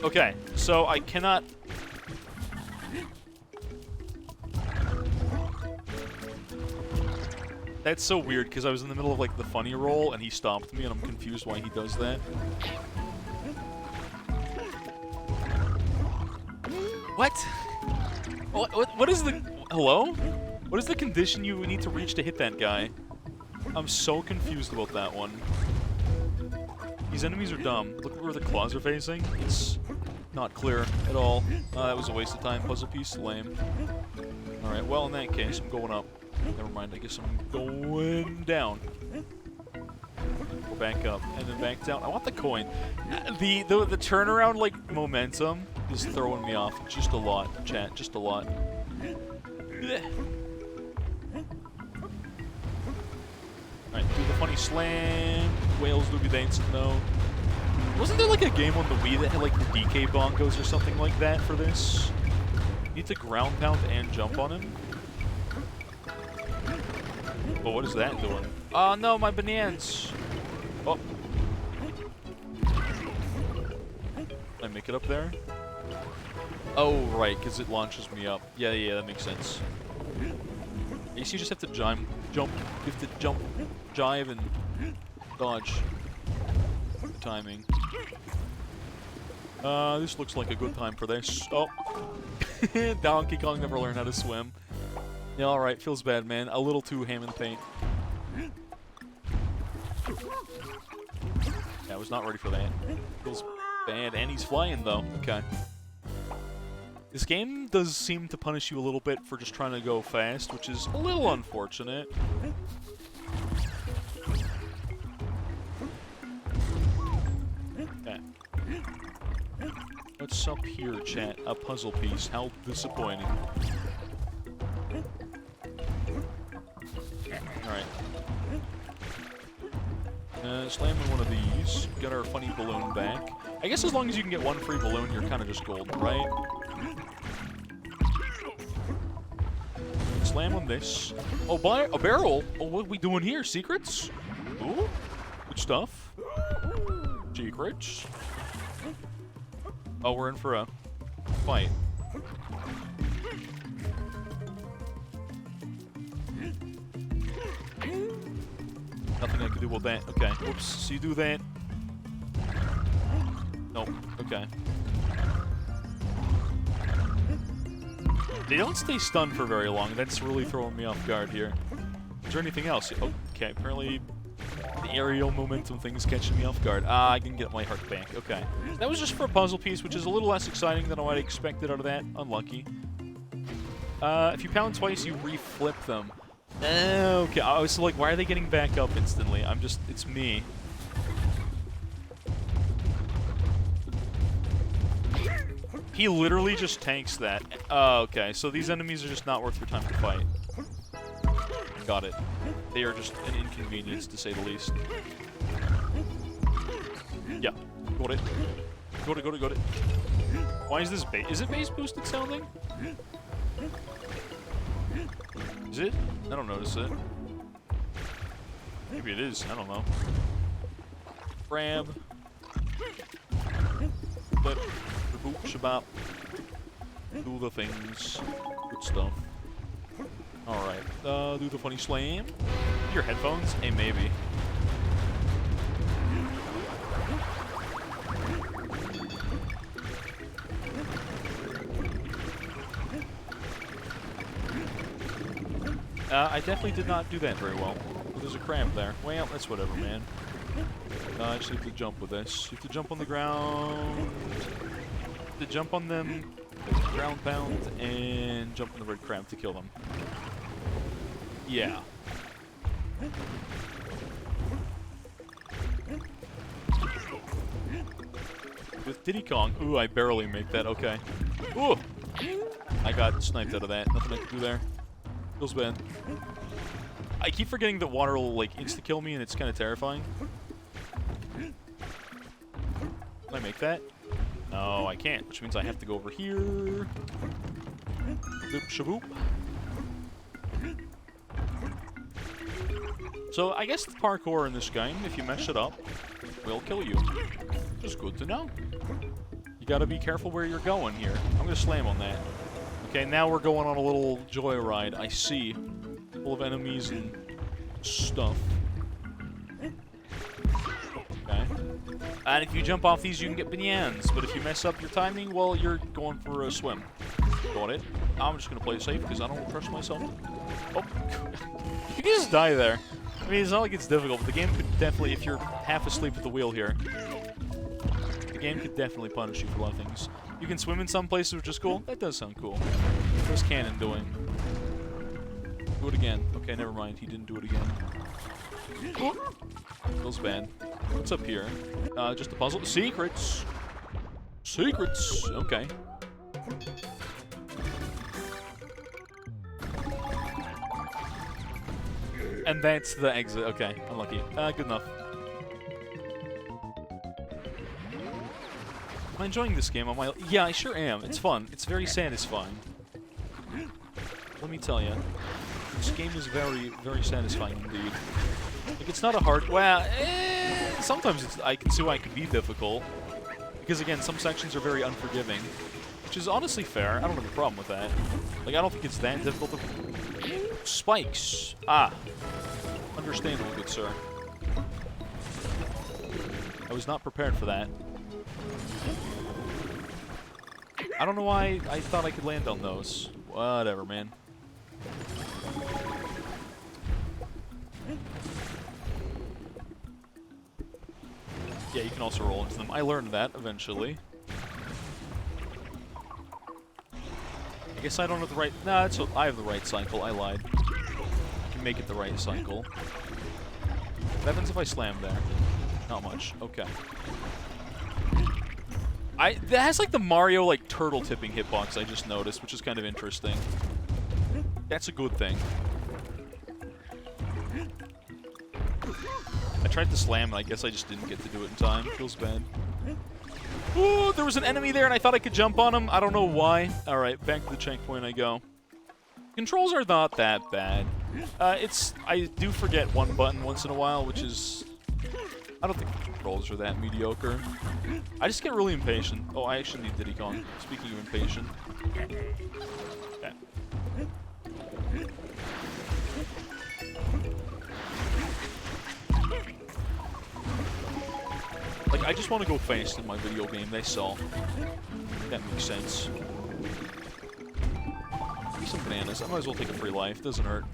Okay, so I cannot... That's so weird, because I was in the middle of, like, the funny roll, and he stopped me, and I'm confused why he does that. What? What is the... Hello? What is the condition you need to reach to hit that guy? I'm so confused about that one. These enemies are dumb. Look where the claws are facing. It's not clear at all. That was a waste of time. Puzzle piece. Lame. Alright, well, in that case, I'm going up. Never mind, I guess I'm going down. Or back up, and then back down. I want the coin. The turnaround, like, momentum is throwing me off just a lot, chat. Just a lot. Alright, do the funny slam. Whales do be dancing, though. Wasn't there, like, a game on the Wii that had, like, the DK bongos or something like that for this? You need to ground pound and jump on him? Oh, what is that doing? Oh, no, my bananas! Oh. Can I make it up there? Oh, right, because it launches me up. Yeah, that makes sense. I guess you just have to jump. You have to jump, jive, and dodge. Good timing. This looks like a good time for this. Oh. Donkey Kong never learned how to swim. Yeah, alright, feels bad, man. A little too ham in the paint. Yeah, I was not ready for that. Feels bad, and he's flying, though. Okay. This game does seem to punish you a little bit for just trying to go fast, which is a little unfortunate. Okay. What's up here, chat? A puzzle piece. How disappointing. Alright. Slamming one of these. Got our funny balloon back. I guess as long as you can get one free balloon, you're kind of just golden, right? Slam on this. Oh, buy a barrel? Oh, what are we doing here? Secrets? Ooh, good stuff. Secrets. Oh, we're in for a fight. Nothing I can do with that. Okay. Whoops. So you do that. Nope. Okay. They don't stay stunned for very long. That's really throwing me off guard here. Is there anything else? Oh, okay. Apparently, the aerial momentum thing is catching me off guard. Ah, I can get my heart back. Okay. That was just for a puzzle piece, which is a little less exciting than I would have expected out of that. Unlucky. If you pound twice, you reflip them. Okay. I was like, why are they getting back up instantly? It's me. He literally just tanks that. Oh, okay. So these enemies are just not worth your time to fight. Got it. They are just an inconvenience, to say the least. Yeah. Got it. Got it, got it, got it. Why is this base? Is it base boosted sounding? Is it? I don't notice it. Maybe it is. I don't know. Grab. Flip. Boop, shabop. Do the things. Good stuff. Alright. Do the funny slam. Your headphones? Hey, maybe. I definitely did not do that very well. Oh, there's a cramp there. Well, that's whatever, man. I just have to jump with this. You have to jump on the ground. To jump on them, ground pound, and jump on the red cramp to kill them. Yeah. With Diddy Kong, ooh, I barely make that, okay. Ooh! I got sniped out of that, nothing I can do there. Feels bad. I keep forgetting that water will, like, insta-kill me, and it's kind of terrifying. Can I make that? No, I can't, which means I have to go over here. Boop, shaboop. So, I guess the parkour in this game, if you mess it up, will kill you. Just good to know. You gotta be careful where you're going here. I'm gonna slam on that. Okay, now we're going on a little joyride. I see. Full of enemies and stuff. Okay. And if you jump off these, you can get bananas. But if you mess up your timing, well, you're going for a swim. Got it. I'm just going to play it safe because I don't trust myself. Oh. You can just die there. I mean, it's not like it's difficult, but the game could definitely, if you're half asleep at the wheel here, the game could definitely punish you for a lot of things. You can swim in some places, which is cool. That does sound cool. What's Cannon doing? Do it again. Okay, never mind. He didn't do it again. Feels bad. What's up here? Just a puzzle. Secrets! Secrets! Okay. And that's the exit. Okay, unlucky. Good enough. Am I enjoying this game on my... Yeah, I sure am. It's fun. It's very satisfying. Let me tell you. This game is very, very satisfying indeed. Like, it's not a hard... Well, sometimes it's, I can see why it can be difficult. Because, again, some sections are very unforgiving. Which is honestly fair. I don't have a problem with that. Like, I don't think it's that difficult to... Spikes! Ah. Understandable, good sir. I was not prepared for that. I don't know why I thought I could land on those. Whatever, man. Yeah, you can also roll into them. I learned that eventually. I guess I don't have the right... Nah, I have the right cycle. I lied. I can make it the right cycle. What happens if I slam there? Not much. Okay. That has like the Mario like turtle tipping hitbox I just noticed, which is kind of interesting. That's a good thing. I tried to slam and I guess I just didn't get to do it in time. Feels bad. Ooh, there was an enemy there and I thought I could jump on him. I don't know why. Alright, back to the checkpoint I go. Controls are not that bad. I do forget one button once in a while, which is... I don't think the controls are that mediocre. I just get really impatient. Oh, I actually need Diddy Kong. Speaking of impatient. Okay. Like, I just want to go fast in my video game, they saw. That makes sense. Give me some bananas. I might as well take a free life. Doesn't hurt.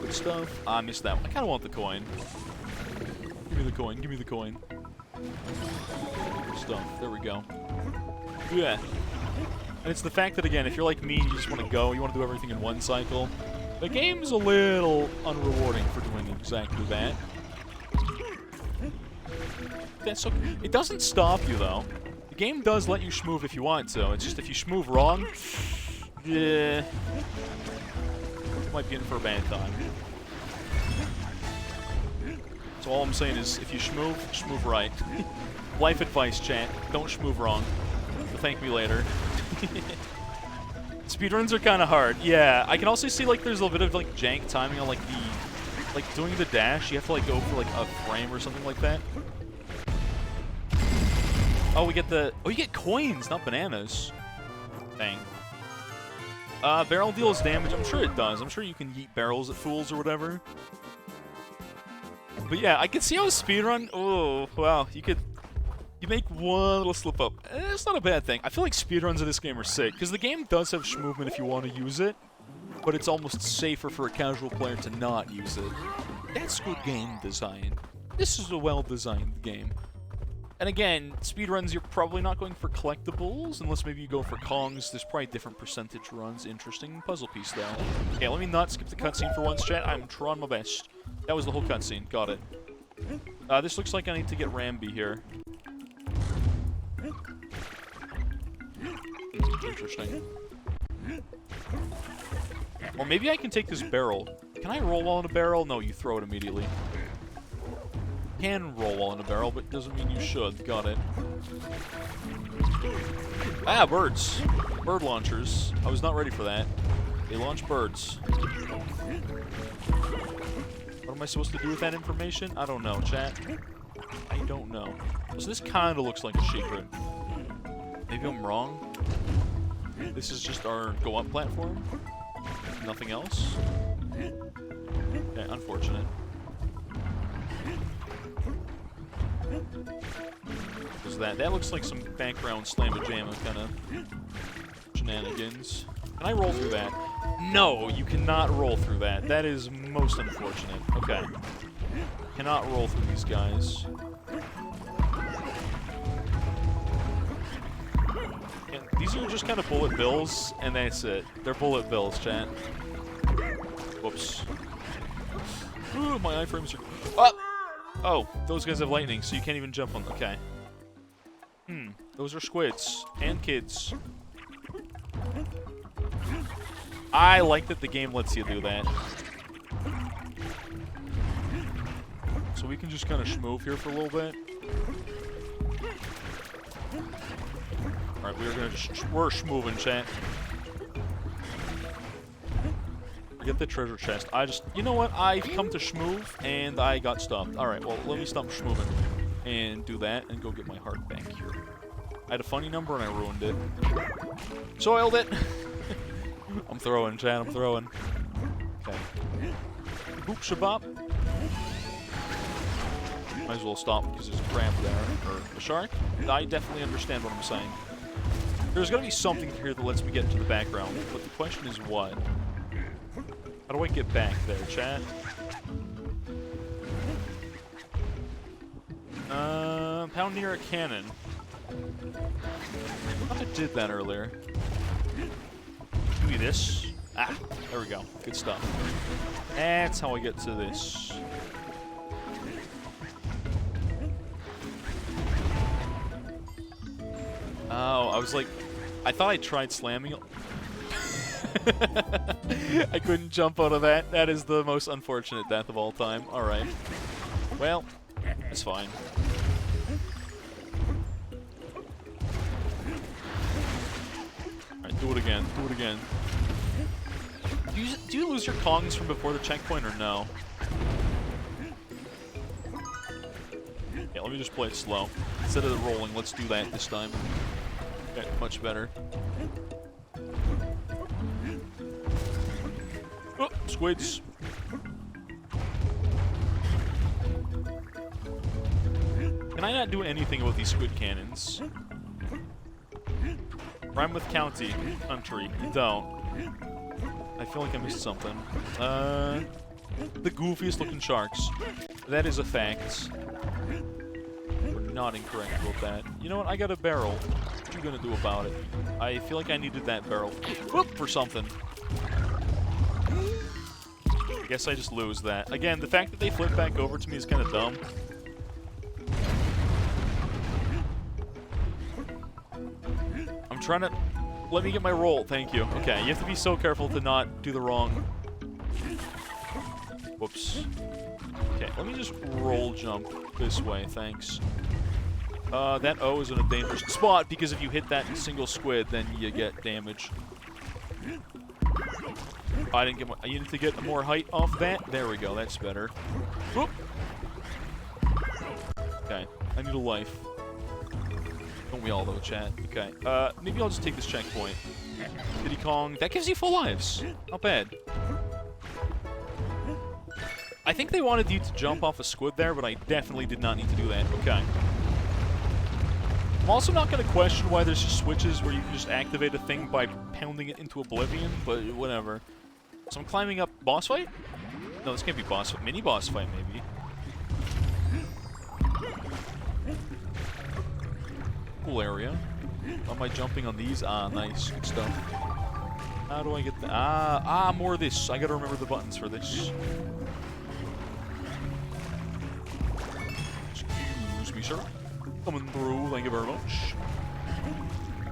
Good stuff. Ah, I missed that one. I kind of want the coin. Give me the coin. Give me the coin. Good stuff. There we go. Yeah. And it's the fact that, again, if you're like me, you just want to go, you want to do everything in one cycle, the game's a little unrewarding for doing exactly that. That's okay. It doesn't stop you, though. The game does let you schmoove if you want to. It's just if you schmoove wrong, yeah, you might be in for a bad time. So all I'm saying is, if you schmoove, schmoove right. Life advice, chat. Don't schmoove wrong. Thank me later. Speedruns are kind of hard. Yeah, I can also see, like, there's a little bit of, like, jank timing on, like, doing the dash. You have to, like, go for, like, a frame or something like that. Oh, we get the... Oh, you get coins, not bananas. Dang. Barrel deals damage. I'm sure it does. I'm sure you can yeet barrels at fools or whatever. But yeah, I can see how a speedrun... Oh, wow. You make one little slip up. It's not a bad thing. I feel like speedruns of this game are sick, because the game does have movement if you want to use it, but it's almost safer for a casual player to not use it. That's good game design. This is a well-designed game. And again, speedruns, you're probably not going for collectibles, unless maybe you go for Kongs. There's probably different percentage runs. Interesting puzzle piece, though. Okay, let me not skip the cutscene for once, chat. I'm trying my best. That was the whole cutscene. Got it. This looks like I need to get Rambi here. Interesting. Or maybe I can take this barrel. Can I roll while in a barrel? No, you throw it immediately. You can roll while in a barrel, but doesn't mean you should. Got it. Ah, birds. Bird launchers. I was not ready for that. They launch birds. What am I supposed to do with that information? I don't know, chat. I don't know. So this kind of looks like a secret. Maybe I'm wrong. This is just our go-up platform. Nothing else. Okay, unfortunate. What's that? That looks like some background slamma-jamma kind of shenanigans. Can I roll through that? No, you cannot roll through that. That is most unfortunate. Okay. Cannot roll through these guys. And these are just kind of bullet bills, and that's it. They're bullet bills, chat. Whoops. Ooh, my iframes are... Oh! Oh, those guys have lightning, so you can't even jump on them. Okay. Those are squids. And kids. I like that the game lets you do that. So we can just kind of schmoove here for a little bit. Alright, we're schmooving, chat. Forget the treasure chest. You know what? I've come to schmoove, and I got stopped. Alright, well, let me stop schmooving. And do that, and go get my heart back here. I had a funny number, and I ruined it. Soiled it! I'm throwing, chat, I'm throwing. Okay. Boop shabop. Might as well stop, because there's a crab there. Or a shark. I definitely understand what I'm saying. There's gotta be something here that lets me get into the background, but the question is what? How do I get back there, chat? Pound near a cannon. I thought I did that earlier. Give me this. Ah, there we go. Good stuff. That's how I get to this. Oh, I was like... I thought I tried slamming... I couldn't jump out of that. That is the most unfortunate death of all time. Alright. Well, it's fine. Alright, do it again. Do it again. Do you lose your Kongs from before the checkpoint or no? Yeah, let me just play it slow. Instead of the rolling, let's do that this time. Okay, much better. Oh, squids. Can I not do anything about these squid cannons? Rhyme with county, country. Don't. I feel like I missed something. The goofiest looking sharks. That is a fact. We're not incorrect about that. You know what? I got a barrel. What are you gonna do about it? I feel like I needed that barrel. Whoop! For something. I guess I just lose that. Again, the fact that they flip back over to me is kind of dumb. I'm trying to... Let me get my roll, thank you. Okay, you have to be so careful to not do the wrong... Whoops. Okay, let me just roll jump this way, thanks. That O is in a dangerous spot, because if you hit that single squid, then you get damage. I didn't get my... I needed to get more height off that. There we go, that's better. Whoop! Okay, I need a life. Don't we all, though, chat? Okay, maybe I'll just take this checkpoint. Diddy Kong. That gives you full lives. Not bad. I think they wanted you to jump off a squid there, but I definitely did not need to do that. Okay. I'm also not going to question why there's just switches where you can just activate a thing by pounding it into oblivion, but whatever. So I'm climbing up boss fight? No, this can't be boss fight. Mini boss fight, maybe. Cool area. How am I jumping on these? Ah, nice. Good stuff. How do I get the... more of this. I gotta remember the buttons for this. Excuse me, sir. Coming through. Thank you very much.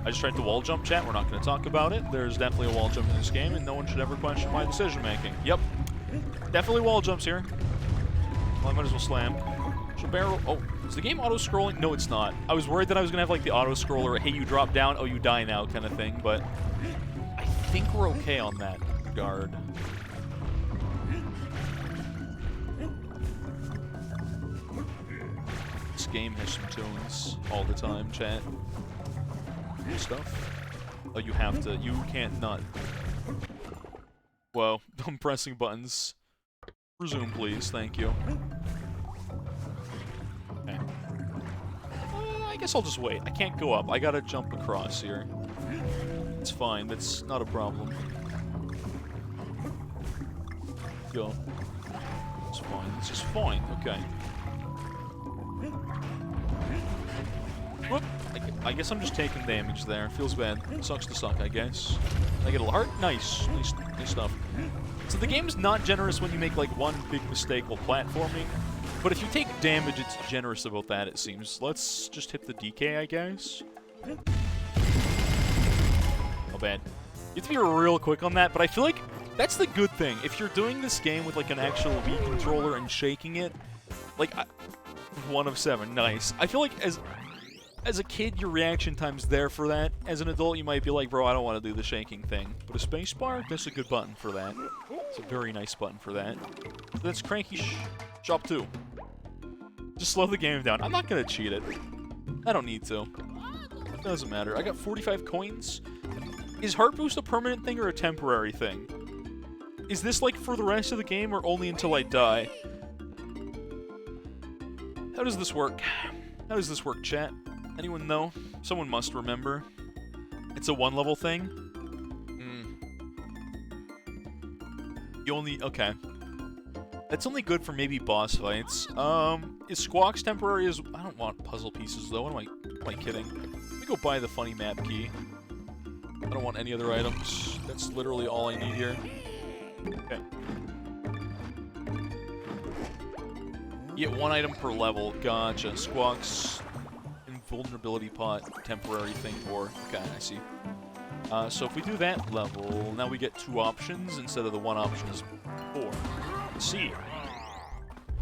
I just tried to wall jump, chat. We're not going to talk about it. There's definitely a wall jump in this game, and no one should ever question my decision making. Yep. Definitely wall jumps here. Well, I might as well slam. Barrel. Oh, is the game auto-scrolling? No, it's not. I was worried that I was going to have, like, the auto-scroller, hey, you drop down, oh, you die now kind of thing, but I think we're okay on that regard. This game has some tunes all the time, chat. Good stuff. Oh, you have to. You can't not. Whoa, I'm pressing buttons. Resume, please. Thank you. Okay. I guess I'll just wait. I can't go up. I gotta jump across here. It's fine. That's not a problem. Go. It's fine. It's just fine. Okay. Whoop. I guess I'm just taking damage there. Feels bad. Sucks to suck, I guess. I get a heart? Nice. Nice stuff. So the game's not generous when you make, like, one big mistake while platforming. But if you take damage, it's generous about that, it seems. Let's just hit the DK, I guess. Not bad. You have to be real quick on that, but I feel like that's the good thing. If you're doing this game with, like, an actual Wii controller and shaking it, like, 1 of 7, nice. I feel like as a kid, your reaction time's there for that. As an adult, you might be like, bro, I don't want to do the shaking thing. But a spacebar, that's a good button for that. It's a very nice button for that. So that's Cranky Shop 2. Just slow the game down. I'm not going to cheat it. I don't need to. It doesn't matter. I got 45 coins. Is Heart Boost a permanent thing or a temporary thing? Is this, like, for the rest of the game or only until I die? How does this work? How does this work, chat? Anyone know? Someone must remember. It's a 1-level thing? You only... Okay. That's only good for maybe boss fights. Is Squawks temporary as... I don't want puzzle pieces, though. What am I kidding? Let me go buy the funny map key. I don't want any other items. That's literally all I need here. Okay. You get 1 item per level. Gotcha. Squawks... Invulnerability pot. Temporary thing for... Okay, I see. So if we do that level, now we get 2 options instead of the 1 option is 4. Let's see.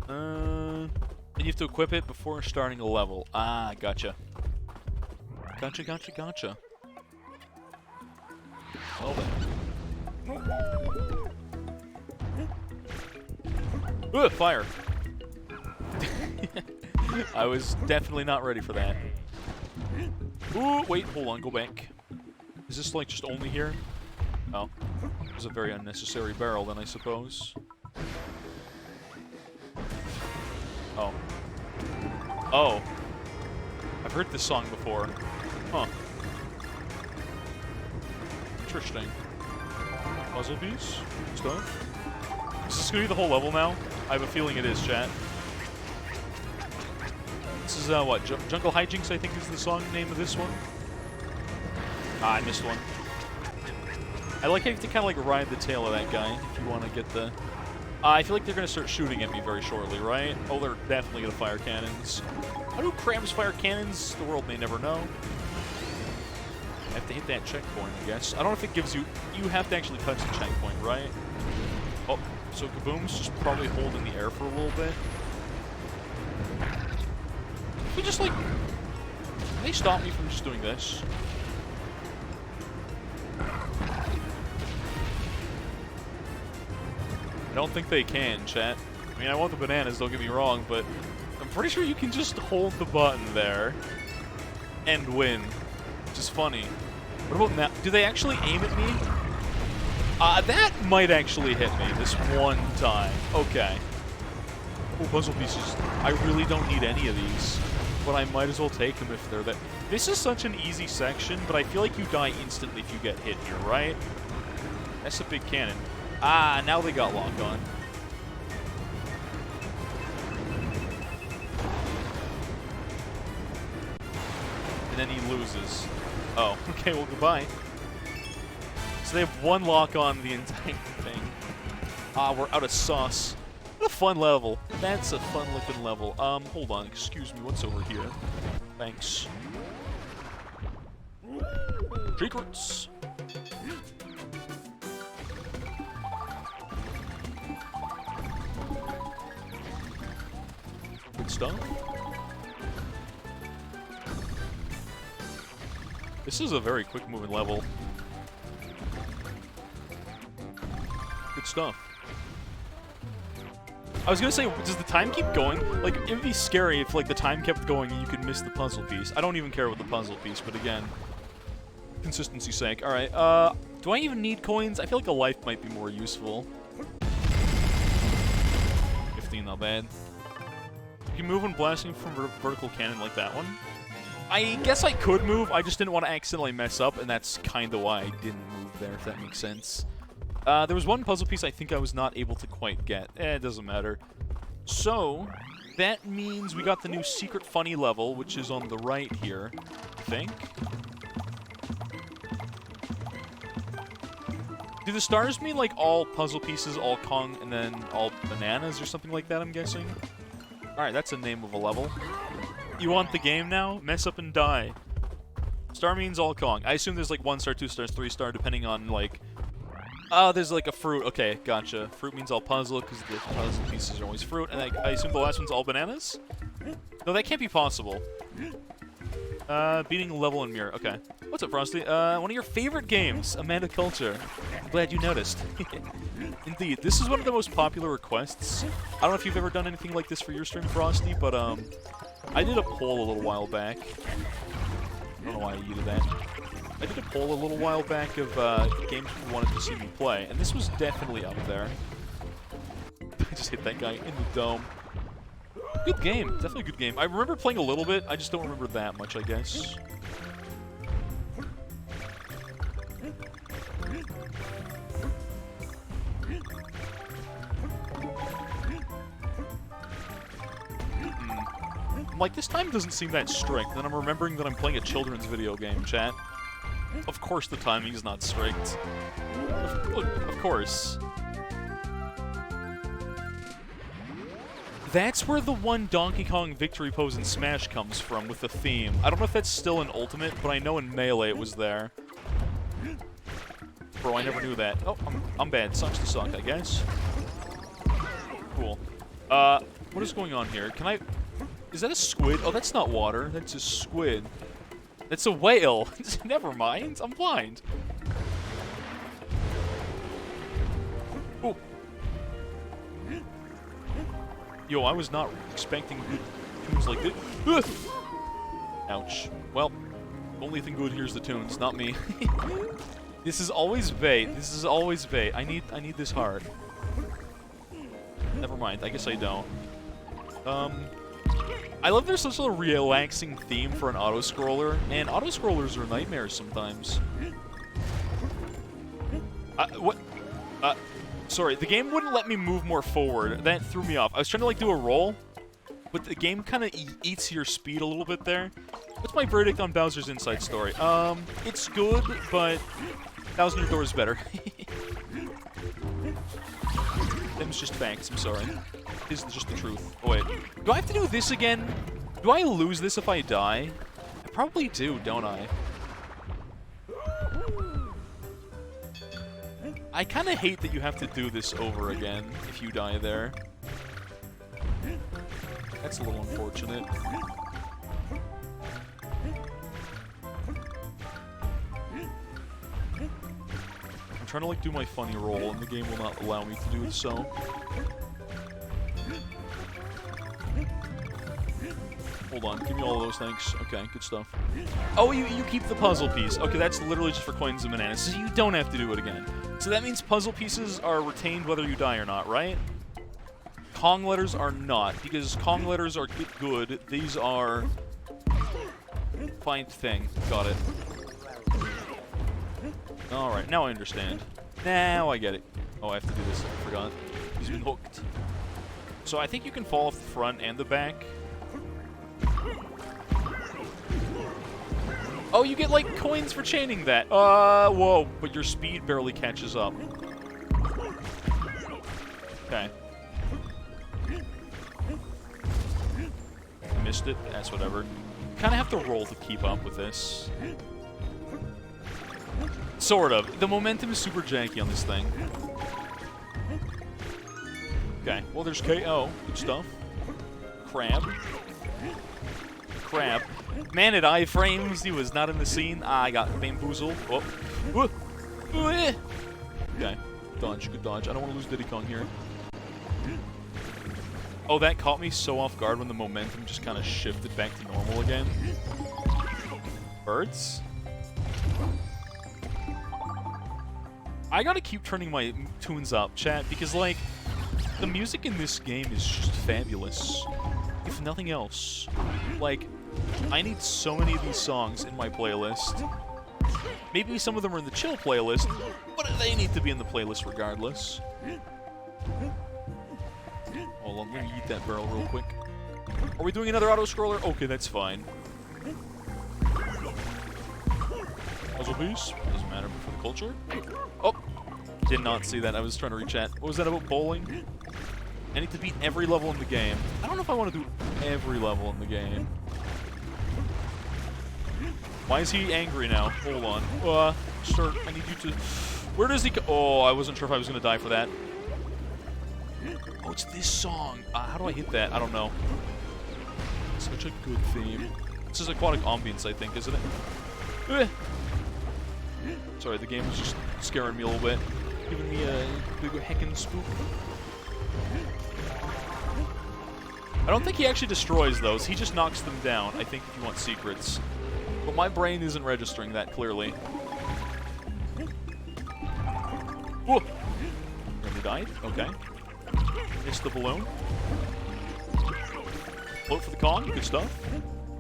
And you have to equip it before starting a level. Ah, gotcha. Gotcha. Well then. Ugh, fire. I was definitely not ready for that. Ooh, wait, hold on, go back. Is this, like, just only here? Oh. It was a very unnecessary barrel, then, I suppose. Oh. Oh. I've heard this song before. Huh. Interesting. Puzzle piece? Stuff? Is this gonna be the whole level now? I have a feeling it is, chat. This is, what? Jungle Hijinks, I think, is the song name of this one? Ah, I missed one. I like how you have to kind of like ride the tail of that guy if you want to get the... I feel like they're going to start shooting at me very shortly, right? Oh, they're definitely going to fire cannons. How do crabs fire cannons? The world may never know. I have to hit that checkpoint, I guess. I don't know if it gives you... You have to actually touch the checkpoint, right? Oh, so Kaboom's just probably hold in the air for a little bit. We just like... Can they stop me from just doing this? I don't think they can, chat. I mean, I want the bananas, don't get me wrong, but I'm pretty sure you can just hold the button there and win. Which is funny. What about now? Do they actually aim at me? That might actually hit me this one time. Okay. Oh, puzzle pieces. I really don't need any of these, but I might as well take them if they're there. This is such an easy section, but I feel like you die instantly if you get hit here, right? That's a big cannon. Ah, now they got lock on. And then he loses. Oh, okay, well, goodbye. So they have 1 lock on the entire thing. Ah, we're out of sauce. What a fun level. That's a fun-looking level. Hold on, excuse me, what's over here? Thanks. Secrets. Good stuff. This is a very quick-moving level. Good stuff. I was gonna say, does the time keep going? Like, it'd be scary if, like, the time kept going and you could miss the puzzle piece. I don't even care with the puzzle piece, but again, consistency's sake. Alright, do I even need coins? I feel like a life might be more useful. 15, not bad. You can move when blasting from vertical cannon like that one. I guess I could move, I just didn't want to accidentally mess up, and that's kind of why I didn't move there, if that makes sense. There was one puzzle piece I think I was not able to quite get. It doesn't matter. So, that means we got the new secret funny level, which is on the right here, I think. Do the stars mean, like, all puzzle pieces, all Kong, and then all bananas or something like that, I'm guessing? Alright, that's the name of a level. You want the game now? Mess up and die. Star means all Kong. I assume there's, like, 1 star, 2 stars, 3 star, depending on, like... Oh, there's, like, a fruit. Okay, gotcha. Fruit means all puzzle, because the puzzle pieces are always fruit. And I assume the last one's all bananas? No, that can't be possible. Beating a level in mirror. Okay. What's up, Frosty? One of your favorite games, Amanda Culture. I'm glad you noticed. Indeed, this is one of the most popular requests. I don't know if you've ever done anything like this for your stream, Frosty, but, I did a poll a little while back. I don't know why I yeeted that. I did a poll a little while back of, games people wanted to see me play, and this was definitely up there. I just hit that guy in the dome. Good game. Definitely a good game. I remember playing a little bit, I just don't remember that much, I guess. I'm like, this time doesn't seem that strict. Then I'm remembering that I'm playing a children's video game, chat. Of course the timing is not strict. Of course. That's where the one Donkey Kong victory pose in Smash comes from, with the theme. I don't know if that's still in Ultimate, but I know in Melee it was there. Bro, I never knew that. Oh, I'm bad. Sucks to suck, I guess. Cool. What is going on here? Can I... Is that a squid? Oh, that's not water. That's a squid. That's a whale. Never mind. I'm blind. Oh. Yo, I was not expecting good tunes like this. Ouch. Well, only thing good here is the tunes, not me. This is always bait. This is always bait. I need this heart. Never mind. I guess I don't. I love there's such a relaxing theme for an auto-scroller, and auto-scrollers are nightmares sometimes. What? Sorry, the game wouldn't let me move more forward. That threw me off. I was trying to, like, do a roll, but the game kind of eats your speed a little bit there. What's my verdict on Bowser's Inside Story? It's good, but Thousand Year Door is better. Them's just facts, I'm sorry. This is just the truth. Oh, wait. Do I have to do this again? Do I lose this if I die? I probably do, don't I? I kind of hate that you have to do this over again if you die there. That's a little unfortunate. I'm trying to, like, do my funny roll, and the game will not allow me to do so. Hold on, give me all of those, thanks. Okay, good stuff. Oh, you keep the puzzle piece. Okay, that's literally just for coins and bananas, so you don't have to do it again. So that means puzzle pieces are retained whether you die or not, right? Kong letters are not, because Kong letters are good. These are... Find thing. Got it. Alright, now I understand. Now I get it. Oh, I have to do this. I forgot. He's been hooked. So I think you can fall off the front and the back. Oh, you get, like, coins for chaining that. Whoa. But your speed barely catches up. Okay. Missed it. That's whatever. Kind of have to roll to keep up with this. Sort of. The momentum is super janky on this thing. Okay. Well, there's KO. Good stuff. Crab. Crab. Man at iframes, he was not in the scene. Ah, I got bamboozled. Oh. Okay. Dodge, good dodge. I don't want to lose Diddy Kong here. Oh, that caught me so off guard when the momentum just kind of shifted back to normal again. Birds? I gotta keep turning my tunes up, chat, because, like, the music in this game is just fabulous. If nothing else. Like, I need so many of these songs in my playlist. Maybe some of them are in the chill playlist, but they need to be in the playlist regardless. Hold on, I'm gonna eat that barrel real quick. Are we doing another auto-scroller? Okay, that's fine. Puzzle piece? Doesn't matter for the culture. Oh! Did not see that. I was trying to reach at. What was that about bowling? I need to beat every level in the game. I don't know if I want to do every level in the game. Why is he angry now? Hold on. Sir, I need you to... Where does he go? Oh, I wasn't sure if I was going to die for that. Oh, it's this song. How do I hit that? I don't know. Such a good theme. This is Aquatic Ambience, I think, isn't it? Sorry, the game was just scaring me a little bit. Giving me a big heckin' spook. I don't think he actually destroys those. He just knocks them down, I think, if you want secrets. But my brain isn't registering that clearly. Whoa! Really died? Okay. Missed the balloon. Float for the Kong. Good stuff.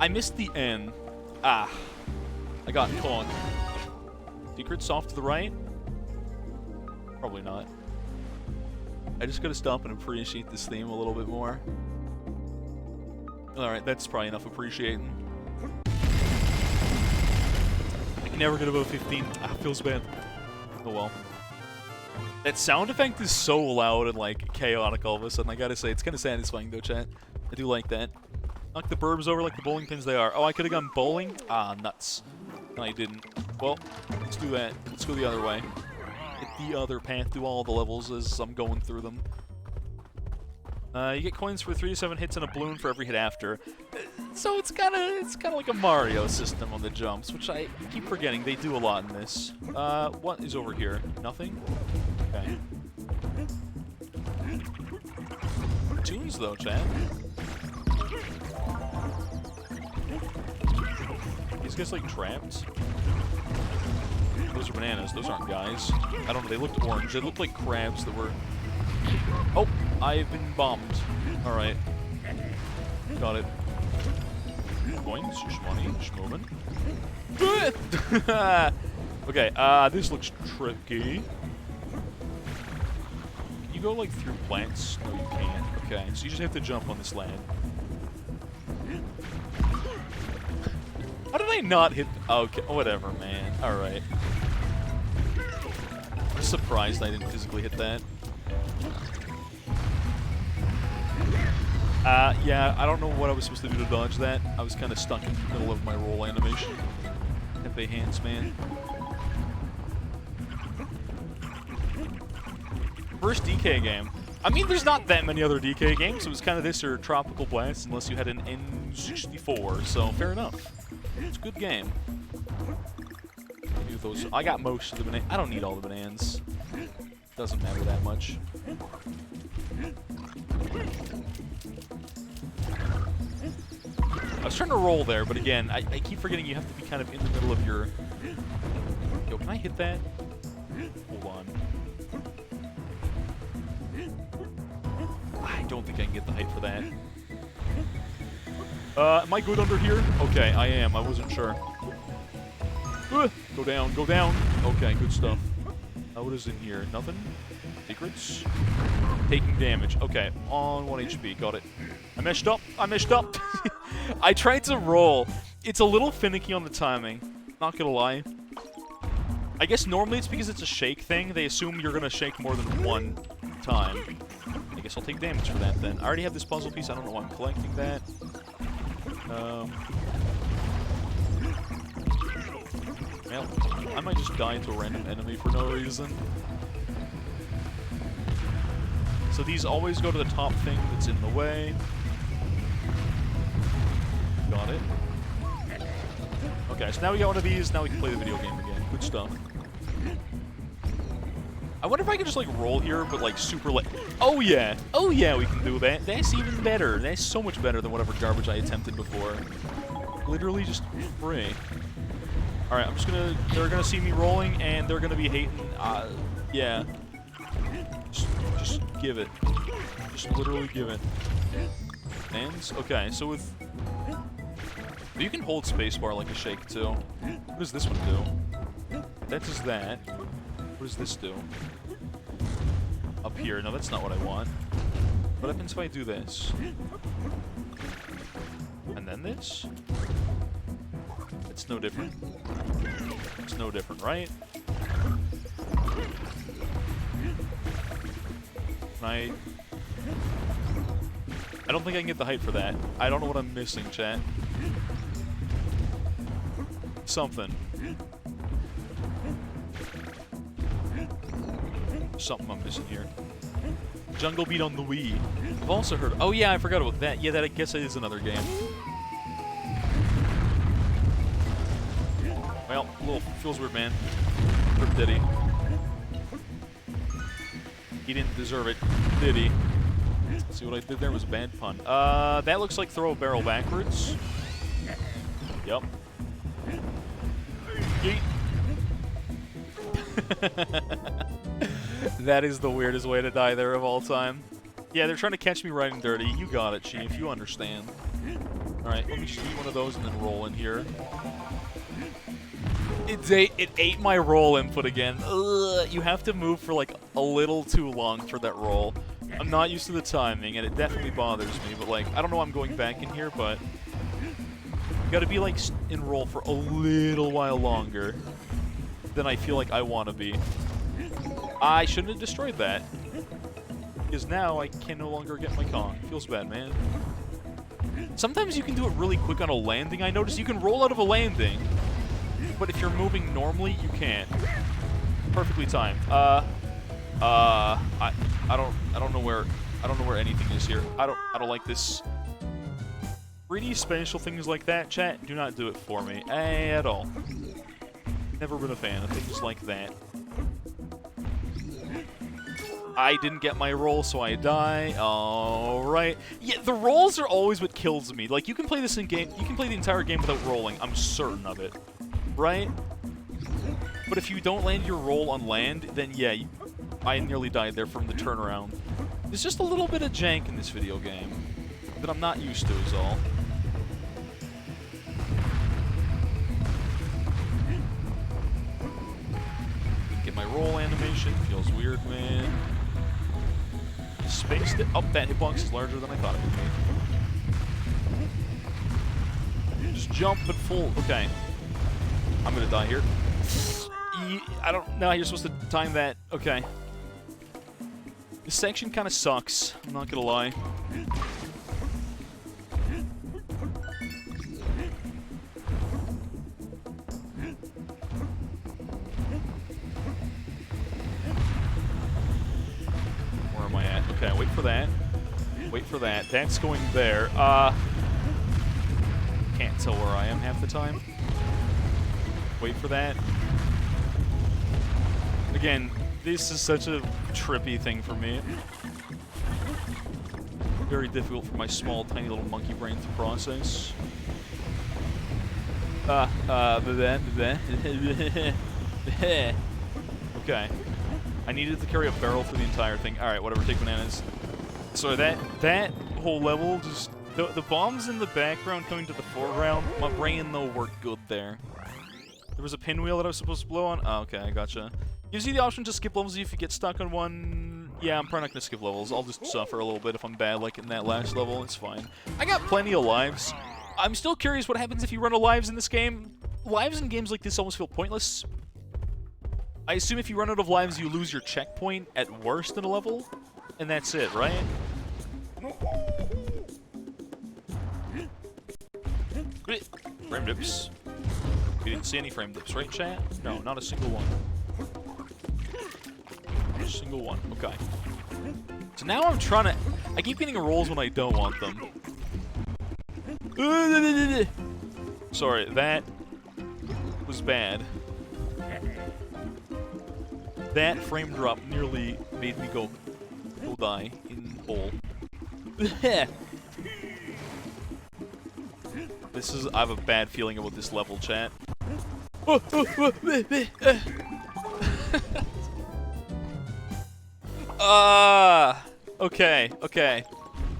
I missed the N. Ah. I got Kong. Secrets off to the right? Probably not. I just gotta stop and appreciate this theme a little bit more. Alright, that's probably enough appreciating. I can never get above 15. Ah, feels bad. Oh well. That sound effect is so loud and, like, chaotic all of a sudden. I gotta say, it's kind of satisfying, though, chat. I do like that. Knock the burbs over like the bowling pins they are. Oh, I could have gone bowling? Ah, nuts. No, I didn't. Well, let's do that. Let's go the other way. Hit the other path through all the levels as I'm going through them. You get coins for 3 to 7 hits and a balloon for every hit after. So it's kind of like a Mario system on the jumps, which I keep forgetting. They do a lot in this. What is over here? Nothing? Okay. Tunes though, chat. These guys like trapped? Those are bananas. Those aren't guys. I don't know. They looked orange. They looked like crabs that were... Oh! I've been bombed. Alright. Got it. Coins. Shmoney. Shmoven. Okay, this looks tricky. Can you go, like, through plants? No, you can't. Okay, so you just have to jump on this land. How did I not hit... Okay, whatever, man. Alright. I'm surprised I didn't physically hit that. Yeah, I don't know what I was supposed to do to dodge that. I was kind of stuck in the middle of my roll animation. F.A. hands, man. First DK game. I mean, there's not that many other DK games. It was kind of this or Tropical Blast, unless you had an N64, so fair enough. It's a good game. Those. I got most of the bananas. I don't need all the bananas. Doesn't matter that much. I was trying to roll there, but again, I keep forgetting you have to be kind of in the middle of your... Yo, can I hit that? Hold on. I don't think I can get the height for that. Am I good under here? Okay, I am. I wasn't sure. Go down, go down. Okay, good stuff. What is in here? Nothing? Secrets? Taking damage. Okay, on 1 HP. Got it. I messed up. I messed up. I tried to roll. It's a little finicky on the timing. Not gonna lie. I guess normally it's because it's a shake thing. They assume you're gonna shake more than one time. I guess I'll take damage for that then. I already have this puzzle piece. I don't know why I'm collecting that. Well, I might just die to a random enemy for no reason. So these always go to the top thing that's in the way. Got it. Okay, so now we got one of these. Now we can play the video game again. Good stuff. I wonder if I can just, like, roll here, but, like, super late. Oh, yeah. Oh, yeah, we can do that. That's even better. That's so much better than whatever garbage I attempted before. Literally just free. Alright, I'm just gonna... They're gonna see me rolling, and they're gonna be hating... yeah. Just give it. Just literally give it. Ends? Okay, so with... You can hold spacebar like a shake, too. What does this one do? That does that. What does this do? Up here. No, that's not what I want. What happens if I do this? And then this? It's no different. It's no different, right? I don't think I can get the height for that. I don't know what I'm missing, chat. Something. Something I'm missing here. Jungle Beat on the Wii. I've also heard... Oh, yeah, I forgot about that. Yeah, that I guess it is another game. Well, a little... Feels weird, man. Rip did he? He didn't deserve it, did he? See what I did there was a bad pun. That looks like throw a barrel backwards. Yep. Yeet. That is the weirdest way to die there of all time. Yeah, they're trying to catch me riding dirty. You got it, Chief. You understand. Alright, let me just eat one of those and then roll in here. It ate my roll input again. Ugh, you have to move for like a little too long for that roll. I'm not used to the timing, and it definitely bothers me, but, like, I don't know why I'm going back in here, but you gotta be, like, in roll for a little while longer than I feel like I want to be. I shouldn't have destroyed that, because now I can no longer get my Kong. Feels bad, man. Sometimes you can do it really quick on a landing. I notice you can roll out of a landing, but if you're moving normally, you can't. Perfectly timed. I don't know where anything is here. I don't like this. Really special things like that, chat, do not do it for me at all. Never been a fan of things like that. I didn't get my roll, so I die. Alright. Yeah, the rolls are always what kills me. Like, you can play this in game, you can play the entire game without rolling. I'm certain of it. Right? But if you don't land your roll on land, then yeah, I nearly died there from the turnaround. There's just a little bit of jank in this video game that I'm not used to, is all. Get my roll animation. Feels weird, man. Spaced it. Oh, that hitbox is larger than I thought it would be. Just jump at full. Okay. I'm gonna die here. I don't know how you're supposed to time that. Okay. This section kind of sucks. I'm not gonna lie. Where am I at? Okay, wait for that. Wait for that. That's going there. Can't tell where I am half the time. Wait for that. Again, this is such a trippy thing for me. Very difficult for my small, tiny little monkey brain to process. Okay. I needed to carry a barrel for the entire thing. Alright, whatever, take bananas. So that whole level, just... The bombs in the background coming to the foreground, my brain, though, worked good there. There was a pinwheel that I was supposed to blow on? Oh, okay, I gotcha. Gives you the option to skip levels if you get stuck on one. Yeah, I'm probably not going to skip levels. I'll just suffer a little bit if I'm bad, like in that last level. It's fine. I got plenty of lives. I'm still curious what happens if you run out of lives in this game. Lives in games like this almost feel pointless. I assume if you run out of lives, you lose your checkpoint at worst in a level. And that's it, right? Frame dips. We didn't see any frame dips, right, chat? No, not a single one. Not a single one. Okay. So now I'm trying to... I keep getting rolls when I don't want them. Sorry, that was bad. That frame drop nearly made me go die in hole. This is... I have a bad feeling about this level, chat. Okay, okay.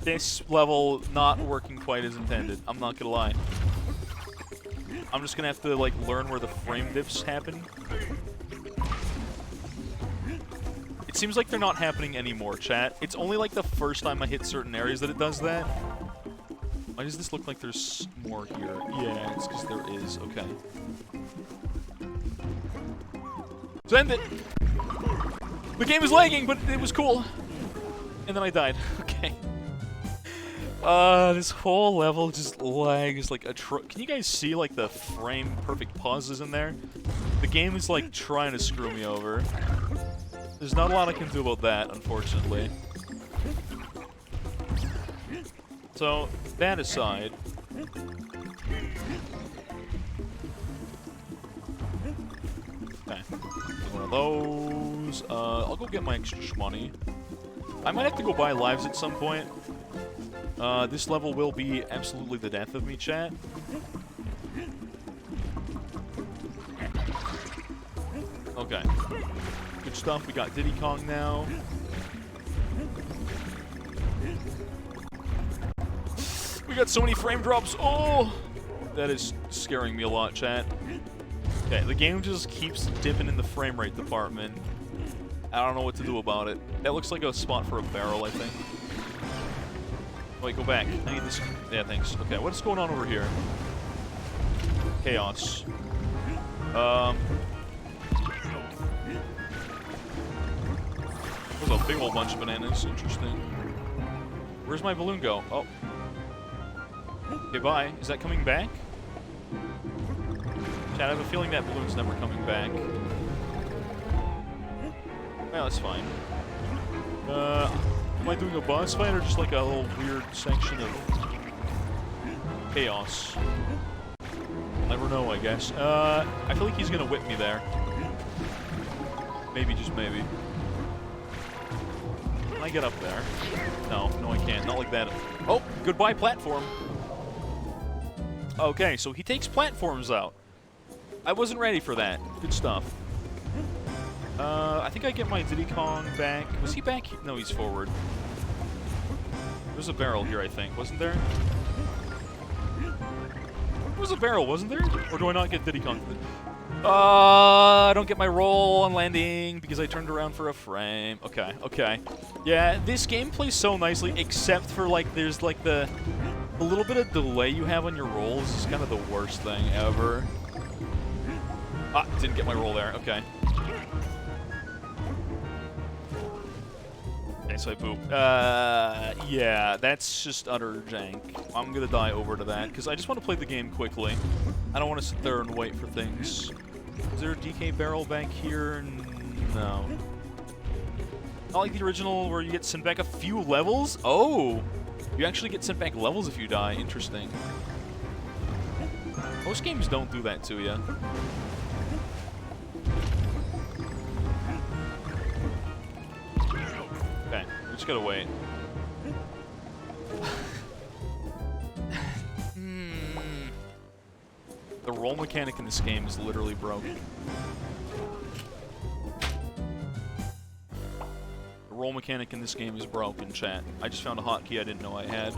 This level not working quite as intended. I'm not gonna lie. I'm just gonna have to, like, learn where the frame dips happen. It seems like they're not happening anymore, chat. It's only, like, the first time I hit certain areas that it does that. Why does this look like there's more here? Yeah, it's because there is. Okay. Send it! The game is lagging, but it was cool. And then I died. Okay. This whole level just lags like a Can you guys see, like, the frame perfect pauses in there? The game is, like, trying to screw me over. There's not a lot I can do about that, unfortunately. So, that aside... Okay. One of those. I'll go get my extra shmoney. I might have to go buy lives at some point. This level will be absolutely the death of me, chat. Okay. Good stuff. We got Diddy Kong now. We got so many frame drops. Oh! That is scaring me a lot, chat. Okay, the game just keeps dipping in the frame rate department. I don't know what to do about it. That looks like a spot for a barrel, I think. Wait, go back. I need this. Yeah, thanks. Okay, what's going on over here? Chaos. There's a big old bunch of bananas. Interesting. Where's my balloon go? Oh. Okay, bye. Is that coming back? Chad, I have a feeling that balloon's never coming back. Well, that's fine. Am I doing a boss fight or just like a little weird section of chaos? I'll never know, I guess. I feel like he's gonna whip me there. Maybe, just maybe. Can I get up there? No, no I can't. Not like that. Oh, goodbye platform. Okay, so he takes platforms out. I wasn't ready for that. Good stuff. I think I get my Diddy Kong back. Was he back? No, he's forward. There's a barrel here, I think. Wasn't there? There was a barrel, wasn't there? Or do I not get Diddy Kong? I don't get my roll on landing because I turned around for a frame. Okay, okay. Yeah, this game plays so nicely, except for, like, there's, like, the little bit of delay you have on your rolls is kind of the worst thing ever. Ah, didn't get my roll there. Okay. Okay, so I poop. Yeah, that's just utter jank. I'm gonna die over to that, because I just want to play the game quickly. I don't want to sit there and wait for things. Is there a DK barrel back here? No. Not like the original where you get sent back a few levels? Oh! You actually get sent back levels if you die. Interesting. Most games don't do that to you. Okay, we just gotta wait. The roll mechanic in this game is literally broken. The roll mechanic in this game is broken, chat. I just found a hotkey I didn't know I had.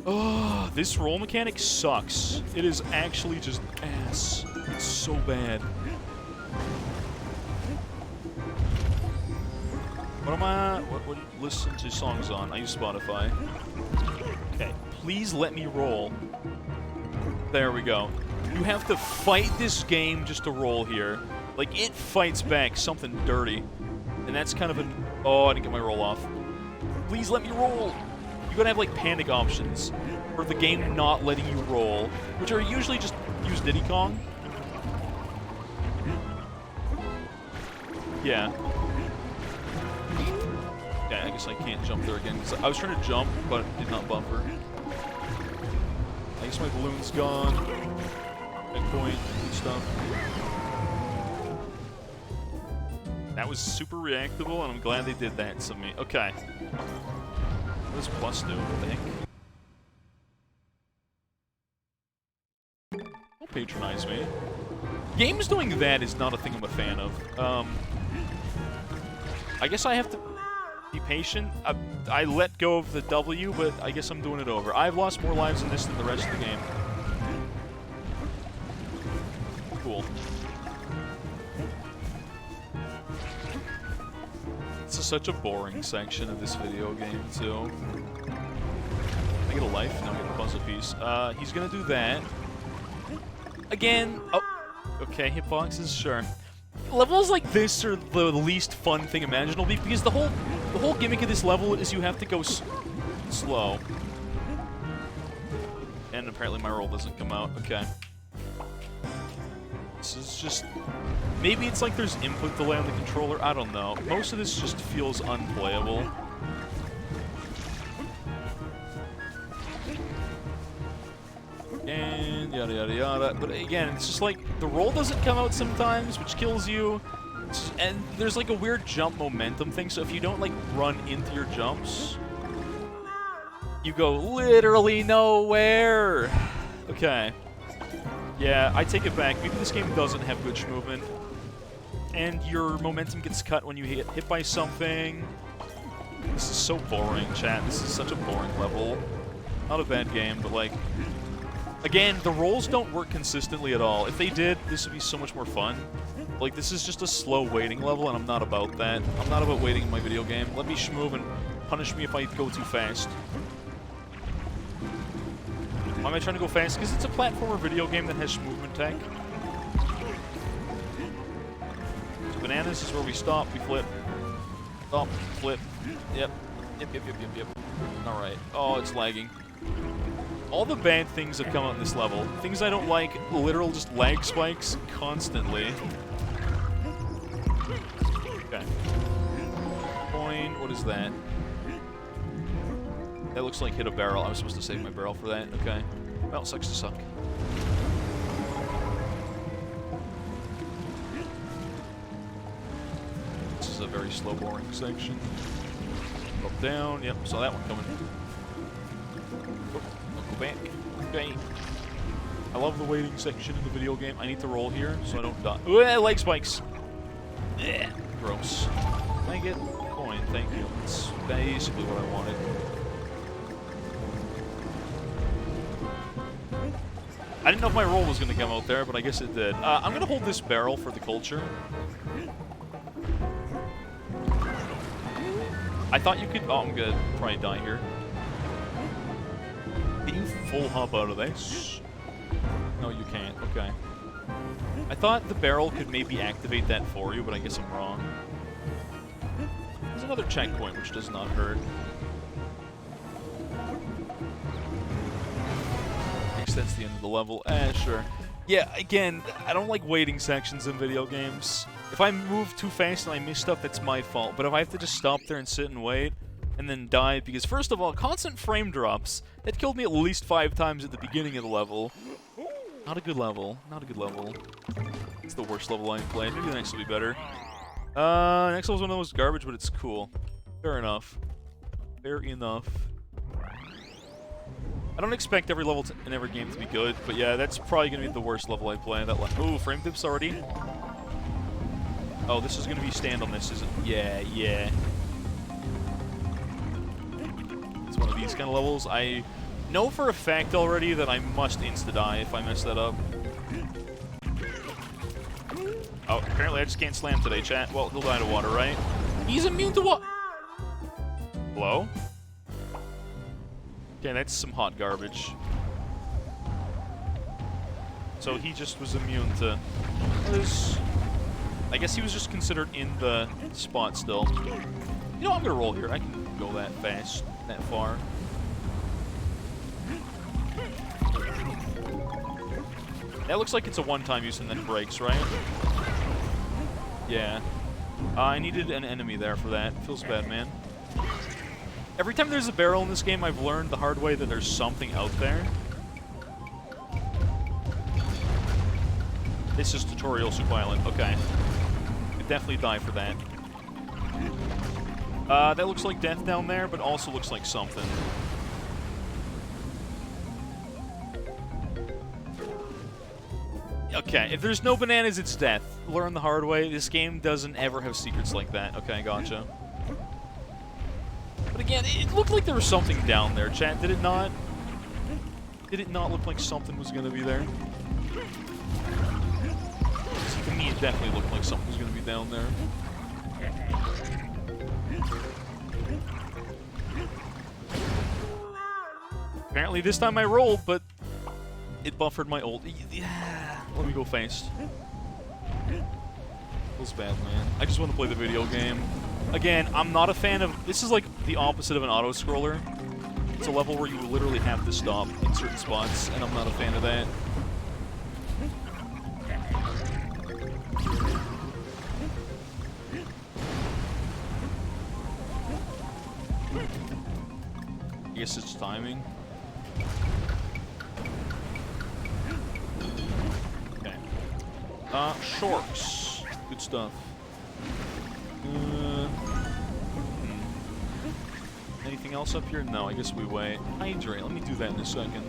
Oh, this roll mechanic sucks. It is actually just ass. It's so bad. What am I... What listen to songs on? I use Spotify. Okay, please let me roll. There we go. You have to fight this game just to roll here. Like, it fights back something dirty. And that's kind of an... Oh, I didn't get my roll off. Please let me roll! You gotta have, like, panic options for the game not letting you roll, which are usually just use Diddy Kong. Yeah. Okay, I guess I can't jump there again, because I was trying to jump, but it did not buffer. I guess my balloon's gone. Checkpoint and stuff. That was super reactable, and I'm glad they did that to me. Okay. What does plus do, I think? Don't patronize me. Games doing that is not a thing I'm a fan of. I guess I have to be patient. I let go of the W, but I guess I'm doing it over. I've lost more lives in this than the rest of the game. Cool. This is such a boring section of this video game, too. I get a life? No, I get a puzzle piece. He's gonna do that. Again. Oh, okay, hitboxes, sure. Levels like this are the least fun thing imaginable because the whole gimmick of this level is you have to go slow. And apparently my roll doesn't come out. Okay. This is just... Maybe it's like there's input delay on the controller. I don't know. Most of this just feels unplayable. And yada yada yada. But again, it's just like the roll doesn't come out sometimes, which kills you. And there's like a weird jump momentum thing, so if you don't like run into your jumps, you go literally nowhere. Okay. Yeah, I take it back. Maybe this game doesn't have glitch movement. And your momentum gets cut when you get hit by something. This is so boring, chat. This is such a boring level. Not a bad game, but like... Again, the rolls don't work consistently at all. If they did, this would be so much more fun. Like, this is just a slow waiting level, and I'm not about that. I'm not about waiting in my video game. Let me shmove and punish me if I go too fast. Why am I trying to go fast? Because it's a platformer video game that has movement tech. So bananas is where we stop, we flip. Stop, flip. Yep. Yep. Alright. Oh, it's lagging. All the bad things have come out in this level. Things I don't like, literal just lag spikes constantly. Okay. Coin, what is that? That looks like hit a barrel. I was supposed to save my barrel for that. Okay. Well, it sucks to suck. This is a very slow, boring section. Up, down. Yep, saw that one coming. Go back. Okay. I love the waiting section in the video game. I need to roll here so I don't die. Ooh, leg spikes! Ugh, gross. Can I get a coin? Thank you. That's basically what I wanted. I didn't know if my roll was going to come out there, but I guess it did. I'm going to hold this barrel for the culture. I thought you could... Oh, I'm going to probably die here. Can you full hop out of this? No, you can't. Okay. I thought the barrel could maybe activate that for you, but I guess I'm wrong. There's another checkpoint, which does not hurt. I guess that's the end of the level. Sure. Yeah, again, I don't like waiting sections in video games. If I move too fast and I miss stuff, that's my fault. But if I have to just stop there and sit and wait, and then die, because first of all, constant frame drops. That killed me at least 5 times at the beginning of the level. Not a good level. Not a good level. It's the worst level I've played. Maybe the next will be better. Next level's one of those garbage, but it's cool. Fair enough. Fair enough. I don't expect every level in every game to be good, but yeah, that's probably going to be the worst level I play. That ooh, frame dips already. Oh, this is going to be stand on this, isn't it? Yeah. It's one of these kind of levels. I know for a fact already that I must insta-die if I mess that up. Oh, apparently I just can't slam today, chat. Well, he'll die to water, right? He's immune to water! Hello? Okay, that's some hot garbage. So he just was immune to this. I guess he was just considered in the spot still. You know, I'm gonna roll here. I can go that fast, that far. That looks like it's a one-time use and then breaks, right? Yeah. I needed an enemy there for that. Feels bad, man. Every time there's a barrel in this game, I've learned the hard way that there's something out there. This is tutorial Soup Island. Okay. Could definitely die for that. That looks like death down there, but also looks like something. Okay, if there's no bananas, it's death. Learn the hard way. This game doesn't ever have secrets like that. Okay, gotcha. But again, it looked like there was something down there, chat. Did it not? Did it not look like something was going to be there? To me, it definitely looked like something was going to be down there. Apparently this time I rolled, but it buffered my ult. Yeah, let me go fast. Feels bad, man. I just want to play the video game. Again, I'm not a fan of... This is like the opposite of an auto-scroller. It's a level where you literally have to stop in certain spots, and I'm not a fan of that. I guess it's timing. Okay. Shorts. Good stuff. Anything else up here? No, I guess we wait. Hydrate. Let me do that in a second.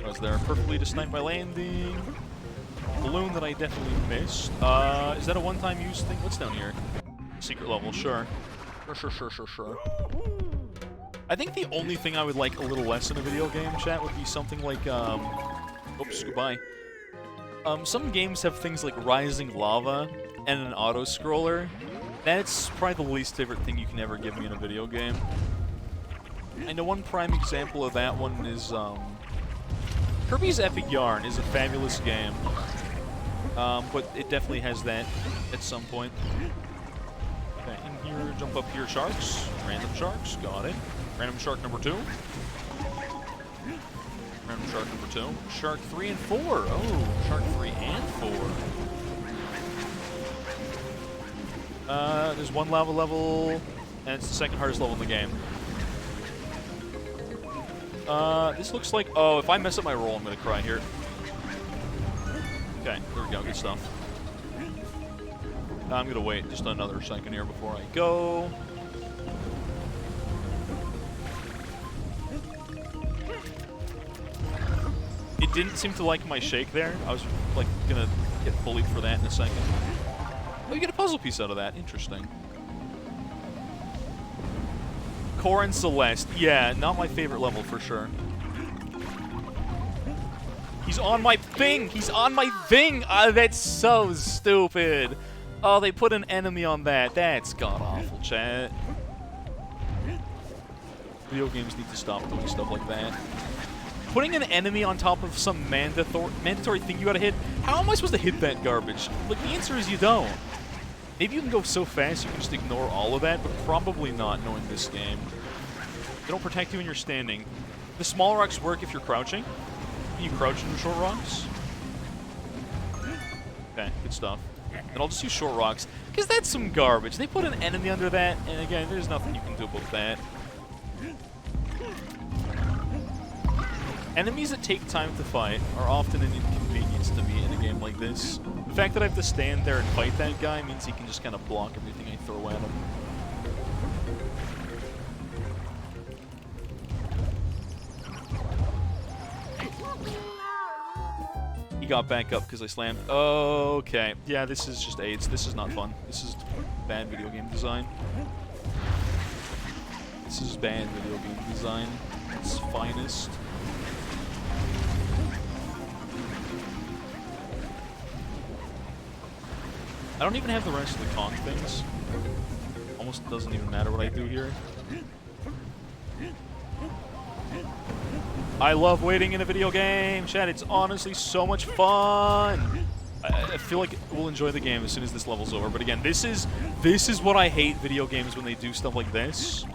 I was there perfectly to snipe my landing. Balloon that I definitely missed. Is that a one-time use thing? What's down here? Secret level, sure. Sure. I think the only thing I would like a little less in a video game, chat, would be something like, oops, goodbye. Some games have things like rising lava and an auto-scroller. That's probably the least favorite thing you can ever give me in a video game. I know one prime example of that one is, Kirby's Epic Yarn is a fabulous game. But it definitely has that at some point. Okay, in here, jump up here, sharks. Random sharks, got it. Random shark number 2. Random shark number 2. Shark 3 and 4. Oh, shark 3 and 4. There's one lava level, and it's the second hardest level in the game. This looks like... Oh, if I mess up my roll, I'm gonna cry here. Okay, there we go, good stuff. I'm gonna wait just another second here before I go. It didn't seem to like my shake there. I was, like, gonna get bullied for that in a second. Oh, you get a puzzle piece out of that. Interesting. Core and Celeste. Yeah, not my favorite level for sure. He's on my thing! He's on my thing! That's so stupid! Oh, they put an enemy on that. That's god-awful, chat. Video games need to stop doing stuff like that. Putting an enemy on top of some mandatory thing you gotta hit, how am I supposed to hit that garbage? Like, the answer is you don't. Maybe you can go so fast you can just ignore all of that, but probably not knowing this game. They don't protect you when you're standing. The small rocks work if you're crouching. Can you crouch into short rocks? Okay, good stuff. And I'll just use short rocks, because that's some garbage. They put an enemy under that, and again, there's nothing you can do about that. Enemies that take time to fight are often an inconvenience to me in a game like this. The fact that I have to stand there and fight that guy means he can just kind of block everything I throw at him. He got back up because I slammed. Okay. Yeah, this is just AIDS. This is not fun. This is bad video game design. This is bad video game design. It's finest. I don't even have the rest of the conch things. Almost doesn't even matter what I do here. I love waiting in a video game, chat. It's honestly so much fun. I feel like we'll enjoy the game as soon as this level's over. But again, this is what I hate video games when they do stuff like this.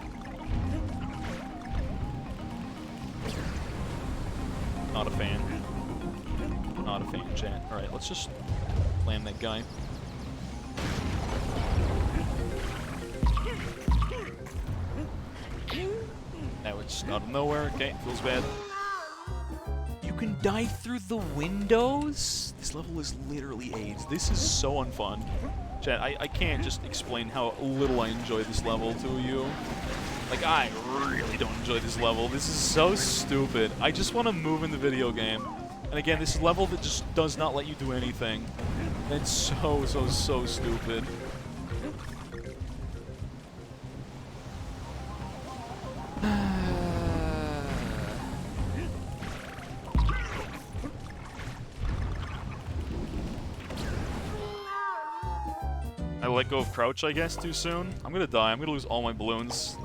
Not a fan. Not a fan, chat. All right, let's just slam that guy. Now it's out of nowhere. Okay, feels bad. You can die through the windows? This level is literally AIDS. This is so unfun. Chat, I can't just explain how little I enjoy this level to you. Like, I really don't enjoy this level. This is so stupid. I just want to move in the video game. And again, this is a level that just does not let you do anything. It's so stupid. I let go of crouch, I guess, too soon. I'm gonna die. I'm gonna lose all my balloons.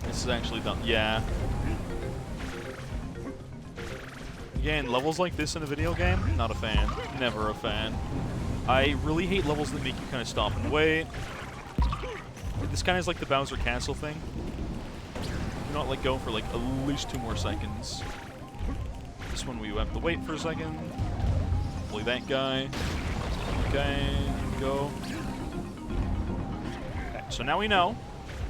This is actually done. Yeah. Again, levels like this in a video game, not a fan. Never a fan. I really hate levels that make you kind of stop and wait. This kind of is like the Bowser Castle thing. Do not let go for like at least 2 more seconds. This one we have to wait for a second. Hopefully that guy. Okay, go. Okay, so now we know.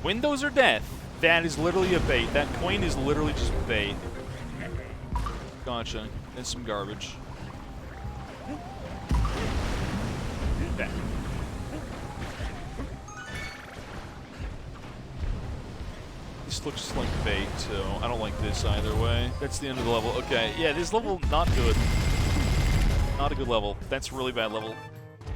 Windows are death. That is literally a bait. That coin is literally just bait. Gotcha. That's some garbage. Okay. this looks like bait, so I don't like this either way. That's the end of the level. Okay, yeah, this level, not good. Not a good level. That's a really bad level.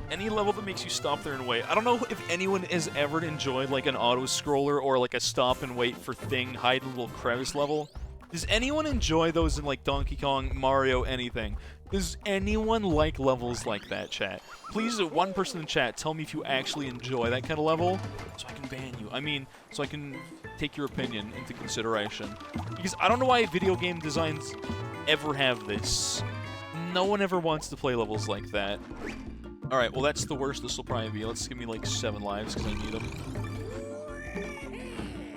Any level that makes you stop there and wait. I don't know if anyone has ever enjoyed like an auto-scroller or like a stop and wait for thing, hide in a little crevice level. Does anyone enjoy those in like Donkey Kong, Mario, anything? Does anyone like levels like that, chat? Please, one person in chat, tell me if you actually enjoy that kind of level, so I can ban you. I mean, so I can take your opinion into consideration. Because I don't know why video game designs ever have this. No one ever wants to play levels like that. Alright, well that's the worst this will probably be. Let's give me like 7 lives, because I need them.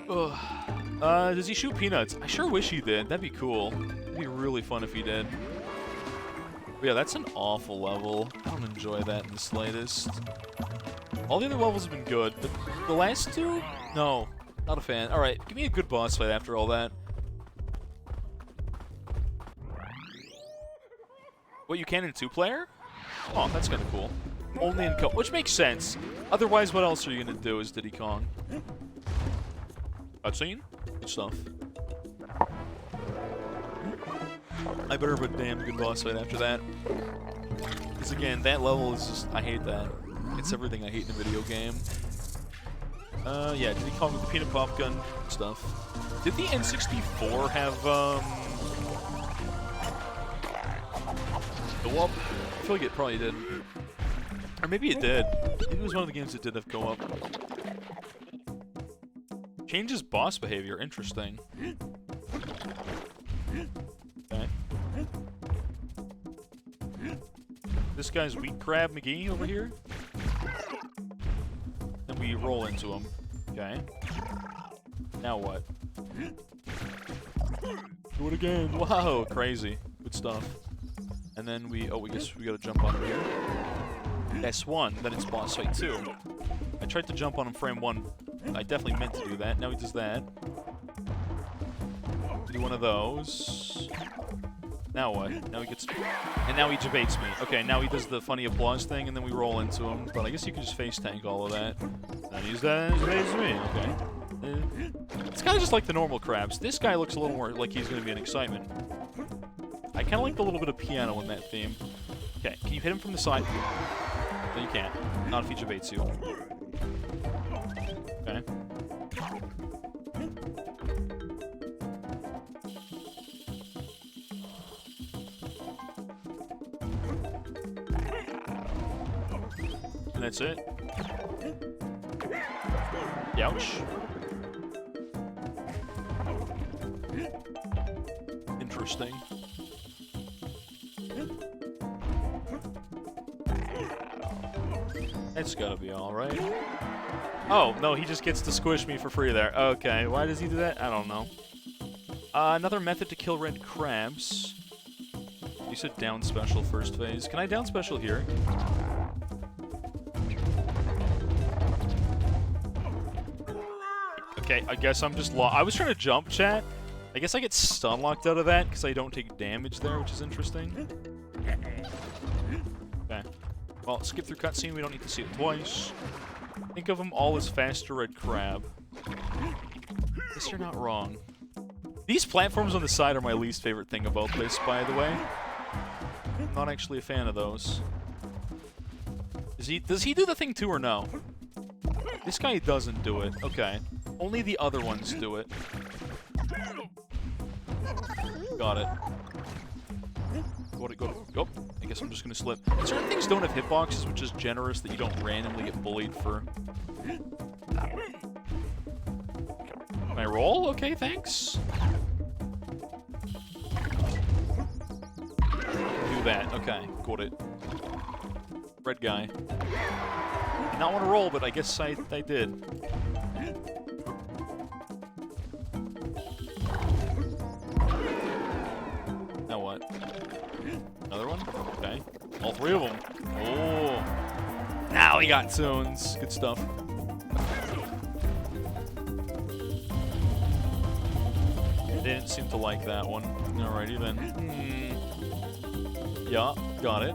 Ugh. Does he shoot peanuts? I sure wish he did. That'd be cool. It'd be really fun if he did. But yeah, that's an awful level. I don't enjoy that in the slightest. All the other levels have been good, but the last two? No. Not a fan. Alright, give me a good boss fight after all that. What, you can in 2-player? Oh, that's kind of cool. Only in which makes sense. Otherwise, what else are you going to do as Diddy Kong? Cutscene? Good stuff. I better have a damn good boss fight after that. Because again, that level is just, I hate that. It's everything I hate in a video game. Yeah, Diddy Kong with the peanut pop gun stuff. Did the N64 have, go up? I feel like it probably did. Or maybe it did. Maybe it was one of the games that did have go up. Changes boss behavior. Interesting. Okay. This guy's Wheat Crab McGee over here. And we roll into him. Okay. Now what? Do it again. Wow, crazy. Good stuff. And then we guess we gotta jump on him here. S1, then it's boss fight 2. I tried to jump on him frame 1. I definitely meant to do that. Now he does that. Do one of those. Now what? Now he gets... And now he debates me. Okay, now he does the funny applause thing, and then we roll into him. But I guess you can just face tank all of that. Now he uses that and debates me. Okay. It's kind of just like the normal crabs. This guy looks a little more like he's going to be an excitement. I kind of like the little bit of piano in that theme. Okay, can you hit him from the side? No, you can't. Not if he debates you. Okay. And that's it. Youch. Interesting. It's gotta be alright. Oh, no, he just gets to squish me for free there. Okay, why does he do that? I don't know. Another method to kill red crabs. You said down special first phase. Can I down special here? Okay, I guess I'm just lost. I was trying to jump, chat. I guess I get stun locked out of that because I don't take damage there, which is interesting. Okay. Well, skip through cutscene. We don't need to see it twice. Think of them all as faster red crab. Guess you're not wrong. These platforms on the side are my least favorite thing about this, by the way. I'm not actually a fan of those. Does he do the thing too or no? This guy doesn't do it. Okay. Only the other ones do it. Got it. Go. I guess I'm just gonna slip. Certain things don't have hitboxes, which is generous that you don't randomly get bullied for. Can I roll? Okay, thanks. Do that. Okay, got it. Red guy. Did not want to roll, but I guess I did. Now what? Another one? Okay. All three of them. Oh. Now he got tunes. Good stuff. They didn't seem to like that one. Alrighty then. Yeah, got it.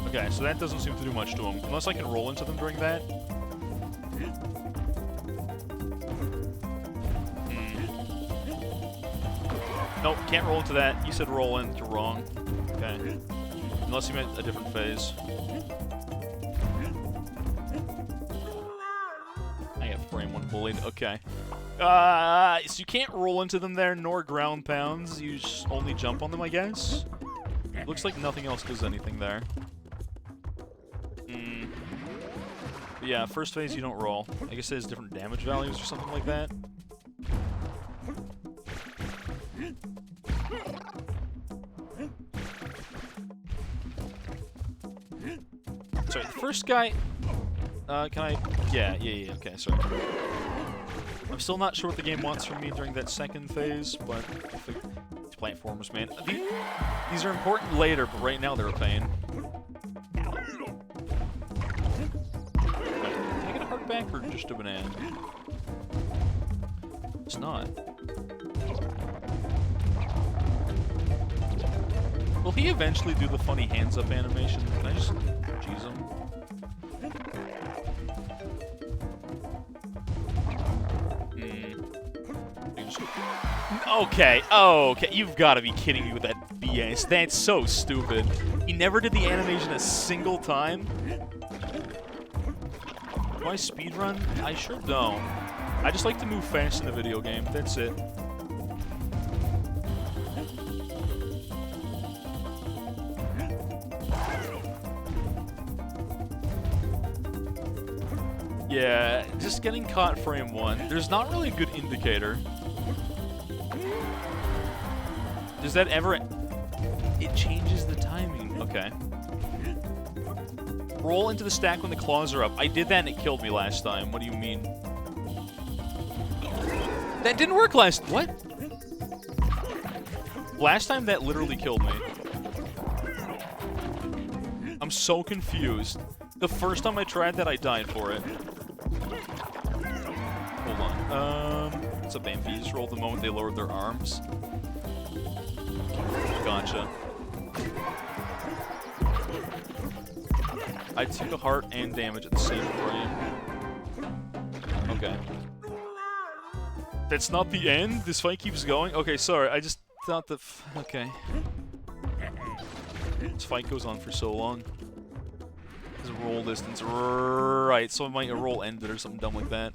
Okay, so that doesn't seem to do much to him. Unless I can roll into them during that. Nope, can't roll into that. You said roll in, you're wrong. Okay. Unless you meant a different phase. I got frame 1 bullied, okay. So you can't roll into them there, nor ground pounds. You just only jump on them, I guess? Looks like nothing else does anything there. But yeah, first phase you don't roll. I guess it has different damage values or something like that. Sorry, the first guy... can I... Yeah, okay, sorry. I'm still not sure what the game wants from me during that second phase, but... It's platformers, man. These are important later, but right now they're a pain. Can I get a heart back or just a banana? It's not. Will he eventually do the funny hands up animation? Can I just cheese him? Okay, okay, you've got to be kidding me with that BS. That's so stupid. He never did the animation a single time? Do I speedrun? I sure don't. I just like to move fast in a video game, that's it. Yeah, just getting caught frame 1. There's not really a good indicator. Does that ever... It changes the timing. Okay. Roll into the stack when the claws are up. I did that and it killed me last time. What do you mean? That didn't work last... What? Last time that literally killed me. I'm so confused. The first time I tried that, I died for it. Hold on. What's up, Amphies? Roll the moment they lowered their arms. Gotcha. I took a heart and damage at the same frame. Okay. That's not the end? This fight keeps going? Okay, sorry. I just thought that... Okay. This fight goes on for so long. There's a roll distance. Right, so it might roll ended or something dumb like that.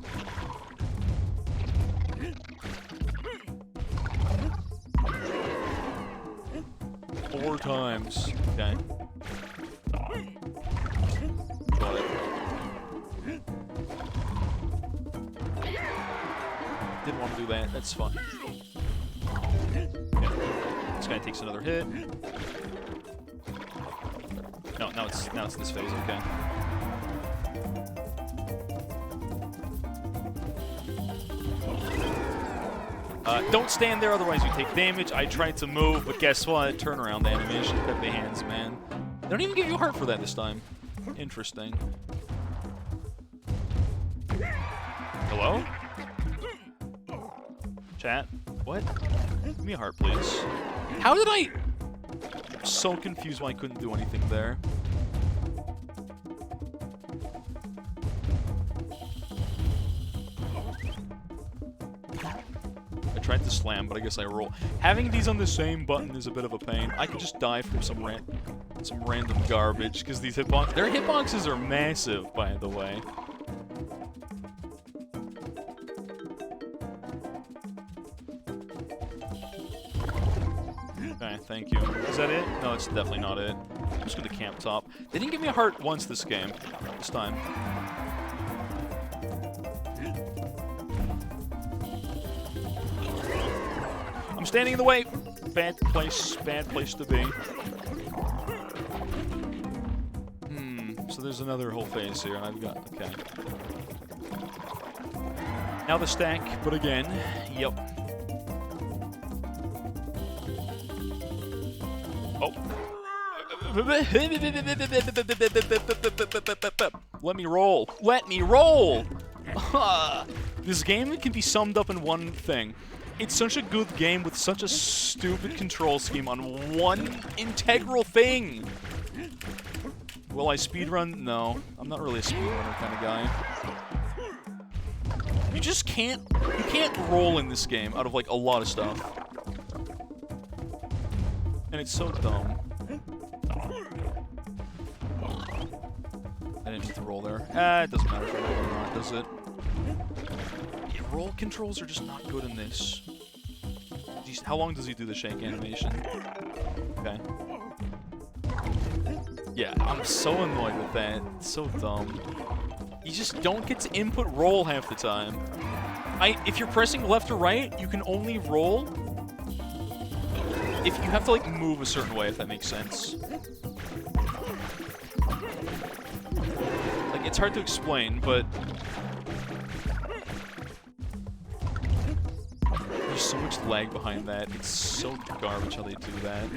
Four times. Okay. Got it. Didn't want to do that. That's fine. Okay. This guy takes another hit. No, now it's this phase. Okay. Don't stand there, otherwise you take damage. I tried to move, but guess what? Turnaround animation. Pepe hands, man. They don't even give you a heart for that this time. Interesting. Hello? Chat? What? Give me a heart, please. How did I... I'm so confused why I couldn't do anything there. I tried to slam, but I guess I roll. Having these on the same button is a bit of a pain. I could just die from some random garbage, because these hitboxes... Their hitboxes are massive, by the way. Okay, thank you. Is that it? No, it's definitely not it. I'm just gonna camp top. They didn't give me a heart once this game. This time. I'm standing in the way! Bad place to be. So there's another whole phase here, and I've got... Okay. Now the stack, but again, yep. Oh. Let me roll. Let me roll! This game can be summed up in one thing. It's such a good game with such a stupid control scheme on one integral thing. Will I speedrun? No. I'm not really a speedrunner kind of guy. You just can't... You can't roll in this game out of, like, a lot of stuff. And it's so dumb. I didn't need to roll there. It doesn't matter if I roll or not, does it? Yeah, roll controls are just not good in this. Jeez, how long does he do the shake animation? Okay. Yeah, I'm so annoyed with that. It's so dumb. You just don't get to input roll half the time. If you're pressing left or right, you can only roll if you have to, like, move a certain way, if that makes sense. Like, it's hard to explain, but... There's so much lag behind that. It's so garbage how they do that.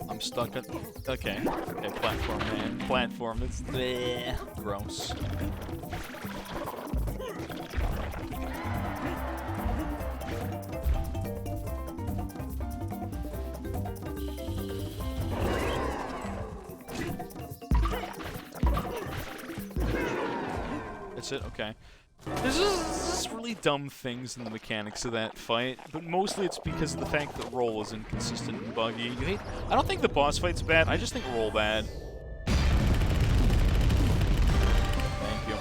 I'm stuck at... Okay. Okay, platform, man. Platform, it's... bleh. Gross. That's it? Okay. There's just really dumb things in the mechanics of that fight, but mostly it's because of the fact that roll is inconsistent and buggy. I don't think the boss fight's bad, I just think roll bad. Thank you.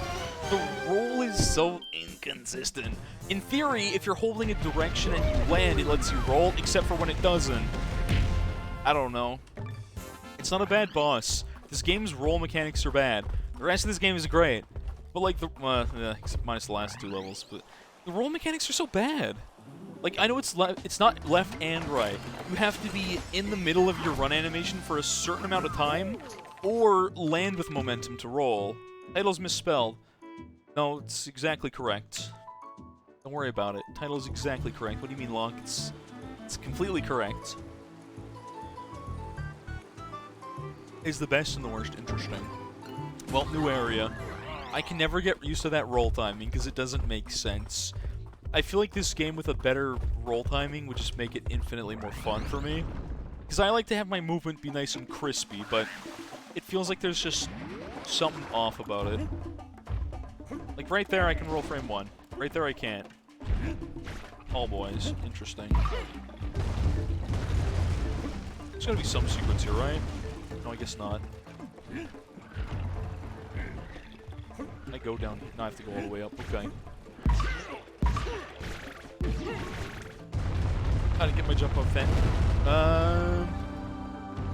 The roll is so inconsistent. In theory, if you're holding a direction and you land, it lets you roll, except for when it doesn't. I don't know. It's not a bad boss. This game's roll mechanics are bad. The rest of this game is great. But, like, except minus the last 2 levels, but the roll mechanics are so bad. Like, I know it's not left and right. You have to be in the middle of your run animation for a certain amount of time, or land with momentum to roll. Title's misspelled. No, it's exactly correct. Don't worry about it. Title's exactly correct. What do you mean, Locke? It's completely correct. Is the best and the worst interesting? Well, new area. I can never get used to that roll timing because it doesn't make sense. I feel like this game with a better roll timing would just make it infinitely more fun for me. Because I like to have my movement be nice and crispy, but it feels like there's just something off about it. Like right there I can roll frame 1. Right there I can't. Oh boys, interesting. There's gotta be some secrets here, right? No, I guess not. Can I go down? No, I have to go all the way up. Okay. How to get my jump up then?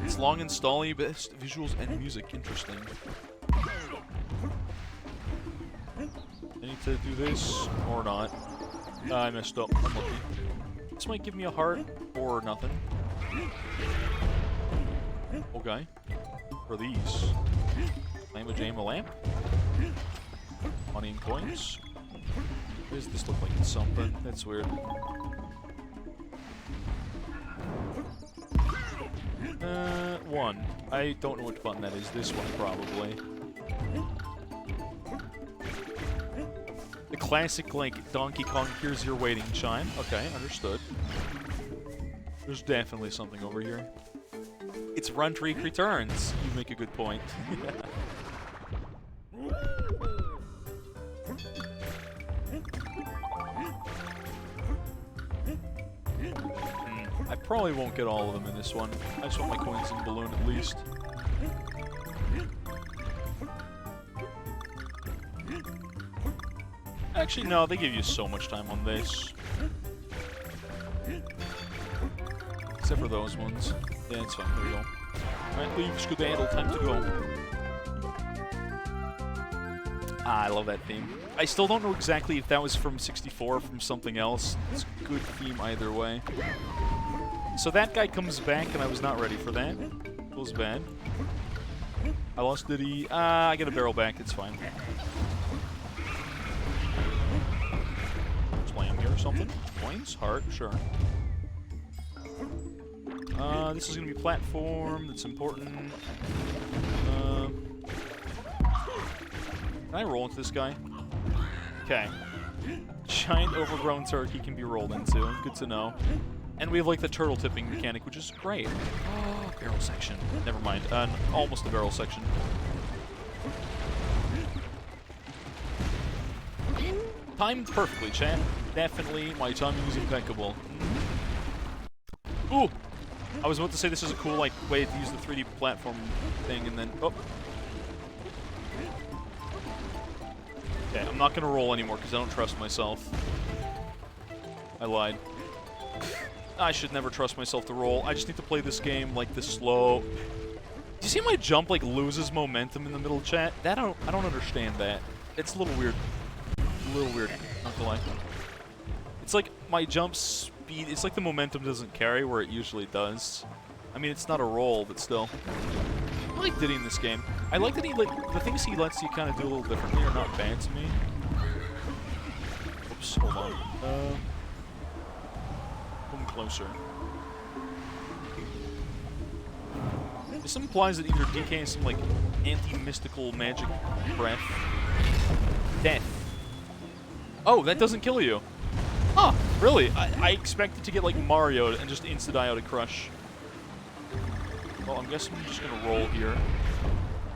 It's long and stally, best visuals and music. Interesting. I need to do this or not. I messed up. I'm lucky. This might give me a heart or nothing. Okay. For these. Flame a jam a lamp. Money and coins. Why does this look like it's something? That's weird. One. I don't know which button that is. This one, probably. The classic, like, Donkey Kong Here's Your Waiting chime. Okay, understood. There's definitely something over here. It's Run Treak Returns. You make a good point. I probably won't get all of them in this one. I just want my coins in balloon at least. Actually, no, they give you so much time on this. Except for those ones. Yeah, it's fine. There we go. Alright, leave Skedaddle. Time to go. Ah, I love that theme. I still don't know exactly if that was from 64 or from something else. It's a good theme either way. So that guy comes back, and I was not ready for that. Feels bad. I lost Diddy. I get a barrel back. It's fine. or something. Coins? Heart? Sure. This is gonna be platform. That's important. Can I roll into this guy? Okay. Giant overgrown turkey can be rolled into. Good to know. And we have like the turtle tipping mechanic, which is great. Oh, barrel section. Never mind. Almost a barrel section. Timed perfectly, chat. Definitely, my timing is impeccable. Ooh! I was about to say this is a cool, like, way to use the 3D platform thing, and then... Oh! Okay, I'm not gonna roll anymore, because I don't trust myself. I lied. I should never trust myself to roll. I just need to play this game, like, this slow... Do you see my jump, like, loses momentum in the middle chat? I don't understand that. It's a little weird. A little weird, not gonna lie. It's like my jump speed, it's like the momentum doesn't carry where it usually does. I mean, it's not a roll, but still. I like Diddy in this game. I like that the things he lets you kind of do a little differently are not bad to me. Oops, hold on. Come closer. This implies that either DK has some, like, anti-mystical magic breath. Death. Oh, that doesn't kill you. Huh, really? I expected to get like Mario and just insta-die out a crush. Well, I'm guessing I'm just gonna roll here.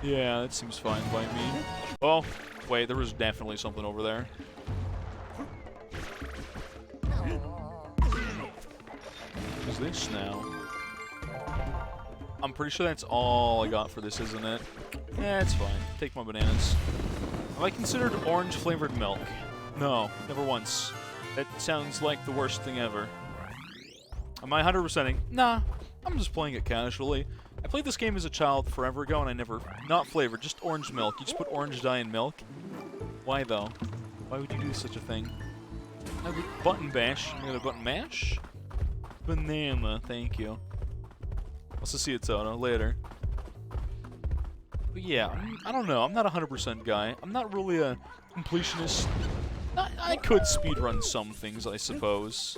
Yeah, that seems fine by me. Oh, wait, there was definitely something over there. What is this now? I'm pretty sure that's all I got for this, isn't it? Yeah, it's fine. Take my bananas. Have I considered orange-flavored milk? No, never once. That sounds like the worst thing ever. Am I 100%ing? Nah, I'm just playing it casually. I played this game as a child forever ago, and I never... Not flavored, just orange milk. You just put orange dye in milk? Why, though? Why would you do such a thing? I would button bash. I'm gonna button mash? Banana, thank you. I'll see you, Toto. Later. But yeah, I don't know. I'm not a 100% guy. I'm not really a completionist. I could speedrun some things, I suppose.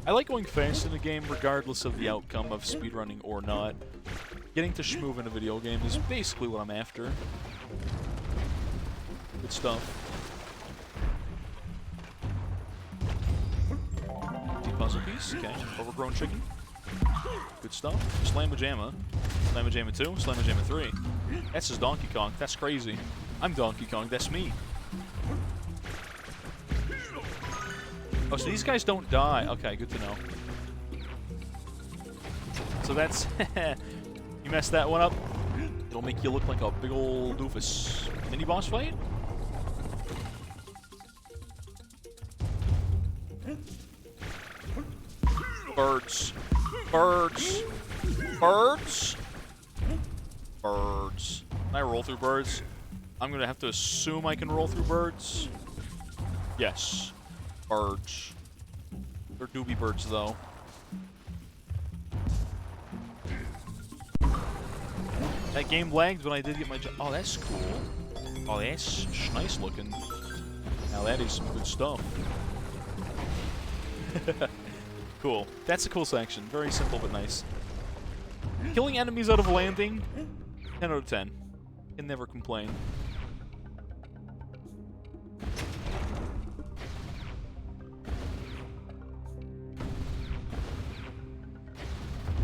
I like going fast in a game regardless of the outcome of speedrunning or not. Getting to schmoove in a video game is basically what I'm after. Good stuff. Puzzle piece, okay. Overgrown chicken. Good stuff. Slamma-jamma. Slamma-jamma 2, Slamma-jamma 3. That's just Donkey Kong. That's crazy. I'm Donkey Kong. That's me. Oh, so these guys don't die. Okay, good to know. So that's... You messed that one up. It'll make you look like a big old doofus. Mini-boss fight? Birds. Birds. Birds. Birds. Can I roll through birds? I'm gonna have to assume I can roll through birds. Yes. Birds. They're doobie birds, though. That game lagged when I did get my jump. Oh, that's cool. Oh, that's nice looking. Now that is some good stuff. Cool. That's a cool section. Very simple but nice. Killing enemies out of landing, 10 out of 10. Can never complain.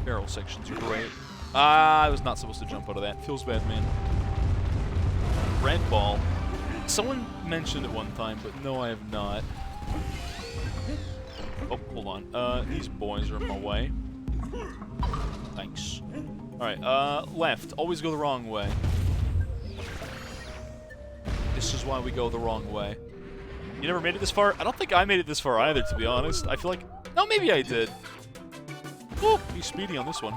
Barrel sections are great. Ah, I was not supposed to jump out of that. Feels bad, man. Red ball. Someone mentioned it one time, but no, I have not. Oh, hold on. These boys are in my way. Thanks. Alright, left. Always go the wrong way. This is why we go the wrong way. You never made it this far? I don't think I made it this far either, to be honest. I feel like... No, maybe I did. Oh, he's speedy on this one.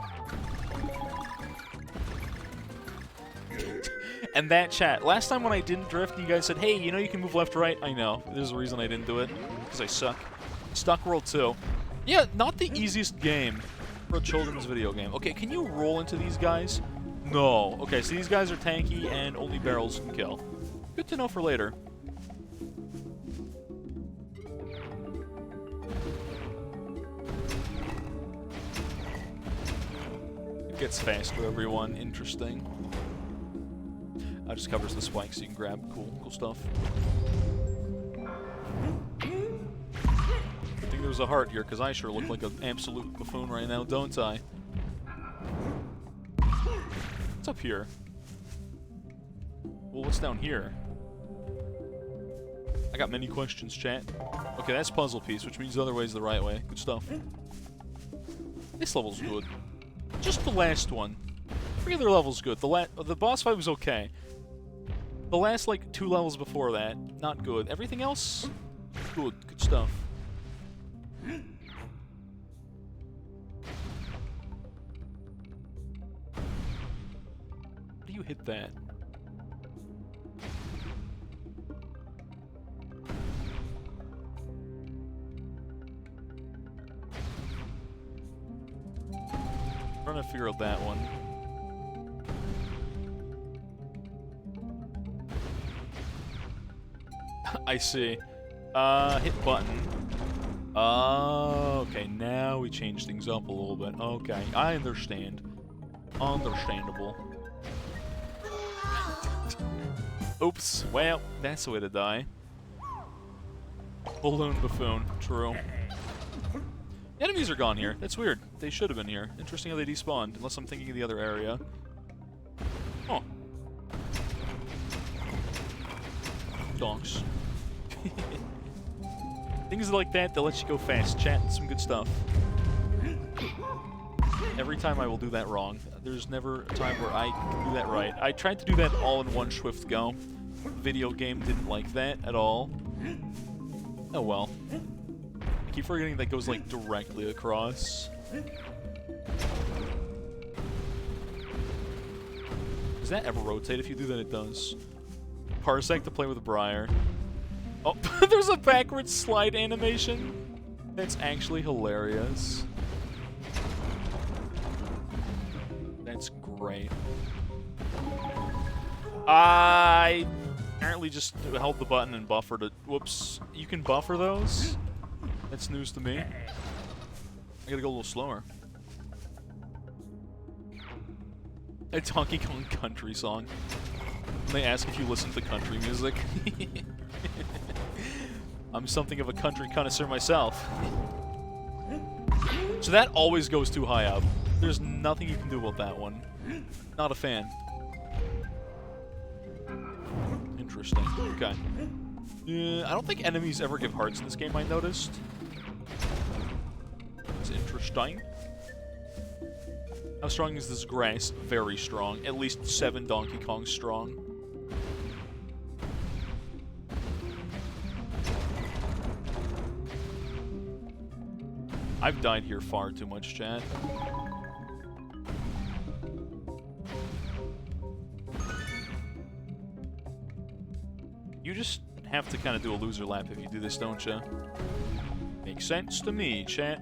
And that chat. Last time when I didn't drift, you guys said, hey, you know you can move left, right? I know. There's a reason I didn't do it. Because I suck. Stuck World 2. Yeah, not the easiest game for a children's video game. Okay, can you roll into these guys? No. Okay, so these guys are tanky and only barrels can kill. Good to know for later. gets faster, everyone. Interesting. Just covers the spike so you can grab cool stuff. I think there's a heart here, because I sure look like an absolute buffoon right now, don't I? What's up here? Well, what's down here? I got many questions, chat. Okay, that's puzzle piece, which means the other way is the right way. Good stuff. This level's good. Just the last one. Every other level's good. The boss fight was okay. The last, like, 2 levels before that, not good. Everything else, good. Good stuff. How do you hit that? I'm trying to figure out that one. I see. Hit button. Okay, now we change things up a little bit. Okay, I understand. Understandable. Oops. Well, that's the way to die. Balloon buffoon. True. Enemies are gone here. That's weird. They should have been here. Interesting how they despawned, unless I'm thinking of the other area. Huh. Donks. Things like that let you go fast. Chat, some good stuff. Every time I will do that wrong. There's never a time where I can do that right. I tried to do that all in one swift go. Video game didn't like that at all. Oh well. I keep forgetting that goes like directly across. Does that ever rotate? If you do that, it does. Parsec to play with Briar. Oh, there's a backwards slide animation. That's actually hilarious. That's great. I apparently just held the button and buffered it. Whoops. You can buffer those? That's news to me. I gotta go a little slower. A Donkey Kong country song. When they ask if you listen to country music. I'm something of a country connoisseur myself. So that always goes too high up. There's nothing you can do about that one. Not a fan. Interesting. Okay. I don't think enemies ever give hearts in this game, I noticed. It's interesting. How strong is this grass? Very strong. At least 7 Donkey Kongs strong. I've died here far too much, chat. You just have to kind of do a loser lap if you do this, don't you? Makes sense to me, chat.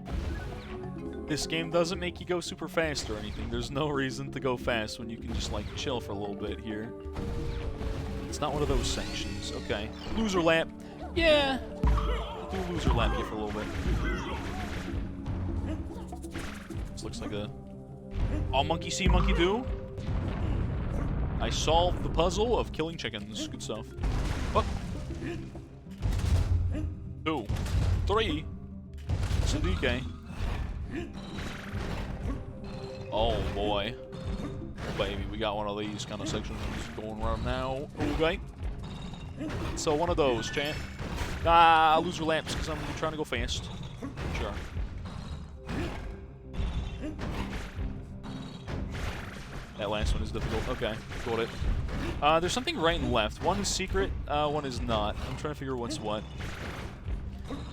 This game doesn't make you go super fast or anything. There's no reason to go fast when you can just, like, chill for a little bit here. It's not one of those sections. Okay. Loser lap. Yeah. I'll do loser lap here for a little bit. This looks like a... all monkey see, monkey do. I solved the puzzle of killing chickens. Good stuff. Oh. 2, 3. It's a DK. Oh boy. Oh baby, we got one of these kind of sections going right now. Okay. So one of those, chat. Loser laps because I'm trying to go fast. Sure. That last one is difficult. Okay, got it. There's something right and left. One is secret, one is not. I'm trying to figure what's what.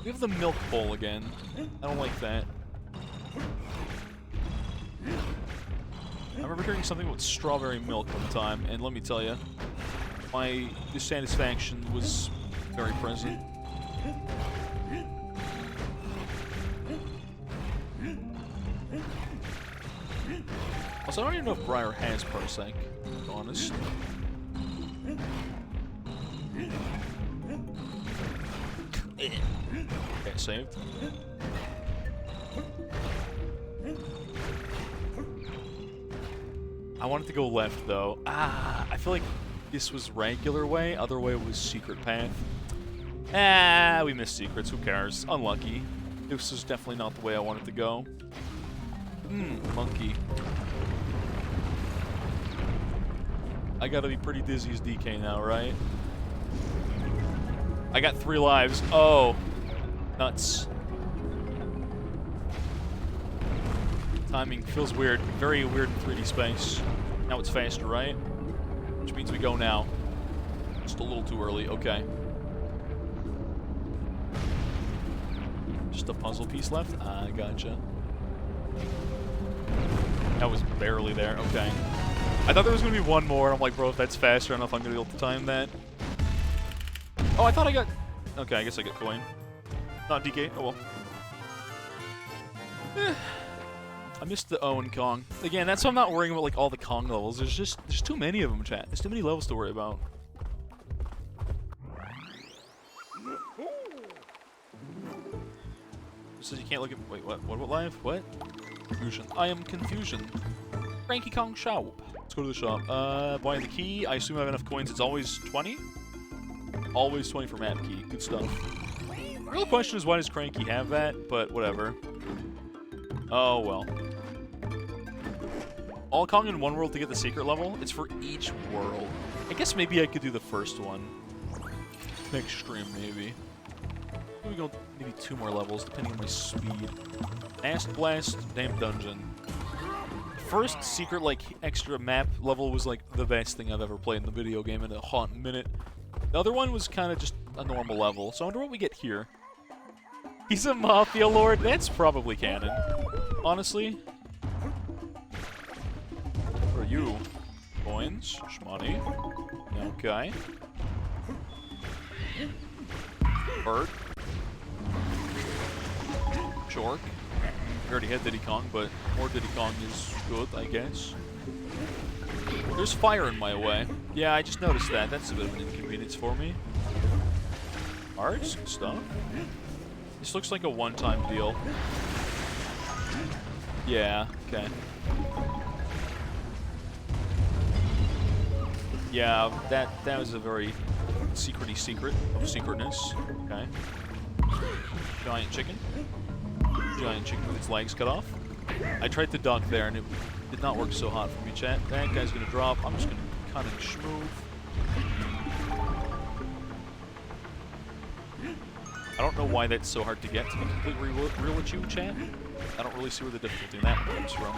We have the milk bowl again. I don't like that. I remember hearing something about strawberry milk one time, and let me tell you, my dissatisfaction was very present. Also, I don't even know if Briar has Parsec, to be honest. Okay, saved. I wanted to go left, though. I feel like this was regular way. Other way was secret path. We missed secrets. Who cares? Unlucky. This is definitely not the way I wanted to go. Monkey. I gotta be pretty dizzy as DK now, right? I got 3 lives. Oh. Nuts. Timing feels weird. Very weird in 3D space. Now it's faster, right? Which means we go now. Just a little too early. Okay. Just a puzzle piece left? I gotcha. That was barely there. Okay. I thought there was going to be one more, and I'm like, bro, if that's faster, I don't know if I'm going to be able to time that. Oh, I thought I got... Okay, I guess I got coin. Not DK. Oh, well. I missed the O in Kong. Again, that's why I'm not worrying about, like, all the Kong levels. There's too many of them, chat. There's too many levels to worry about. Says you can't look at... Wait, what? What live? What? Confusion. I am confusion. Cranky Kong shop. Let's go to the shop. Buy the key. I assume I have enough coins. It's always 20? Always 20 for map key. Good stuff. The real question is, why does Cranky have that? But whatever. Oh, well. All Kong in one world to get the secret level? It's for each world. I guess maybe I could do the first one. Next stream, maybe. We go maybe 2 more levels, depending on my speed. Acid Blast, damn dungeon. First secret, like, extra map level was, like, the best thing I've ever played in the video game in a hot minute. The other one was kind of just a normal level, so I wonder what we get here. He's a Mafia Lord? That's probably canon. Honestly. What are you? Coins? Shmoney. Okay. Bird. Shork. We already had Diddy Kong, but more Diddy Kong is good, I guess. There's fire in my way. Yeah, I just noticed that. That's a bit of an inconvenience for me. Hearts? Stuff? This looks like a one-time deal. Yeah, okay. Yeah, that was a very secret-y secret of secretness. Okay. Giant chicken. Giant chicken with its legs cut off. I tried to duck there and it did not work so hot for me, chat. That guy's gonna drop. I'm just gonna kind of schmooth. I don't know why that's so hard to get, to be completely real with you, chat. I don't really see where the difficulty in that comes from.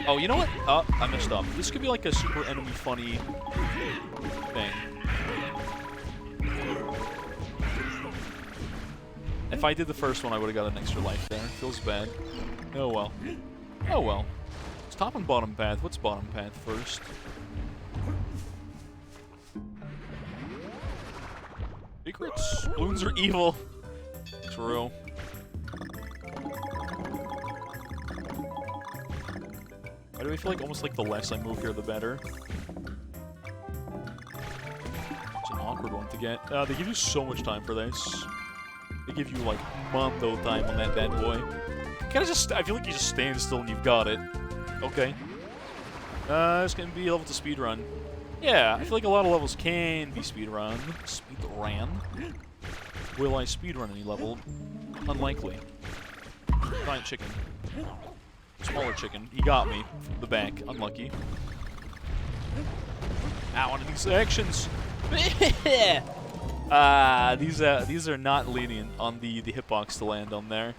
Oh, you know what? Oh, I messed up. This could be like a super enemy funny thing. If I did the first one, I would have got an extra life there. Feels bad. Oh well. Oh well. It's top and bottom path. What's bottom path first? Secrets? Balloons are evil. True. Why do I feel like almost like the less I move here, the better? It's an awkward one to get. They give you so much time for this. They give you like mondo time on that bad boy. Kinda just, I feel like you just stand still and you've got it. Okay. It's gonna be a level to speedrun. Yeah, I feel like a lot of levels can be speedrun. Speedrun. Will I speedrun any level? Unlikely. Giant chicken. Smaller chicken. He got me from the back. Unlucky. Ow, one of these actions. These are not lenient on the hitbox to land on there.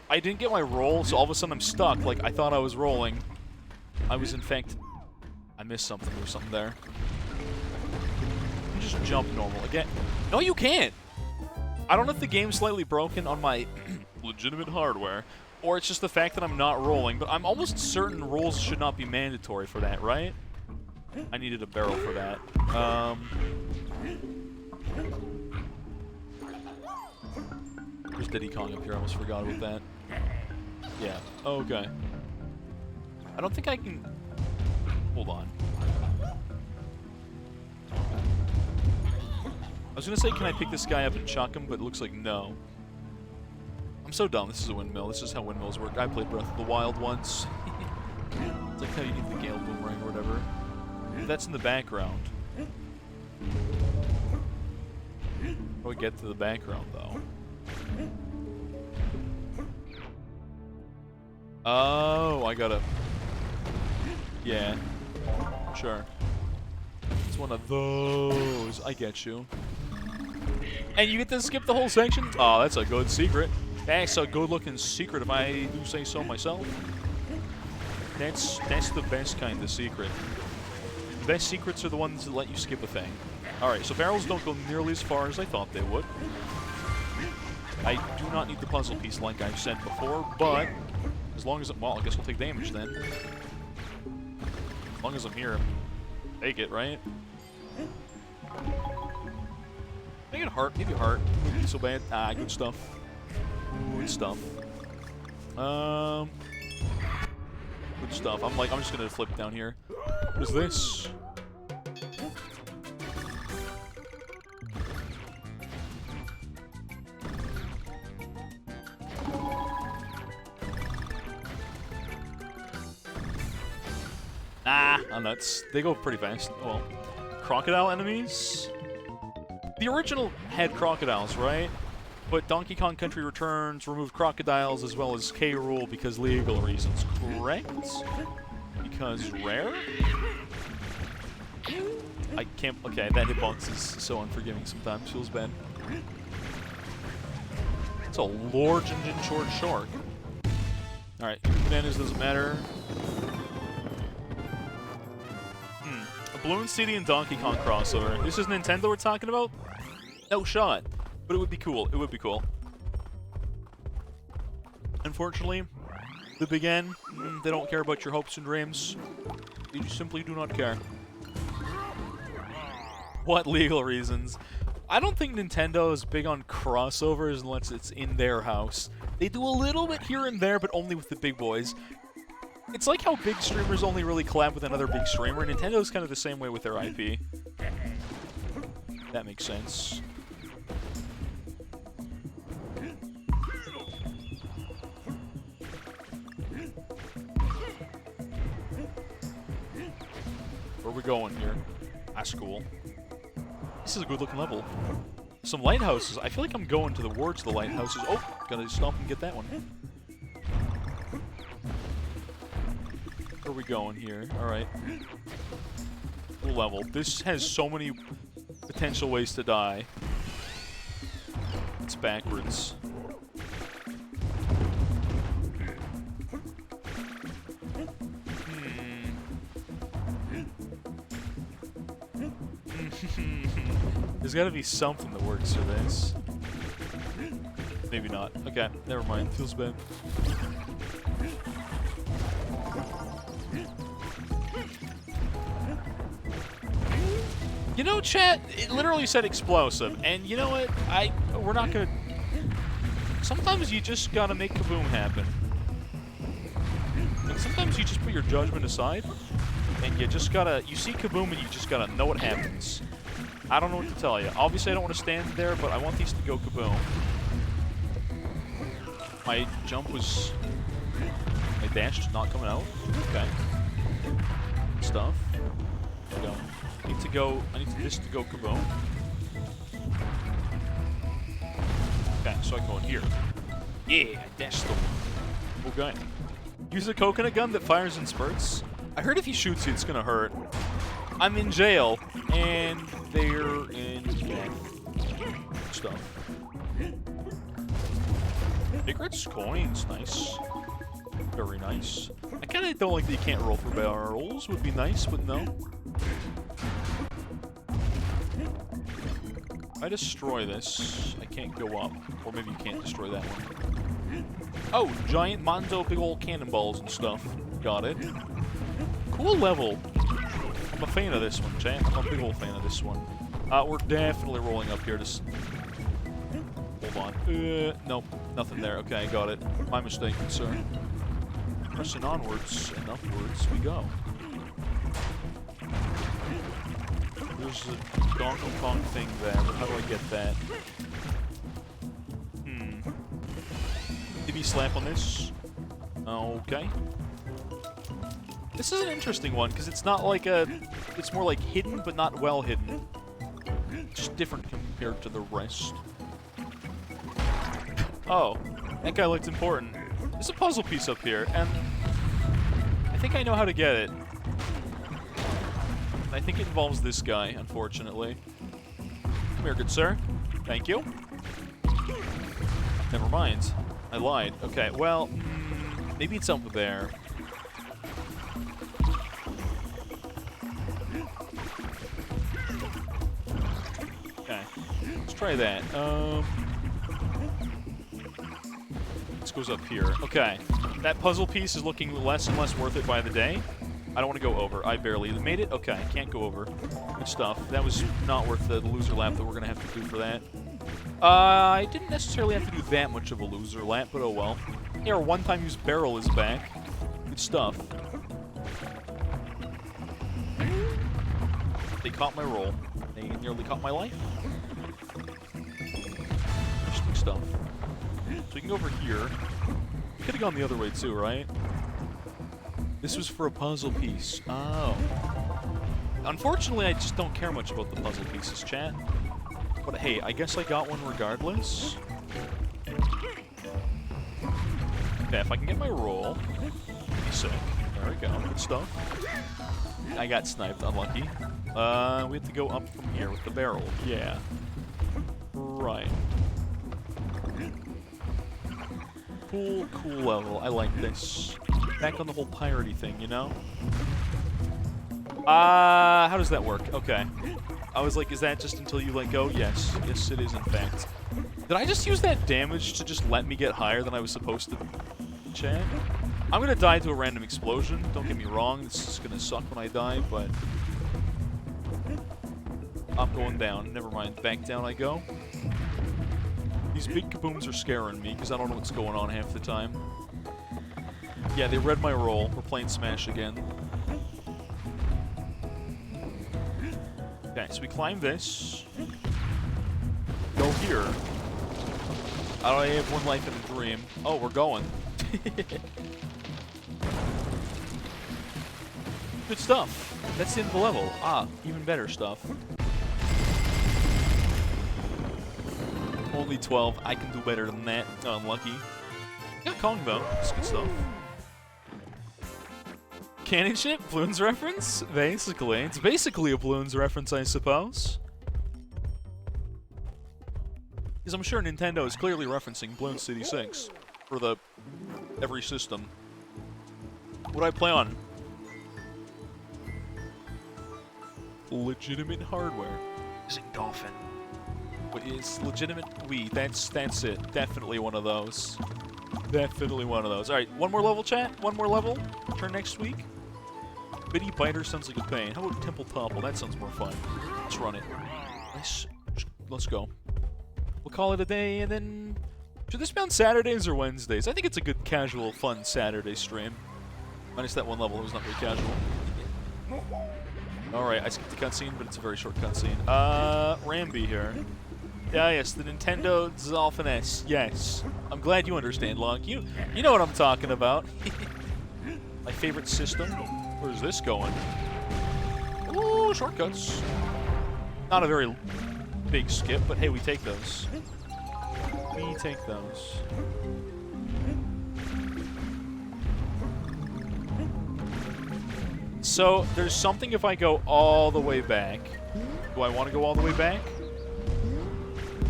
I didn't get my roll, so all of a sudden I'm stuck. Like, I thought I was rolling. I was, in fact... I missed something or something there. You can just jump normal again. No, you can't! I don't know if the game's slightly broken on my legitimate hardware, or it's just the fact that I'm not rolling, but I'm almost certain rolls should not be mandatory for that, right? I needed a barrel for that. There's Diddy Kong up here, I almost forgot about that. Yeah, okay. I don't think I can... Hold on. I was gonna say, can I pick this guy up and chuck him, but it looks like no. I'm so dumb, this is a windmill. This is how windmills work. I played Breath of the Wild once. It's like how you need the Gale Boomerang or whatever. That's in the background. How do we get to the background, though? Oh, I gotta... Yeah. Sure. It's one of those. I get you. And you get to skip the whole section? Oh, that's a good secret. That's a good-looking secret, if I do say so myself. That's the best kind of secret. The best secrets are the ones that let you skip a thing. Alright, so barrels don't go nearly as far as I thought they would. I do not need the puzzle piece like I've said before, but as long as... Well, I guess we'll take damage then. As long as I'm here, take it, right? Make it heart, maybe heart. Wouldn't be so bad. Ah, good stuff. Good stuff. Good stuff. I'm just gonna flip down here. What is this? Ah, I'm nuts. They go pretty fast. Well, crocodile enemies? The original had crocodiles, right? But Donkey Kong Country Returns removed crocodiles as well as K. Rool because legal reasons, correct? Because rare? I can't... Okay, that hitbox is so unforgiving sometimes. Feels bad. It's a large engine short shark. Alright, bananas doesn't matter. A Balloon City and Donkey Kong crossover. This is Nintendo we're talking about? No shot. But it would be cool. It would be cool. Unfortunately, the big N, they don't care about your hopes and dreams. They just simply do not care. What legal reasons? I don't think Nintendo is big on crossovers unless it's in their house. They do a little bit here and there, but only with the big boys. It's like how big streamers only really collab with another big streamer. Nintendo's kind of the same way with their IP. That makes sense. Where are we going here? That's cool. This is a good looking level. Some lighthouses. I feel like I'm going towards the lighthouses. Oh, gotta stop and get that one. Where are we going here? Alright. Cool level. This has so many potential ways to die. It's backwards. There's gotta be something that works for this. Maybe not. Okay, never mind. Feels bad. You know, chat, it literally said explosive, and you know what? We're not gonna... Sometimes you just gotta make Kaboom happen. And sometimes you just put your judgment aside, and you just gotta... You see Kaboom and you just gotta know what happens. I don't know what to tell you. Obviously, I don't want to stand there, but I want these to go Kaboom. My jump was... My dash not coming out. Okay. Stuff. There we go. I need this to go Kaboom. Okay, so I can go in here. Yeah, dash the one. Okay. Use a coconut gun that fires in spurts. I heard if he shoots you, it's gonna hurt. I'm in jail, and they're in stuff. Secrets, coins, nice. Very nice. I kinda don't like that you can't roll through barrels. Would be nice, but no. If I destroy this, I can't go up. Or maybe you can't destroy that one. Oh, giant Mondo, big old cannonballs and stuff. Got it. Cool level. I'm a fan of this one, chat. I'm a big old fan of this one. We're definitely rolling up here. Just hold on. Nope, nothing there. Okay, got it. My mistake, sir. Pressing onwards and upwards we go. There's a Donkey Kong thing there, but how do I get that? Did he slap on this? Okay. This is an interesting one, because it's not like a... It's more like hidden, but not well hidden. Just different compared to the rest. Oh, that guy looked important. There's a puzzle piece up here, and... I think I know how to get it. I think it involves this guy, unfortunately. Come here, good sir. Thank you. Never mind. I lied. Okay, well, maybe it's over there. Okay, let's try that. This goes up here. Okay, that puzzle piece is looking less and less worth it by the day. I don't want to go over. I barely made it. Okay, can't go over. Good stuff. That was not worth the loser lap that we're going to have to do for that. I didn't necessarily have to do that much of a loser lap, but oh well. Yeah, our one-time use barrel is back. Good stuff. They caught my roll. They nearly caught my life. Interesting stuff. So we can go over here. We could have gone the other way too, right? This was for a puzzle piece. Oh. Unfortunately, I just don't care much about the puzzle pieces, chat. But hey, I guess I got one regardless. Okay, if I can get my roll, be sick. There we go, good stuff. I got sniped, unlucky. We have to go up from here with the barrel. Yeah. Right. Cool, cool level. I like this. Back on the whole piratey thing, you know? How does that work? Okay. I was like, is that just until you let go? Yes. Yes, it is, in fact. Did I just use that damage to just let me get higher than I was supposed to? Chat? I'm gonna die to a random explosion. Don't get me wrong. This is gonna suck when I die, but... I'm going down. Never mind. Back down I go. These big kabooms are scaring me, because I don't know what's going on half the time. Yeah, they read my roll. We're playing Smash again. Okay, so we climb this. Go here. I only have one life in a dream. Oh, we're going. Good stuff. That's the end of the level. Ah, even better stuff. Only 12. I can do better than that. Oh, unlucky. Got Kong though. That's good stuff. Cannon ship? Bloons reference? Basically. It's basically a Bloons reference, I suppose. Because I'm sure Nintendo is clearly referencing Bloons City 6 for the every system. What do I play on? Legitimate hardware. Using Dolphin. It's legitimate Wii. That's it. Definitely one of those. Definitely one of those. Alright, one more level, chat? One more level? Turn next week? Bitty Biter sounds like a pain. How about Temple Topple? That sounds more fun. Let's run it. Let's go. We'll call it a day, and then... Should this be on Saturdays or Wednesdays? I think it's a good, casual, fun Saturday stream. Minus that one level, it was not very casual. Alright, I skipped the cutscene, but it's a very short cutscene. Rambi here. Yeah, yes, the Nintendo Dolphin S. Yes. I'm glad you understand, Long. You know what I'm talking about. My favorite system. Where's this going? Ooh, shortcuts. Not a very big skip, but hey, we take those. We take those. So, there's something if I go all the way back. Do I want to go all the way back?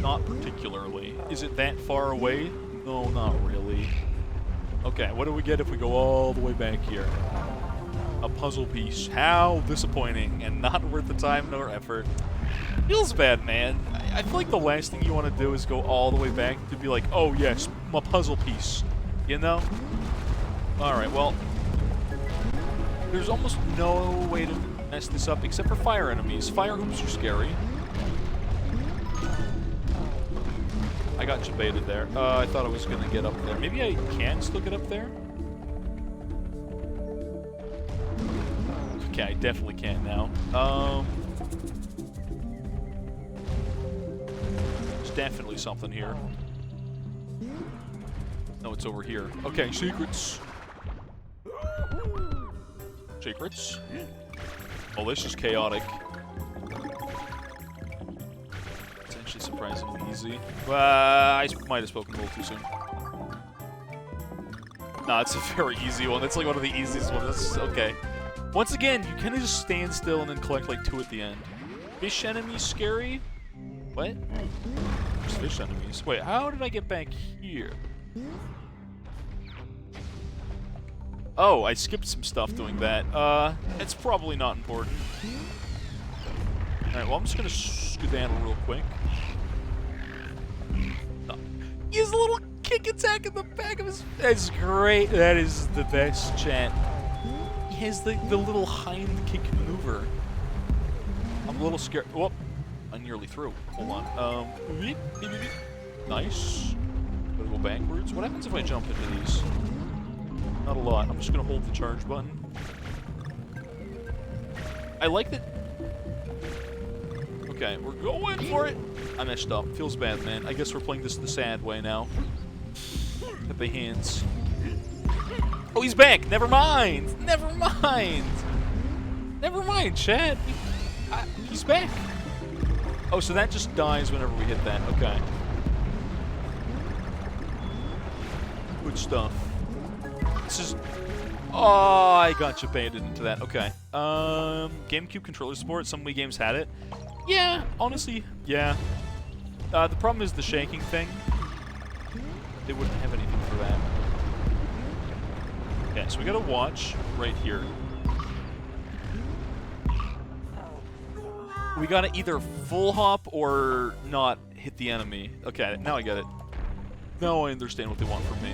Not particularly. Is it that far away? No, not really. Okay, what do we get if we go all the way back here? A puzzle piece. How disappointing and not worth the time nor effort. Feels bad, man. I feel like the last thing you want to do is go all the way back to be like, oh yes, my puzzle piece. You know? Alright, well... There's almost no way to mess this up except for fire enemies. Fire hoops are scary. I got you baited there. I thought I was going to get up there. Maybe I can still get up there? Okay, I definitely can now. There's definitely something here. No, it's over here. Okay, secrets. Secrets. Oh, this is chaotic. It's actually surprisingly easy. I might have spoken a little too soon. Nah, it's a very easy one. That's like one of the easiest ones. That's okay. Once again, you kind of just stand still and then collect like 2 at the end. Fish enemies scary? What? There's fish enemies. Wait, how did I get back here? Oh, I skipped some stuff doing that. It's probably not important. Alright, well, I'm just gonna skedaddle real quick. He has a little kick attack in the back of his... That's great. That is the best, chat. He has the little hind kick maneuver. I'm a little scared. Whoop. I'm nearly through. Hold on. Nice. Gotta go backwards. What happens if I jump into these? Not a lot. I'm just gonna hold the charge button. I like that. Okay, we're going for it. I messed up. Feels bad, man. I guess we're playing this the sad way now. At the hands. Oh, he's back. Never mind. Never mind. Never mind, chat. He's back. Oh, so that just dies whenever we hit that. Okay. Good stuff. This is... Oh, I got you baited into that. Okay. GameCube controller support. Some Wii games had it. Yeah, honestly, yeah. The problem is the shaking thing. They wouldn't have anything for that. Okay, so we gotta watch right here. We gotta either full hop or not hit the enemy. Okay, now I get it. Now I understand what they want from me.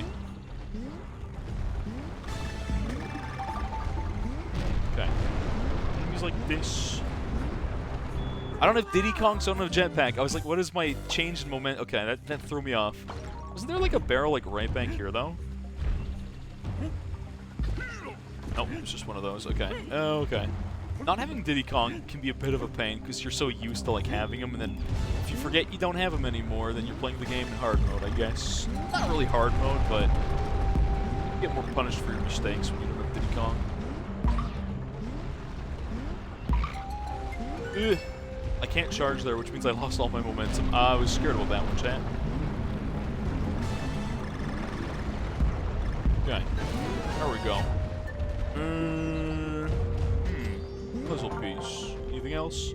Okay. Enemies like this. I don't have Diddy Kong, so I don't have jetpack. I was like, what is my change in moment? Okay, that threw me off. Wasn't there like a barrel like right back here though? Nope, it's just one of those. Okay. Okay. Not having Diddy Kong can be a bit of a pain because you're so used to like having him, and then if you forget you don't have him anymore, then you're playing the game in hard mode, I guess. Not really hard mode, but you get more punished for your mistakes when you don't have Diddy Kong. Ugh. I can't charge there, which means I lost all my momentum. I was scared about that one, chat. Okay. There we go. Puzzle piece. Anything else?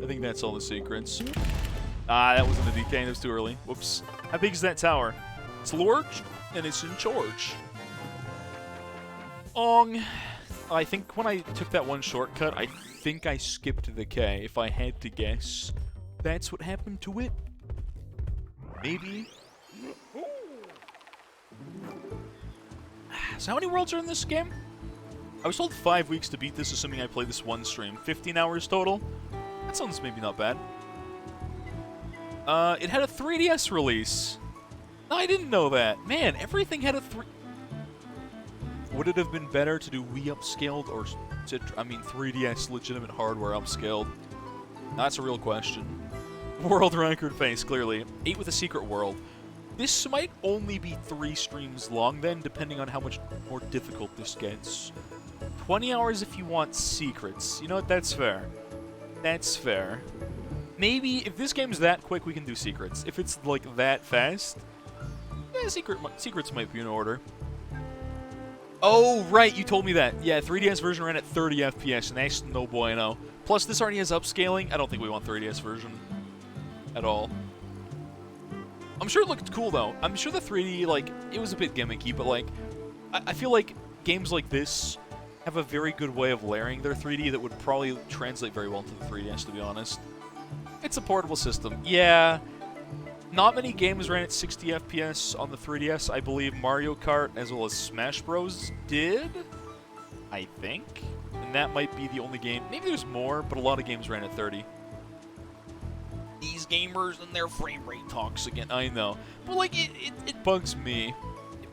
I think that's all the secrets. Ah, that wasn't a DK. That was too early. Whoops. How big is that tower? It's large, and it's in charge. I think when I took that one shortcut, I think I skipped the K, if I had to guess. That's what happened to it? Maybe? So how many worlds are in this game? I was told 5 weeks to beat this, assuming I play this one stream. 15 hours total? That sounds maybe not bad. It had a 3DS release. No, I didn't know that. Man, everything had a Would it have been better to do Wii upscaled or, 3DS legitimate hardware upscaled? That's a real question. World record face, clearly. 8 with a secret world. This might only be 3 streams long then, depending on how much more difficult this gets. 20 hours if you want secrets. You know what? That's fair. That's fair. Maybe, if this game's that quick, we can do secrets. If it's, like, that fast, yeah, secrets might be in order. Oh, right, you told me that. Yeah, 3DS version ran at 30 FPS, and that's no bueno. Plus, this already has upscaling. I don't think we want 3DS version at all. I'm sure it looked cool, though. I'm sure the 3D, like, it was a bit gimmicky, but, like, I feel like games like this have a very good way of layering their 3D that would probably translate very well to the 3DS, to be honest. It's a portable system. Yeah, not many games ran at 60 FPS on the 3DS. I believe Mario Kart as well as Smash Bros. Did, I think. And that might be the only game. Maybe there's more, but a lot of games ran at 30. These gamers and their frame rate talks again. I know. But, like, it bugs me.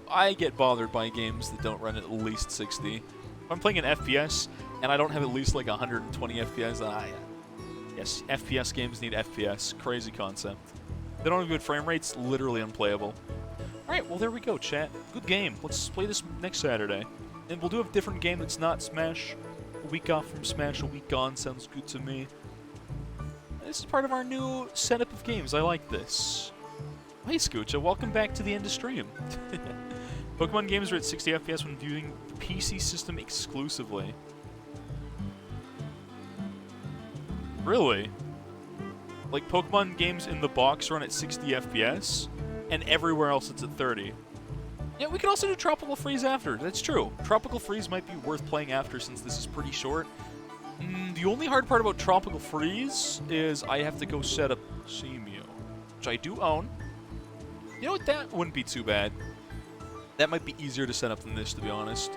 I get bothered by games that don't run at least 60. If I'm playing an FPS and I don't have at least, like, 120 FPS, then yes, FPS games need FPS. Crazy concept. If they don't have good frame rates, literally unplayable. Alright, well, there we go, chat. Good game. Let's play this next Saturday. And we'll do a different game that's not Smash. A week off from Smash, a week on sounds good to me. This is part of our new setup of games. I like this. Hey Scoocha, welcome back to the end of stream. Pokemon games are at 60 FPS when viewing the PC system exclusively. Really? Like, Pokemon games in the box run at 60 FPS, and everywhere else it's at 30. Yeah, we could also do Tropical Freeze after. That's true. Tropical Freeze might be worth playing after since this is pretty short. The only hard part about Tropical Freeze is I have to go set up Seamew, which I do own. You know what? That wouldn't be too bad. That might be easier to set up than this, to be honest.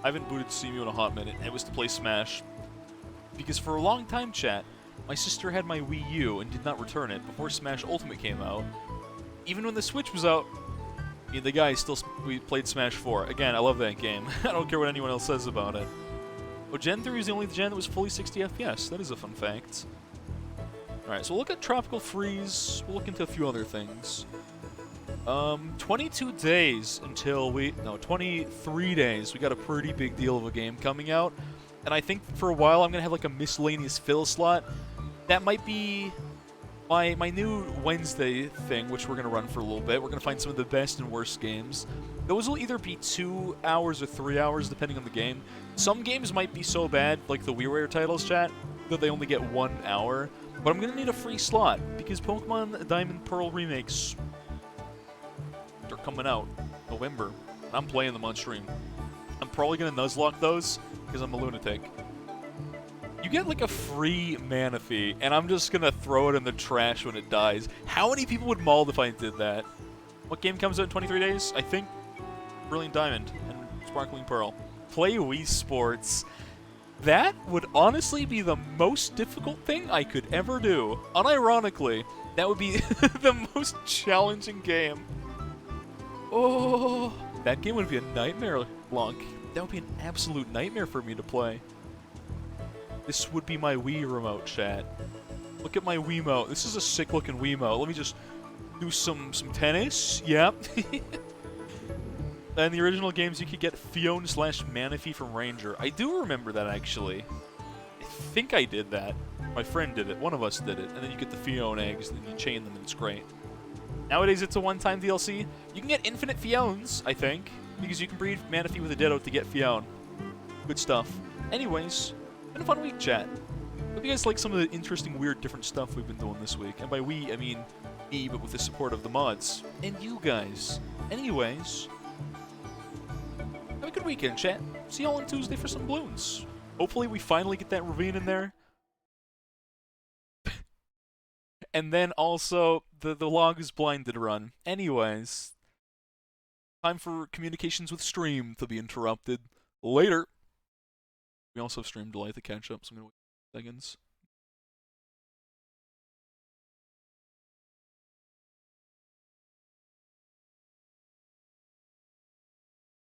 I haven't booted Seamew in a hot minute, and it was to play Smash. Because for a long time, chat, my sister had my Wii U and did not return it before Smash Ultimate came out. Even when the Switch was out, me and the guys we played Smash 4. Again, I love that game. I don't care what anyone else says about it. Oh, Gen 3 is the only gen that was fully 60 FPS. That is a fun fact. Alright, so we'll look at Tropical Freeze. We'll look into a few other things. 22 days until 23 days. We got a pretty big deal of a game coming out. And I think for a while I'm going to have like a miscellaneous fill slot. That might be my new Wednesday thing, which we're going to run for a little bit. We're going to find some of the best and worst games. Those will either be 2 hours or 3 hours, depending on the game. Some games might be so bad, like the WiiWare titles, chat, that they only get 1 hour. But I'm going to need a free slot, because Pokemon Diamond Pearl remakes are coming out November. I'm playing them on stream. I'm probably going to Nuzlocke those, because I'm a lunatic. You get like a free Manaphy, and I'm just going to throw it in the trash when it dies. How many people would maul if I did that? What game comes out in 23 days? I think Brilliant Diamond and Sparkling Pearl. Play Wii Sports. That would honestly be the most difficult thing I could ever do. Unironically, that would be the most challenging game. Oh, that game would be a nightmare, Blanc. That would be an absolute nightmare for me to play. This would be my Wii remote, chat. Look at my Wiimote. This is a sick-looking Wiimote. Let me just do some tennis. Yep. In the original games, you could get Fion/Manaphy from Ranger. I do remember that, actually. I think I did that. My friend did it. One of us did it. And then you get the Fion eggs, and then you chain them, and it's great. Nowadays, it's a one-time DLC. You can get infinite Fions, I think, because you can breed Manaphy with a Ditto to get Fion. Good stuff. Anyways, been a fun week, chat. Hope you guys like some of the interesting, weird, different stuff we've been doing this week. And by we, I mean me, but with the support of the mods. And you guys. Anyways, have a good weekend, chat. See y'all on Tuesday for some balloons. Hopefully we finally get that ravine in there. And then also, the log is blinded run. Anyways, time for communications with stream to be interrupted. Later. We also have stream delay to catch up, so I'm going to wait seconds.